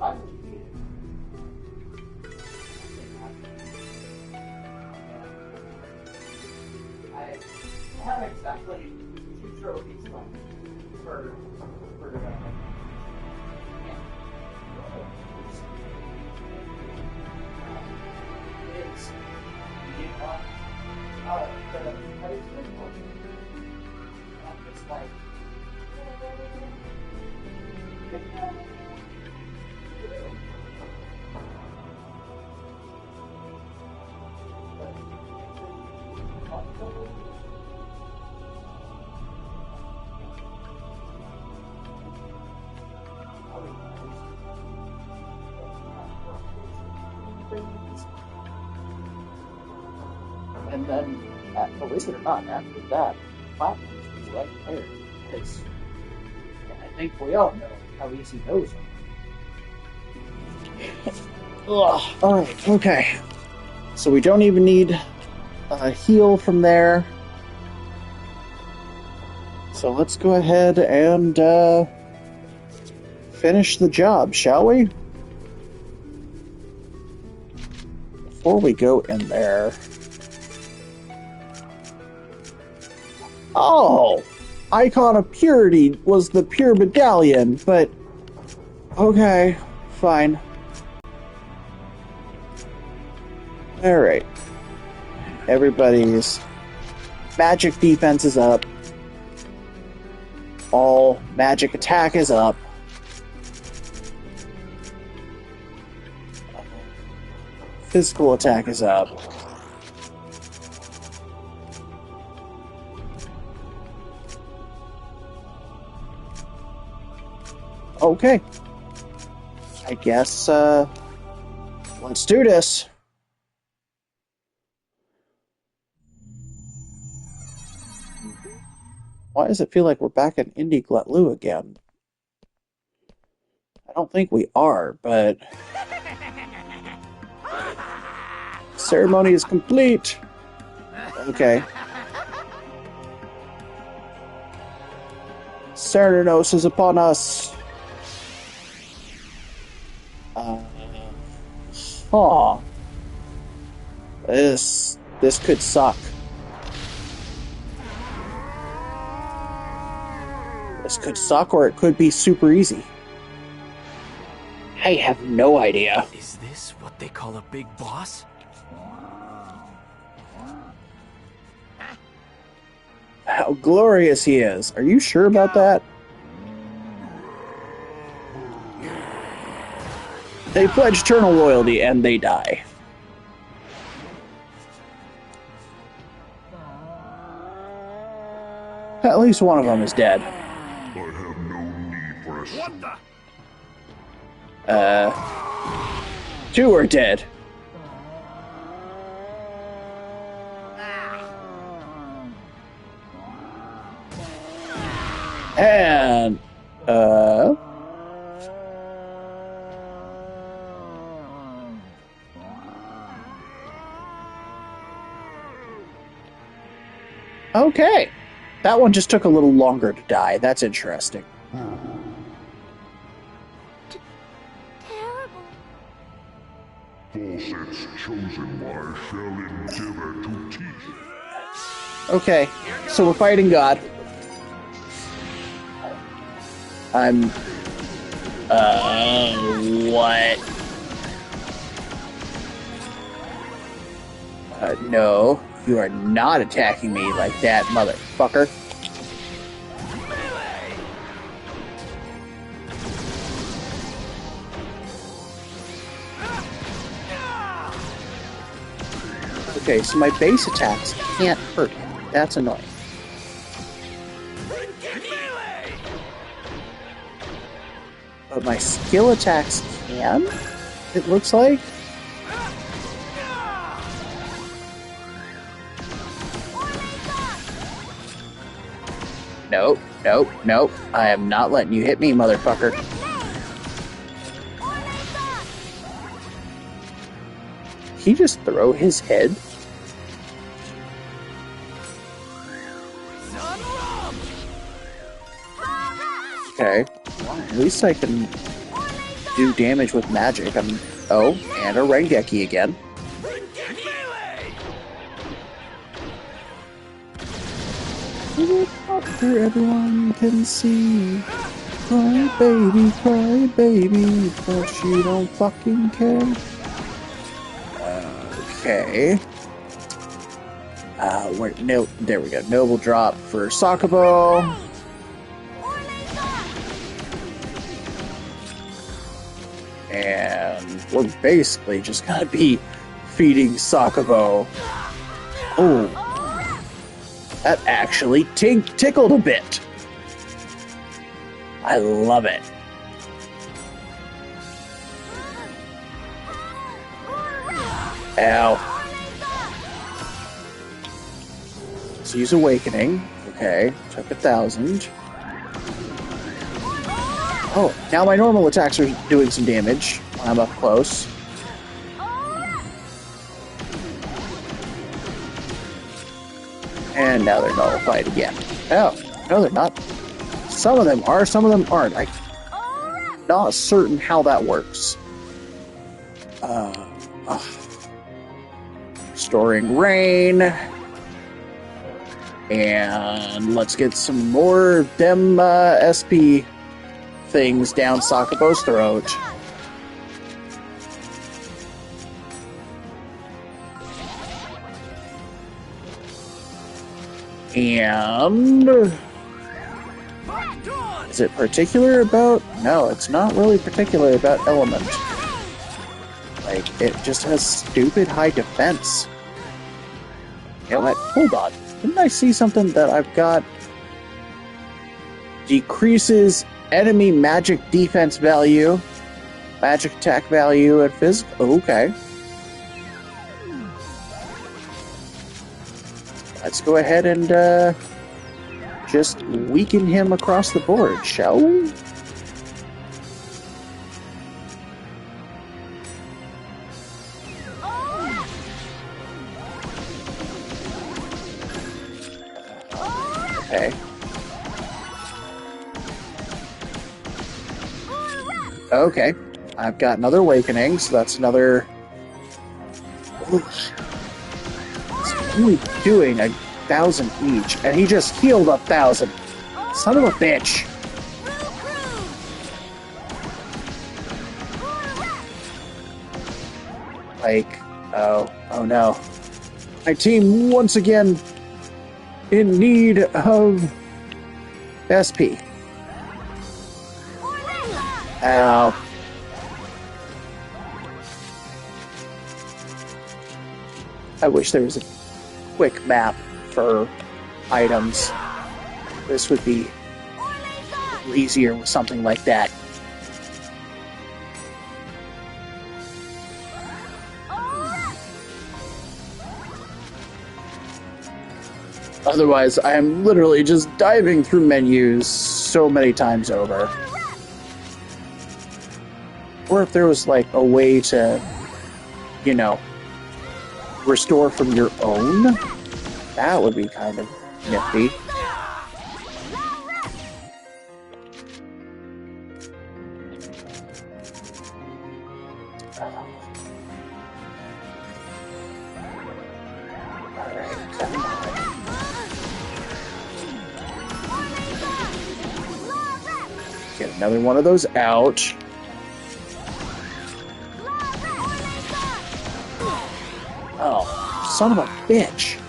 I haven't exactly two trophies for development. It's like and then, believe it or not, after that, platinum is right there. Because I think we all know how easy those are. Ugh. Alright, okay. So we don't even need a heal from there. So let's go ahead and finish the job, shall we? Before we go in there... Oh! Icon of Purity was the pure medallion, but... Okay, fine. Alright. Everybody's magic defense is up. All magic attack is up. Physical attack is up. Okay. I guess, let's do this. Why does it feel like we're back in Indie Glatlu again? I don't think we are, but... Ceremony is complete! Okay. Cernunnos is upon us! This could suck. This could suck, or it could be super easy. I have no idea. Is this what they call a big boss? How glorious he is. Are you sure about that? They pledge eternal loyalty, and they die. At least one of them is dead. I have no need for a What the? Two are dead. And, okay. That one just took a little longer to die. That's interesting. Terrible. Faucets chosen by shall endeavor to teach. Okay, so we're fighting God. What? No, you are not attacking me like that, motherfucker. Okay, so my base attacks can't hurt him. That's annoying. But my skill attacks can, it looks like. Nope, nope, nope. I am not letting you hit me, motherfucker. He just throw his head? Okay. Well, at least I can do damage with magic. Oh, and a Rengeki again. Helicopter everyone can see. Cry baby, but you don't fucking care. Okay. No, there we go. Noble drop for Sakubo. And we're basically just gonna be feeding Sakubo. Oh. That actually tickled a bit. I love it. Ow. Let's use Awakening. Okay, took 1,000. Oh, now my normal attacks are doing some damage when I'm up close. And now they're nullified again. Oh, no they're not. Some of them are, some of them aren't. I'm not certain how that works. Restoring rain. And let's get some more of them SP things down Sakubo's throat. And is it particular about? No, it's not really particular about element. Like, it just has stupid high defense. You know what? Hold on. Didn't I see something that I've got? Decreases enemy magic defense value, magic attack value, and physical. Oh, okay. Let's go ahead and just weaken him across the board, shall we? Okay. Okay. I've got another awakening, so that's another... It's only doing 1,000 each, and he just healed 1,000. Son of a bitch. Like, oh no. My team once again in need of SP. Ow. I wish there was a quick map for items. This would be easier with something like that. Otherwise, I am literally just diving through menus so many times over. Or if there was, like, a way to, you know, restore from your own, that would be kind of nifty. Alright, come on. Get another one of those out. Oh, son of a bitch.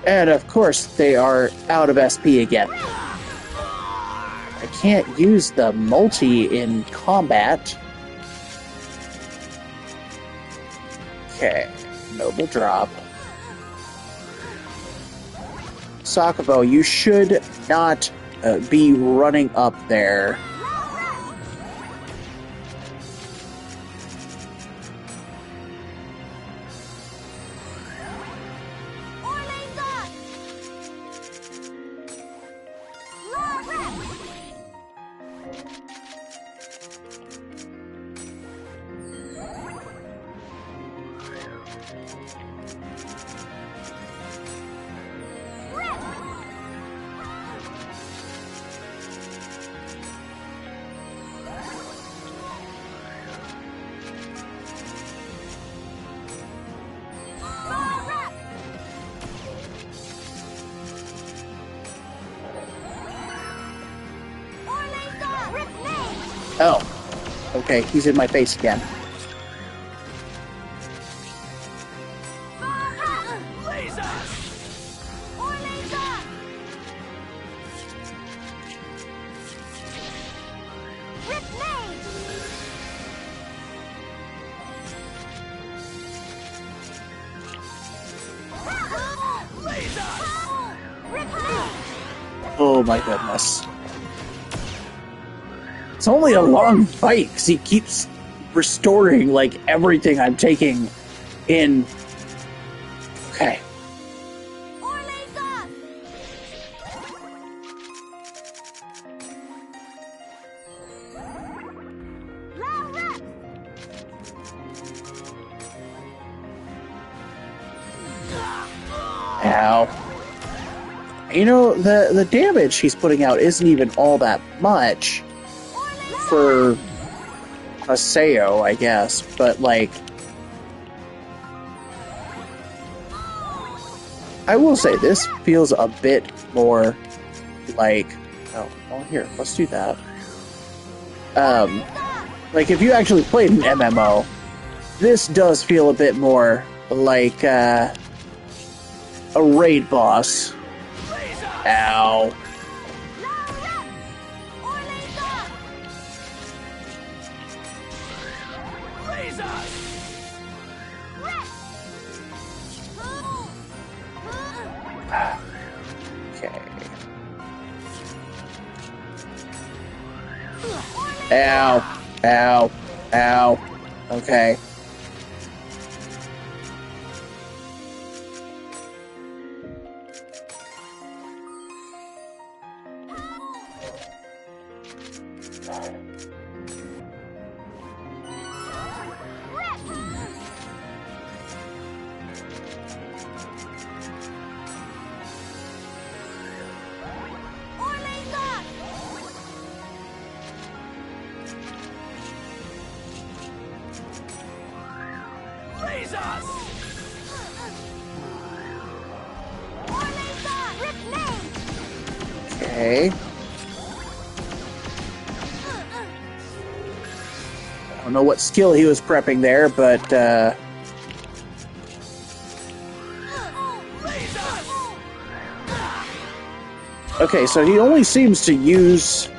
And of course, they are out of SP again. I can't use the multi in combat. Okay, Noble Drop. Sakubo, you should not be running up there. Oh, okay, he's in my face again. Oh my goodness. It's only a long fight because he keeps restoring like everything I'm taking in. Okay. Ow. You know, the damage he's putting out isn't even all that much for a Seo, I guess, but like, I will say this feels a bit more like, oh, well here, let's do that. Like if you actually played an MMO, this does feel a bit more like a raid boss. Ow. Okay. Ow. Ow. Ow. Okay. Okay. I don't know what skill he was prepping there, but okay, so he only seems to use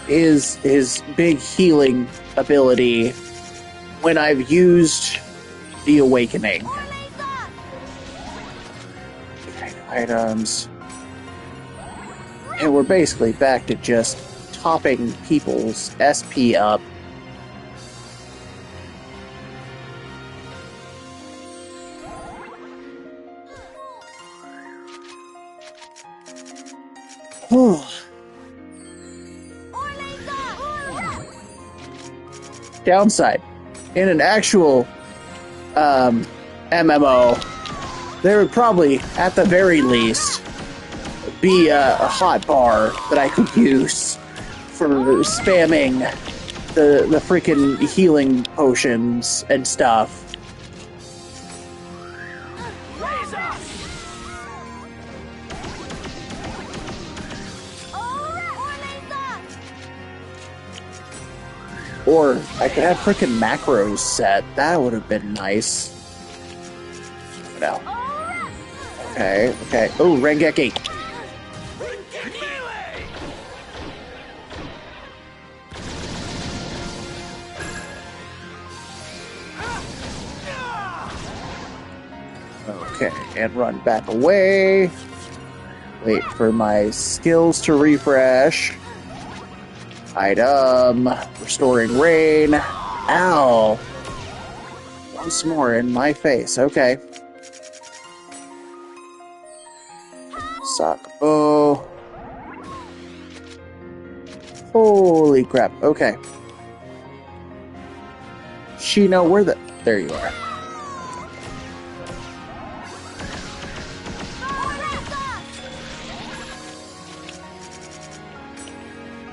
his big healing ability when I've used the Awakening. Okay, items. And we're basically back to just topping people's SP up. Downside. In an actual MMO, there would probably, at the very least, be a hot bar that I could use for spamming the freaking healing potions and stuff. Or I could have freaking macros set. That would have been nice. No. Okay, okay. Oh, Rengeki. Okay, and run back away. Wait for my skills to refresh. Item. Restoring rain. Ow! Once more in my face. Okay. Sakubo. Holy crap. Okay. Shino, where the... There you are.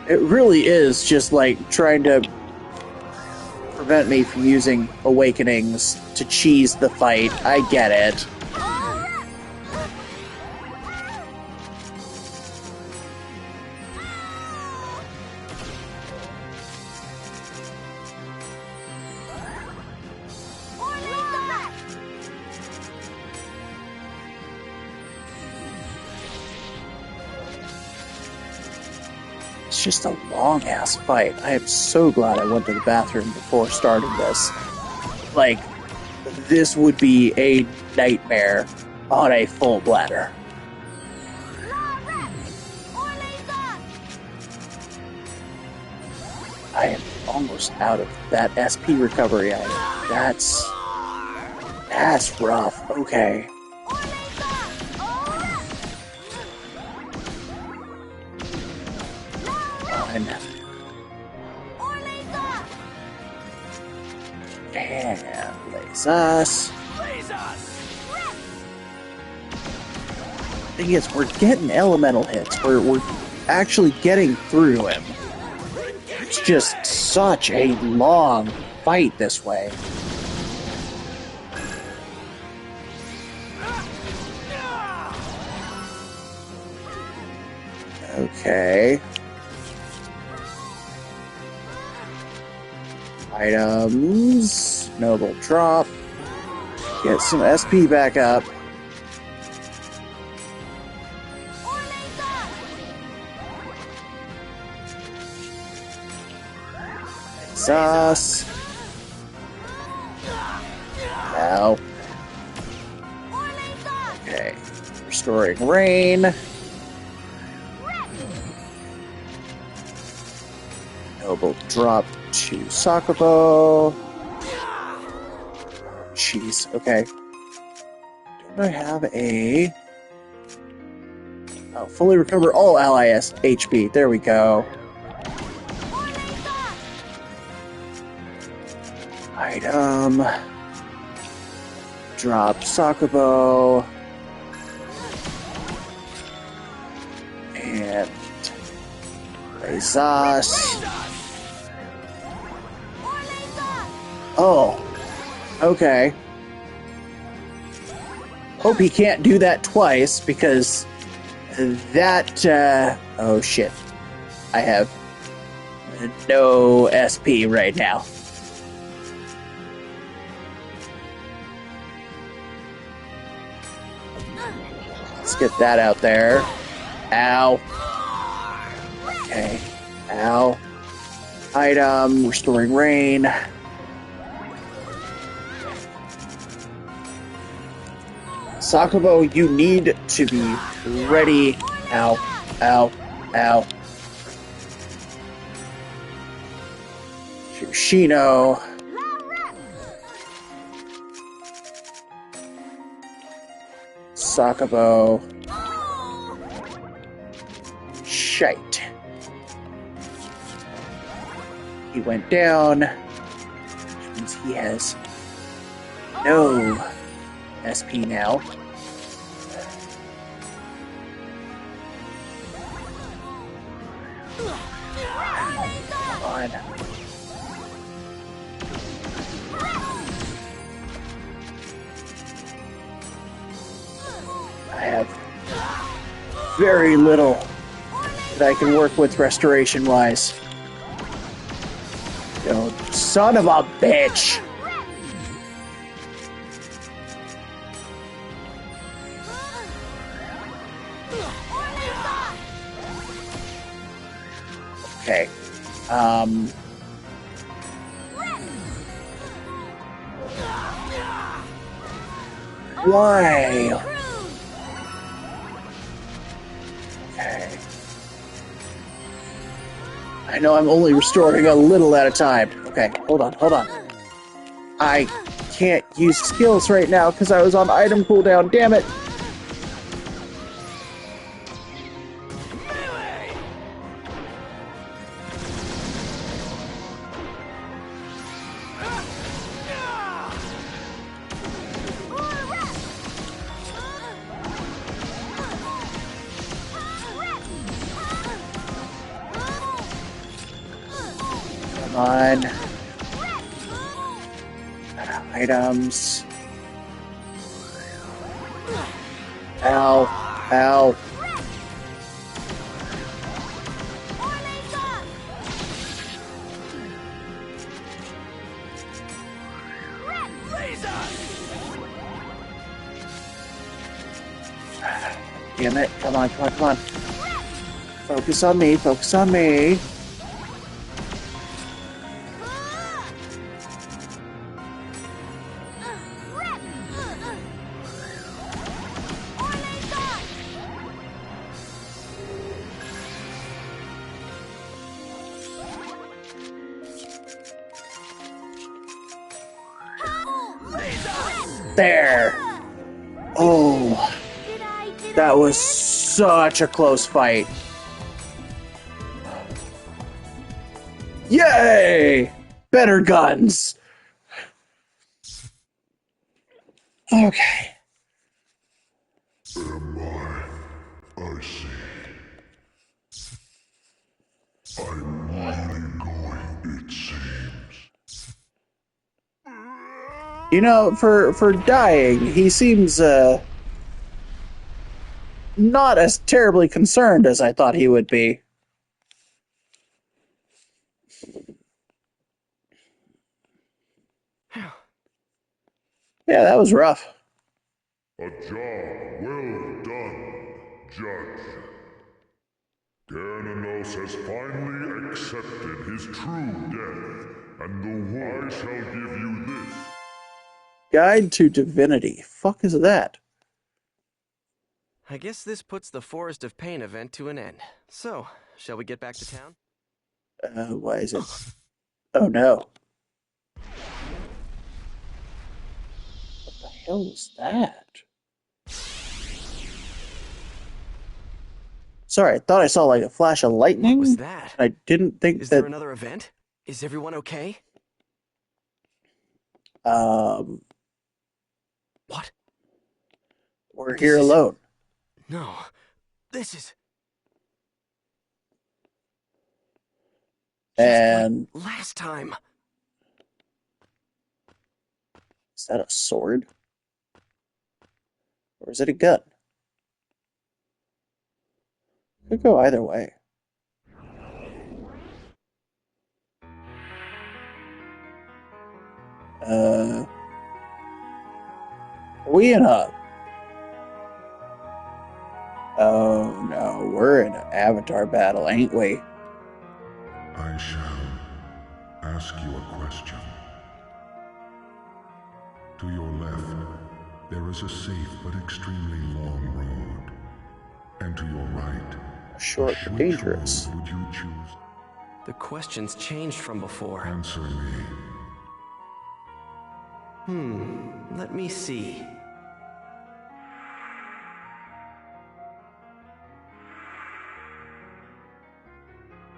It really is just like trying to prevent me from using awakenings to cheese the fight. I get it. It's just a long-ass fight. I am so glad I went to the bathroom before starting this. Like, this would be a nightmare on a full bladder. I am almost out of that SP recovery item. That's rough. Okay. And Lasas. Thing is, we're getting elemental hits. We're actually getting through him. It's just such a long fight this way. Okay. Items. Noble drop. Get some SP back up. Sauce. Ow. Okay. Restoring rain. Noble drop to Sakubo. Jeez, okay. Don't I have a... Oh, fully recover all ally HP. There we go. Item. Drop Sakubo. And... Lasas. Oh, okay. Hope he can't do that twice, because that, oh shit. I have no SP right now. Let's get that out there. Ow. Okay. Ow. Item, restoring rain. Sakubo, you need to be ready. Ow, ow, ow. Shino. Sakubo. Shite. He went down. Which means he has no SP now. Come on. I have very little that I can work with restoration-wise. You son of a bitch! Okay. Why? Okay. I know I'm only restoring a little at a time. Okay, hold on. I can't use skills right now because I was on item cooldown. Damn it! Come on. Items. Ow. Ow. Damn it. Come on. Focus on me. There. Oh. That was such a close fight. Yay! Better guns. Okay. I see. I'm really going, it seems. You know, for dying, he seems not as terribly concerned as I thought he would be. Yeah, that was rough. A job well done, Judge. Gananos has finally accepted his true death, and I shall give you this. Guide to Divinity. Fuck is that? I guess this puts the Forest of Pain event to an end. So, shall we get back to town? Why is it? Oh no. What the hell was that? Sorry, I thought I saw like a flash of lightning. What was that? I didn't think Is that. there another event? Is everyone okay? What? We're here alone. No. This is... And just like last time. is that a sword? Or is it a gun? Could go either way. Are we in a... Oh no, we're in an avatar battle, ain't we? I shall ask you a question. To your left, there is a safe but extremely long road. And to your right, Short but dangerous. road would you choose? The question's changed from before. Answer me. Let me see.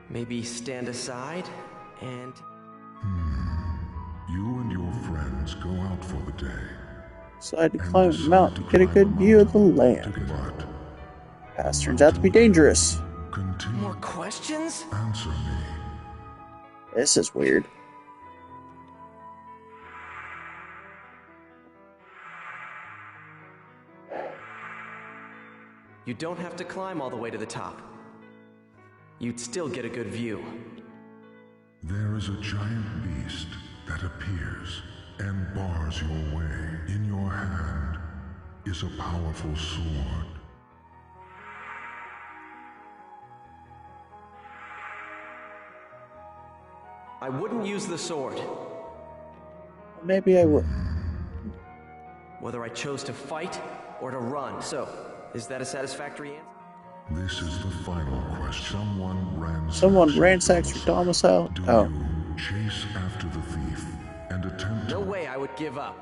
Maybe stand aside and... You and your friends go out for the day. Decide to climb the mountain to get a good view of the land. But Pass turns out to be dangerous. continue. More questions? Answer me. This is weird. You don't have to climb all the way to the top. You'd still get a good view. There is a giant beast that appears and bars your way. In your hand is a powerful sword. I wouldn't use the sword. Maybe I would. whether I chose to fight or to run. So, is that a satisfactory answer? This is the final question. Someone ransacks your domicile? Do Oh, you chase after the thief and attempt to... No way I would give up.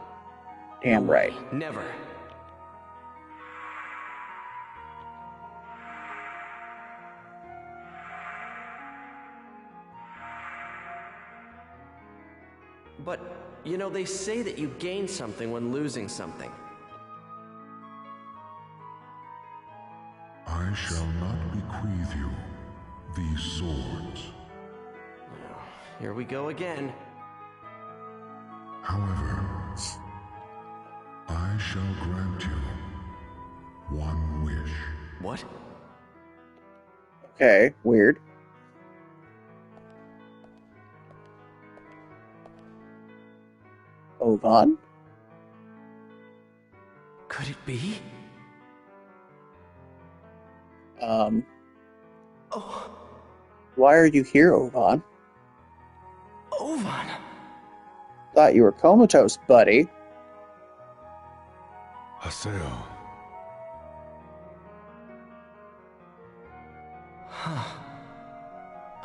damn No way. right. Never. But, you know, they say that you gain something when losing something. I shall not bequeath you these swords. Here we go again. However, I shall grant you one wish. What? Okay, weird. Ovan? Could it be? Oh, Why are you here, Ovan? Ovan! Thought you were comatose, buddy. Haseo, Huh.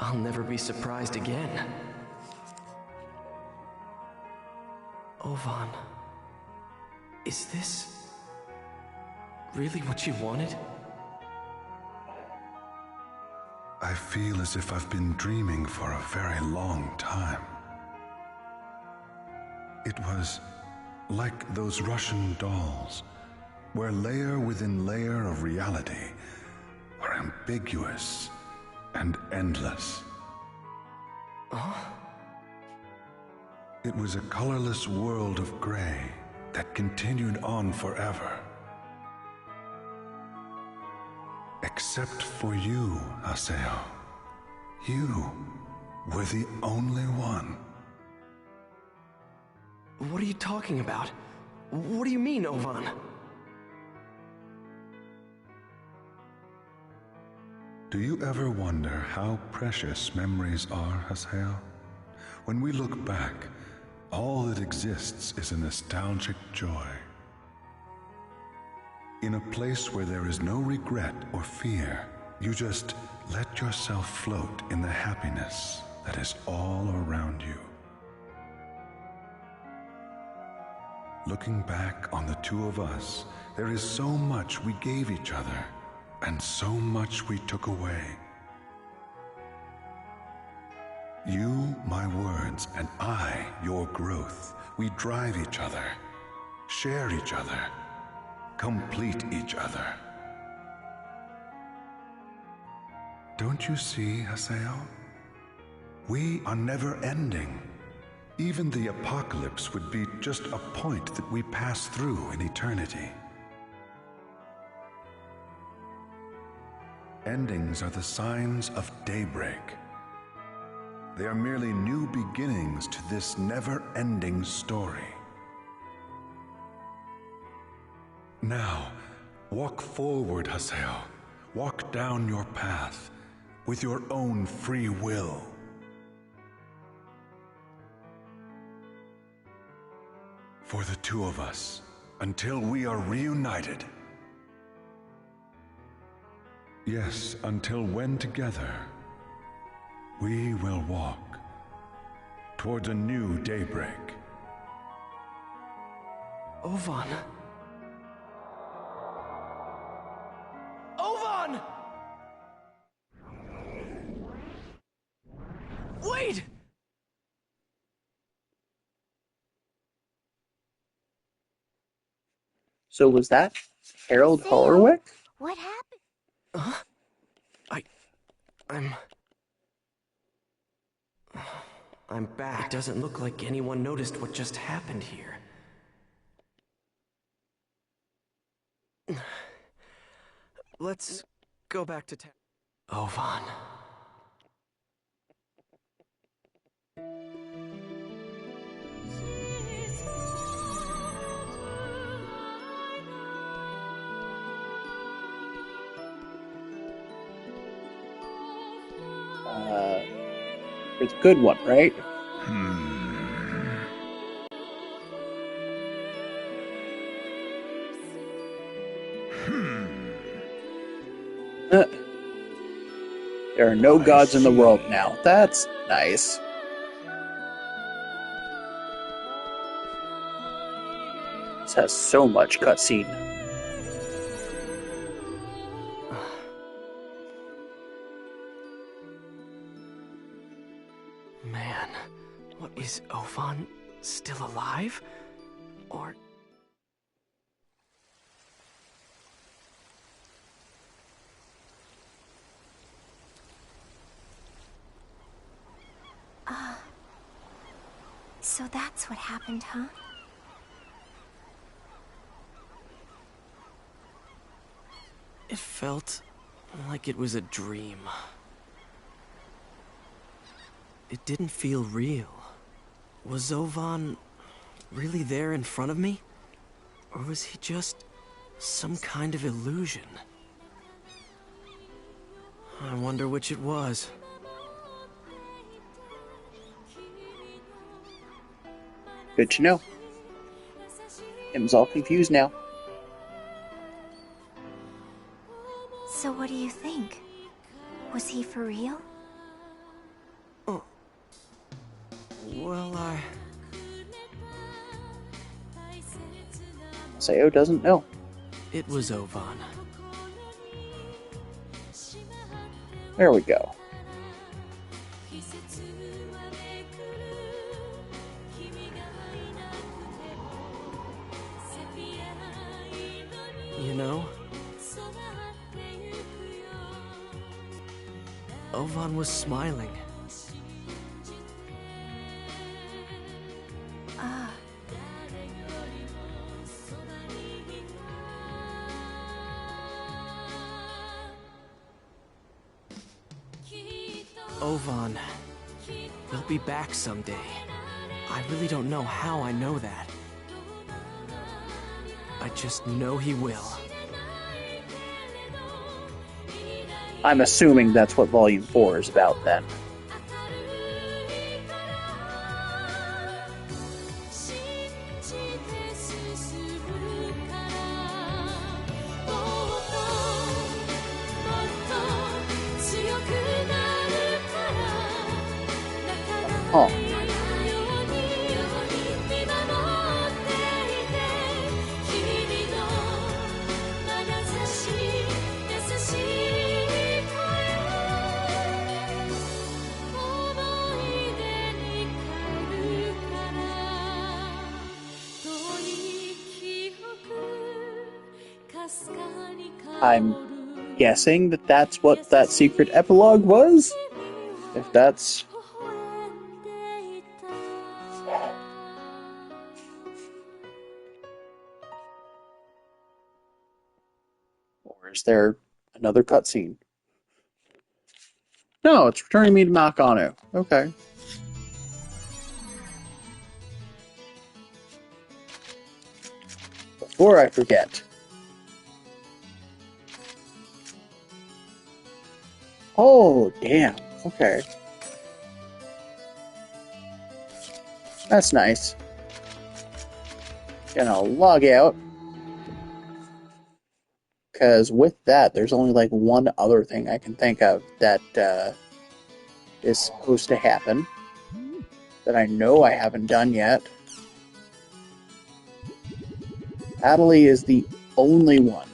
I'll never be surprised again. Ovan, is this really what you wanted? I feel as if I've been dreaming for a very long time. It was like those Russian dolls, where layer within layer of reality were ambiguous and endless. Huh? It was a colorless world of gray that continued on forever. Except for you, Haseo. You were the only one. What are you talking about? What do you mean, Ovan? Do you ever wonder how precious memories are, Haseo? When we look back, all that exists is a nostalgic joy. In a place where there is no regret or fear, you just let yourself float in the happiness that is all around you. Looking back on the two of us, there is so much we gave each other, and so much we took away. You, my words, and I, your growth. We drive each other, share each other, complete each other. Don't you see, Haseo? We are never ending. Even the apocalypse would be just a point that we pass through in eternity. Endings are the signs of daybreak. They are merely new beginnings to this never-ending story. Now, walk forward, Haseo. Walk down your path with your own free will. For the two of us, until we are reunited. Yes, until when together, we will walk towards a new daybreak. Ovan. Ovan! Wait! So was that Harold Sam, Horwick? what happened? Huh? I'm back. It doesn't look like anyone noticed what just happened here. Let's go back to town. Ovan. It's a good one, right? There are no gods in the world now. That's nice. This has so much cutscene. Man, what is Ovan still alive? Or... So that's what happened, huh? It felt like it was a dream. It didn't feel real. Was Ovan really there in front of me? Or was he just some kind of illusion? I wonder which it was. Good to know. Him's all confused now. So what do you think? Was he for real? Well, Sayo doesn't know. It was Ovan. There we go. You know, Ovan was smiling. Ovan will be back someday. I really don't know how I know that. I just know he will. I'm assuming that's what Volume 4 is about then. Oh. I'm guessing that that's what that secret epilogue was? If that's... Or is there another cutscene? No, it's returning me to Nakano. Okay. Before I forget. Oh, damn. Okay. That's nice. Gonna log out. Because with that, there's only like one other thing I can think of that is supposed to happen. That I know I haven't done yet. Adelie is the only one.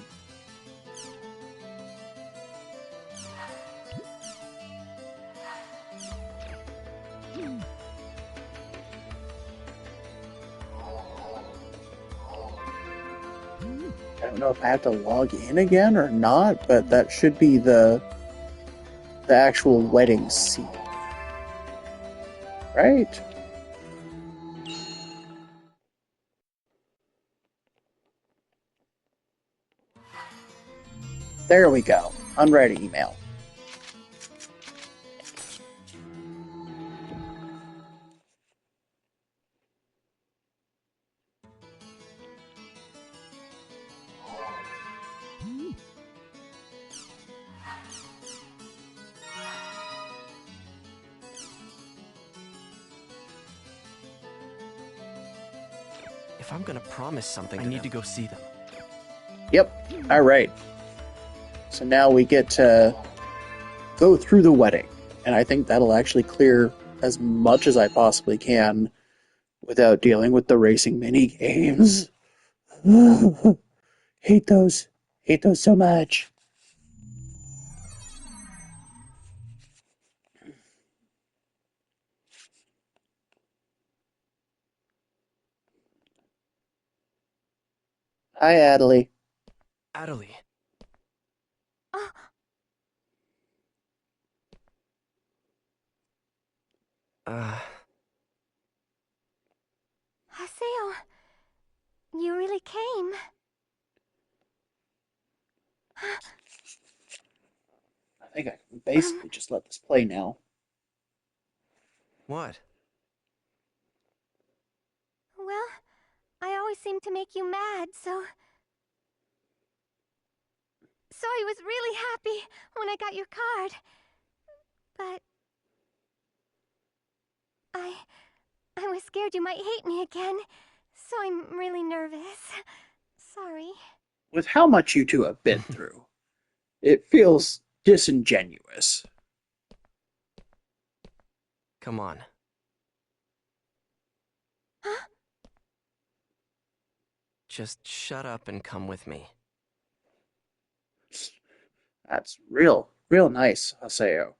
I don't know if I have to log in again or not, but that should be the actual wedding scene. Right? There we go. Unread email. If I'm gonna promise something, I need to go see them. Yep. All right. So now we get to go through the wedding. And I think that'll actually clear as much as I possibly can without dealing with the racing mini games. Hate those. Hate those so much. Hi, Adelie. Adelie. Haseo, you really came. I think I can basically just let this play now. What? Well, I always seem to make you mad, so I was really happy when I got your card. But I was scared you might hate me again, so I'm really nervous. Sorry. With how much you two have been through, it feels disingenuous. Come on. Huh? Just shut up and come with me. That's real nice, Haseo.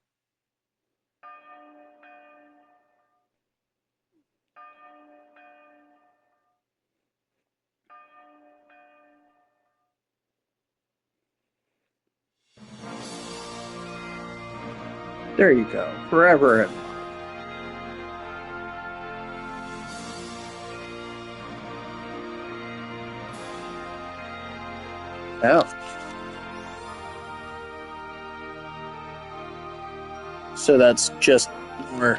There you go. Forever and oh. So that's just more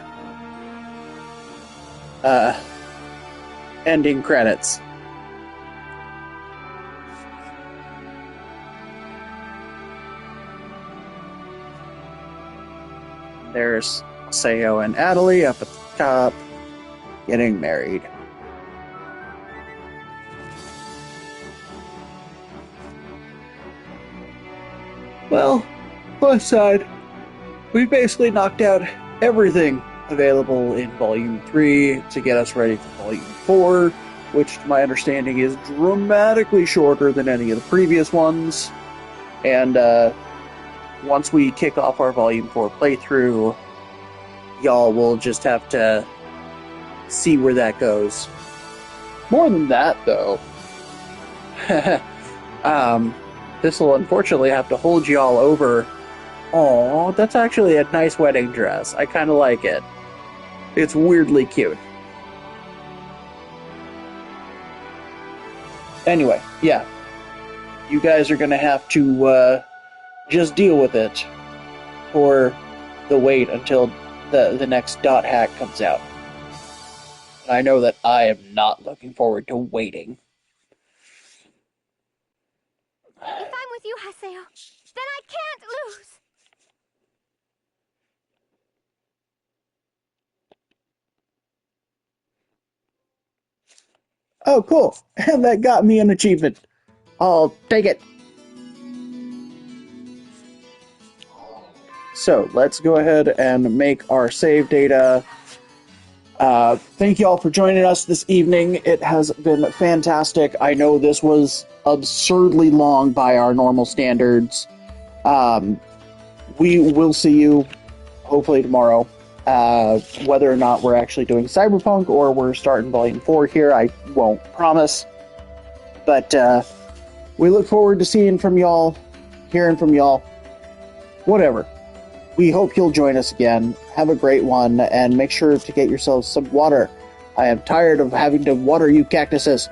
ending credits. There's Sayo and Adelie up at the top, getting married. Well, plus side, we basically knocked out everything available in Volume 3 to get us ready for Volume 4, which, to my understanding, is dramatically shorter than any of the previous ones. And once we kick off our Volume 4 playthrough, y'all will just have to see where that goes. More than that, though, this will unfortunately have to hold y'all over. Aw, that's actually a nice wedding dress. I kind of like it. It's weirdly cute. Anyway, yeah. You guys are gonna have to just deal with it for the wait until the next dot hack comes out. I know that I am not looking forward to waiting. If I'm with you, Haseo, then I can't lose. Oh, cool. And that got me an achievement. I'll take it. So let's go ahead and make our save data. Thank you all for joining us this evening. It has been fantastic. I know this was absurdly long by our normal standards. We will see you hopefully tomorrow. Whether or not we're actually doing Cyberpunk or we're starting Volume 4 here, I won't promise. But we look forward to seeing from y'all, hearing from y'all, whatever. We hope you'll join us again. Have a great one, and make sure to get yourselves some water. I am tired of having to water you cactuses.